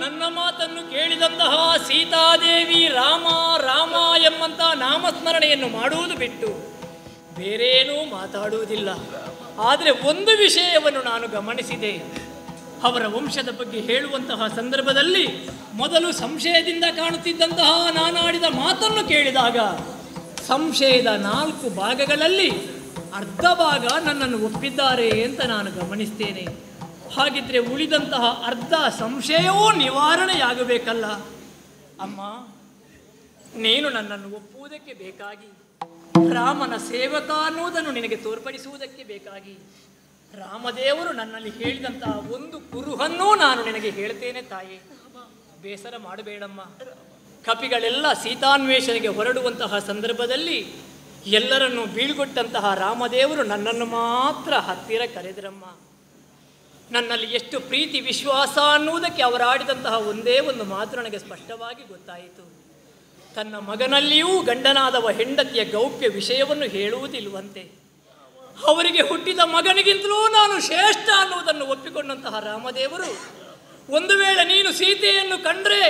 ನನ್ನ ಮಾತನ್ನು ಕೇಳಿದಂತಹ ಸೀತಾದೇವಿ ರಾಮ ರಾಮ ಎಂಬಂತ ನಾಮಸ್ಮರಣೆಯನ್ನು ಮಾಡುವುದು ಬಿಟ್ಟು ಬೇರೇನೂ ಮಾತಾಡುವುದಿಲ್ಲ. ಆದರೆ ಒಂದು ವಿಷಯವನ್ನು ನಾನು ಗಮನಿಸಿದೆ. ಅವರ ವಂಶದ ಬಗ್ಗೆ ಹೇಳುವಂತಹ ಸಂದರ್ಭದಲ್ಲಿ ಮೊದಲು ಸಂಶಯದಿಂದ ಕಾಣುತ್ತಿದ್ದಂತಹ ನಾನಾಡಿದ ಮಾತನ್ನು ಕೇಳಿದಾಗ ಸಂಶಯದ 4 ಭಾಗಗಳಲ್ಲಿ ಅರ್ಧ ಭಾಗ ನನ್ನನ್ನು ಒಪ್ಪಿದ್ದಾರೆ ಅಂತ ನಾನು ಗಮನಿಸ್ತೇನೆ. ಹಾಗಿದ್ರೆ ಉಳಿದಂತಹ ಅರ್ಧ ಸಂಶಯವೂ ನಿವಾರಣೆಯಾಗಬೇಕಲ್ಲ ಅಮ್ಮ. ನೀನು ನನ್ನನ್ನು ಒಪ್ಪುವುದಕ್ಕೆ ಬೇಕಾಗಿ ರಾಮನ ಸೇವಕ ಅನ್ನುವುದನ್ನು ನಿನಗೆ ತೋರ್ಪಡಿಸುವುದಕ್ಕೆ ಬೇಕಾಗಿ ರಾಮದೇವರು ನನ್ನಲ್ಲಿ ಹೇಳಿದಂತಹ ಒಂದು ಕುರುಹನ್ನೂ ನಾನು ನಿನಗೆ ಹೇಳ್ತೇನೆ ತಾಯಿ. ಬೇಸರ ಮಾಡಬೇಡಮ್ಮ. ಕಪಿಗಳೆಲ್ಲ ಸೀತಾನ್ವೇಷಣೆಗೆ ಹೊರಡುವಂತಹ ಸಂದರ್ಭದಲ್ಲಿ ಎಲ್ಲರನ್ನೂ ಬೀಳ್ಗೊಟ್ಟಂತಹ ರಾಮದೇವರು ನನ್ನನ್ನು ಮಾತ್ರ ಹತ್ತಿರ ಕರೆದರಮ್ಮ. ನನ್ನಲ್ಲಿ ಎಷ್ಟು ಪ್ರೀತಿ ವಿಶ್ವಾಸ ಅನ್ನುವುದಕ್ಕೆ ಅವರಾಡಿದಂತಹ ಒಂದೇ ಒಂದು ಮಾತು ನನಗೆ ಸ್ಪಷ್ಟವಾಗಿ ಗೊತ್ತಾಯಿತು. ತನ್ನ ಮಗನಲ್ಲಿಯೂ ಗಂಡನಾದವ ಹೆಂಡತಿಯ ಗೌಪ್ಯ ವಿಷಯವನ್ನು ಹೇಳುವುದಿಲ್ವಂತೆ. ಅವರಿಗೆ ಹುಟ್ಟಿದ ಮಗನಿಗಿಂತಲೂ ನಾನು ಶ್ರೇಷ್ಠ ಅನ್ನುವುದನ್ನು ಒಪ್ಪಿಕೊಂಡಂತಹ ರಾಮದೇವರು ಒಂದು ವೇಳೆ ನೀನು ಸೀತೆಯನ್ನು ಕಂಡ್ರೆ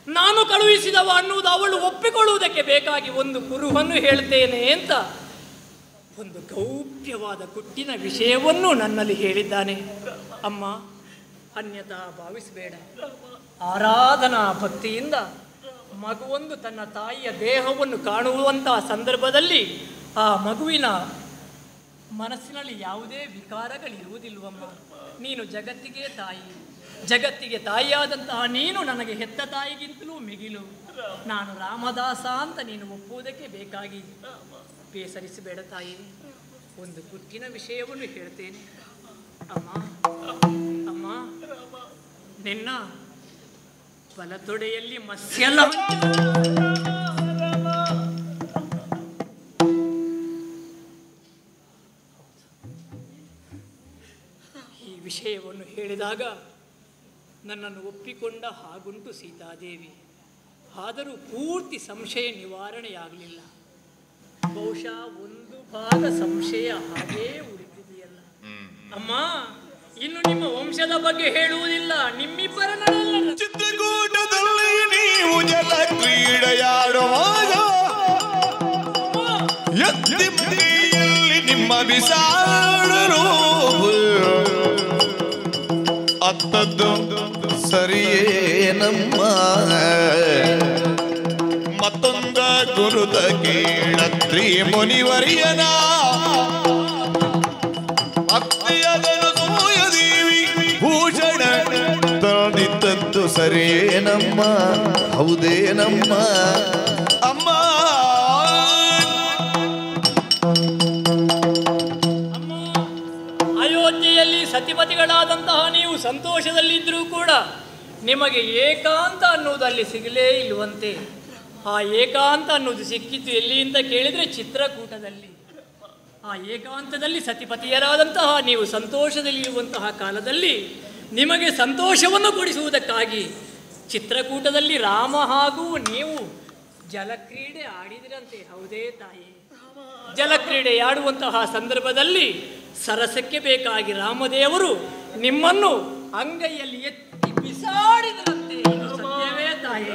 ನಾನು ಕಳುಹಿಸಿದವ ಅನ್ನುವುದು ಅವಳು ಒಪ್ಪಿಕೊಳ್ಳುವುದಕ್ಕೆ ಬೇಕಾಗಿ ಒಂದು ಕುರುಹನ್ನು ಹೇಳ್ತೇನೆ ಅಂತ ಒಂದು ಗೌಪ್ಯವಾದ ಕುಟ್ಟಿನ ವಿಷಯವನ್ನು ನನ್ನಲ್ಲಿ ಹೇಳಿದ್ದಾನೆ ಅಮ್ಮ. ಅನ್ಯತಾ ಭಾವಿಸಬೇಡ. ಆರಾಧನಾ ಭಕ್ತಿಯಿಂದ ಮಗುವೊಂದು ತನ್ನ ತಾಯಿಯ ದೇಹವನ್ನು ಕಾಣುವಂತಹ ಸಂದರ್ಭದಲ್ಲಿ ಆ ಮಗುವಿನ ಮನಸ್ಸಿನಲ್ಲಿ ಯಾವುದೇ ವಿಕಾರಗಳಿರುವುದಿಲ್ವಮ್ಮ. ನೀನು ಜಗತ್ತಿಗೆ ತಾಯಿ. ಜಗತ್ತಿಗೆ ತಾಯಿಯಾದಂತಹ ನೀನು ನನಗೆ ಹೆತ್ತ ತಾಯಿಗಿಂತಲೂ ಮಿಗಿಲು. ನಾನು ರಾಮದಾಸ ಅಂತ ನೀನು ಒಪ್ಪುವುದಕ್ಕೆ ಬೇಕಾಗಿ ಬೇಸರಿಸಬೇಡ ತಾಯಿ. ಒಂದು ಕುಟ್ಟಿನ ವಿಷಯವನ್ನು ಹೇಳ್ತೇನೆ ಅಮ್ಮ. ಅಮ್ಮ, ನಿನ್ನ ಬಲತೊಡೆಯಲ್ಲಿ ಮತ್ಸ್ಯಲ್ಲ ಈ ವಿಷಯವನ್ನು ಹೇಳಿದಾಗ ನನ್ನನ್ನು ಒಪ್ಪಿಕೊಂಡ ಹಾಗುಂಟು ಸೀತಾದೇವಿ. ಆದರೂ ಪೂರ್ತಿ ಸಂಶಯ ನಿವಾರಣೆಯಾಗಲಿಲ್ಲ. ಬಹುಶಃ ಒಂದು ಭಾಗ ಸಂಶಯ ಹಾಗೇ ಉಳಿದಿದೆಯಲ್ಲ ಅಮ್ಮ. ಇನ್ನು ನಿಮ್ಮ ವಂಶದ ಬಗ್ಗೆ ಹೇಳುವುದಿಲ್ಲ. ನಿಮ್ಮಿಬ್ಬರ ಚಿತ್ರಕೂಟದಲ್ಲಿ ನೀವು ಜಲ ಕ್ರೀಡೆಯಾಡುವಾಗ ಎತ್ತಿಯಲ್ಲಿ ನಿಮ್ಮ ಬಿಸಾಡರು ಅತ್ತದ್ದು ಸರಿಯೇ ನಮ್ಮ ಮತ್ತೊಂದ ಗುರುತ ಕೀಳತ್ರಿ ಮುನಿವರಿಯನ ಅತ್ತೆಯದನು ಸೂಯದೇವಿ ಭೂಷಣ ತಂದಿದ್ದದ್ದು ಸರಿಯೇ ನಮ್ಮ ಹೌದೇ ನಮ್ಮ ಅಮ್ಮ. ಅಯೋಧ್ಯೆಯಲ್ಲಿ ಸತಿಪತಿಗಳಾದಂತಹ ನೀವು ಸಂತೋಷದಲ್ಲಿದ್ದರೂ ಕೂಡ ನಿಮಗೆ ಏಕಾಂತ ಅನ್ನುವುದಲ್ಲಿ ಸಿಗಲೇ ಇಲ್ಲವಂತೆ. ಆ ಏಕಾಂತ ಅನ್ನೋದು ಸಿಕ್ಕಿತು ಎಲ್ಲಿ ಅಂತ ಕೇಳಿದರೆ ಚಿತ್ರಕೂಟದಲ್ಲಿ. ಆ ಏಕಾಂತದಲ್ಲಿ ಸತಿಪತಿಯರಾದಂತಹ ನೀವು ಸಂತೋಷದಲ್ಲಿರುವಂತಹ ಕಾಲದಲ್ಲಿ ನಿಮಗೆ ಸಂತೋಷವನ್ನು ಕೊಡಿಸುವುದಕ್ಕಾಗಿ ಚಿತ್ರಕೂಟದಲ್ಲಿ ರಾಮ ಹಾಗೂ ನೀವು ಜಲಕ್ರೀಡೆ ಆಡಿದಿರಂತೆ. ಹೌದೇ ತಾಯಿ? ಜಲಕ್ರೀಡೆ ಆಡುವಂತಹ ಸಂದರ್ಭದಲ್ಲಿ ಸರಸಕ್ಕೆ ಬೇಕಾಗಿ ರಾಮದೇವರು ನಿಮ್ಮನ್ನು ಅಂಗೈಯಲ್ಲಿ ಎತ್ತಿ ಬಿಸಾಡಿದರಂತೆ. ಇದು ಸತ್ಯವೇ ತಾಯಿ?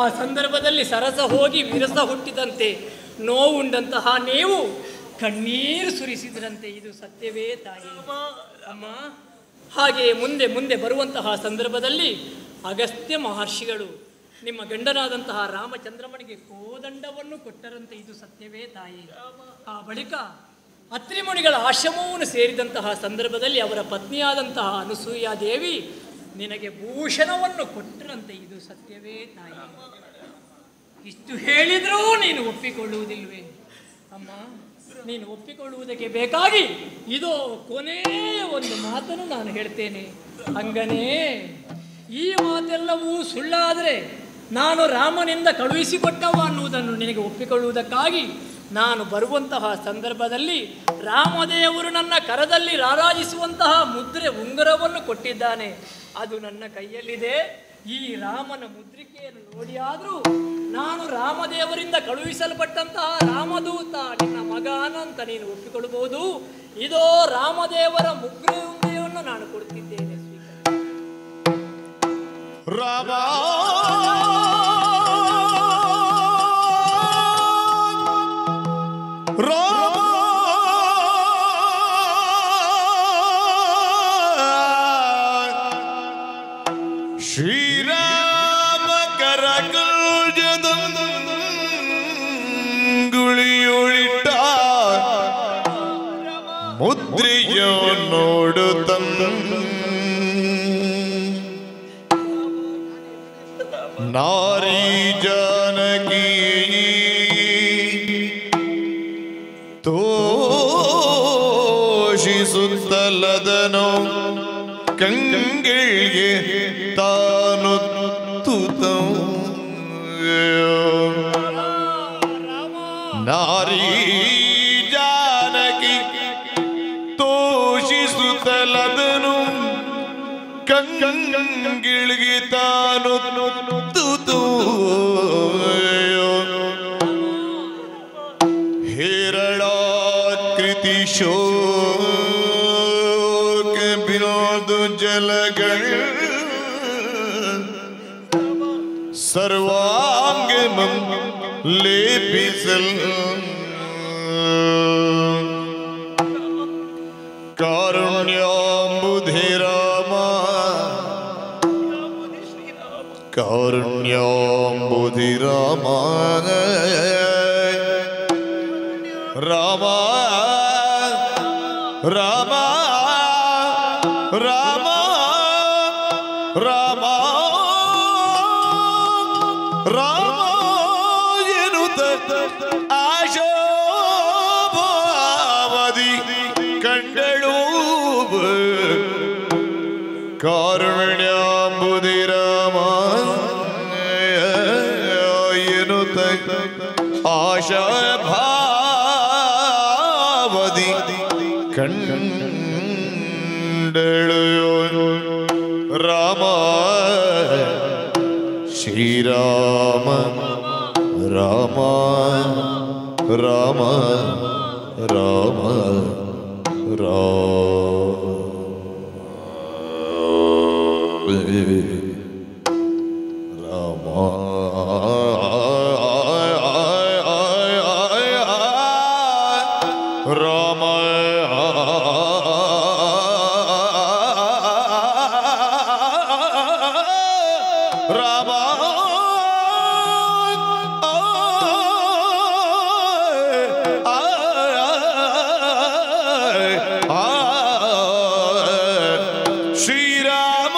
ಆ ಸಂದರ್ಭದಲ್ಲಿ ಸರಸ ಹೋಗಿ ವಿರಸ ಹುಟ್ಟಿದಂತೆ ನೋವುಂಡಂತಹ ನೀವು ಕಣ್ಣೀರು ಸುರಿಸಿದ್ರಂತೆ. ಇದು ಸತ್ಯವೇ ತಾಯಿ? ಅಮ್ಮ, ಹಾಗೆ ಮುಂದೆ ಮುಂದೆ ಬರುವಂತಹ ಸಂದರ್ಭದಲ್ಲಿ ಅಗಸ್ತ್ಯ ಮಹರ್ಷಿಗಳು ನಿಮ್ಮ ಗಂಡನಾದಂತಹ ರಾಮಚಂದ್ರಮನಿಗೆ ಕೋದಂಡವನ್ನು ಕೊಟ್ಟರಂತೆ. ಇದು ಸತ್ಯವೇ ತಾಯಿ? ಆ ಬಳಿಕ ಅತ್ರಿಮುನಿಗಳ ಆಶ್ರಮವನ್ನು ಸೇರಿದಂತಹ ಸಂದರ್ಭದಲ್ಲಿ ಅವರ ಪತ್ನಿಯಾದಂತಹ ಅನಸೂಯಾದೇವಿ ನಿನಗೆ ಭೂಷಣವನ್ನು ಕೊಟ್ಟರಂತೆ. ಇದು ಸತ್ಯವೇ ತಾಯಿ? ಇಷ್ಟು ಹೇಳಿದರೂ ನೀನು ಒಪ್ಪಿಕೊಳ್ಳುವುದಿಲ್ವೇ ಅಮ್ಮ? ನೀನು ಒಪ್ಪಿಕೊಳ್ಳುವುದಕ್ಕೆ ಬೇಕಾಗಿ ಇದೋ ಕೊನೆಯ ಒಂದು ಮಾತನ್ನು ನಾನು ಹೇಳ್ತೇನೆ. ಹಂಗನೇ ಈ ಮಾತೆಲ್ಲವೂ ಸುಳ್ಳಾದರೆ ನಾನು ರಾಮನಿಂದ ಕಳುಹಿಸಿಕೊಟ್ಟವ ಅನ್ನುವುದನ್ನು ನಿನಗೆ ಒಪ್ಪಿಕೊಳ್ಳುವುದಕ್ಕಾಗಿ ನಾನು ಬರುವಂತಹ ಸಂದರ್ಭದಲ್ಲಿ ರಾಮದೇವರು ನನ್ನ ಕರದಲ್ಲಿ ರಾರಾಜಿಸುವಂತಹ ಮುದ್ರೆ ಉಂಗುರವನ್ನು ಕೊಟ್ಟಿದ್ದಾನೆ. ಅದು ನನ್ನ ಕೈಯಲ್ಲಿದೆ. ಈ ರಾಮನ ಮುದ್ರಿಕೆಯನ್ನು ನೋಡಿಯಾದರೂ ನಾನು ರಾಮದೇವರಿಂದ ಕಳುಹಿಸಲ್ಪಟ್ಟಂತಹ ರಾಮದೂತ ನಿನ್ನ ಮಗ ಅಂತ ನೀನು ಒಪ್ಪಿಕೊಳ್ಳಬಹುದು. ಇದೋ ರಾಮದೇವರ ಮುದ್ರೆಯನ್ನು ನಾನು ಕೊಡುತ್ತಿದ್ದೇನೆ. ರಾಮ ರಾಮ ಶ್ರೀರಾಮ ಕರಗುಳಿಯುಳಿಟ್ಟ ಮುದ್ರೆಯೋ ನೋಡುತ್ತ ನಾರಿ ಜಾನಕಿ ತೋಷಿಸುತ್ತಲದನು ಕಂಗಳಿಗೆ ತಾನು ತುತ ನಾರಿ ಜಾನಕಿ ತೋಷಿಸುತ್ತಲದನು ಕಂಗಳಿಗೆ ತಾನು ತುತು ಹೇರಳಾಕೃತಿ ಶೋಕ ಬಿನೋದು ಜಲಗಳ ಸರ್ವಾಂಗಮಂ ಲೇಪಿಸಲ್ ಕಾರುಣ್ಯಾಂಬುಧಿ ರಾಮ ಕಾರುಣ್ಯಾಂಬುಧಿ ರಾಮ ರಾಮ ರಾಮ ರಾಮ ರಾಮ ರಾಮ ಎನ್ನುತ್ತ ಆಶೋಭಾವದಿ ಕಂಡಳು ಕಾರುಣ್ಯಾಂಬುಧಿ ರಾಮ ಎನ್ನುತ್ತ ಆಶಾಭಾವದಿ ಕಂಡಳು ರಾಮ ಶ್ರೀರಾಮ ರಾಮ ರಾಮ ರಾಮ ರಾಮ ರಾಮ ಶ್ರೀರಾಮ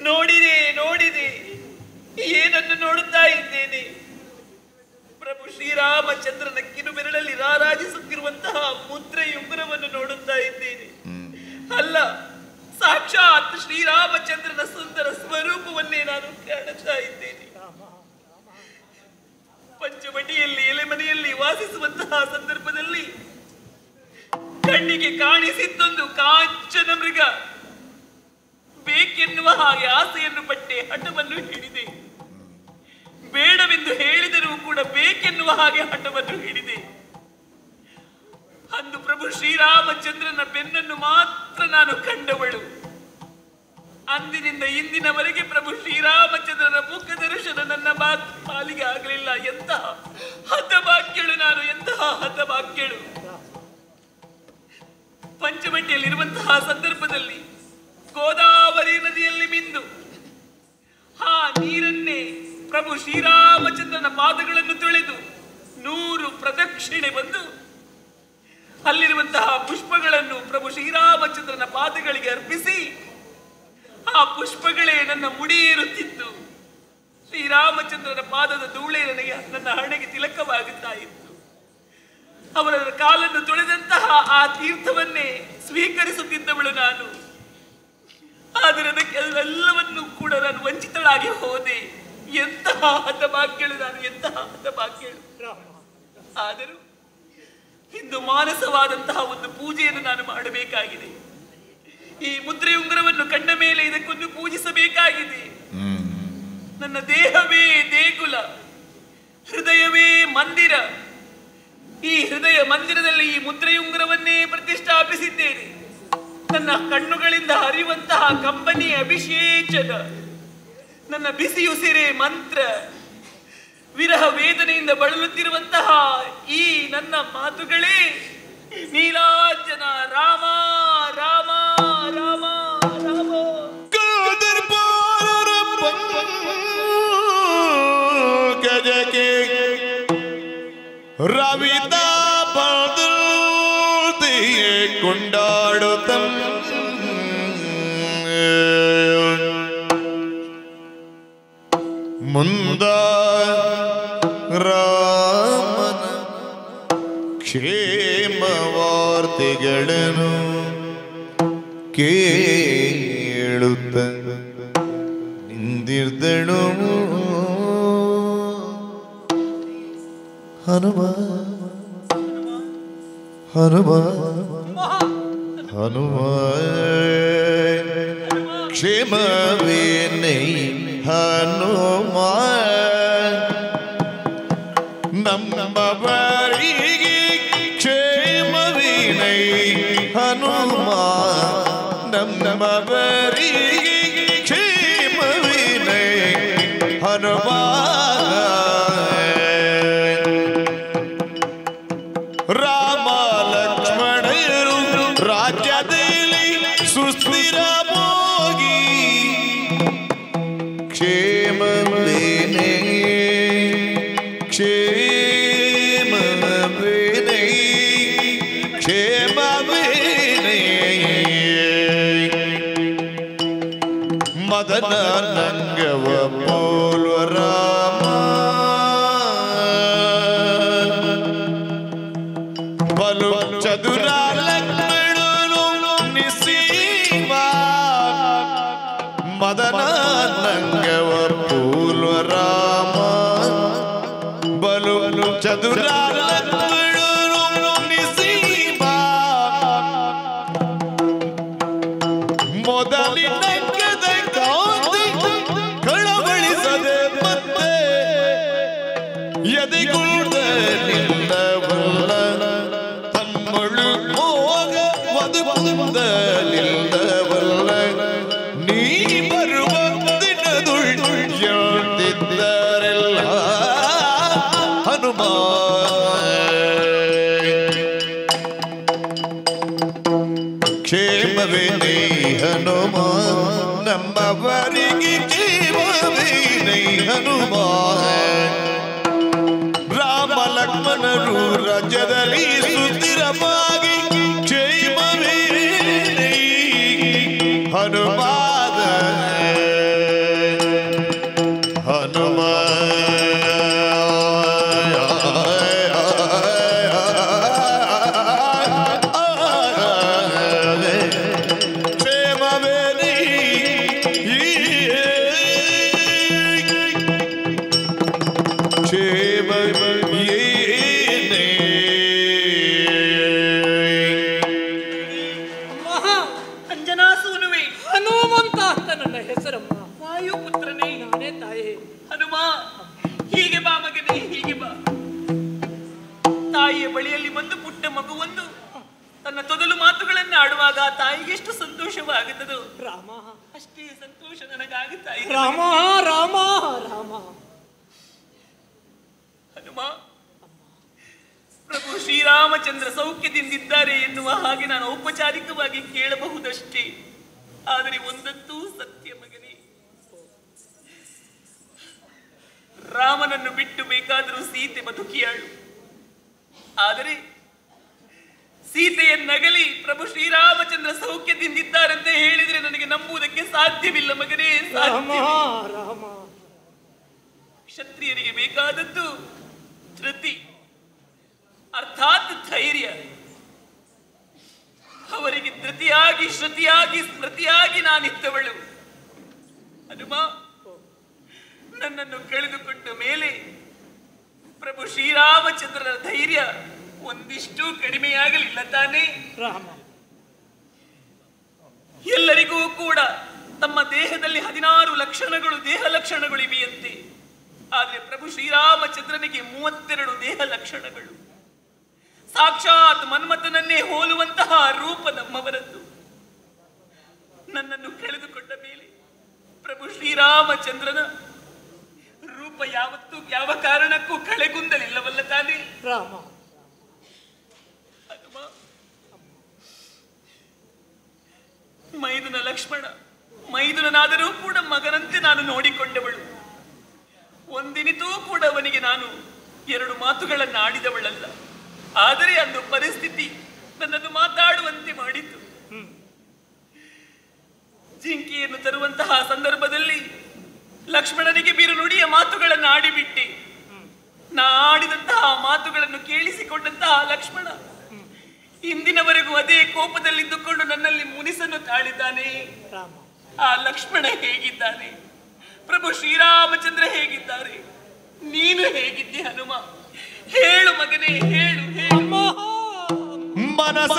ನೋಡಿದೆ ನೋಡಿದೆ ಏನನ್ನು ನೋಡುತ್ತಾ ಇದ್ದೇನೆ ಪ್ರಭು ಶ್ರೀರಾಮಚಂದ್ರನ ಕಿರುಬೆರಳಲ್ಲಿ ರಾರಾಜಿಸುತ್ತಿರುವಂತಹ ಮುದ್ರೆಯುಂಗುರವನ್ನು ನೋಡುತ್ತಾ ಇದ್ದೇನೆ. ಅಲ್ಲ, ಸಾಕ್ಷಾತ್ ಶ್ರೀರಾಮಚಂದ್ರನ ಸುಂದರ ಸ್ವರೂಪವನ್ನೇ ನಾನು ಕಾಣುತ್ತಾ ಇದ್ದೇನೆ. ಪಂಚವಟಿಯಲ್ಲಿ ಎಲೆಮನೆಯಲ್ಲಿ ವಾಸಿಸುವಂತಹ ಸಂದರ್ಭದಲ್ಲಿ ಕಣ್ಣಿಗೆ ಕಾಣಿಸಿದ್ದೊಂದು ಕಾಂಚನ ಮೃಗ. ಬೇಕೆನ್ನುವ ಹಾಗೆ ಆಸೆಯನ್ನು ಪಟ್ಟೆ, ಹಠವನ್ನು ಹಿಡಿದೆ. ಬೇಡವೆಂದು ಹೇಳಿದರೂ ಕೂಡ ಬೇಕೆನ್ನುವ ಹಾಗೆ ಹಠವನ್ನು ಹಿಡಿದೆ. ಅಂದು ಪ್ರಭು ಶ್ರೀರಾಮಚಂದ್ರನ ಬೆನ್ನನ್ನು ಮಾತ್ರ ನಾನು ಕಂಡವಳು. ಅಂದಿನಿಂದ ಇಂದಿನವರೆಗೆ ಪ್ರಭು ಶ್ರೀರಾಮಚಂದ್ರನ ಮುಖ ದರ್ಶನ ನನ್ನ ಪಾಲಿಗೆ ಆಗಲಿಲ್ಲ. ಎಂತಹ ಹತಭಾಗ್ಯಳು ನಾನು, ಎಂತಹ ಹತಭಾಗ್ಯಳು. ಪಂಚವಟಿಯಲ್ಲಿರುವಂತಹ ಸಂದರ್ಭದಲ್ಲಿ ಗೋದಾವರಿ ನದಿಯಲ್ಲಿ ಮಿಂದು ಆ ನೀರನ್ನೇ ಪ್ರಭು ಶ್ರೀರಾಮಚಂದ್ರನ ಪಾದಗಳನ್ನು ತೊಳೆದು 100 ಪ್ರದಕ್ಷಿಣೆ ಬಂದು ಅಲ್ಲಿರುವಂತಹ ಪುಷ್ಪಗಳನ್ನು ಪ್ರಭು ಶ್ರೀರಾಮಚಂದ್ರನ ಪಾದಗಳಿಗೆ ಅರ್ಪಿಸಿ ಆ ಪುಷ್ಪಗಳೇ ನನ್ನ ಮುಡಿಯೇರುತ್ತಿತ್ತು. ಶ್ರೀರಾಮಚಂದ್ರನ ಪಾದದ ಧೂಳೆ ನನ್ನ ಹಣೆಗೆ ತಿಲಕವಾಗುತ್ತಾ ಇತ್ತು. ಅವರ ಕಾಲನ್ನು ತೊಳೆದಂತಹ ಆ ತೀರ್ಥವನ್ನೇ ಸ್ವೀಕರಿಸುತ್ತಿದ್ದವಳು ನಾನು. ಆದರೆ ಅದಕ್ಕೆ ಅದೆಲ್ಲವನ್ನೂ ಕೂಡ ನಾನು ವಂಚಿತಳಾಗಿ ಹೋದೆ. ಎಂತಹ ಹತಭಾಗ್ಯಳು ನಾನು, ಎಂತಹ ಹತಭಾಗ್ಯಳು. ಆದರೂ ಇಂದು ಮಾನಸವಾದಂತಹ ಒಂದು ಪೂಜೆಯನ್ನು ನಾನು ಮಾಡಬೇಕಾಗಿದೆ. ಈ ಮುದ್ರೆಯುಂಗುರವನ್ನು ಕಂಡ ಮೇಲೆ ಇದಕ್ಕೊಂದು ಪೂಜಿಸಬೇಕಾಗಿದೆ. ನನ್ನ ದೇಹವೇ ದೇಗುಲ, ಹೃದಯವೇ ಮಂದಿರ. ಈ ಹೃದಯ ಮಂದಿರದಲ್ಲಿ ಈ ಮುದ್ರೆಯುಂಗುರವನ್ನೇ ಪ್ರತಿಷ್ಠಾಪಿಸಿದ್ದೇನೆ. ನನ್ನ ಕಣ್ಣುಗಳಿಂದ ಹರಿಯುವಂತಹ ಕಂಬನಿ ಅಭಿಷೇಚನ, ನನ್ನ ಬಿಸಿಯುಸಿರೆ ಮಂತ್ರ, ವಿರಹ ವೇದನೆಯಿಂದ ಬಳಲುತ್ತಿರುವಂತಹ ಈ ನನ್ನ ಮಾತುಗಳೇ ನೀಲಾಂಜನ ರಾಮ ರಾಮ ರಾಮ ರಾಮ. ಗಜಕ್ಕೆ ರವಿತಾ ಬದಲ್ತಿಯೇ ಕೊಂಡಾಡುತ್ತ ಮುಂದ ರಾಮನ ಕ್ಷೇಮ ವಾರ್ತೆಗಳನ್ನು ಕೇಳುತ್ತ ನಿಂದಿರ್ದಳು ಹನುಮ ಹನುಮ ಹನುಮ. ಕ್ಷೇಮವೇನೈ ಹನುಮ ನಮ್ಮವರಿಗೆ ಕ್ಷೇಮವೇನೈ ಹನುಮ ನಮ್ಮವರಿಗೆ ಕ್ಷೇಮವೇನೈ ಹನುಮ. ರಾಮ ಲಕ್ಷ್ಮಣರು ರಾಜ್ಯದಲ್ಲಿ ಸುಸ್ಥಿರವಾಗಿ ಕ್ಷೇಮವೇನೇ ಕ್ಷೇಮವೇನೇ ಕ್ಷೇಮವೇನೇ. ಮದನ ನಂಗವ ಪೋಲ್ವ ರಾಮ ಬಲು ಚದುರ ಲಕ್ಷ್ಮಣನು ನಿಸೀಮ ಮದನ ನಂಗವ ಪೂಲ್ವ ರಾಮ ಬಲು ಚದುರ ಲಕ್ಷ್ಮಣನು ನಿಸೀಮ ಮೊದಲಿನ ಕಾಂತಿ ಕಳವಳಿಸದೆ ಮತ್ತೆ ಎದೆಗುಳ್ದಲಿಲ್ಲವಲ್ಲ ತಮ್ಮಳು ಹೋಗ ಬದುಕುವುದಲಿಲ್ಲವಲ್ಲ ನೀ ಬರುವ ದಿನದುಳ್ತಿದ್ದರೆಲ್ಲ ಹನುಮ. ಕ್ಷೇಮವೇನೇ ಹನುಮ ನಮ್ಮವರಿಗೆ ಕ್ಷೇಮವೇನೇ ಹನುಮ. ರಾಮ ಲಕ್ಷ್ಮಣರು ರಾಜ್ಯದಲ್ಲಿ ಸುಸ್ಥಿರವಾಗಿ ಕ್ಷೇಮವೇನೇ ಹನುಮಾದ ಹನುಮ. ಮಾತನ್ನಾಡುವಾಗ ತಾಯಿಗೆ ಎಷ್ಟು ಸಂತೋಷವಾಗುತ್ತದೋ ರಾಮ, ಅಷ್ಟೇ ಸಂತೋಷ ನನಗಾಗುತ್ತಾ ಇದೆ. ರಾಮ ರಾಮ ರಾಮ. ಹನುಮ, ಪ್ರಭು ಶ್ರೀರಾಮಚಂದ್ರ ಸೌಖ್ಯದಿಂದಿದ್ದಾರೆ ಎನ್ನುವ ಹಾಗೆ ನಾನು ಔಪಚಾರಿಕವಾಗಿ ಕೇಳಬಹುದಷ್ಟೇ. ಆದರೆ ಒಂದಂತೂ ಸತ್ಯ ಮಗನೇ, ರಾಮನನ್ನು ಬಿಟ್ಟು ಬೇಕಾದರೂ ಸೀತೆ ಬದುಕಿಯಾಳು. ಆದರೆ ಸೀತೆಯನ್ನಗಲಿ ಪ್ರಭು ಶ್ರೀರಾಮಚಂದ್ರ ಸೌಖ್ಯದಿಂದಿದ್ದಾರಂತೆ ಹೇಳಿದ್ರೆ ನನಗೆ ನಂಬುವುದಕ್ಕೆ ಸಾಧ್ಯವಿಲ್ಲ ಮಗನೇ, ಸಾಧ್ಯವಿಲ್ಲ. ಕ್ಷತ್ರಿಯರಿಗೆ ಬೇಕಾದದ್ದು ಧೃತಿ ಅರ್ಥಾತ್ ಧೈರ್ಯ. ಅವರಿಗೆ ಧೃತಿಯಾಗಿ ಶ್ರುತಿಯಾಗಿ ಸ್ಮೃತಿಯಾಗಿ ನಾನಿದ್ದವಳು. ಹನುಮ, ನನ್ನನ್ನು ಕಳೆದುಕೊಂಡ ಮೇಲೆ ಪ್ರಭು ಶ್ರೀರಾಮಚಂದ್ರನ ಧೈರ್ಯ ಒಂದಿಷ್ಟು ಕಡಿಮೆಯಾಗಲಿಲ್ಲ ತಾನೇ? ರಾಮ, ಎಲ್ಲರಿಗೂ ಕೂಡ ತಮ್ಮ ದೇಹದಲ್ಲಿ 16 ಲಕ್ಷಣಗಳು, ದೇಹ ಲಕ್ಷಣಗಳು ಇವೆಯಂತೆ. ಆದರೆ ಪ್ರಭು ಶ್ರೀರಾಮಚಂದ್ರನಿಗೆ 32 ದೇಹ ಲಕ್ಷಣಗಳು. ಸಾಕ್ಷಾತ್ ಮನ್ಮಥನನ್ನೇ ಹೋಲುವಂತಹ ರೂಪ ನಮ್ಮವರದ್ದು. ನನ್ನನ್ನು ಕಳೆದುಕೊಂಡ ಮೇಲೆ ಪ್ರಭು ಶ್ರೀರಾಮಚಂದ್ರನ ರೂಪ ಯಾವತ್ತೂ ಯಾವ ಕಾರಣಕ್ಕೂ ಕಳೆಗುಂದಲಿಲ್ಲವಲ್ಲ ತಾನೇ? ರಾಮ, ಹನುಮ, ಮೈದುನ ಲಕ್ಷ್ಮಣ, ಮೈದುನನಾದರೂ ಕೂಡ ಮಗನಂತೆ ನಾನು ನೋಡಿಕೊಂಡವಳು. ಒಂದಿನಿತೂ ಕೂಡ ಅವನಿಗೆ ನಾನು 2 ಮಾತುಗಳನ್ನು ಆಡಿದವಳಲ್ಲ. ಆದರೆ ಅಂದು ಪರಿಸ್ಥಿತಿ ನನ್ನನ್ನು ಮಾತಾಡುವಂತೆ ಮಾಡಿತು. ಜಿಂಕೆಯನ್ನು ತರುವಂತಹ ಸಂದರ್ಭದಲ್ಲಿ ಲಕ್ಷ್ಮಣನಿಗೆ ಬಿರುನುಡಿಯ ಮಾತುಗಳನ್ನು ಆಡಿಬಿಟ್ಟೆ. ನಾ ಆಡಿದಂತಹ ಮಾತುಗಳನ್ನು ಕೇಳಿಸಿಕೊಂಡಂತಹ ಲಕ್ಷ್ಮಣ ಇಂದಿನವರೆಗೂ ಅದೇ ಕೋಪದಲ್ಲಿದ್ದುಕೊಂಡು ನನ್ನಲ್ಲಿ ಮುನಿಸನ್ನು ತಾಳಿದ್ದಾನೆ. ಆ ಲಕ್ಷ್ಮಣ ಹೇಗಿದ್ದಾನೆ? ಪ್ರಭು ಶ್ರೀರಾಮಚಂದ್ರ ಹೇಗಿದ್ದಾರೆ? ನೀನು ಹೇಗಿದ್ದೆ ಹನುಮ? ಹೇಳು ಮಗನೇ, ಹೇಳು ಹೇಳು. ಮನಸ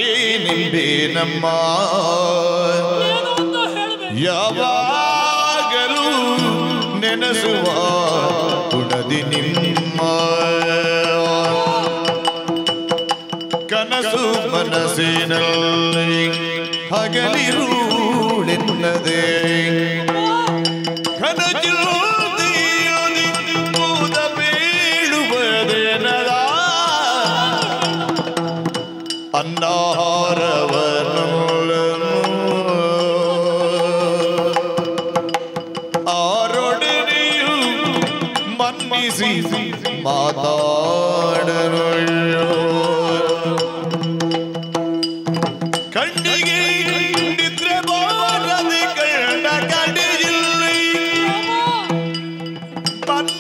ಏನೆಂಬೆ ನಮ್ಮ ಯಾವಾಗಲೂ ನೆನೆಸುವ ಗುಣದಿ ನಿಮ್ಮ ಕನಸು ಮನಸ್ಸಿನಲ್ಲಿ ಹಗಲಿರುಳೆನ್ನದೆ ಕನಜುದ ಬೀಳುವುದೇನದ ಅನ್ನಾಹಾರವನ್ನು ಆರೊಡನೆಯು ಮನ್ನಿಸಿ ಮಾತಾಡಲು ಕಣ್ಣಿಗೆ ನಿದ್ರೆ ಬಾರದೆ ಕಂಡ ಕಡೆಯಲ್ಲಿ ಬಣ್ಣ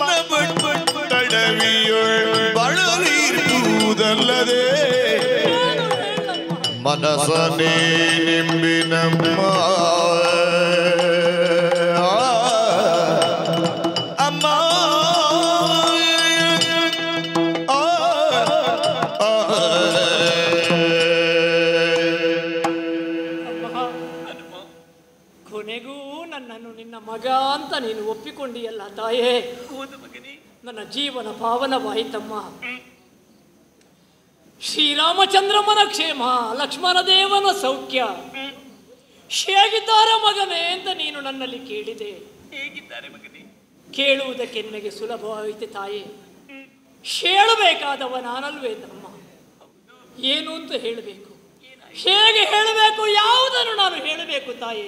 ತಡವಿಯೊಳ್ ಬಳಲಿರುವುದಲ್ಲದೆ ಮನಸನೇ ನಿಂಬಿನಮ್ಮ ಅಮ್ಮ ಕೊನೆಗೂ ನನ್ನನ್ನು ನಿನ್ನ ಮಗ ಅಂತ ನೀನು ಒಪ್ಪಿಕೊಂಡಿಯಲ್ಲ ತಾಯೇ. ಹೌದು ಮಗನೇ, ನನ್ನ ಜೀವನ ಪಾವನವಾಯಿತಮ್ಮ. ಶ್ರೀರಾಮಚಂದ್ರಮ್ಮನ ಕ್ಷೇಮ, ಲಕ್ಷ್ಮಣ ದೇವನ ಸೌಖ್ಯ ಹೇಗಿದ್ದಾರೆ ಮಗನೇ ಅಂತ ನೀನು ನನ್ನಲ್ಲಿ ಕೇಳಿದೆ. ಹೇಗಿದ್ದಾರೆ ಮಗನೇ? ಕೇಳುವುದಕ್ಕೆ ನಿನಗೆ ಸುಲಭವಾಯಿತೆ ತಾಯೇ. ಹೇಳಬೇಕಾದವ ನಾನಲ್ವೇ ತಮ್ಮ? ಏನು ಅಂತ ಹೇಳಬೇಕು, ಹೇಗೆ ಹೇಳಬೇಕು, ಯಾವುದನ್ನು ನಾನು ಹೇಳಬೇಕು ತಾಯೇ?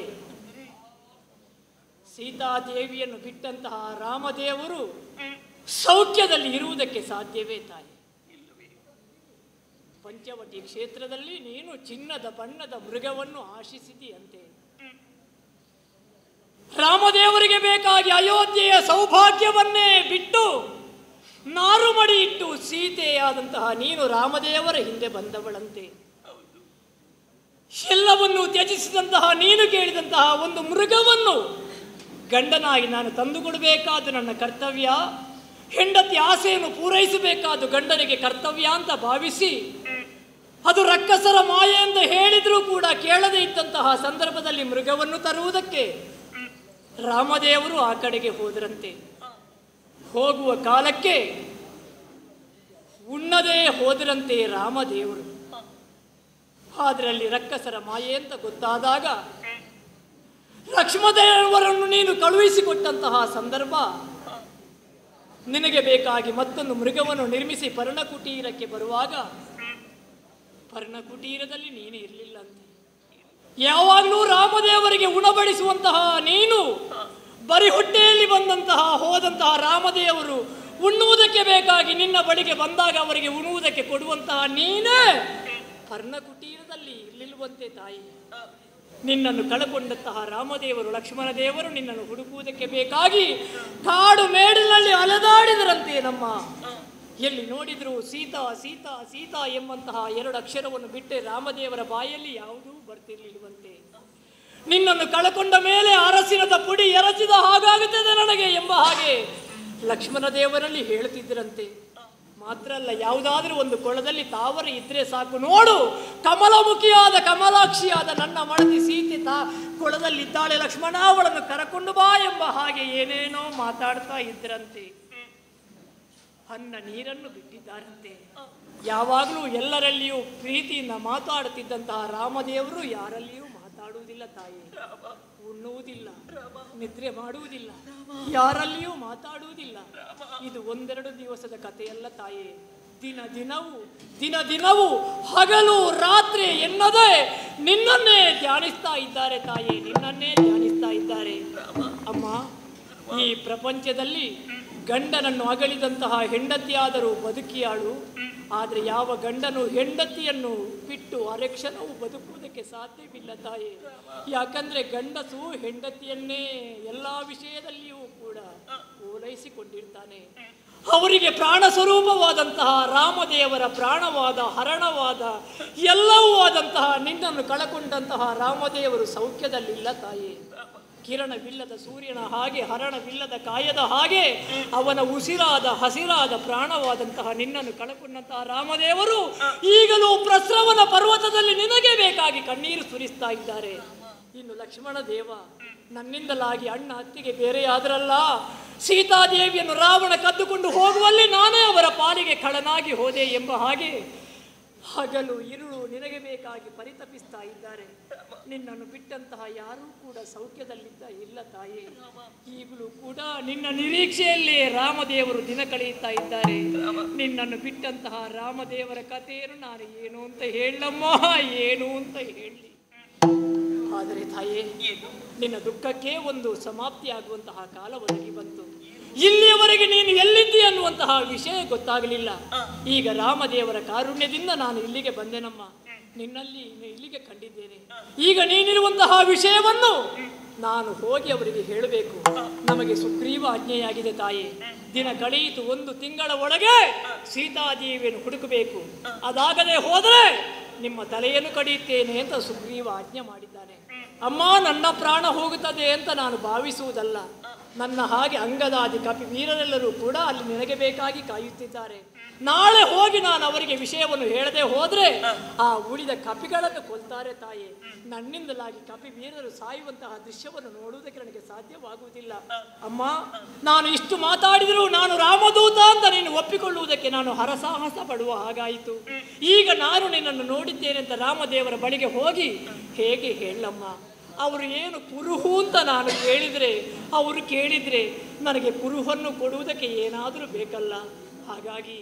ಸೀತಾದೇವಿಯನ್ನು ಬಿಟ್ಟಂತಹ ರಾಮದೇವರು ಸೌಖ್ಯದಲ್ಲಿ ಇರುವುದಕ್ಕೆ ಸಾಧ್ಯವೇ ತಾಯಿ? ಪಂಚವಟಿ ಕ್ಷೇತ್ರದಲ್ಲಿ ನೀನು ಚಿನ್ನದ ಬಣ್ಣದ ಮೃಗವನ್ನು ಆಶಿಸಿದೆಯಂತೆ. ರಾಮದೇವರಿಗೆ ಬೇಕಾಗಿ ಅಯೋಧ್ಯೆಯ ಸೌಭಾಗ್ಯವನ್ನೇ ಬಿಟ್ಟು ನಾರುಮಡಿ ಇಟ್ಟು ಸೀತೆಯಾದಂತಹ ನೀನು ರಾಮದೇವರ ಹಿಂದೆ ಬಂದವಳಂತೆ. ಎಲ್ಲವನ್ನೂ ತ್ಯಜಿಸಿದಂತಹ ನೀನು ಕೇಳಿದಂತಹ ಒಂದು ಮೃಗವನ್ನು ಗಂಡನಾಗಿ ನಾನು ತಂದುಕೊಡಬೇಕಾದ ನನ್ನ ಕರ್ತವ್ಯ, ಹೆಂಡತಿ ಆಸೆಯನ್ನು ಪೂರೈಸಬೇಕಾದ ಗಂಡನಿಗೆ ಕರ್ತವ್ಯ ಅಂತ ಭಾವಿಸಿ ಅದು ರಕ್ಕಸರ ಮಾಯೆ ಎಂದು ಹೇಳಿದರೂ ಕೂಡ ಕೇಳದೇ ಇದ್ದಂತಹ ಸಂದರ್ಭದಲ್ಲಿ ಮೃಗವನ್ನು ತರುವುದಕ್ಕೆ ರಾಮದೇವರು ಆ ಕಡೆಗೆ ಹೋದರಂತೆ. ಹೋಗುವ ಕಾಲಕ್ಕೆ ಉಣ್ಣದೇ ಹೋದರಂತೆ ರಾಮದೇವರು. ಆದರೆ ಅಲ್ಲಿ ರಕ್ಕಸರ ಮಾಯೆ ಅಂತ ಗೊತ್ತಾದಾಗ ಲಕ್ಷ್ಮಣದೇವರನ್ನು ನೀನು ಕಳುಹಿಸಿಕೊಟ್ಟಂತಹ ಸಂದರ್ಭ, ನಿನಗೆ ಬೇಕಾಗಿ ಮತ್ತೊಂದು ಮೃಗವನ್ನು ನಿರ್ಮಿಸಿ ಪರ್ಣಕುಟೀರಕ್ಕೆ ಬರುವಾಗ ಪರ್ಣಕುಟೀರದಲ್ಲಿ ನೀನು ಇರಲಿಲ್ಲಂತೆ. ಯಾವಾಗಲೂ ರಾಮದೇವರಿಗೆ ಉಣಬಡಿಸುವಂತಹ ನೀನು ಬರಿ ಹೊಟ್ಟೆಯಲ್ಲಿ ಬಂದಂತಹ ಹೋದಂತಹ ರಾಮದೇವರು ಉಣ್ಣುವುದಕ್ಕೆ ಬೇಕಾಗಿ ನಿನ್ನ ಬಳಿಗೆ ಬಂದಾಗ ಅವರಿಗೆ ಉಣ್ಣುವುದಕ್ಕೆ ಕೊಡುವಂತಹ ನೀನೇ ಪರ್ಣಕುಟೀರದಲ್ಲಿ ಇರಲಿಲ್ಲವಂತೆ ತಾಯಿ. ನಿನ್ನನ್ನು ಕಳಕೊಂಡಂತಹ ರಾಮದೇವರು ಲಕ್ಷ್ಮಣ ದೇವರು ನಿನ್ನನ್ನು ಹುಡುಕುವುದಕ್ಕೆ ಬೇಕಾಗಿ ಕಾಡು ಮೇಡಿನಲ್ಲಿ ಅಲೆದಾಡಿದರಂತೆ. ನಮ್ಮ ಎಲ್ಲಿ ನೋಡಿದ್ರು ಸೀತಾ ಸೀತಾ ಸೀತಾ ಎಂಬಂತಹ 2 ಅಕ್ಷರವನ್ನು ಬಿಟ್ಟೆ ರಾಮದೇವರ ಬಾಯಲ್ಲಿ ಯಾವುದೂ ಬರ್ತಿರ್ಲಿಲ್ವಂತೆ. ನಿನ್ನನ್ನು ಕಳಕೊಂಡ ಮೇಲೆ ಅರಸಿನದ ಪುಡಿ ಎರಚಿದ ಹಾಗಾಗುತ್ತದೆ ನನಗೆ ಎಂಬ ಹಾಗೆ ಲಕ್ಷ್ಮಣ ದೇವರಲ್ಲಿ ಹೇಳುತ್ತಿದ್ದರಂತೆ. ಮಾತ್ರ ಅಲ್ಲ, ಯಾವುದಾದ್ರೂ ಒಂದು ಕೊಳದಲ್ಲಿ ತಾವರೆ ಇದ್ರೆ ಸಾಕು, ನೋಡು ಕಮಲಮುಖಿಯಾದ ಕಮಲಾಕ್ಷಿಯಾದ ನನ್ನ ಮಡದಿ ಸೀತೆ ಕೊಳದಲ್ಲಿದ್ದಾಳೆ ಲಕ್ಷ್ಮಣ, ಅವಳನ್ನು ಕರಕೊಂಡು ಬಾ ಎಂಬ ಹಾಗೆ ಏನೇನೋ ಮಾತಾಡ್ತಾ ಇದ್ರಂತೆ. ಅನ್ನ ನೀರನ್ನು ಬಿಟ್ಟಿದ್ದಾರಂತೆ. ಯಾವಾಗಲೂ ಎಲ್ಲರಲ್ಲಿಯೂ ಪ್ರೀತಿಯಿಂದ ಮಾತಾಡುತ್ತಿದ್ದಂತಹ ರಾಮದೇವರು ಯಾರಲ್ಲಿಯೂ ಮಾತಾಡುವುದಿಲ್ಲ ತಾಯಿ, ಉಣ್ಣುವುದಿಲ್ಲ, ನಿದ್ರೆ ಮಾಡುವುದಿಲ್ಲ, ಯಾರಲ್ಲಿಯೂ ಮಾತಾಡುವುದಿಲ್ಲ. ಇದು 1-2 ದಿವಸದ ಕಥೆಯಲ್ಲ ತಾಯಿ. ದಿನ ದಿನವೂ ಹಗಲು ರಾತ್ರಿ ಎನ್ನದೆ ನಿನ್ನನ್ನೇ ಧ್ಯಾನಿಸ್ತಾ ಇದ್ದಾರೆ ತಾಯಿ, ನಿನ್ನನ್ನೇ ಧ್ಯಾನಿಸ್ತಾ ಇದ್ದಾರೆ. ಅಮ್ಮ, ಈ ಪ್ರಪಂಚದಲ್ಲಿ ಗಂಡನನ್ನು ಅಗಲಿದಂತಹ ಹೆಂಡತಿಯಾದರೂ ಬದುಕಿಯಾಳು. ಆದರೆ ಯಾವ ಗಂಡನು ಹೆಂಡತಿಯನ್ನು ಬಿಟ್ಟು ಅರೆಕ್ಷಣವು ಬದುಕುವುದಕ್ಕೆ ಸಾಧ್ಯವಿಲ್ಲ ತಾಯಿ. ಯಾಕಂದ್ರೆ ಗಂಡಸು ಹೆಂಡತಿಯನ್ನೇ ಎಲ್ಲ ವಿಷಯದಲ್ಲಿಯೂ ಕೂಡ ಓಲೈಸಿಕೊಂಡಿರ್ತಾನೆ. ಅವರಿಗೆ ಪ್ರಾಣ ಸ್ವರೂಪವಾದಂತಹ ರಾಮದೇವರ ಪ್ರಾಣವಾದ ಹರಣವಾದ ಎಲ್ಲವೂ ಆದಂತಹ ನಿನ್ನನ್ನು ಕಳಕೊಂಡಂತಹ ರಾಮದೇವರು ಸೌಖ್ಯದಲ್ಲಿಲ್ಲ ತಾಯಿ. ಕಿರಣವಿಲ್ಲದ ಸೂರ್ಯನ ಹಾಗೆ, ಹರಣವಿಲ್ಲದ ಕಾಯದ ಹಾಗೆ, ಅವನ ಉಸಿರಾದ ಹಸಿರಾದ ಪ್ರಾಣವಾದಂತಹ ನಿನ್ನನ್ನು ಕಳಕೊಂಡಂತಹ ರಾಮದೇವರು ಈಗಲೂ ಪ್ರಸ್ರವನ ಪರ್ವತದಲ್ಲಿ ನಿನಗೆ ಬೇಕಾಗಿ ಕಣ್ಣೀರು ಸುರಿಸ್ತಾ ಇದ್ದಾರೆ. ಇನ್ನು ಲಕ್ಷ್ಮಣ ದೇವ ನನ್ನಿಂದಲಾಗಿ ಅಣ್ಣ ಅತ್ತಿಗೆ ಬೇರೆಯಾದ್ರಲ್ಲ, ಸೀತಾದೇವಿಯನ್ನು ರಾವಣ ಕದ್ದುಕೊಂಡು ಹೋಗುವಲ್ಲಿ ನಾನೇ ಅವರ ಪಾಲಿಗೆ ಕಳನಾಗಿ ಹೋದೆ ಎಂಬ ಹಾಗೆ ಹಗಲು ಇರುಳು ನಿನಗೆ ಬೇಕಾಗಿ ಪರಿತಪಿಸ್ತಾ ಇದ್ದಾರೆ. ನಿನ್ನನ್ನು ಬಿಟ್ಟಂತಹ ಯಾರೂ ಕೂಡ ಸೌಖ್ಯದಲ್ಲಿದ್ದ ಇಲ್ಲ ತಾಯಿ. ಈಗಲೂ ಕೂಡ ನಿನ್ನ ನಿರೀಕ್ಷೆಯಲ್ಲೇ ರಾಮದೇವರು ದಿನ ಕಳೆಯುತ್ತಾ ಇದ್ದಾರೆ. ನಿನ್ನನ್ನು ಬಿಟ್ಟಂತಹ ರಾಮದೇವರ ಕಥೆಯನ್ನು ನಾನು ಏನು ಅಂತ ಹೇಳಮ್ಮ, ಏನು ಅಂತ ಹೇಳಲಿ. ಆದರೆ ತಾಯೇ, ನಿನ್ನ ದುಃಖಕ್ಕೆ ಒಂದು ಸಮಾಪ್ತಿಯಾಗುವಂತಹ ಕಾಲ ಒದಗಿ ಬಂತು. ಇಲ್ಲಿಯವರೆಗೆ ನೀನು ಎಲ್ಲಿದ್ದಿ ಅನ್ನುವಂತಹ ವಿಷಯ ಗೊತ್ತಾಗಲಿಲ್ಲ. ಈಗ ರಾಮದೇವರ ಕಾರುಣ್ಯದಿಂದ ನಾನು ಇಲ್ಲಿಗೆ ಬಂದೆನಮ್ಮ, ನಿನ್ನಲ್ಲಿ ಇಲ್ಲಿಗೆ ಕಂಡಿದ್ದೇನೆ. ಈಗ ನೀನಿರುವಂತಹ ವಿಷಯವನ್ನು ನಾನು ಹೋಗಿ ಅವರಿಗೆ ಹೇಳಬೇಕು. ನಮಗೆ ಸುಗ್ರೀವ ಆಜ್ಞೆಯಾಗಿದೆ ತಾಯಿ. ದಿನ ಕಳೆಯಿತು, 1 ತಿಂಗಳ ಒಳಗೆ ಸೀತಾದೇವಿಯನ್ನು ಹುಡುಕಬೇಕು. ಅದಾಗದೆ ಹೋದರೆ ನಿಮ್ಮ ತಲೆಯನ್ನು ಕಡಿಯುತ್ತೇನೆ ಅಂತ ಸುಗ್ರೀವ ಆಜ್ಞೆ ಮಾಡಿದ್ದಾನೆ. ಅಮ್ಮ, ನನ್ನ ಪ್ರಾಣ ಹೋಗುತ್ತದೆ ಅಂತ ನಾನು ಭಾವಿಸುವುದಲ್ಲ. ನನ್ನ ಹಾಗೆ ಅಂಗದಾದಿ ಕಪಿ ವೀರರೆಲ್ಲರೂ ಕೂಡ ಅಲ್ಲಿ ನಿನಗೆ ಬೇಕಾಗಿ ಕಾಯುತ್ತಿದ್ದಾರೆ. ನಾಳೆ ಹೋಗಿ ನಾನು ಅವರಿಗೆ ವಿಷಯವನ್ನು ಹೇಳದೆ ಹೋದ್ರೆ ಆ ಉಳಿದ ಕಪಿಗಳನ್ನು ಕೊಲ್ತಾರೆ ತಾಯಿ. ನನ್ನಿಂದಲಾಗಿ ಕಪಿ ವೀರರು ಸಾಯುವಂತಹ ದೃಶ್ಯವನ್ನು ನೋಡುವುದಕ್ಕೆ ನನಗೆ ಸಾಧ್ಯವಾಗುವುದಿಲ್ಲ. ಅಮ್ಮ, ನಾನು ಇಷ್ಟು ಮಾತಾಡಿದರೂ ನಾನು ರಾಮದೂತ ಅಂತ ನೀನು ಒಪ್ಪಿಕೊಳ್ಳುವುದಕ್ಕೆ ನಾನು ಹರಸಾಹಸ ಪಡುವ ಹಾಗಾಯಿತು. ಈಗ ನಾನು ನಿನ್ನನ್ನು ನೋಡಿದ್ದೇನೆ ಅಂತ ರಾಮದೇವರ ಬಳಿಗೆ ಹೋಗಿ ಹೇಗೆ ಹೇಳಮ್ಮ? ಅವರು ಏನು ಕುರುಹು ಅಂತ ನಾನು ಅವರು ಕೇಳಿದರೆ ನನಗೆ ಕುರುಹನ್ನು ಕೊಡುವುದಕ್ಕೆ ಏನಾದರೂ ಬೇಕಲ್ಲ. ಹಾಗಾಗಿ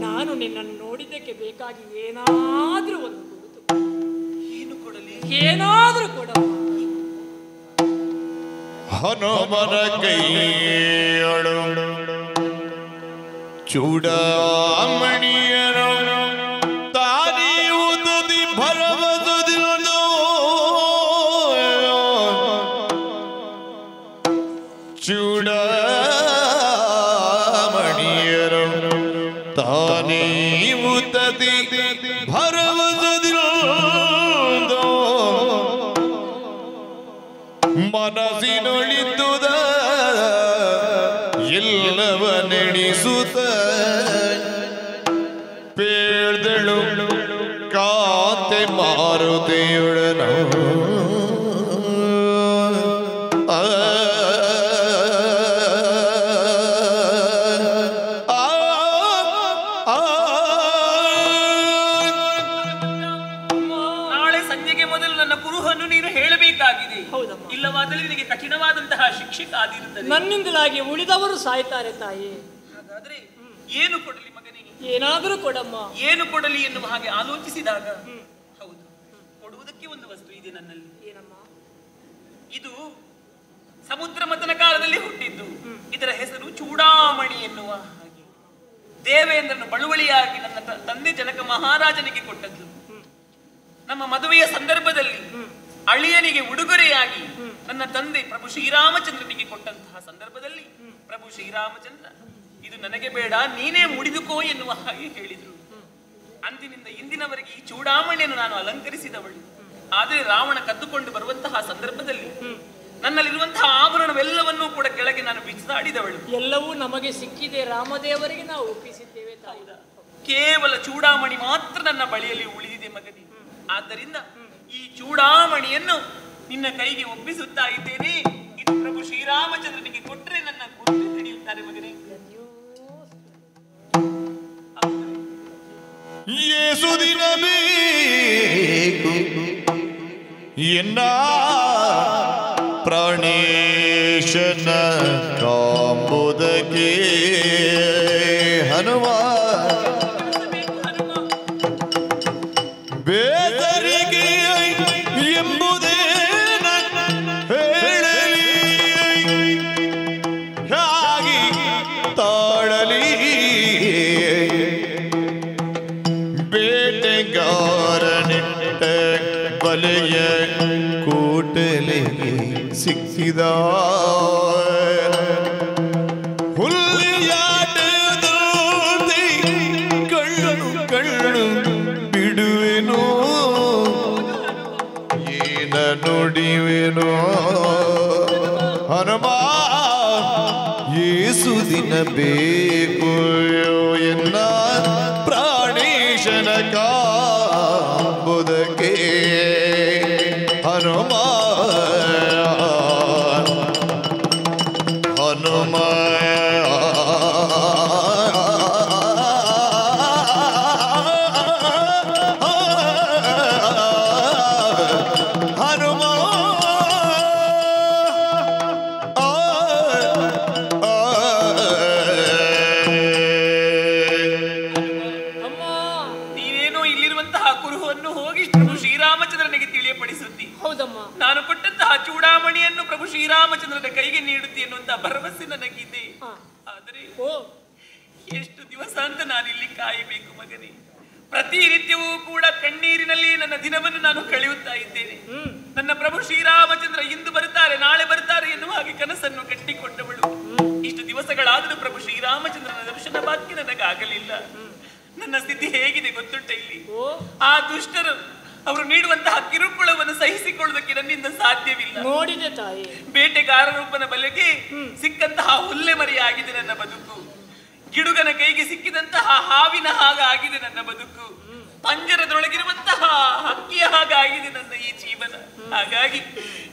ನಾನು ನಿನ್ನನ್ನು ನೋಡಿದ್ದಕ್ಕೆ ಬೇಕಾಗಿ ಏನಾದರೂ ಒಂದು ಕೊಡುತ್ತು, ಏನು ಕೊಡಲಿ, ಏನಾದರೂ ಕೊಡಮ್ಮ. ಹನುಮನ ಕೈಯೊಳು ಚೂಡಾಮಣಿಯರು ತಾನೇ ಉದದಿ ಭರವಸದಿರುವುದು ಚೂಡಾಮಣಿಯರು ತಾನೇ ಉದದಿ ಭರವಸದಿರುವುದು ಮನಸ್ಸಿನೊಳಿತುದ ಎಲ್ಲವ ನೆನೆಸುತ್ತ ಪೇಳ್ದಳು ಕಾತೆ ಮಾರುತೆಯೊಡನ ಇಲ್ಲವಾದಲ್ಲಿ ನಿನಗೆ ಕಠಿಣವಾದಂತಹ ಶಿಕ್ಷೆ ಕಾದಿರುತ್ತದೆ. ನನ್ನಿಂದಲಾಗಿ ಉಳಿದವರು ಸಾಯ್ತಾರೆ ತಾಯಿ. ಹಾಗಾದ್ರೆ ಏನು ಕೊಡಲಿ ಮಗನಿಗೆ? ಏನಾದರೂ ಕೊಡಮ್ಮ. ಏನು ಕೊಡಲಿ ಎನ್ನುವ ಹಾಗೆ ಆಲೋಚಿಸಿದಾಗ ಹೌದು, ಕೊಡುವುದಕ್ಕೆ ಒಂದು ವಸ್ತು ಇದೆ ನನ್ನಲ್ಲಿ. ಏನಮ್ಮ? ಇದು ಸಮುದ್ರ ಮಥನ ಕಾಲದಲ್ಲಿ ಹುಟ್ಟಿದ್ದು. ಇದರ ಹೆಸರು ಚೂಡಾಮಣಿ ಎನ್ನುವ ಹಾಗೆ. ದೇವೇಂದ್ರನು ಬಳುವಳಿಯಾಗಿ ನನ್ನ ತಂದೆ ಜನಕ ಮಹಾರಾಜನಿಗೆ ಕೊಟ್ಟದ್ದು. ನಮ್ಮ ಮದುವೆಯ ಸಂದರ್ಭದಲ್ಲಿ ಅಳಿಯನಿಗೆ ಉಡುಗೊರೆಯಾಗಿ ನನ್ನ ತಂದೆ ಪ್ರಭು ಶ್ರೀರಾಮಚಂದ್ರನಿಗೆ ಕೊಟ್ಟಂತಹ ಸಂದರ್ಭದಲ್ಲಿ ಪ್ರಭು ಶ್ರೀರಾಮಚಂದ್ರ ಇದು ನನಗೆ ಬೇಡ, ನೀನೇ ಮುಡಿದುಕೋ ಎನ್ನುವ ಹಾಗೆ ಹೇಳಿದ್ರು. ಅಂದಿನಿಂದ ಇಂದಿನವರೆಗೆ ಈ ಚೂಡಾಮಣಿಯನ್ನು ನಾನು ಅಲಂಕರಿಸಿದವಳು. ಆದರೆ ರಾವಣ ಕದ್ದುಕೊಂಡು ಬರುವಂತಹ ಸಂದರ್ಭದಲ್ಲಿ ನನ್ನಲ್ಲಿರುವಂತಹ ಆಭರಣವೆಲ್ಲವನ್ನೂ ಕೂಡ ಕೆಳಗೆ ನಾನು ಬಿಸಾಡಿದವಳು. ಎಲ್ಲವೂ ನಮಗೆ ಸಿಕ್ಕಿದೆ, ರಾಮದೇವರಿಗೆ ನಾವು ಒಪ್ಪಿಸಿದ್ದೇವೆ ತಾಯಿ. ಕೇವಲ ಚೂಡಾಮಣಿ ಮಾತ್ರ ನನ್ನ ಬಳಿಯಲ್ಲಿ ಉಳಿದಿದೆ ಮಗನಿ. ಆದ್ದರಿಂದ ಈ ಚೂಡಾಮಣಿಯನ್ನು ನಿನ್ನ ಕೈಗೆ ಒಪ್ಪಿಸುತ್ತಾ ಇದ್ದೇನೆ. ಇದು ಪ್ರಭು ಶ್ರೀರಾಮಚಂದ್ರನಿಗೆ ಕೊಟ್ಟರೆ ನನ್ನ ಗುರುತು ಹಿಡಿಯುತ್ತಾರೆ ಮಗನೇ. ಯೇಸುದಿನ ಬೇಕು ಎನ್ನ ಪ್ರಾಣೇಶನ ಕಾಂಬುದಕ್ಕೆ ಹನುಮ ಬೇದರಿಗೆ ಎಂಬುದೇ ಹೇಳಲಿ ಹಾಗೆ ತಾಳಲಿ ಬೇಟೆಗಾರನಿಟ್ಟ ಬಲೆಯ ಕೂಟಲೆಗೆ ಸಿಕ್ಕಿದ ಹುಲ್ಲಿಯಾಟದೋದೆ ಕಣ್ಣು ಕಣ್ಣು ಬಿಡುವೆನೋ ಏನ ನುಡಿವೆನೋ ಹನುಮ ಯೇಸುದಿನ ಬೇಕು ಎನ್ನ ಪ್ರಾಣೇಶನ ಕಾಂಬುದಕ್ಕೆ ಹನುಮ ಹನುಮ ನಾನು ಕೊಟ್ಟಂತಹ ಚೂಡಾಮಣಿಯನ್ನು ಪ್ರಭು ಶ್ರೀರಾಮಚಂದ್ರನ ಕೈಗೆ ನೀಡುತ್ತೆ ಎನ್ನುವಂತಹ ಭರವಸೆ ನನಗಿದೆ. ಆದರೆ ಎಷ್ಟು ದಿವಸ ಅಂತ ನಾನಿಲ್ಲಿ ಕಾಯಬೇಕು ಮಗನೇ? ಪ್ರತಿನಿತ್ಯವೂ ಕೂಡ ಕಣ್ಣೀರಿನಲ್ಲಿ ನನ್ನ ದಿನವನ್ನು ನಾನು ಕಳೆಯುತ್ತಾ ಇದ್ದೇನೆ. ನನ್ನ ಪ್ರಭು ಶ್ರೀರಾಮಚಂದ್ರ ಇಂದು ಬರುತ್ತಾರೆ ನಾಳೆ ಬರುತ್ತಾರೆ ಎನ್ನುವ ಹಾಗೆ ಕನಸನ್ನು ಕಟ್ಟಿಕೊಂಡವಳು. ಇಷ್ಟು ದಿವಸಗಳಾದರೂ ಪ್ರಭು ಶ್ರೀರಾಮಚಂದ್ರನ ದರ್ಶನ ಭಾಗ್ಯ ನನಗಾಗಲಿಲ್ಲ. ನನ್ನ ಸ್ಥಿತಿ ಹೇಗಿದೆ ಗೊತ್ತುಂಟ ಇಲ್ಲಿ? ಆ ದುಷ್ಟರು ಅವರು ನೀಡುವಂತಹ ಕಿರುಕುಳವನ್ನು ಸಹಿಸಿಕೊಳ್ಳುವುದಕ್ಕೆ ನನ್ನಿಂದ ಸಾಧ್ಯವಿಲ್ಲ. ನೋಡಿದೆ ತಾಯಿ, ಬೇಟೆಗಾರರೊಬ್ಬನ ಬಲೆಗೆ ಸಿಕ್ಕಂತಹ ಹುಲ್ಲೆ ಮರಿಯಾಗಿದೆ ನನ್ನ ಬದುಕು. ಗಿಡುಗನ ಕೈಗೆ ಸಿಕ್ಕಿದಂತಹ ಹಾವಿನ ಹಾಗಾಗಿದೆ ನನ್ನ ಬದುಕು. ಪಂಜರದೊಳಗಿರುವಂತಹ ಹಕ್ಕಿಯ ಹಾಗಾಗಿದೆ ನನ್ನ ಈ ಜೀವನ. ಹಾಗಾಗಿ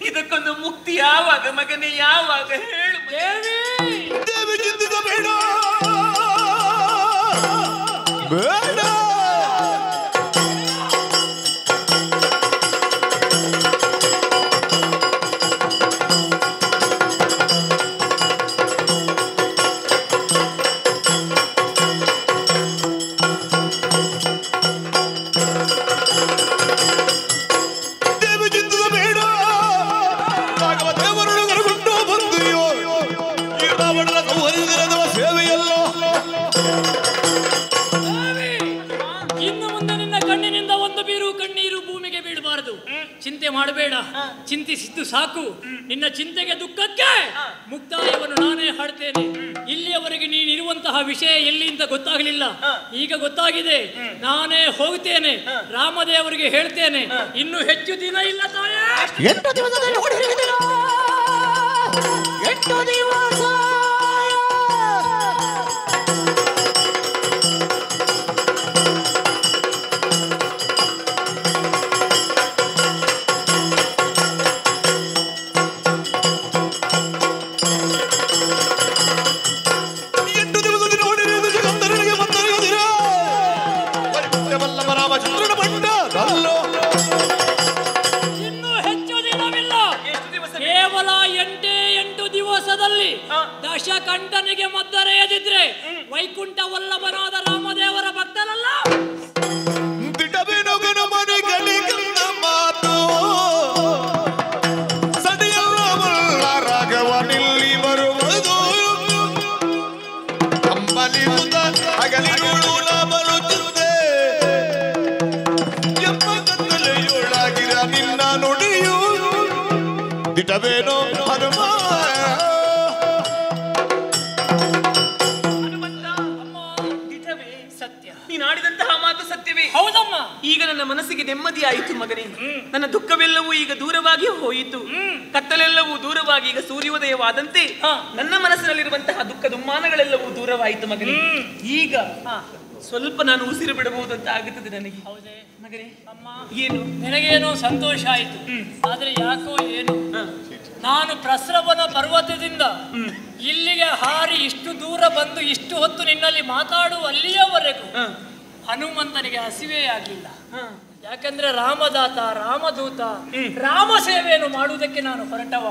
ಇದಕ್ಕೊಂದು ಮುಕ್ತಿ ಯಾವಾಗ ಮಗನೇ, ಯಾವಾಗ ಹೇಳು? ದೇವಿ ಚಿಂತಿಸ ಬೇಡ ಬೇಡ ಚಿಂತೆ ಮಾಡಬೇಡ, ಚಿಂತಿಸಿದ್ದು ಸಾಕು. ನಿನ್ನ ಚಿಂತೆಗೆ ದುಃಖಕ್ಕೆ ಮುಕ್ತಾಯವನ್ನು ನಾನೇ ಹಾಡ್ತೇನೆ. ಇಲ್ಲಿಯವರೆಗೆ ನೀನಿರುವಂತಹ ವಿಷಯ ಎಲ್ಲಿ ಅಂತ ಗೊತ್ತಾಗಲಿಲ್ಲ, ಈಗ ಗೊತ್ತಾಗಿದೆ. ನಾನೇ ಹೋಗ್ತೇನೆ, ರಾಮದೇವರಿಗೆ ಹೇಳ್ತೇನೆ. ಇನ್ನು ಹೆಚ್ಚು ದಿನ ಇಲ್ಲ ತಾಯೇ. 8 ದಿವಸದಲ್ಲಿ ಹೊಡೆಯುವುದಿಲ್ಲ. 8 ದಿವಸ 8 ದಿವಸದಲ್ಲಿ ದಶಕಂಠನಿಗೆ ಮದ್ದರೆಯದಿದ್ರೆ ವೈಕುಂಠ ವಲ್ಲಭನಾದ ರಾಮದೇವರ ಭಕ್ತನಲ್ಲ. ಮಾತು ಸಡಿಯಲ್ಲ ರಾಘವನಿಲ್ಲಿ ಬರುವುದು ಕಂಬಲಿರುತ್ತ ಹಗಲಿರುಳು ಬರುತ್ತದೆ ಎಂಬ ಕತ್ತಲೆಯೊಳಗಿರ ನಿನ್ನ ನುಡಿಯು ದಿಟವೇನೋ ಹನುಮ. ನೀನಾಡಿದಂತಹ ಮಾತು ಸತ್ಯವೇ? ಹೌದಮ್ಮ. ಈಗ ನನ್ನ ಮನಸ್ಸಿಗೆ ನೆಮ್ಮದಿ ಆಯಿತು ಮಗನೇ. ನನ್ನ ದುಃಖವೆಲ್ಲವೂ ಈಗ ದೂರವಾಗಿ ಹೋಯಿತು. ಕತ್ತಲೆಲ್ಲವೂ ದೂರವಾಗಿ ಈಗ ಸೂರ್ಯೋದಯವಾದಂತೆ ನನ್ನ ಮನಸ್ಸಿನಲ್ಲಿರುವಂತಹ ದುಃಖ ದುಮ್ಮಾನಗಳೆಲ್ಲವೂ ದೂರವಾಯಿತು ಮಗನೇ. ಈಗ ಸ್ವಲ್ಪ ನಾನು ಉಸಿರು ಬಿಡಬಹುದಂತ ಆಗುತ್ತದೆ ನನಗೆ. ಹೌದೇ ಮಗನೇ? ಅಮ್ಮ, ಏನು ನಿನಗೇನೋ ಸಂತೋಷ ಆಯಿತು, ಆದ್ರೆ ಯಾಕೋ ಏನು, ನಾನು ಪ್ರಸ್ರವನ ಪರ್ವತದಿಂದ ಇಲ್ಲಿಗೆ ಹಾರಿ ಇಷ್ಟು ದೂರ ಬಂದು ಇಷ್ಟು ಹೊತ್ತು ನಿನ್ನಲ್ಲಿ ಮಾತಾಡುವ ಅಲ್ಲಿಯವರೆಗೂ ಹನುಮಂತನಿಗೆ ಹಸಿವೇ ಆಗಲಿಲ್ಲ. ಯಾಕಂದ್ರೆ ರಾಮದಾತ, ರಾಮದೂತ, ರಾಮ ಸೇವೆಯನ್ನು ಮಾಡುವುದಕ್ಕೆ ನಾನು ಹೊರಟವ.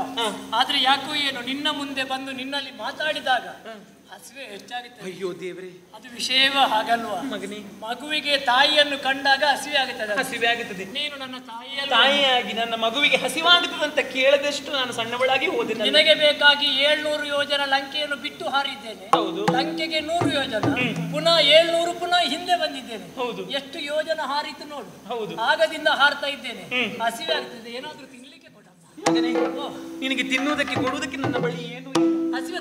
ಆದ್ರೆ ಯಾಕೋ ಏನು ನಿನ್ನ ಮುಂದೆ ಬಂದು ನಿನ್ನಲ್ಲಿ ಮಾತಾಡಿದಾಗ ಹಸಿವೆ ಹೆಚ್ಚಾಗುತ್ತೆ. ಅಯ್ಯೋ ದೇವರೇ, ಅದು ವಿಷಯವ ಹಾಗಲ್ವಾ ಮಗನೇ? ಮಗುವಿಗೆ ತಾಯಿಯನ್ನು ಕಂಡಾಗ ಹಸಿವೆ ಆಗುತ್ತದೆ. ಹಸಿವೆ ಆಗುತ್ತದೆ. ನೀನು ನನ್ನ ತಾಯಿಯಾಗಿ ನನ್ನ ಮಗುವಿಗೆ ಹಸಿವಾಗುತ್ತದೆ ಅಂತ ಕೇಳದಷ್ಟು ನಾನು ಸಣ್ಣವಳಾಗಿ ಹೋದೆ. ನಿನಗೆ ಬೇಕಾಗಿ 700 ಯೋಜನ ಲಂಕೆಯನ್ನು ಬಿಟ್ಟು ಹಾರಿದ್ದೇನೆ. ಹೌದು. ಲಂಕೆಗೆ 100 ಯೋಜನ, ಪುನಃ 700 ಪುನಃ ಹಿಂದೆ ಬಂದಿದ್ದೇನೆ. ಹೌದು. ಎಷ್ಟು ಯೋಜನ ಹಾರಿತು ನೋಡು. ಹೌದು. ಆಗದಿಂದ ಹಾರ್ತಾ ಇದ್ದೇನೆ. ಹಸಿವೆ ಆಗ್ತದೆ, ಏನಾದ್ರೂ ತಿನ್ಲಿಕ್ಕೆ ಕೊಡಮ್ಮ. ಮಗನೇ, ನಿನಗೆ ತಿನ್ನುವುದಕ್ಕೆ ಕೊಡುವುದಕ್ಕೆ ನನ್ನ ಬಳಿ ಏನು ಇಲ್ಲ.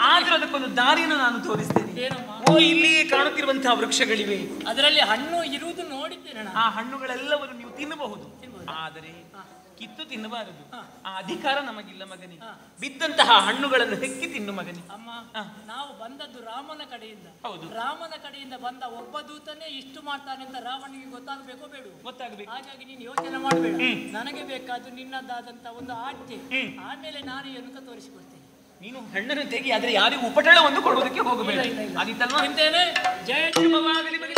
ಆದ್ರೆ ಅದಕ್ಕೊಂದು ದಾರಿಯನ್ನು ನಾನು ತೋರಿಸ್ತೇನೆ. ಏನಮ್ಮ? ಓ, ಇಲ್ಲಿಯೇ ಕಾಣುತ್ತಿರುವಂತಹ ವೃಕ್ಷಗಳಿವೆ, ಅದರಲ್ಲಿ ಹಣ್ಣು ಇರುವುದು ನೋಡಿದ್ದೇನೆ. ಆ ಹಣ್ಣುಗಳೆಲ್ಲವನ್ನು ನೀವು ತಿನ್ನಬಹುದು, ಆದರೆ ಕಿತ್ತು ತಿನ್ನಬಾರದು. ಆ ಅಧಿಕಾರ ನಮಗಿಲ್ಲ ಮಗನೇ. ಬಿದ್ದಂತಹ ಹಣ್ಣುಗಳನ್ನು ಹೆಕ್ಕಿ ತಿನ್ನು ಮಗನೇ. ಅಮ್ಮ, ನಾವು ಬಂದದ್ದು ರಾಮನ ಕಡೆಯಿಂದ. ಹೌದು. ರಾಮನ ಕಡೆಯಿಂದ ಬಂದ ಒಬ್ಬ ದೂತನೇ ಇಷ್ಟು ಮಾಡ್ತಾನೆ ಅಂತ ರಾವಣಿಗೆ ಗೊತ್ತಾಗಬೇಕೋ ಬೇಡ? ಗೊತ್ತಾಗಬೇಕು. ಹಾಗಾಗಿ ನೀನು ಯೋಚನೆ ಮಾಡಬೇಡ. ನನಗೆ ಬೇಕಾದ್ದು ನಿನ್ನದಾದಂತ ಒಂದು ಆಜ್ಞೆ, ಆಮೇಲೆ ನಾನು ಏನು ತೋರಿಸಿಕೊಡ್ತೇನೆ. ನೀನು ಹಣ್ಣನ್ನು ತೆಗಿ, ಆದ್ರೆ ಯಾರಿಗೂ ಉಪಟಳವನ್ನು ಕೊಡುವುದಕ್ಕೆ ಹೋಗಬೇಡ. ಇಲ್ಲ, ಇಲ್ಲ, ಇಲ್ಲ. ಆದಿತ್ತಲ್ವಾ? ಹಿಂದೇನೆ ಜಯ ಶುಭವಾಗಲಿ ಮಗನೇ.